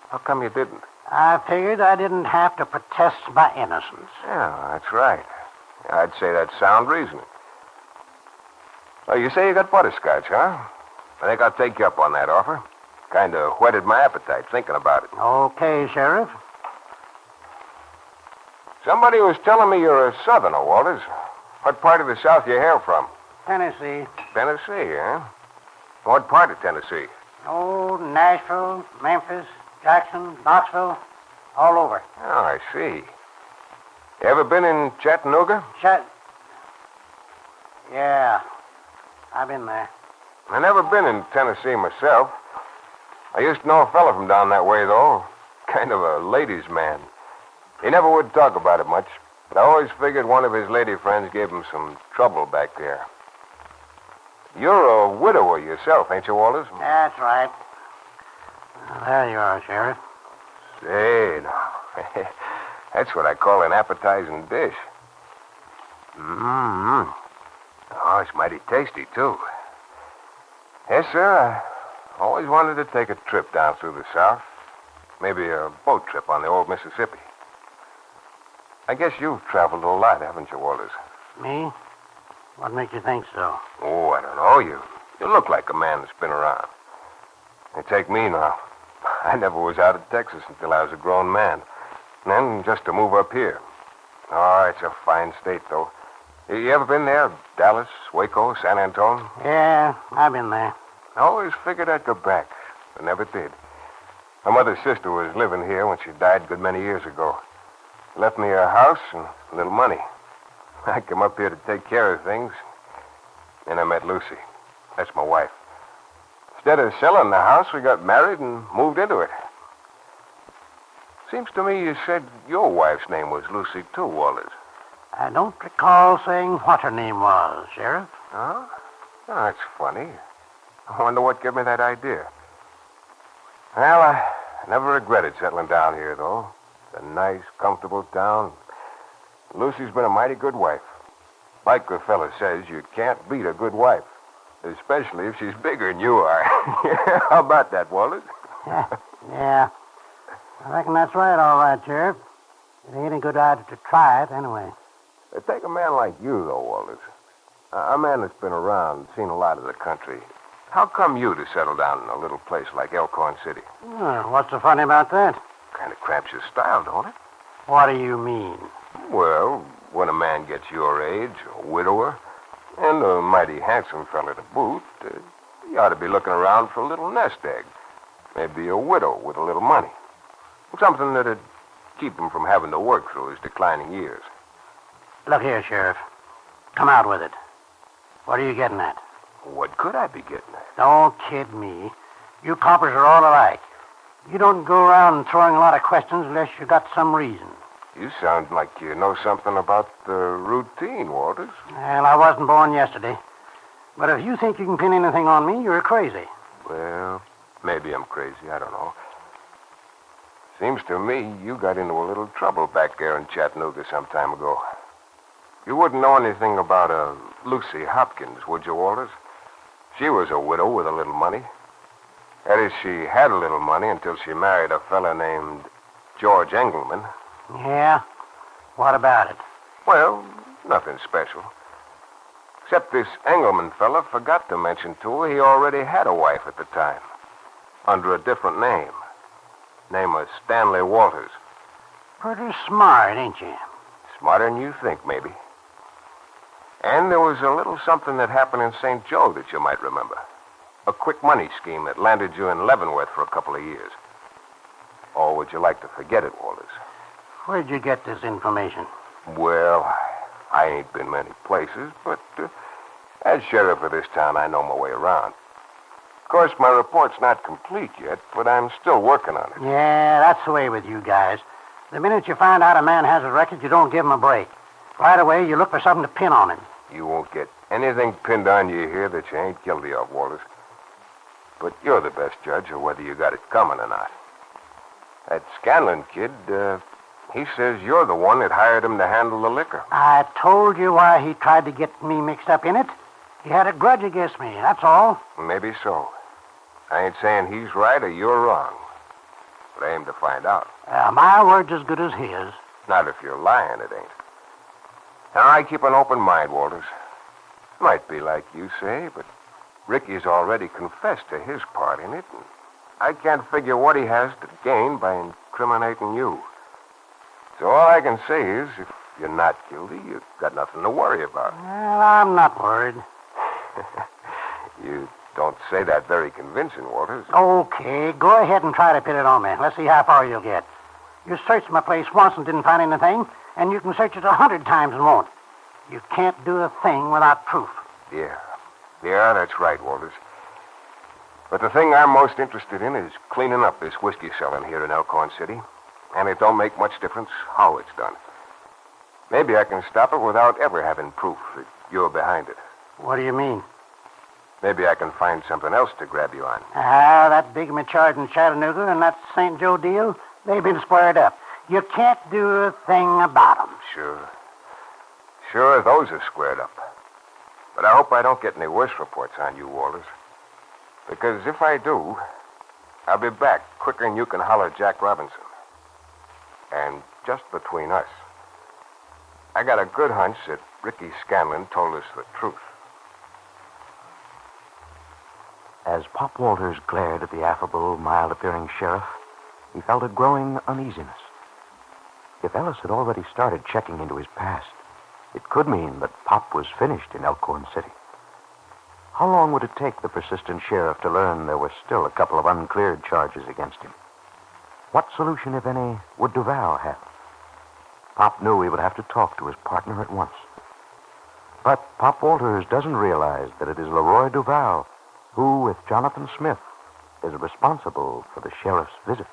How come you didn't? I figured I didn't have to protest my innocence. Yeah, that's right. I'd say that's sound reasoning. Well, you say you got butterscotch, huh? I think I'll take you up on that offer. Kind of whetted my appetite thinking about it. Okay, Sheriff. Somebody was telling me you're a Southerner, Walters. What part of the South you hail from? Tennessee. Tennessee, huh? What part of Tennessee? Oh, Nashville, Memphis, Jackson, Knoxville, all over. Oh, I see. You ever been in Chattanooga? Yeah, I've been there. I never been in Tennessee myself. I used to know a fella from down that way, though. Kind of a ladies' man. He never would talk about it much, but I always figured one of his lady friends gave him some trouble back there. You're a widower yourself, ain't you, Walters? That's right. Well, there you are, Sheriff. Say, now. That's what I call an appetizing dish. Mm-hmm. Oh, it's mighty tasty, too. Yes, sir. I always wanted to take a trip down through the South. Maybe a boat trip on the old Mississippi. I guess you've traveled a lot, haven't you, Walters? Me? What makes you think so? Oh, I don't know. You look like a man that's been around. Hey, take me now. I never was out of Texas until I was a grown man. And then just to move up here. Oh, it's a fine state, though. You ever been there? Dallas, Waco, San Antonio? Yeah, I've been there. I always figured I'd go back, but never did. My mother's sister was living here when she died a good many years ago. She left me a house and a little money. I came up here to take care of things. Then I met Lucy. That's my wife. Instead of selling the house, we got married and moved into it. Seems to me you said your wife's name was Lucy, too, Walters. I don't recall saying what her name was, Sheriff. Huh? Oh, that's funny. I wonder what gave me that idea. Well, I never regretted settling down here, though. It's a nice, comfortable town. Lucy's been a mighty good wife. Like the fella says, you can't beat a good wife. Especially if she's bigger than you are. How about that, Walters? Yeah. I reckon that's right, all right, Sheriff. It ain't a good idea to try it, anyway. Take a man like you, though, Walters. A man that's been around, seen a lot of the country. How come you to settle down in a little place like Elkhorn City? What's so funny about that? Kind of cramps your style, don't it? What do you mean? Well, when a man gets your age, a widower, and a mighty handsome fella to boot, you ought to be looking around for a little nest egg. Maybe a widow with a little money. Something that'd keep him from having to work through his declining years. Look here, Sheriff. Come out with it. What are you getting at? What could I be getting at? Don't kid me. You coppers are all alike. You don't go around throwing a lot of questions unless you got some reason. You sound like you know something about the routine, Walters. Well, I wasn't born yesterday. But if you think you can pin anything on me, you're crazy. Well, maybe I'm crazy. I don't know. Seems to me you got into a little trouble back there in Chattanooga some time ago. You wouldn't know anything about a Lucy Hopkins, would you, Walters? She was a widow with a little money. That is, she had a little money until she married a fella named George Engelman. Yeah? What about it? Well, nothing special. Except this Engelman fella forgot to mention to her he already had a wife at the time. Under a different name. Name was Stanley Walters. Pretty smart, ain't you? Smarter than you think, maybe. And there was a little something that happened in St. Joe that you might remember. A quick money scheme that landed you in Leavenworth for a couple of years. Or would you like to forget it, Walters? Where'd you get this information? Well, I ain't been many places, but as sheriff of this town, I know my way around. Of course, my report's not complete yet, but I'm still working on it. Yeah, that's the way with you guys. The minute you find out a man has a record, you don't give him a break. Right away, you look for something to pin on him. You won't get anything pinned on you here that you ain't guilty of, Walters. But you're the best judge of whether you got it coming or not. That Scanlon kid, he says you're the one that hired him to handle the liquor. I told you why he tried to get me mixed up in it. He had a grudge against me, that's all. Maybe so. I ain't saying he's right or you're wrong. But I aim to find out. My word's as good as his. Not if you're lying, it ain't. Now, I keep an open mind, Walters. Might be like you say, but Ricky's already confessed to his part in it, and I can't figure what he has to gain by incriminating you. So all I can say is, if you're not guilty, you've got nothing to worry about. Well, I'm not worried. You don't say that very convincing, Walters. Okay, go ahead and try to pin it on me. Let's see how far you'll get. You searched my place once and didn't find anything, and you can search it 100 times and won't. You can't do a thing without proof. Yeah, that's right, Walters. But the thing I'm most interested in is cleaning up this whiskey selling here in Elkhorn City. And it don't make much difference how it's done. Maybe I can stop it without ever having proof that you're behind it. What do you mean? Maybe I can find something else to grab you on. That bigamy charge in Chattanooga and that St. Joe deal, they've been squared up. You can't do a thing about them. Sure, those are squared up. But I hope I don't get any worse reports on you, Walters. Because if I do, I'll be back quicker than you can holler Jack Robinson. And just between us, I got a good hunch that Ricky Scanlon told us the truth. As Pop Walters glared at the affable, mild-appearing sheriff, he felt a growing uneasiness. If Ellis had already started checking into his past, it could mean that Pop was finished in Elkhorn City. How long would it take the persistent sheriff to learn there were still a couple of uncleared charges against him? What solution, if any, would Duval have? Pop knew he would have to talk to his partner at once. But Pop Walters doesn't realize that it is Leroy Duval who, with Jonathan Smith, is responsible for the sheriff's visit.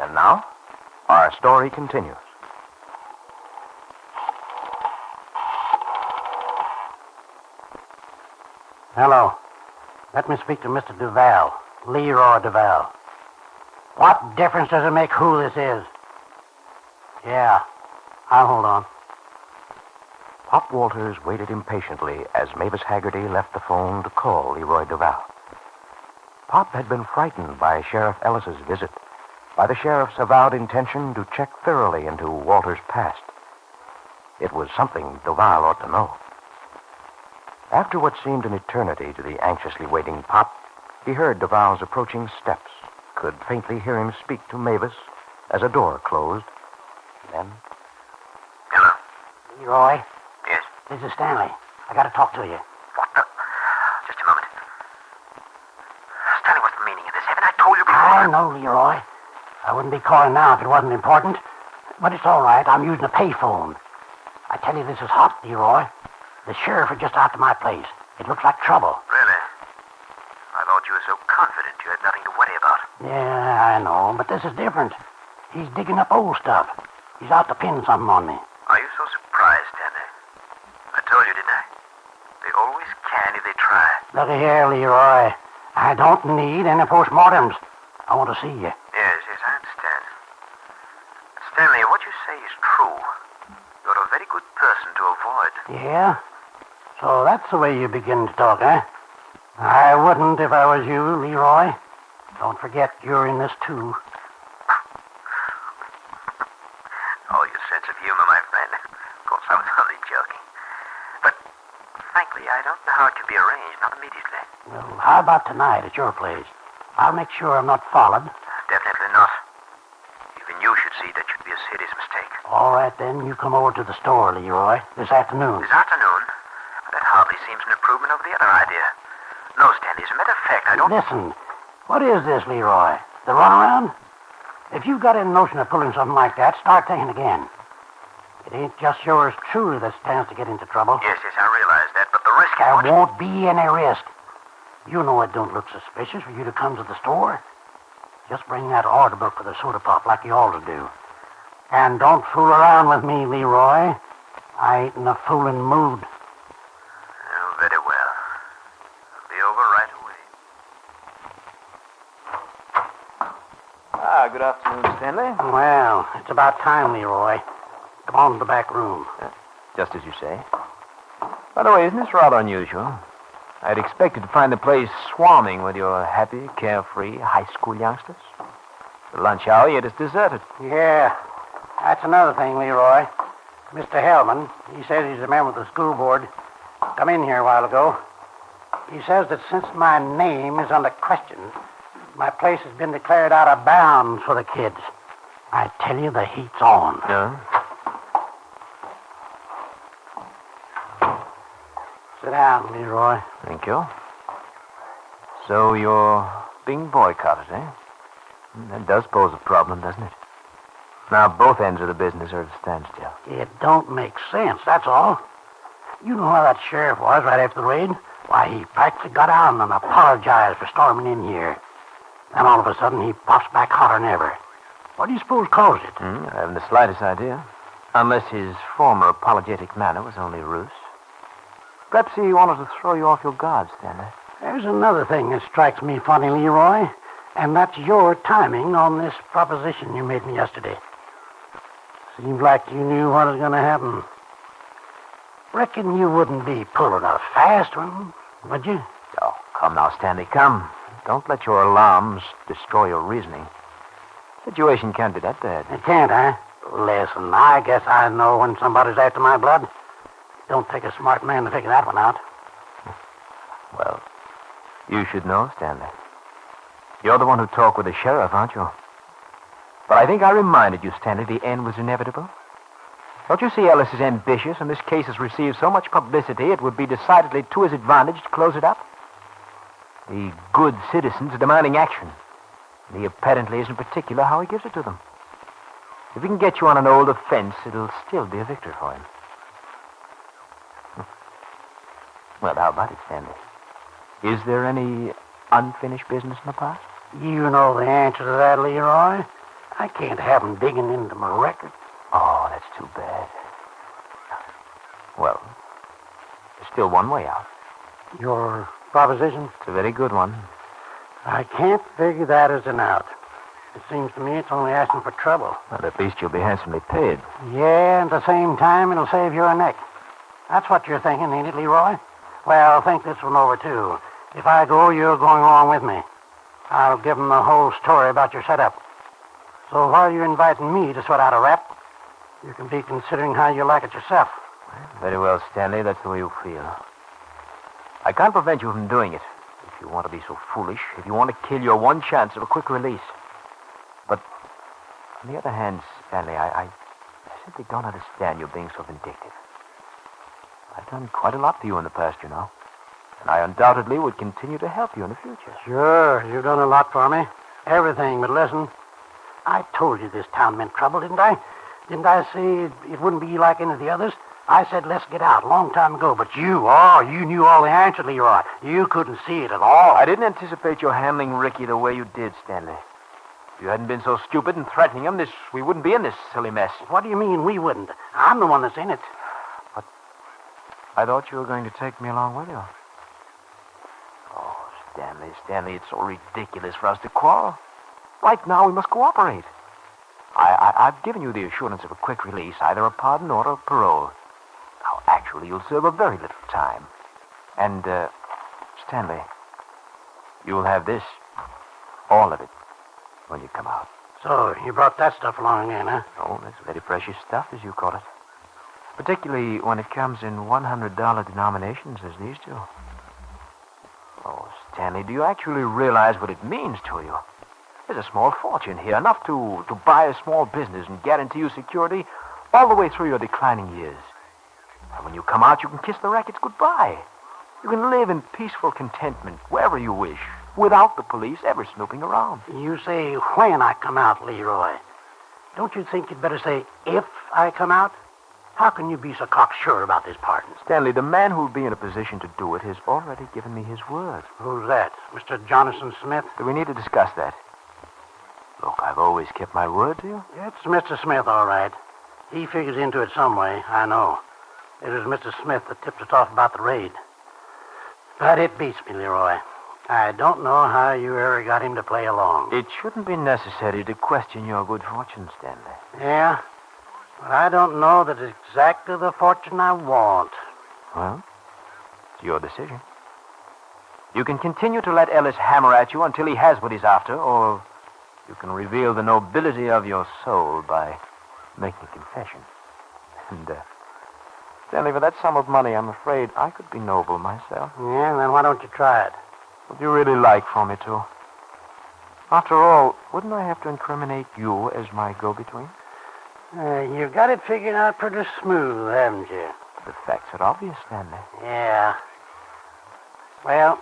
And now, our story continues. Hello. Let me speak to Mr. Duval. Leroy Duval. What difference does it make who this is? Yeah, I'll hold on. Pop Walters waited impatiently as Mavis Haggerty left the phone to call Leroy Duval. Pop had been frightened by Sheriff Ellis's visit, by the sheriff's avowed intention to check thoroughly into Walters' past. It was something Duval ought to know. After what seemed an eternity to the anxiously waiting Pop, he heard Duval's approaching steps, could faintly hear him speak to Mavis as a door closed. Then... Hello? Leroy? Yes? This is Stanley. I got to talk to you. What the... Just a moment. Stanley, what's the meaning of this? Haven't I told you before? I know, Leroy. I wouldn't be calling now if it wasn't important. But it's all right. I'm using a payphone. I tell you, this is hot, Leroy. The sheriff is just out to my place. It looks like trouble. Really? I thought you were so confident you had nothing to worry about. Yeah, I know, but this is different. He's digging up old stuff. He's out to pin something on me. Are you so surprised, Stanley? I told you, didn't I? They always can if they try. Look here, Leroy. I don't need any postmortems. I want to see you. Yes, I understand. Stanley, what you say is true. You're a very good person to avoid. Yeah? So that's the way you begin to talk, eh? I wouldn't if I was you, Leroy. Don't forget you're in this, too. Oh, your sense of humor, my friend. Of course, I was only joking. But, frankly, I don't know how it can be arranged, not immediately. Well, how about tonight at your place? I'll make sure I'm not followed. Definitely not. Even you should see that you'd be a serious mistake. All right, then. You come over to the store, Leroy, this afternoon. This afternoon? That hardly seems an improvement over the other idea. No, Stanley, as a matter of fact, I don't... Listen, what is this, Leroy? The runaround? If you've got any notion of pulling something like that, start thinking again. It ain't just yours truly that stands to get into trouble. Yes, I realize that, but the risk... There won't be any risk. You know it don't look suspicious for you to come to the store. Just bring that order book for the soda pop like you always do. And don't fool around with me, Leroy. I ain't in a fooling mood. Oh, very well. I'll be over right away. Good afternoon, Stanley. Well, it's about time, Leroy. Come on to the back room. Just as you say. By the way, isn't this rather unusual? I'd expected to find the place swarming with your happy, carefree high school youngsters. The lunch hour, yet it's deserted. Yeah, that's another thing, Leroy. Mr. Hellman, he says he's a member of the school board. Come in here a while ago. He says that since my name is under question, my place has been declared out of bounds for the kids. I tell you, the heat's on. Yeah? Sit down, Leroy. Thank you. So you're being boycotted, eh? That does pose a problem, doesn't it? Now both ends of the business are at a standstill. It don't make sense, that's all. You know how that sheriff was right after the raid? Why, he practically got out and apologized for storming in here. Then all of a sudden, he pops back hotter than ever. What do you suppose caused it? I haven't the slightest idea. Unless his former apologetic manner was only a ruse. Perhaps he wanted to throw you off your guard, Stanley. There's another thing that strikes me funny, Leroy, and that's your timing on this proposition you made me yesterday. Seems like you knew what was going to happen. Reckon you wouldn't be pulling a fast one, would you? Oh, come now, Stanley, come. Don't let your alarms destroy your reasoning. The situation can't be that bad. It can't, huh? Listen, I guess I know when somebody's after my blood. Don't take a smart man to figure that one out. Well, you should know, Stanley. You're the one who talked with the sheriff, aren't you? But I think I reminded you, Stanley, the end was inevitable. Don't you see Ellis is ambitious, and this case has received so much publicity it would be decidedly to his advantage to close it up? The good citizens are demanding action. And he apparently isn't particular how he gives it to them. If he can get you on an old offense, it'll still be a victory for him. Well, how about it, Stanley? Is there any unfinished business in the past? You know the answer to that, Leroy. I can't have him digging into my record. Oh, that's too bad. Well, there's still one way out. Your proposition? It's a very good one. I can't figure that as an out. It seems to me it's only asking for trouble. Well, at least you'll be handsomely paid. Yeah, and at the same time, it'll save your neck. That's what you're thinking, ain't it, Leroy? Well, think this one over, too. If I go, you're going along with me. I'll give them the whole story about your setup. So while you're inviting me to sweat out a rap, you can be considering how you like it yourself. Very well, Stanley. That's the way you feel. I can't prevent you from doing it if you want to be so foolish, if you want to kill your one chance of a quick release. But on the other hand, Stanley, I simply don't understand you being so vindictive. I've done quite a lot for you in the past, you know. And I undoubtedly would continue to help you in the future. Sure, you've done a lot for me. Everything, but listen. I told you this town meant trouble, didn't I? Didn't I say it wouldn't be like any of the others? I said, let's get out a long time ago. But you knew all the answers, Leroy. You couldn't see it at all. I didn't anticipate your handling Ricky the way you did, Stanley. If you hadn't been so stupid and threatening him, we wouldn't be in this silly mess. What do you mean we wouldn't? I'm the one that's in it. But I thought you were going to take me along with you. Oh, Stanley, it's so ridiculous for us to quarrel. Right now, we must cooperate. I've given you the assurance of a quick release, either a pardon or a parole. Now, actually, you'll serve a very little time. And, Stanley, you'll have this, all of it, when you come out. So, you brought that stuff along again, huh? Oh, that's very precious stuff, as you call it. Particularly when it comes in $100 denominations, as these do. Oh, Stanley, do you actually realize what it means to you? There's a small fortune here, enough to buy a small business and guarantee you security all the way through your declining years. And when you come out, you can kiss the rackets goodbye. You can live in peaceful contentment wherever you wish, without the police ever snooping around. You say when I come out, Leroy. Don't you think you'd better say if I come out? How can you be so cocksure about this pardon? Stanley, the man who'll be in a position to do it has already given me his word. Who's that? Mr. Jonathan Smith? Do we need to discuss that? Look, I've always kept my word to you. It's Mr. Smith, all right. He figures into it some way, I know. It was Mr. Smith that tipped us off about the raid. But it beats me, Leroy. I don't know how you ever got him to play along. It shouldn't be necessary to question your good fortune, Stanley. Yeah, but I don't know that it's exactly the fortune I want. Well, it's your decision. You can continue to let Ellis hammer at you until he has what he's after, or you can reveal the nobility of your soul by making a confession. And, Stanley, for that sum of money, I'm afraid I could be noble myself. Yeah, then why don't you try it? Would you really like for me to? After all, wouldn't I have to incriminate you as my go-between? You've got it figured out pretty smooth, haven't you? The facts are obvious, Stanley. Yeah. Well,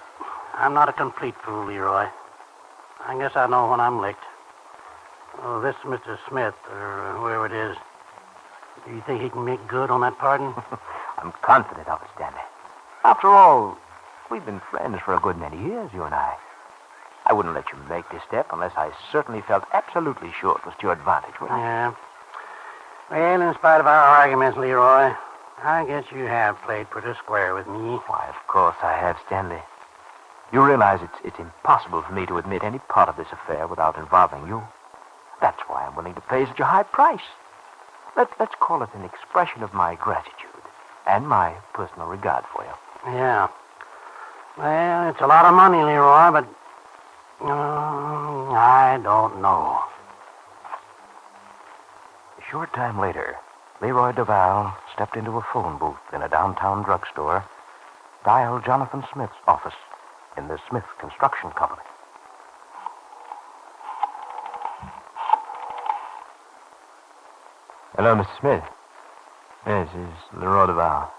I'm not a complete fool, Leroy. I guess I know when I'm licked. Oh, this Mr. Smith, or whoever it is, do you think he can make good on that pardon? I'm confident of it, Stanley. After all, we've been friends for a good many years, you and I. I wouldn't let you make this step unless I certainly felt absolutely sure it was to your advantage, would I? Yeah. Well, in spite of our arguments, Leroy, I guess you have played pretty square with me. Why, of course I have, Stanley. You realize it's impossible for me to admit any part of this affair without involving you. That's why I'm willing to pay such a high price. Let's call it an expression of my gratitude and my personal regard for you. Yeah. Well, it's a lot of money, Leroy, but I don't know. A short time later, Leroy Duval stepped into a phone booth in a downtown drugstore, dialed Jonathan Smith's office in the Smith Construction Company. Hello, Mr. Smith. This is Leroy Duval.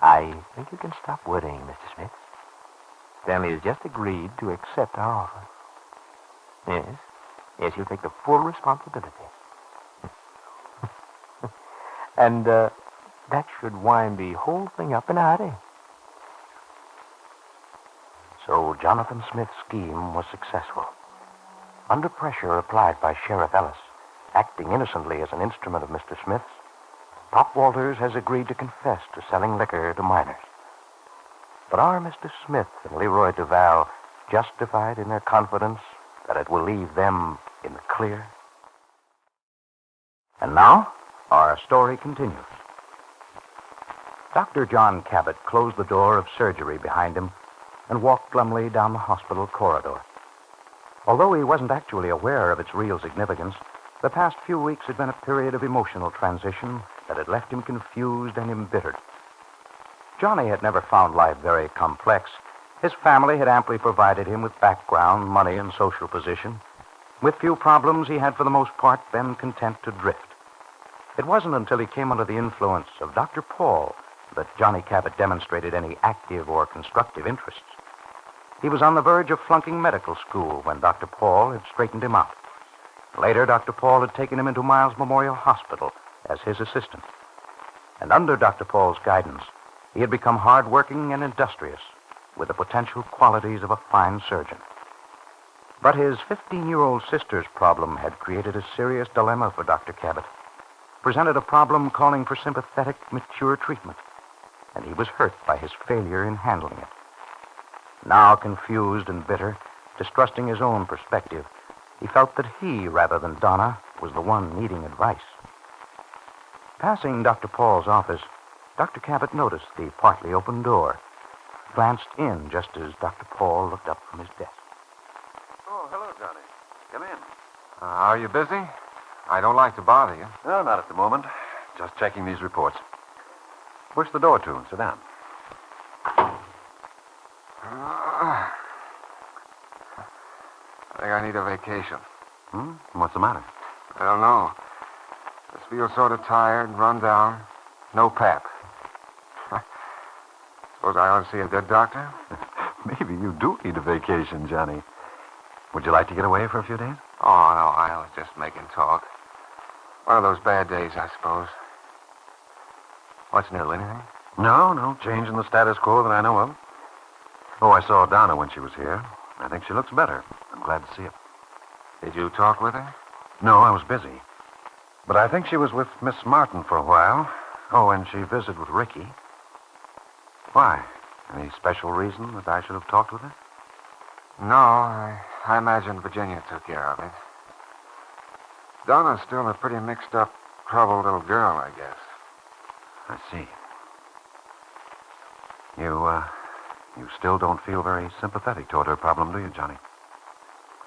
I think you can stop worrying, Mr. Smith. Stanley has just agreed to accept our offer. Yes, he'll take the full responsibility. And that should wind the whole thing up in a hurry. So Jonathan Smith's scheme was successful. Under pressure applied by Sheriff Ellis, acting innocently as an instrument of Mr. Smith's, Pop Walters has agreed to confess to selling liquor to minors. But are Mr. Smith and Leroy Duval justified in their confidence that it will leave them in the clear? And now, our story continues. Dr. John Cabot closed the door of surgery behind him and walked glumly down the hospital corridor. Although he wasn't actually aware of its real significance, the past few weeks had been a period of emotional transition that had left him confused and embittered. Johnny had never found life very complex. His family had amply provided him with background, money, and social position. With few problems, he had for the most part been content to drift. It wasn't until he came under the influence of Dr. Paul that Johnny Cabot demonstrated any active or constructive interests. He was on the verge of flunking medical school when Dr. Paul had straightened him out. Later, Dr. Paul had taken him into Miles Memorial Hospital as his assistant. And under Dr. Paul's guidance, he had become hard-working and industrious, with the potential qualities of a fine surgeon. But his 15-year-old sister's problem had created a serious dilemma for Dr. Cabot, presented a problem calling for sympathetic, mature treatment, and he was hurt by his failure in handling it. Now confused and bitter, distrusting his own perspective, he felt that he, rather than Donna, was the one needing advice. Passing Dr. Paul's office, Dr. Cabot noticed the partly open door, glanced in just as Dr. Paul looked up from his desk. Oh, hello, Johnny. Come in. Are you busy? I don't like to bother you. No, not at the moment. Just checking these reports. Push the door to and sit down. I think I need a vacation. What's the matter? I don't know. Just feel sort of tired, run down. No pep. Suppose I ought to see a good doctor? Maybe you do need a vacation, Johnny. Would you like to get away for a few days? Oh, no, I was just making talk. One of those bad days, I suppose. What's new, anything? No change in the status quo that I know of. Oh, I saw Donna when she was here. I think she looks better. I'm glad to see it. Did you talk with her? No, I was busy. But I think she was with Miss Martin for a while. Oh, and she visited with Ricky. Why? Any special reason that I should have talked with her? No, I imagine Virginia took care of it. Donna's still a pretty mixed-up, troubled little girl, I guess. I see. You still don't feel very sympathetic toward her problem, do you, Johnny?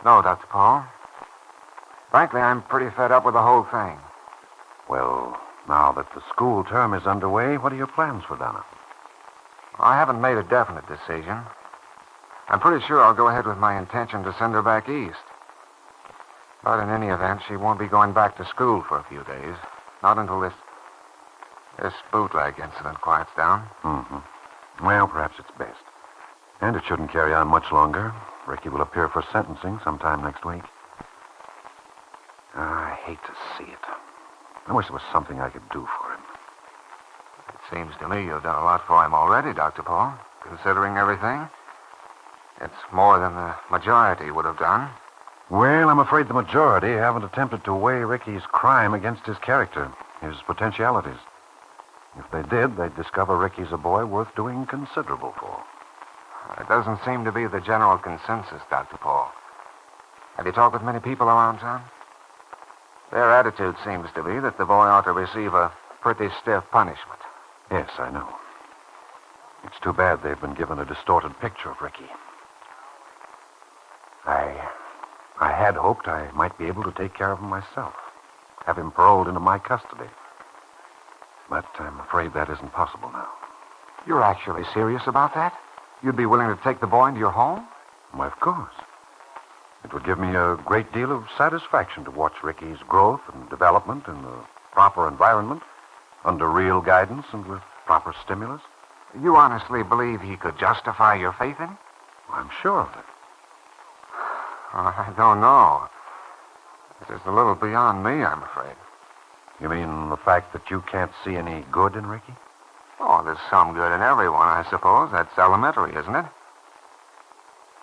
No, Dr. Paul. Frankly, I'm pretty fed up with the whole thing. Well, now that the school term is underway, what are your plans for Donna? I haven't made a definite decision. I'm pretty sure I'll go ahead with my intention to send her back east. But in any event, she won't be going back to school for a few days. Not until this bootleg incident quiets down. Well, perhaps it's best. And it shouldn't carry on much longer. Ricky will appear for sentencing sometime next week. I hate to see it. I wish there was something I could do for him. It seems to me you've done a lot for him already, Dr. Paul. Considering everything, it's more than the majority would have done. Well, I'm afraid the majority haven't attempted to weigh Ricky's crime against his character, his potentialities. If they did, they'd discover Ricky's a boy worth doing considerable for. It doesn't seem to be the general consensus, Dr. Paul. Have you talked with many people around town? Their attitude seems to be that the boy ought to receive a pretty stiff punishment. Yes, I know. It's too bad they've been given a distorted picture of Ricky. I had hoped I might be able to take care of him myself, have him paroled into my custody. But I'm afraid that isn't possible now. You're actually serious about that? You'd be willing to take the boy into your home? Why, of course. It would give me a great deal of satisfaction to watch Ricky's growth and development in the proper environment, under real guidance and with proper stimulus. You honestly believe he could justify your faith in him? I'm sure of it. I don't know. This is a little beyond me, I'm afraid. You mean the fact that you can't see any good in Ricky? Oh, there's some good in everyone, I suppose. That's elementary, isn't it?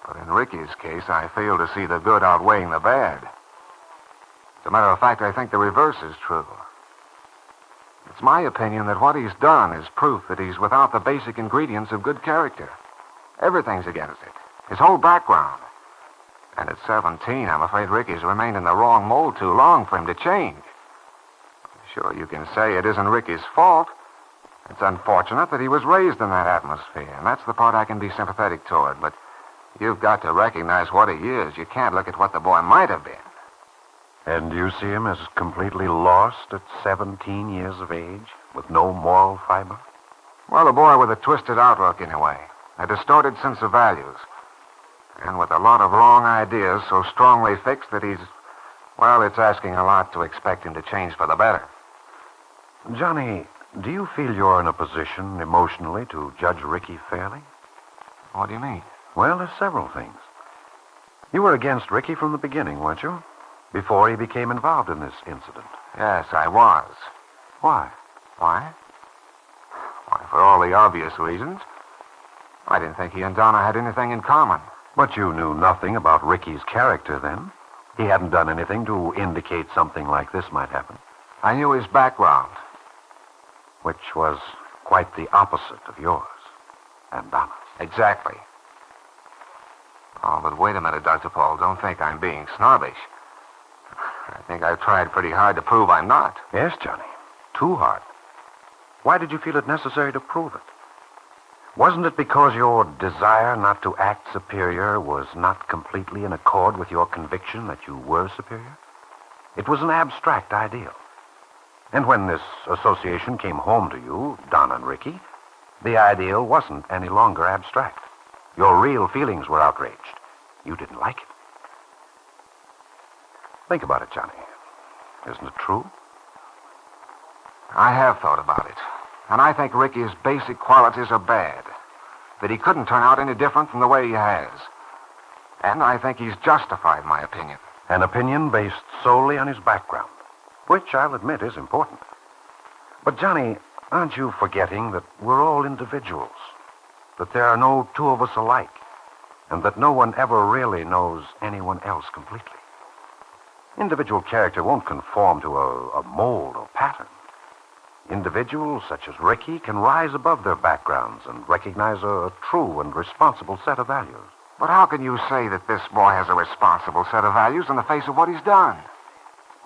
But in Ricky's case, I fail to see the good outweighing the bad. As a matter of fact, I think the reverse is true. It's my opinion that what he's done is proof that he's without the basic ingredients of good character. Everything's against it. His whole background. And at 17, I'm afraid Ricky's remained in the wrong mold too long for him to change. Sure, you can say it isn't Ricky's fault. It's unfortunate that he was raised in that atmosphere, and that's the part I can be sympathetic toward. But you've got to recognize what he is. You can't look at what the boy might have been. And you see him as completely lost at 17 years of age, with no moral fiber? Well, a boy with a twisted outlook, in a way. A distorted sense of values. And with a lot of wrong ideas so strongly fixed that well, it's asking a lot to expect him to change for the better. Johnny, do you feel you're in a position emotionally to judge Ricky fairly? What do you mean? Well, there's several things. You were against Ricky from the beginning, weren't you? Before he became involved in this incident. Yes, I was. Why? Why? Why, for all the obvious reasons. I didn't think he and Donna had anything in common. But you knew nothing about Ricky's character then. He hadn't done anything to indicate something like this might happen. I knew his background. Which was quite the opposite of yours and Donna's. Exactly. Oh, but wait a minute, Dr. Paul. Don't think I'm being snobbish. I think I've tried pretty hard to prove I'm not. Yes, Johnny. Too hard. Why did you feel it necessary to prove it? Wasn't it because your desire not to act superior was not completely in accord with your conviction that you were superior? It was an abstract ideal. And when this association came home to you, Donna and Ricky, the ideal wasn't any longer abstract. Your real feelings were outraged. You didn't like it. Think about it, Johnny. Isn't it true? I have thought about it. And I think Ricky's basic qualities are bad. That he couldn't turn out any different from the way he has. And I think he's justified my opinion. An opinion based solely on his background, which I'll admit is important. But, Johnny, aren't you forgetting that we're all individuals? That there are no two of us alike, and that no one ever really knows anyone else completely. Individual character won't conform to a mold or pattern. Individuals such as Ricky can rise above their backgrounds and recognize a true and responsible set of values. But how can you say that this boy has a responsible set of values in the face of what he's done?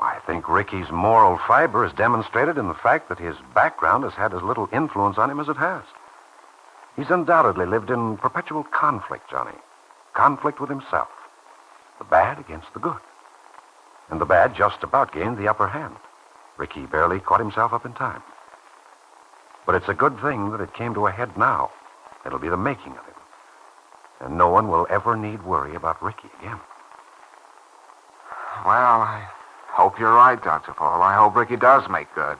I think Ricky's moral fiber is demonstrated in the fact that his background has had as little influence on him as it has. He's undoubtedly lived in perpetual conflict, Johnny. Conflict with himself. The bad against the good. And the bad just about gained the upper hand. Ricky barely caught himself up in time. But it's a good thing that it came to a head now. It'll be the making of him. And no one will ever need worry about Ricky again. Well, I hope you're right, Dr. Paul. I hope Ricky does make good.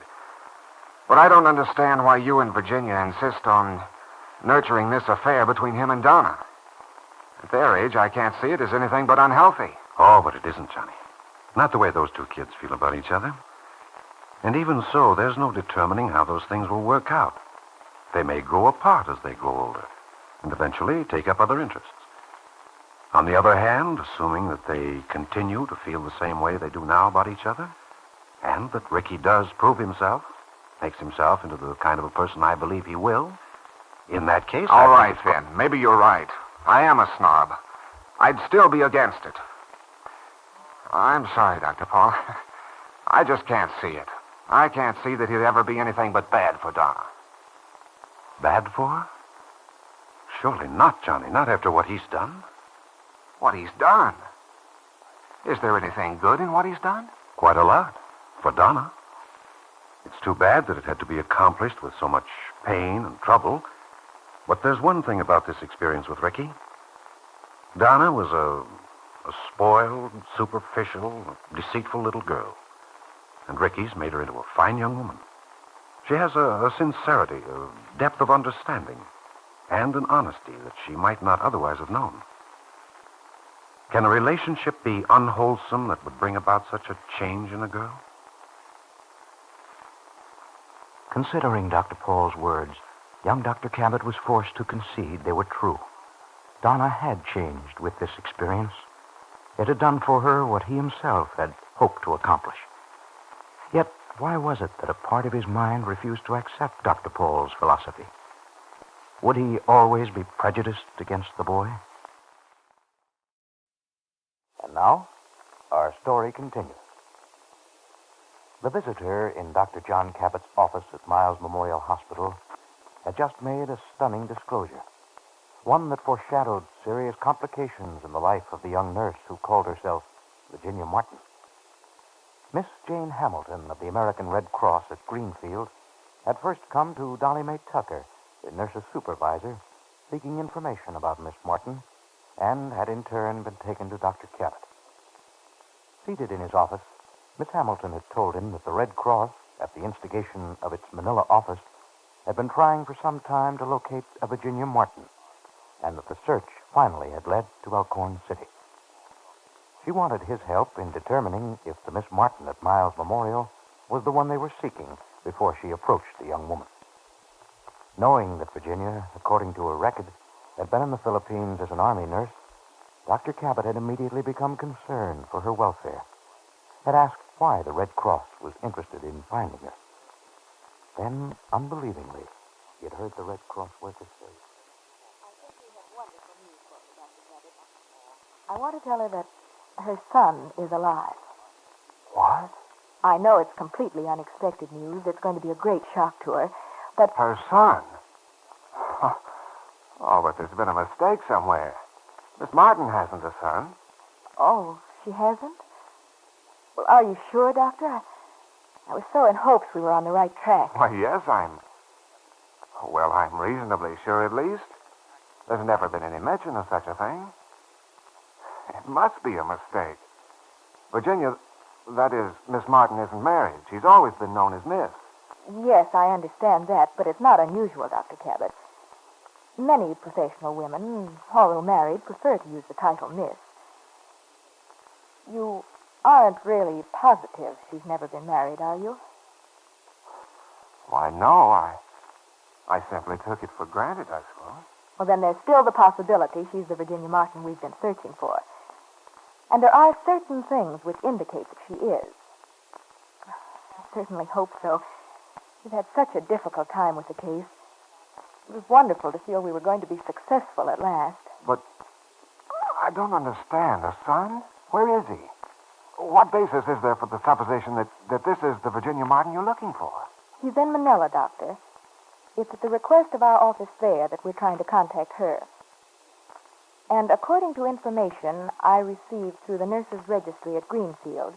But I don't understand why you and Virginia insist on nurturing this affair between him and Donna. At their age, I can't see it as anything but unhealthy. Oh, but it isn't, Johnny. Not the way those two kids feel about each other. And even so, there's no determining how those things will work out. They may grow apart as they grow older, and eventually take up other interests. On the other hand, assuming that they continue to feel the same way they do now about each other, and that Ricky does prove himself, makes himself into the kind of a person I believe he will, in that case... All right, then. Maybe you're right. I am a snob. I'd still be against it. I'm sorry, Dr. Paul. I just can't see it. I can't see that he'd ever be anything but bad for Donna. Bad for her? Surely not, Johnny. Not after what he's done. What he's done? Is there anything good in what he's done? Quite a lot. For Donna. It's too bad that it had to be accomplished with so much pain and trouble. But there's one thing about this experience with Ricky. Donna was a spoiled, superficial, deceitful little girl. And Ricky's made her into a fine young woman. She has a sincerity, a depth of understanding, and an honesty that she might not otherwise have known. Can a relationship be unwholesome that would bring about such a change in a girl? Considering Dr. Paul's words, young Dr. Cabot was forced to concede they were true. Donna had changed with this experience. It had done for her what he himself had hoped to accomplish. Yet, why was it that a part of his mind refused to accept Dr. Paul's philosophy? Would he always be prejudiced against the boy? And now, our story continues. The visitor in Dr. John Cabot's office at Miles Memorial Hospital had just made a stunning disclosure, one that foreshadowed serious complications in the life of the young nurse who called herself Virginia Martin. Miss Jane Hamilton of the American Red Cross at Greenfield had first come to Dolly Mae Tucker the nurse's supervisor, seeking information about Miss Morton, and had in turn been taken to Dr. Cabot. Seated in his office, Miss Hamilton had told him that the Red Cross, at the instigation of its Manila office, had been trying for some time to locate a Virginia Martin, and that the search finally had led to Elkhorn City. She wanted his help in determining if the Miss Martin at Miles Memorial was the one they were seeking before she approached the young woman. Knowing that Virginia, according to her record, had been in the Philippines as an Army nurse, Dr. Cabot had immediately become concerned for her welfare, had asked why the Red Cross was interested in finding her. Then, unbelievingly, he had heard the Red Cross worker say, I want to tell her that her son is alive. What? I know it's completely unexpected news. It's going to be a great shock to her. But Her son? Oh, but there's been a mistake somewhere. Miss Martin hasn't a son. Oh, she hasn't? Well, are you sure, Doctor? I was so in hopes we were on the right track. Why, yes, I'm reasonably sure at least. There's never been any mention of such a thing. It must be a mistake. Virginia, that is, Miss Martin isn't married. She's always been known as Miss. Yes, I understand that, but it's not unusual, Dr. Cabot. Many professional women, although married, prefer to use the title Miss. You aren't really positive she's never been married, are you? Why, no, I simply took it for granted, I suppose. Well, then there's still the possibility she's the Virginia Martin we've been searching for. And there are certain things which indicate that she is. I certainly hope so. We've had such a difficult time with the case. It was wonderful to feel we were going to be successful at last. But I don't understand. A son? Where is he? What basis is there for the supposition that this is the Virginia Martin you're looking for? He's in Manila, Doctor. It's at the request of our office there that we're trying to contact her. And according to information I received through the nurses' registry at Greenfield,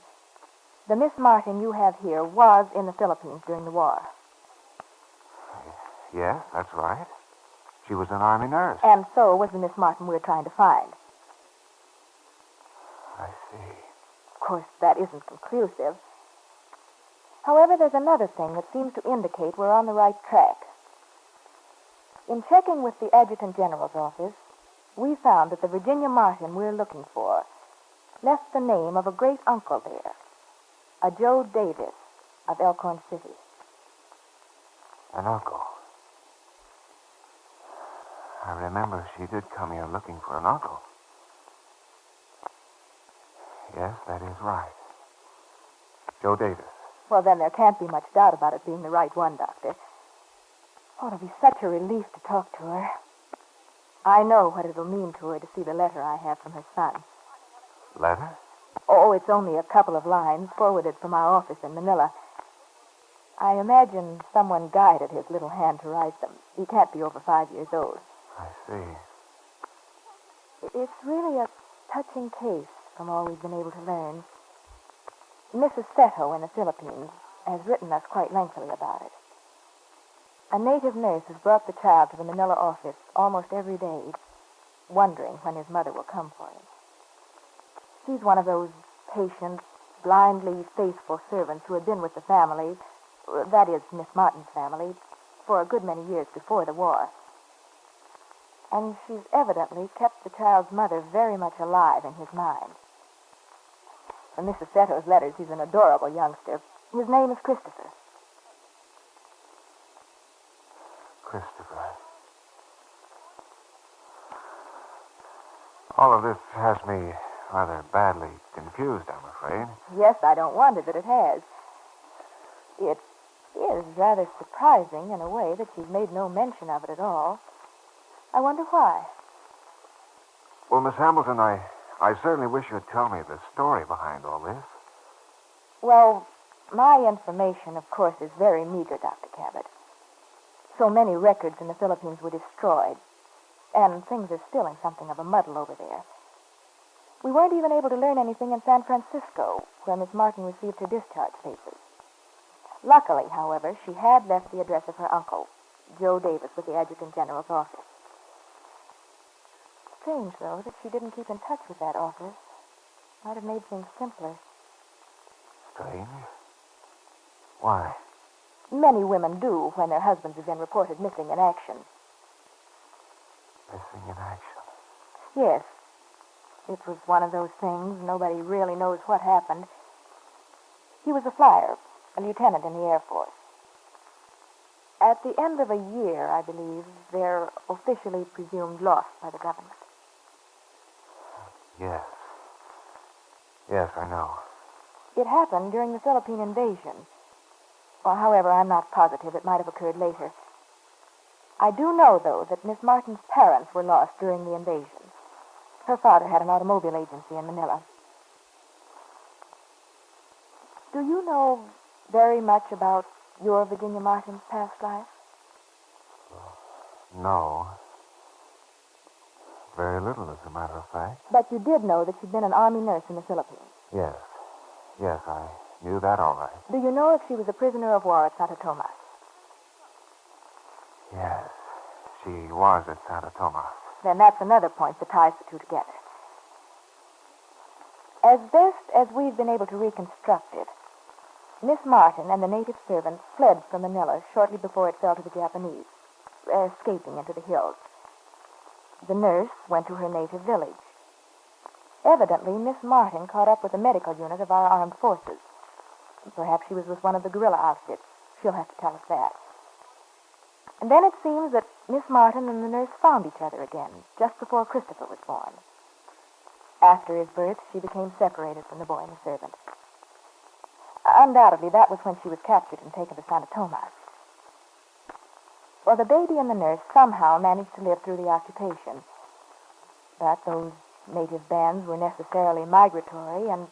the Miss Martin you have here was in the Philippines during the war. Yes, that's right. She was an Army nurse. And so was the Miss Martin we're trying to find. I see. Of course, that isn't conclusive. However, there's another thing that seems to indicate we're on the right track. In checking with the Adjutant General's office, we found that the Virginia Martin we're looking for left the name of a great uncle there, a Joe Davis of Elkhorn City. An uncle. I remember she did come here looking for an uncle. Yes, that is right. Joe Davis. Well, then there can't be much doubt about it being the right one, Doctor. Oh, it'll be such a relief to talk to her. I know what it'll mean to her to see the letter I have from her son. Letter? Oh, it's only a couple of lines forwarded from our office in Manila. I imagine someone guided his little hand to write them. He can't be over 5 years old. I see. It's really a touching case from all we've been able to learn. Mrs. Seto in the Philippines has written us quite lengthily about it. A native nurse has brought the child to the Manila office almost every day, wondering when his mother will come for him. She's one of those patient, blindly faithful servants who had been with the family, that is, Miss Martin's family, for a good many years before the war. And she's evidently kept the child's mother very much alive in his mind. From Mrs. Seto's letters, he's an adorable youngster. His name is Christopher. Christopher. All of this has me rather badly confused, I'm afraid. Yes, I don't wonder that it has. It is rather surprising in a way that she's made no mention of it at all. I wonder why. Well, Miss Hamilton, I certainly wish you'd tell me the story behind all this. Well, my information, of course, is very meager, Dr. Cabot. So many records in the Philippines were destroyed, and things are still in something of a muddle over there. We weren't even able to learn anything in San Francisco, where Miss Martin received her discharge papers. Luckily, however, she had left the address of her uncle, Joe Davis with the Adjutant General's office. Strange, though, that she didn't keep in touch with that office. Might have made things simpler. Strange? Why? Many women do when their husbands have been reported missing in action. Missing in action? Yes. It was one of those things. Nobody really knows what happened. He was a flyer, a lieutenant in the Air Force. At the end of a year, I believe, they're officially presumed lost by the government. Yes. Yes, I know. It happened during the Philippine invasion. Well, however, I'm not positive. It might have occurred later. I do know, though, that Miss Martin's parents were lost during the invasion. Her father had an automobile agency in Manila. Do you know very much about your Virginia Martin's past life? No. Very little, as a matter of fact. But you did know that she'd been an Army nurse in the Philippines. Yes. Yes, I knew that all right. Do you know if she was a prisoner of war at Santo Tomas? Yes. She was at Santo Tomas. Then that's another point that ties the two together. As best as we've been able to reconstruct it, Miss Martin and the native servants fled from Manila shortly before it fell to the Japanese, escaping into the hills. The nurse went to her native village. Evidently, Miss Martin caught up with a medical unit of our armed forces. Perhaps she was with one of the guerrilla outfits. She'll have to tell us that. And then it seems that Miss Martin and the nurse found each other again, just before Christopher was born. After his birth, she became separated from the boy and the servant. Undoubtedly, that was when she was captured and taken to Santo Tomas. Well, the baby and the nurse somehow managed to live through the occupation. But those native bands were necessarily migratory, and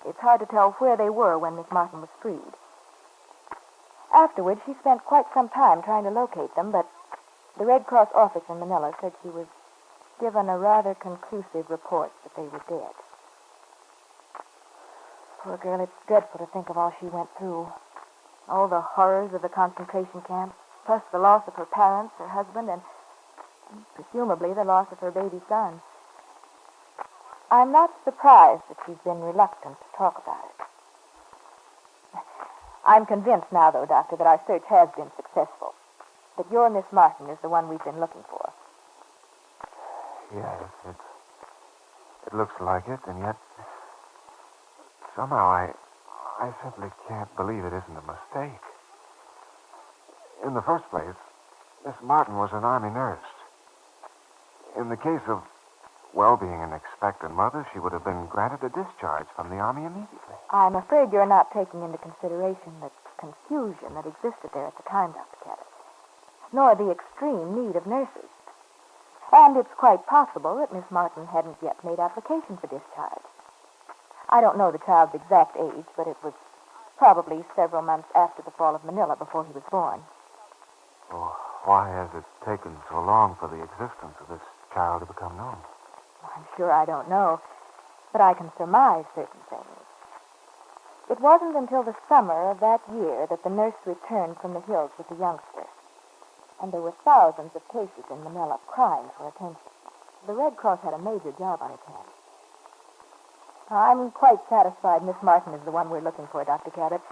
it's hard to tell where they were when Miss Martin was freed. Afterwards, she spent quite some time trying to locate them, but the Red Cross office in Manila said she was given a rather conclusive report that they were dead. Poor girl, it's dreadful to think of all she went through. All the horrors of the concentration camps, plus the loss of her parents, her husband, and presumably the loss of her baby son. I'm not surprised that she's been reluctant to talk about it. I'm convinced now, though, Doctor, that our search has been successful. That your Miss Martin is the one we've been looking for. Yes, it looks like it, and yet somehow I simply can't believe it isn't a mistake. In the first place, Miss Martin was an Army nurse. In the case of, well, being an expectant mother, she would have been granted a discharge from the Army immediately. I'm afraid you're not taking into consideration the confusion that existed there at the time, Dr. Cabot, nor the extreme need of nurses. And it's quite possible that Miss Martin hadn't yet made application for discharge. I don't know the child's exact age, but it was probably several months after the fall of Manila before he was born. Oh, why has it taken so long for the existence of this child to become known? I'm sure I don't know, but I can surmise certain things. It wasn't until the summer of that year that the nurse returned from the hills with the youngster. And there were thousands of cases in Manila crying for attention. The Red Cross had a major job on its hands. I'm quite satisfied Miss Martin is the one we're looking for, Dr. Cabot.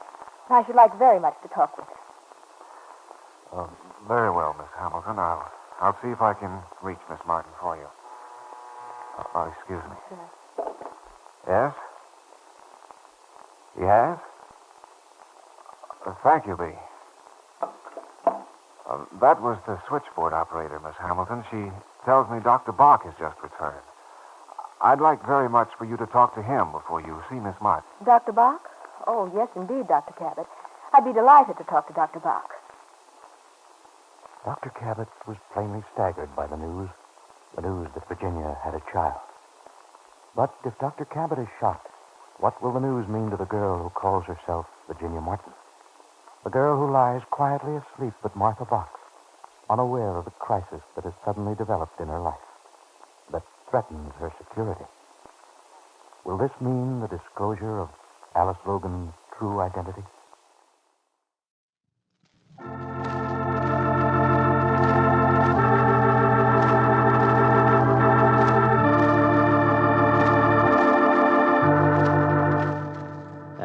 I should like very much to talk with her. Very well, Miss Hamilton. I'll see if I can reach Miss Martin for you. Excuse me. Sure. Yes? Yes? Thank you, Bee. That was the switchboard operator, Miss Hamilton. She tells me Dr. Bach has just returned. I'd like very much for you to talk to him before you see Miss Martin. Dr. Bach? Oh, yes, indeed, Dr. Cabot. I'd be delighted to talk to Dr. Bach. Dr. Cabot was plainly staggered by the news that Virginia had a child. But if Dr. Cabot is shocked, what will the news mean to the girl who calls herself Virginia Martin? The girl who lies quietly asleep at Martha Box, unaware of the crisis that has suddenly developed in her life, that threatens her security. Will this mean the disclosure of Alice Logan's true identity?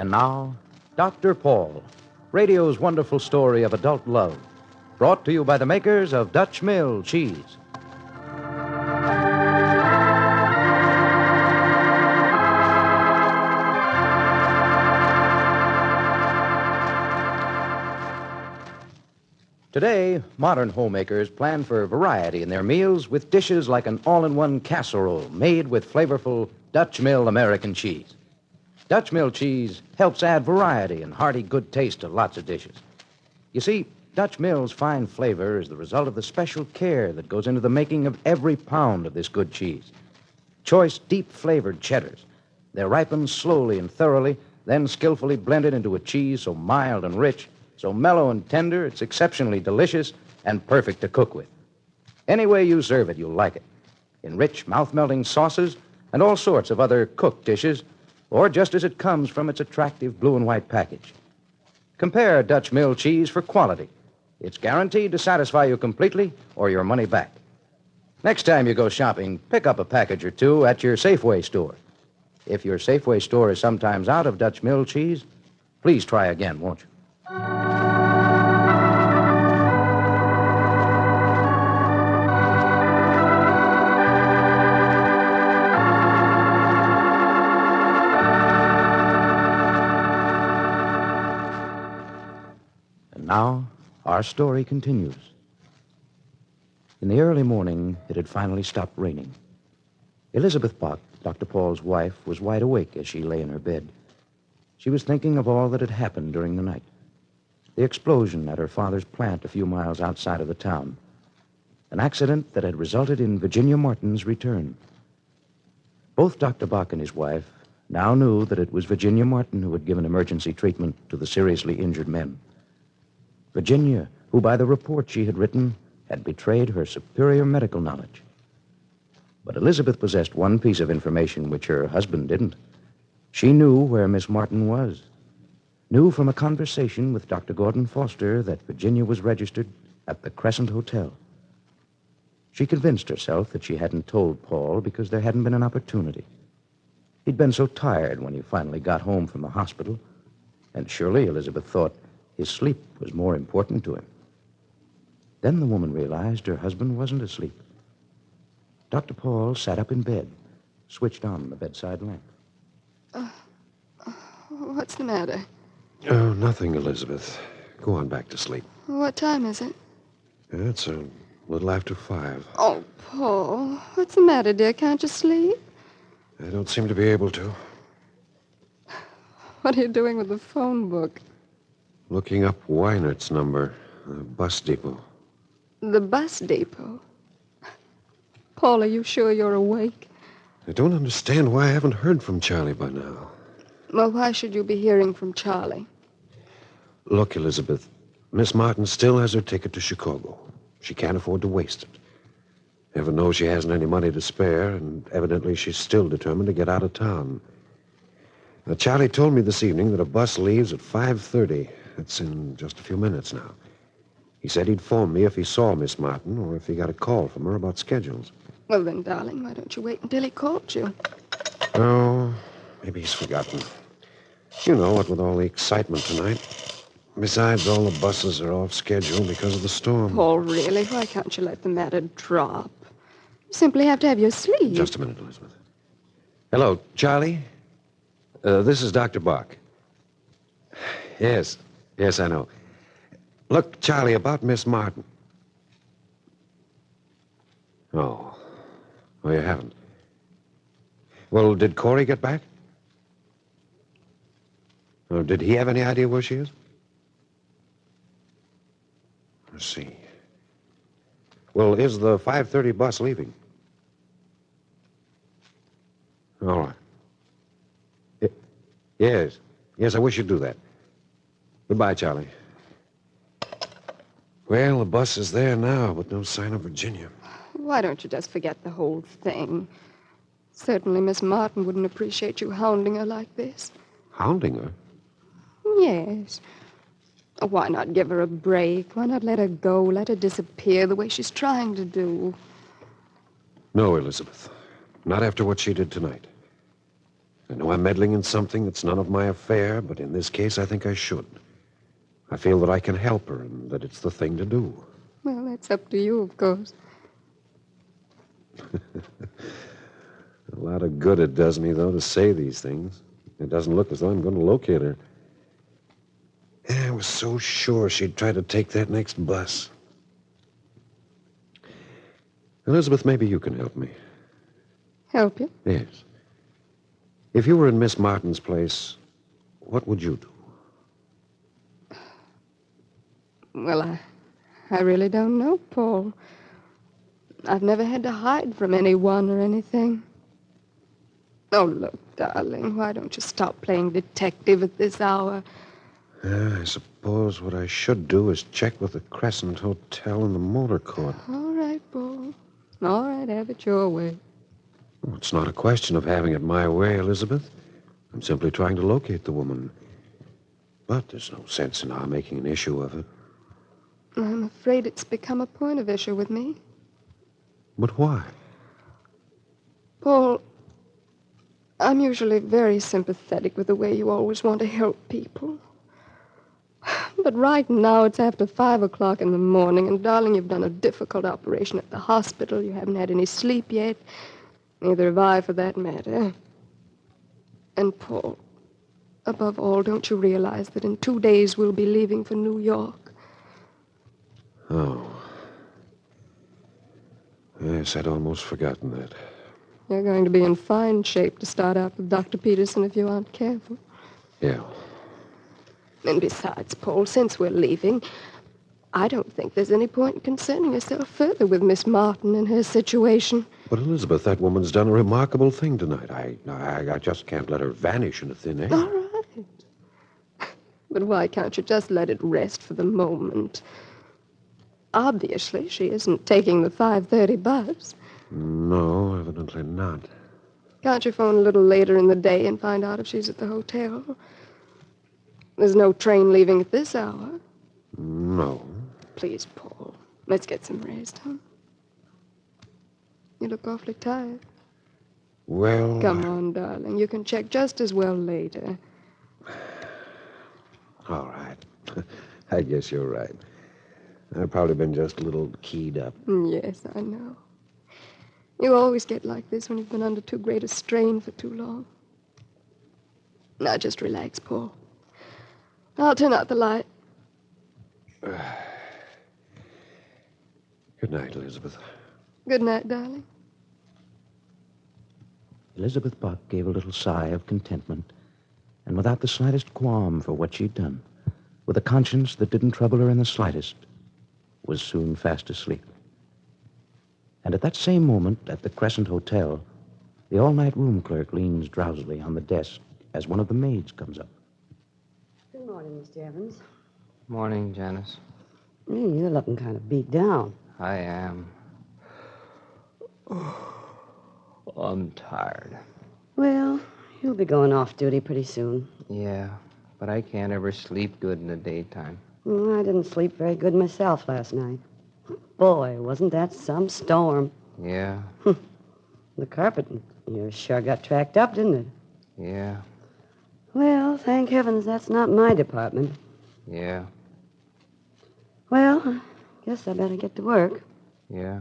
And now, Dr. Paul, radio's wonderful story of adult love, brought to you by the makers of Dutch Mill cheese. Today, modern homemakers plan for variety in their meals with dishes like an all-in-one casserole made with flavorful Dutch Mill American cheese. Dutch Mill cheese helps add variety and hearty good taste to lots of dishes. You see, Dutch Mill's fine flavor is the result of the special care that goes into the making of every pound of this good cheese. Choice, deep-flavored cheddars. They're ripened slowly and thoroughly, then skillfully blended into a cheese so mild and rich, so mellow and tender, it's exceptionally delicious and perfect to cook with. Any way you serve it, you'll like it. In rich, mouth-melting sauces and all sorts of other cooked dishes, or just as it comes from its attractive blue and white package. Compare Dutch Mill cheese for quality. It's guaranteed to satisfy you completely or your money back. Next time you go shopping, pick up a package or two at your Safeway store. If your Safeway store is sometimes out of Dutch Mill cheese, please try again, won't you? Now, our story continues. In the early morning, it had finally stopped raining. Elizabeth Bott, Dr. Paul's wife, was wide awake as she lay in her bed. She was thinking of all that had happened during the night. The explosion at her father's plant a few miles outside of the town. An accident that had resulted in Virginia Martin's return. Both Dr. Bach and his wife now knew that it was Virginia Martin who had given emergency treatment to the seriously injured men. Virginia, who by the report she had written, had betrayed her superior medical knowledge. But Elizabeth possessed one piece of information which her husband didn't. She knew where Miss Martin was. Knew from a conversation with Dr. Gordon Foster that Virginia was registered at the Crescent Hotel. She convinced herself that she hadn't told Paul because there hadn't been an opportunity. He'd been so tired when he finally got home from the hospital, and surely, Elizabeth thought, his sleep was more important to him. Then the woman realized her husband wasn't asleep. Dr. Paul sat up in bed, switched on the bedside lamp. What's the matter? Oh, nothing, Elizabeth. Go on back to sleep. What time is it? It's a little after 5. Oh, Paul, what's the matter, dear? Can't you sleep? I don't seem to be able to. What are you doing with the phone book? Looking up Weinert's number, the bus depot. The bus depot? Paul, are you sure you're awake? I don't understand why I haven't heard from Charlie by now. Well, why should you be hearing from Charlie? Look, Elizabeth, Miss Martin still has her ticket to Chicago. She can't afford to waste it. Heaven knows she hasn't any money to spare, and evidently she's still determined to get out of town. Now, Charlie told me this evening that a bus leaves at 5:30. It's in just a few minutes now. He said he'd phone me if he saw Miss Martin or if he got a call from her about schedules. Well, then, darling, why don't you wait until he called you? Oh, maybe he's forgotten. You know, what with all the excitement tonight. Besides, all the buses are off schedule because of the storm. Paul, really? Why can't you let the matter drop? You simply have to have your sleep. Just a minute, Elizabeth. Hello, Charlie? This is Dr. Bach. Yes, I know. Look, Charlie, about Miss Martin. Oh, you haven't. Well, did Corey get back? Or did he have any idea where she is? Let's see. Well, is the 5:30 bus leaving? All right. Yes, I wish you'd do that. Goodbye, Charlie. Well, the bus is there now, but no sign of Virginia. Why don't you just forget the whole thing? Certainly Miss Martin wouldn't appreciate you hounding her like this. Hounding her? Yes. Why not give her a break? Why not let her go, let her disappear the way she's trying to do? No, Elizabeth. Not after what she did tonight. I know I'm meddling in something that's none of my affair, but in this case, I think I should. I feel that I can help her and that it's the thing to do. Well, that's up to you, of course. A lot of good it does me, though, to say these things. It doesn't look as though I'm going to locate her. I was so sure she'd try to take that next bus. Elizabeth, maybe you can help me. Help you? Yes. If you were in Miss Martin's place, what would you do? Well, I really don't know, Paul. I've never had to hide from anyone or anything. Oh, look, darling, why don't you stop playing detective at this hour? I suppose what I should do is check with the Crescent Hotel and the motor court. All right, Paul. All right, have it your way. Well, it's not a question of having it my way, Elizabeth. I'm simply trying to locate the woman. But there's no sense in our making an issue of it. I'm afraid it's become a point of issue with me. But why? Paul, I'm usually very sympathetic with the way you always want to help people. But right now it's after 5 o'clock in the morning, and darling, you've done a difficult operation at the hospital. You haven't had any sleep yet. Neither have I, for that matter. And Paul, above all, don't you realize that in 2 days we'll be leaving for New York? Oh. Yes, I'd almost forgotten that. You're going to be in fine shape to start out with Dr. Peterson if you aren't careful. Yeah. And besides, Paul, since we're leaving, I don't think there's any point in concerning yourself further with Miss Martin and her situation. But, Elizabeth, that woman's done a remarkable thing tonight. I just can't let her vanish into thin air. All right. But why can't you just let it rest for the moment? Obviously, she isn't taking the 5:30 bus. No, evidently not. Can't you phone a little later in the day and find out if she's at the hotel? There's no train leaving at this hour. No. Please, Paul, let's get some rest, huh? You look awfully tired. Well... Come on, darling. You can check just as well later. All right. I guess you're right. I've probably been just a little keyed up. Yes, I know. You always get like this when you've been under too great a strain for too long. Now, just relax, Paul. I'll turn out the light. Good night, Elizabeth. Good night, darling. Elizabeth Bott gave a little sigh of contentment, and without the slightest qualm for what she'd done, with a conscience that didn't trouble her in the slightest, was soon fast asleep. And at that same moment, at the Crescent Hotel, the all-night room clerk leans drowsily on the desk as one of the maids comes up. Good morning, Mr. Evans. Morning, Janice. You're looking kind of beat down. I am. I'm tired. Well, you'll be going off duty pretty soon. Yeah, but I can't ever sleep good in the daytime. I didn't sleep very good myself last night. Boy, wasn't that some storm. Yeah. The carpet here sure got tracked up, didn't it? Yeah. Well, thank heavens that's not my department. Yeah. Well, I guess I better get to work. Yeah.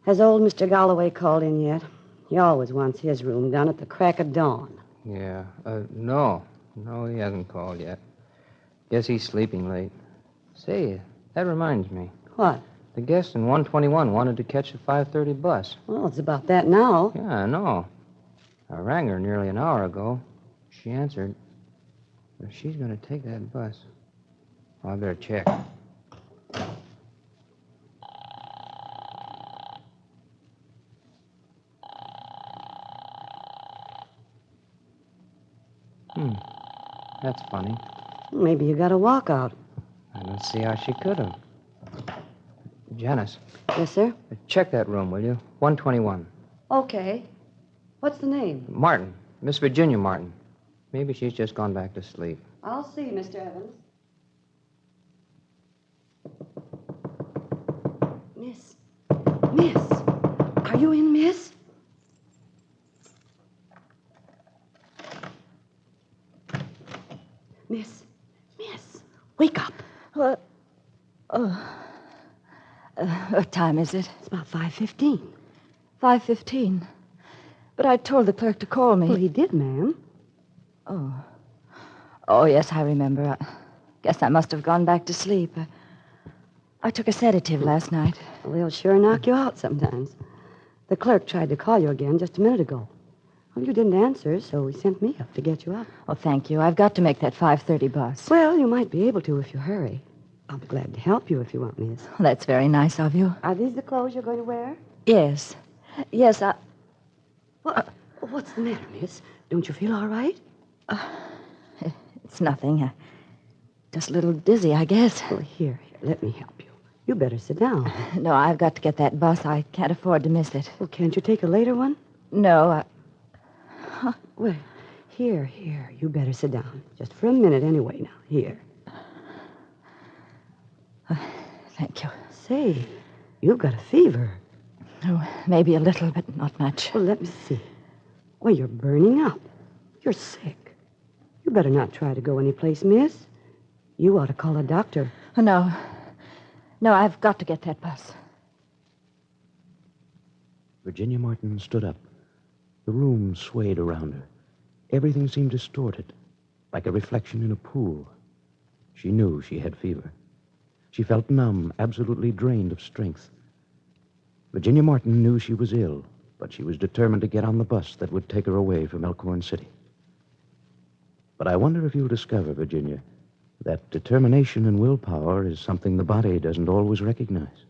Has old Mr. Galloway called in yet? He always wants his room done at the crack of dawn. Yeah. No. No, he hasn't called yet. Guess he's sleeping late. Say, that reminds me. What? The guest in 121 wanted to catch the 5:30 bus. Well, it's about that now. Yeah, I know. I rang her nearly an hour ago. She answered. But if she's going to take that bus, I better check. That's funny. Maybe you got a walkout. I don't see how she could have. Janice. Yes, sir? Check that room, will you? 121. Okay. What's the name? Martin. Miss Virginia Martin. Maybe she's just gone back to sleep. I'll see, Mr. Evans. Miss. Miss. Are you in, miss? Miss, wake up. What? What time is it? It's about 5:15. 5:15. But I told the clerk to call me. Well, he did, ma'am. Oh. Oh, yes, I remember. I guess I must have gone back to sleep. I took a sedative last night. Well, they'll sure knock you out sometimes. The clerk tried to call you again just a minute ago. Well, you didn't answer, so he sent me up to get you up. Oh, thank you. I've got to make that 5:30 bus. Well, you might be able to if you hurry. I'll be glad to help you if you want, miss. Well, that's very nice of you. Are these the clothes you're going to wear? Yes. Yes, What's the matter, miss? Don't you feel all right? It's nothing. Just a little dizzy, I guess. Well, here, let me help you. You better sit down. No, I've got to get that bus. I can't afford to miss it. Well, can't you take a later one? No, Well, here. You better sit down. Just for a minute anyway now. Here. Thank you. Say, you've got a fever. Oh, maybe a little, but not much. Well, let me see. Well, you're burning up. You're sick. You better not try to go anyplace, miss. You ought to call a doctor. No, I've got to get that bus. Virginia Martin stood up. The room swayed around her. Everything seemed distorted, like a reflection in a pool. She knew she had fever. She felt numb, absolutely drained of strength. Virginia Martin knew she was ill, but she was determined to get on the bus that would take her away from Elkhorn City. But I wonder if you'll discover, Virginia, that determination and willpower is something the body doesn't always recognize.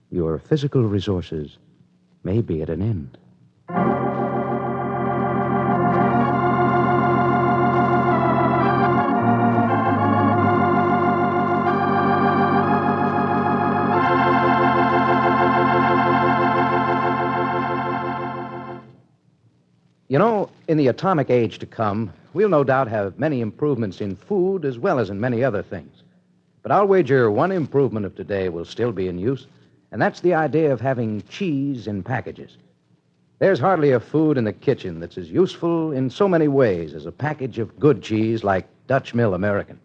Your physical resources may be at an end. You know, in the atomic age to come, we'll no doubt have many improvements in food as well as in many other things. But I'll wager one improvement of today will still be in use, and that's the idea of having cheese in packages. There's hardly a food in the kitchen that's as useful in so many ways as a package of good cheese like Dutch Mill American.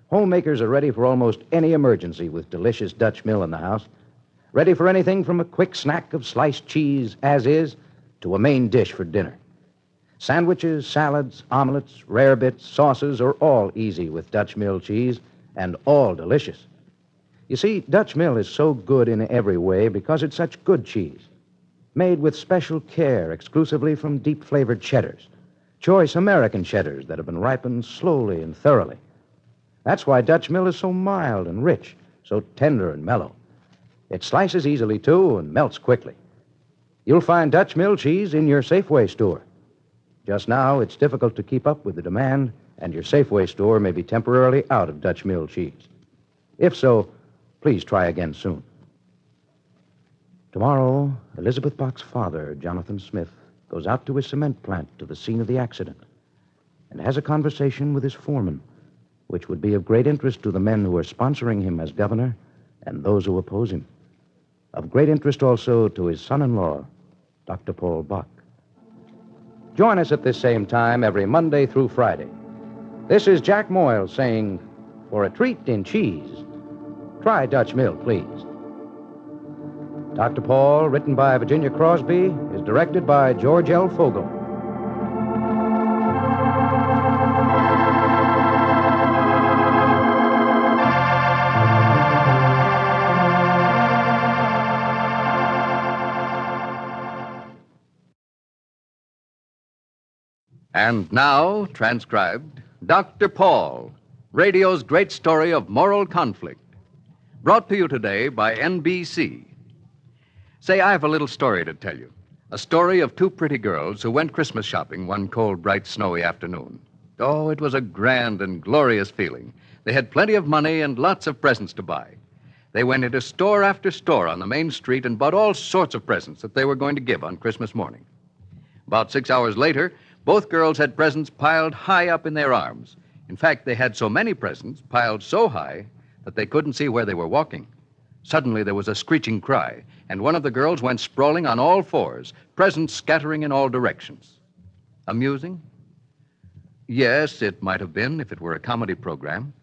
Homemakers are ready for almost any emergency with delicious Dutch Mill in the house. Ready for anything from a quick snack of sliced cheese as is to a main dish for dinner. Sandwiches, salads, omelets, rarebits, sauces are all easy with Dutch Mill cheese, and all delicious. You see, Dutch Mill is so good in every way because it's such good cheese. Made with special care exclusively from deep-flavored cheddars. Choice American cheddars that have been ripened slowly and thoroughly. That's why Dutch Mill is so mild and rich, so tender and mellow. It slices easily, too, and melts quickly. You'll find Dutch Mill cheese in your Safeway store. Just now, it's difficult to keep up with the demand, and your Safeway store may be temporarily out of Dutch Mill cheese. If so, please try again soon. Tomorrow, Elizabeth Bach's father, Jonathan Smith, goes out to his cement plant to the scene of the accident and has a conversation with his foreman, which would be of great interest to the men who are sponsoring him as governor and those who oppose him. Of great interest also to his son-in-law, Dr. Paul Bott. Join us at this same time every Monday through Friday. This is Jack Moyle saying, for a treat in cheese, try Dutch Mill, please. Dr. Paul, written by Virginia Crosby, is directed by George L. Fogel. And now, transcribed, Dr. Paul, radio's great story of moral conflict. Brought to you today by NBC. Say, I have a little story to tell you. A story of two pretty girls who went Christmas shopping one cold, bright, snowy afternoon. Oh, it was a grand and glorious feeling. They had plenty of money and lots of presents to buy. They went into store after store on the main street and bought all sorts of presents that they were going to give on Christmas morning. About 6 hours later, both girls had presents piled high up in their arms. In fact, they had so many presents piled so high that they couldn't see where they were walking. Suddenly, there was a screeching cry, and one of the girls went sprawling on all fours, presents scattering in all directions. Amusing? Yes, it might have been if it were a comedy program.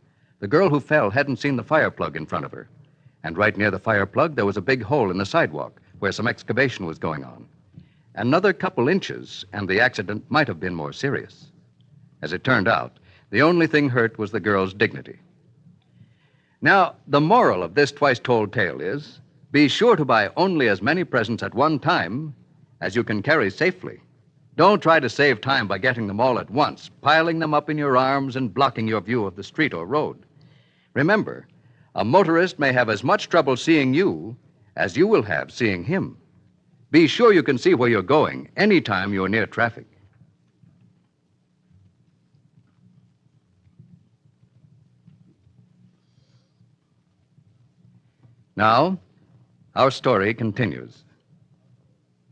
The girl who fell hadn't seen the fire plug in front of her. And right near the fire plug, there was a big hole in the sidewalk where some excavation was going on. Another couple inches, and the accident might have been more serious. As it turned out, the only thing hurt was the girl's dignity. Now, the moral of this twice-told tale is, be sure to buy only as many presents at one time as you can carry safely. Don't try to save time by getting them all at once, piling them up in your arms and blocking your view of the street or road. Remember, a motorist may have as much trouble seeing you as you will have seeing him. Be sure you can see where you're going any time you're near traffic. Now, our story continues.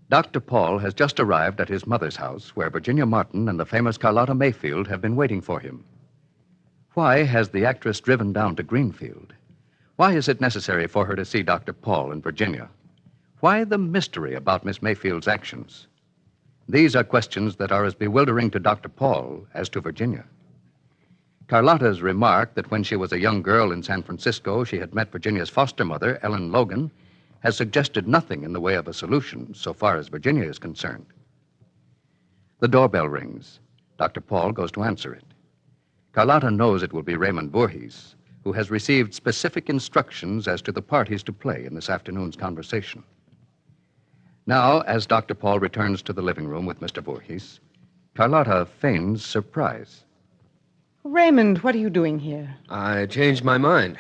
Dr. Paul has just arrived at his mother's house, where Virginia Martin and the famous Carlotta Mayfield have been waiting for him. Why has the actress driven down to Greenfield? Why is it necessary for her to see Dr. Paul and Virginia? Why the mystery about Miss Mayfield's actions? These are questions that are as bewildering to Dr. Paul as to Virginia. Carlotta's remark that when she was a young girl in San Francisco, she had met Virginia's foster mother, Ellen Logan, has suggested nothing in the way of a solution so far as Virginia is concerned. The doorbell rings. Dr. Paul goes to answer it. Carlotta knows it will be Raymond Voorhees, who has received specific instructions as to the part he's to play in this afternoon's conversation. Now, as Dr. Paul returns to the living room with Mr. Voorhees, Carlotta feigns surprise. Raymond, what are you doing here? I changed my mind.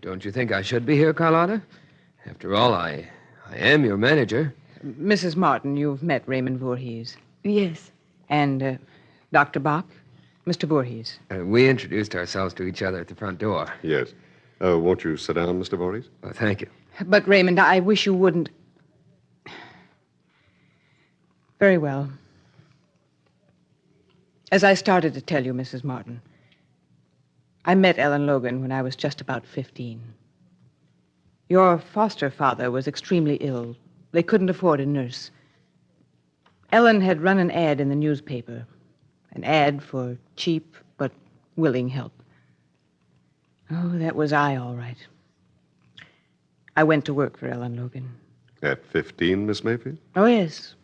Don't you think I should be here, Carlotta? After all, I am your manager. Mrs. Martin, you've met Raymond Voorhees. Yes. And Dr. Bott, Mr. Voorhees. We introduced ourselves to each other at the front door. Yes. Won't you sit down, Mr. Voorhees? Thank you. But, Raymond, I wish you wouldn't. Very well. As I started to tell you, Mrs. Martin, I met Ellen Logan when I was just about 15. Your foster father was extremely ill. They couldn't afford a nurse. Ellen had run an ad in the newspaper, an ad for cheap but willing help. Oh, that was I, all right. I went to work for Ellen Logan. At 15, Miss Mayfield? Oh, yes.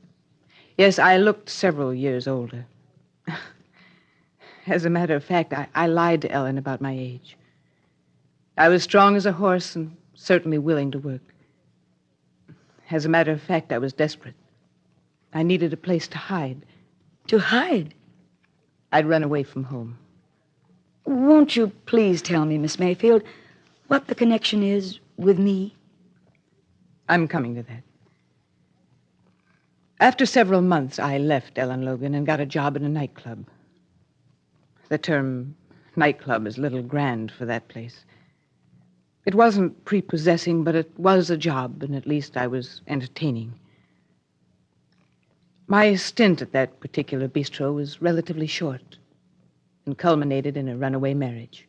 Yes, I looked several years older. As a matter of fact, I lied to Ellen about my age. I was strong as a horse and certainly willing to work. As a matter of fact, I was desperate. I needed a place to hide. To hide? I'd run away from home. Won't you please tell me, Miss Mayfield, what the connection is with me? I'm coming to that. After several months, I left Ellen Logan and got a job in a nightclub. The term nightclub is a little grand for that place. It wasn't prepossessing, but it was a job, and at least I was entertaining. My stint at that particular bistro was relatively short and culminated in a runaway marriage,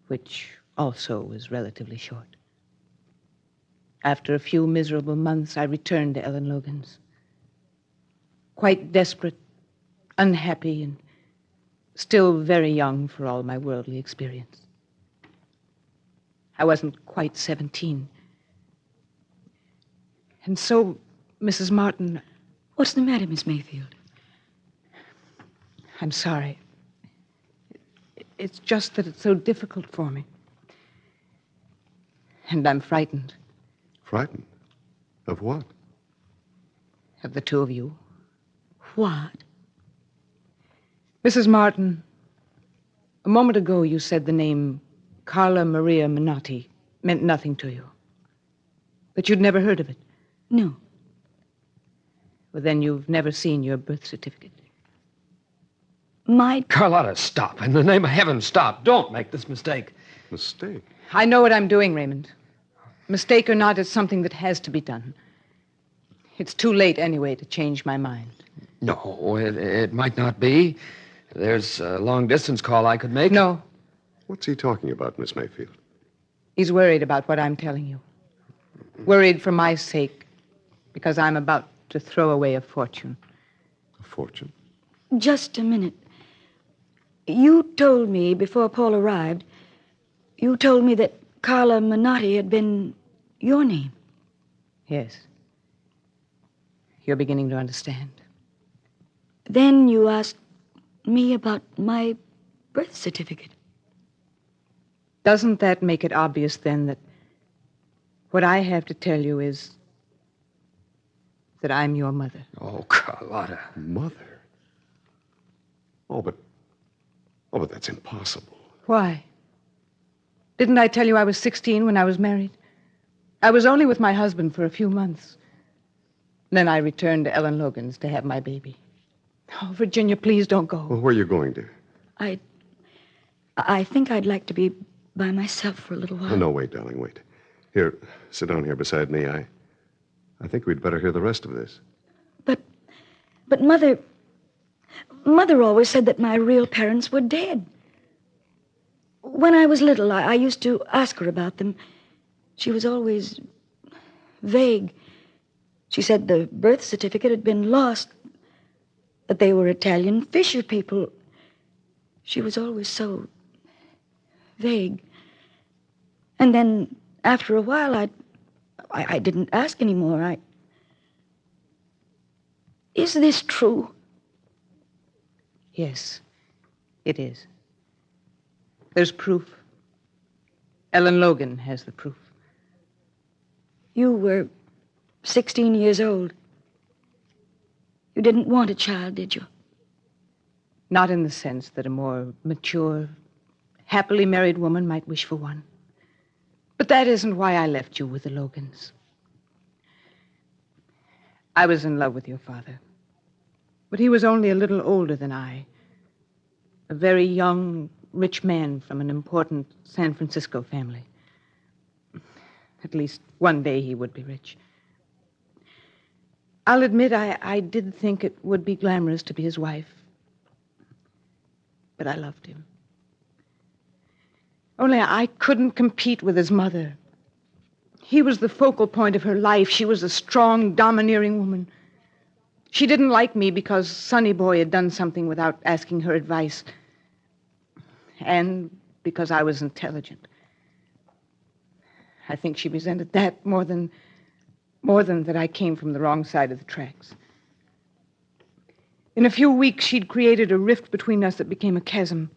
which also was relatively short. After a few miserable months, I returned to Ellen Logan's. Quite desperate, unhappy, and still very young for all my worldly experience. I wasn't quite 17. And so, Mrs. Martin... What's the matter, Miss Mayfield? I'm sorry. It's just that it's so difficult for me. And I'm frightened. Frightened? Of what? Of the two of you. What? Mrs. Martin, a moment ago you said the name Carla Maria Minotti meant nothing to you. That you'd never heard of it. No. Well, then you've never seen your birth certificate. My... Carlotta, stop. In the name of heaven, stop. Don't make this mistake. Mistake? I know what I'm doing, Raymond. Mistake or not, it's something that has to be done. It's too late anyway to change my mind. No, it might not be. There's a long-distance call I could make. No. What's he talking about, Miss Mayfield? He's worried about what I'm telling you. Worried for my sake, because I'm about to throw away a fortune. A fortune? Just a minute. You told me before Paul arrived, you told me that Carla Minotti had been your name. Yes. You're beginning to understand. Then you asked me about my birth certificate. Doesn't that make it obvious, then, that what I have to tell you is that I'm your mother? Oh, Carlotta. Mother? Oh, but that's impossible. Why? Didn't I tell you I was 16 when I was married? I was only with my husband for a few months. Then I returned to Ellen Logan's to have my baby. Oh, Virginia, please don't go. Well, where are you going, dear? I think I'd like to be by myself for a little while. Oh, no, wait, darling, wait. Here, sit down here beside me. I think we'd better hear the rest of this. But Mother always said that my real parents were dead. When I was little, I used to ask her about them. She was always vague. She said the birth certificate had been lost, that they were Italian fisher people. She was always so vague. And then, after a while, I didn't ask anymore. Is this true? Yes, it is. There's proof. Ellen Logan has the proof. You were 16 years old. You didn't want a child, did you? Not in the sense that a more mature, happily married woman might wish for one. But that isn't why I left you with the Logans. I was in love with your father. But he was only a little older than I. A very young, rich man from an important San Francisco family. At least one day he would be rich. I'll admit I did think it would be glamorous to be his wife. But I loved him. Only I couldn't compete with his mother. He was the focal point of her life. She was a strong, domineering woman. She didn't like me because Sonny Boy had done something without asking her advice. And because I was intelligent. I think she resented that more than that I came from the wrong side of the tracks. In a few weeks, she'd created a rift between us that became a chasm.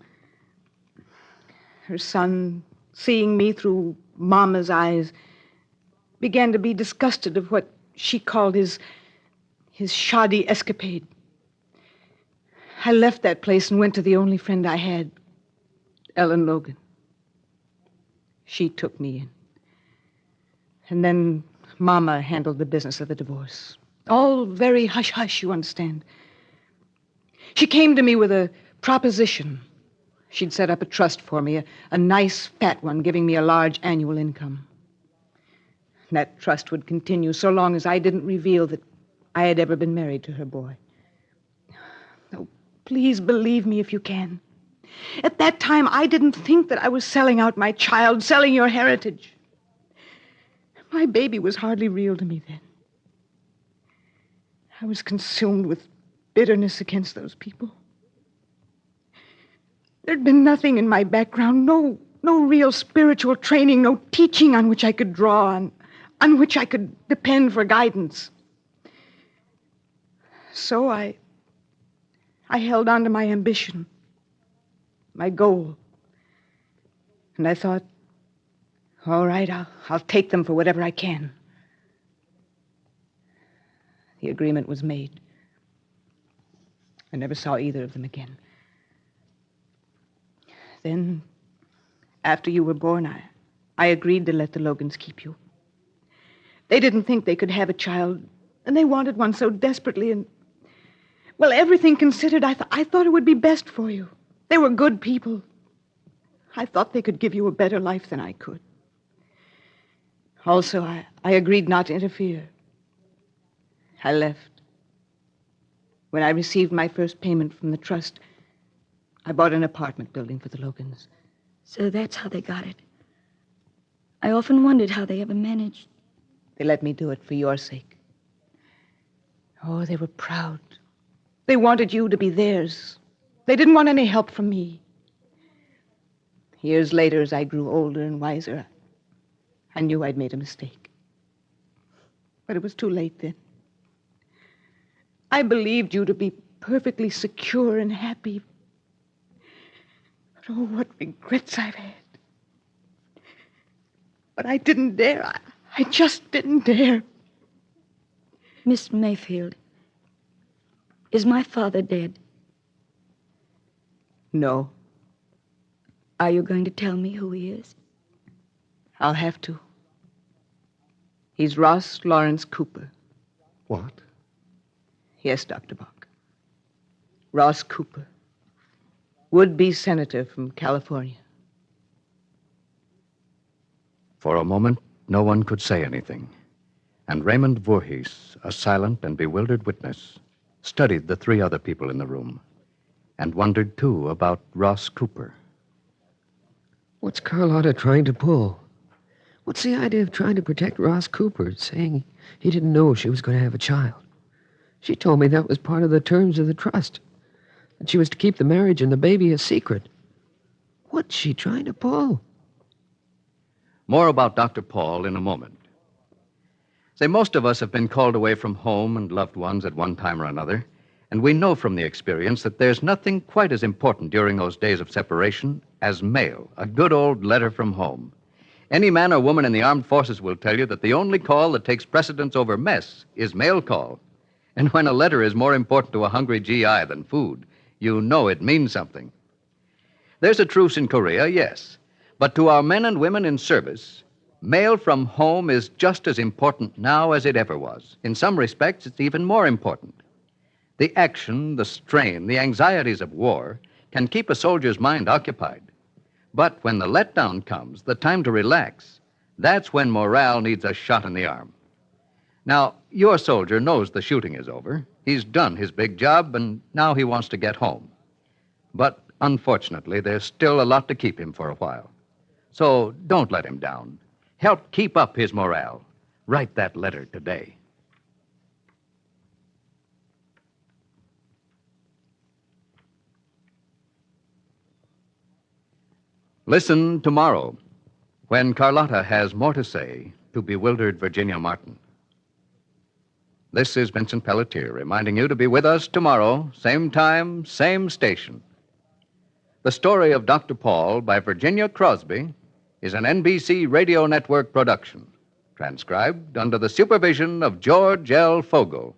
Her son, seeing me through Mama's eyes, began to be disgusted of what she called his shoddy escapade. I left that place and went to the only friend I had, Ellen Logan. She took me in. And then Mama handled the business of the divorce. All very hush-hush, you understand. She came to me with a proposition. She'd set up a trust for me, a nice fat one, giving me a large annual income. That trust would continue so long as I didn't reveal that I had ever been married to her boy. Oh, please believe me if you can. At that time, I didn't think that I was selling out my child, selling your heritage. My baby was hardly real to me then. I was consumed with bitterness against those people. There'd been nothing in my background, no real spiritual training, no teaching on which I could draw, on which I could depend for guidance. So I held on to my ambition, my goal. And I thought, all right, I'll take them for whatever I can. The agreement was made. I never saw either of them again. Then, after you were born, I agreed to let the Logans keep you. They didn't think they could have a child, and they wanted one so desperately, and, well, everything considered, I thought it would be best for you. They were good people. I thought they could give you a better life than I could. Also, I agreed not to interfere. I left. When I received my first payment from the trust, I bought an apartment building for the Logans. So that's how they got it. I often wondered how they ever managed. They let me do it for your sake. Oh, they were proud. They wanted you to be theirs. They didn't want any help from me. Years later, as I grew older and wiser, I knew I'd made a mistake. But it was too late then. I believed you to be perfectly secure and happy. But oh, what regrets I've had. But I didn't dare. I just didn't dare. Miss Mayfield, is my father dead? No. Are you going to tell me who he is? I'll have to. He's Ross Lawrence Cooper. What? Yes, Dr. Bach. Ross Cooper. Would-be senator from California. For a moment, no one could say anything. And Raymond Voorhees, a silent and bewildered witness, studied the three other people in the room and wondered, too, about Ross Cooper. What's Carlotta trying to pull? What's the idea of trying to protect Ross Cooper, saying he didn't know she was going to have a child? She told me that was part of the terms of the trust, that she was to keep the marriage and the baby a secret. What's she trying to pull? More about Dr. Paul in a moment. Say, most of us have been called away from home and loved ones at one time or another, and we know from the experience that there's nothing quite as important during those days of separation as mail, a good old letter from home. Any man or woman in the armed forces will tell you that the only call that takes precedence over mess is mail call. And when a letter is more important to a hungry GI than food, you know it means something. There's a truce in Korea, yes, but to our men and women in service, mail from home is just as important now as it ever was. In some respects, it's even more important. The action, the strain, the anxieties of war can keep a soldier's mind occupied. But when the letdown comes, the time to relax, that's when morale needs a shot in the arm. Now, your soldier knows the shooting is over. He's done his big job, and now he wants to get home. But unfortunately, there's still a lot to keep him for a while. So don't let him down. Help keep up his morale. Write that letter today. Listen tomorrow when Carlotta has more to say to bewildered Virginia Martin. This is Vincent Pelletier reminding you to be with us tomorrow, same time, same station. The Story of Dr. Paul by Virginia Crosby is an NBC Radio Network production, transcribed under the supervision of George L. Fogel.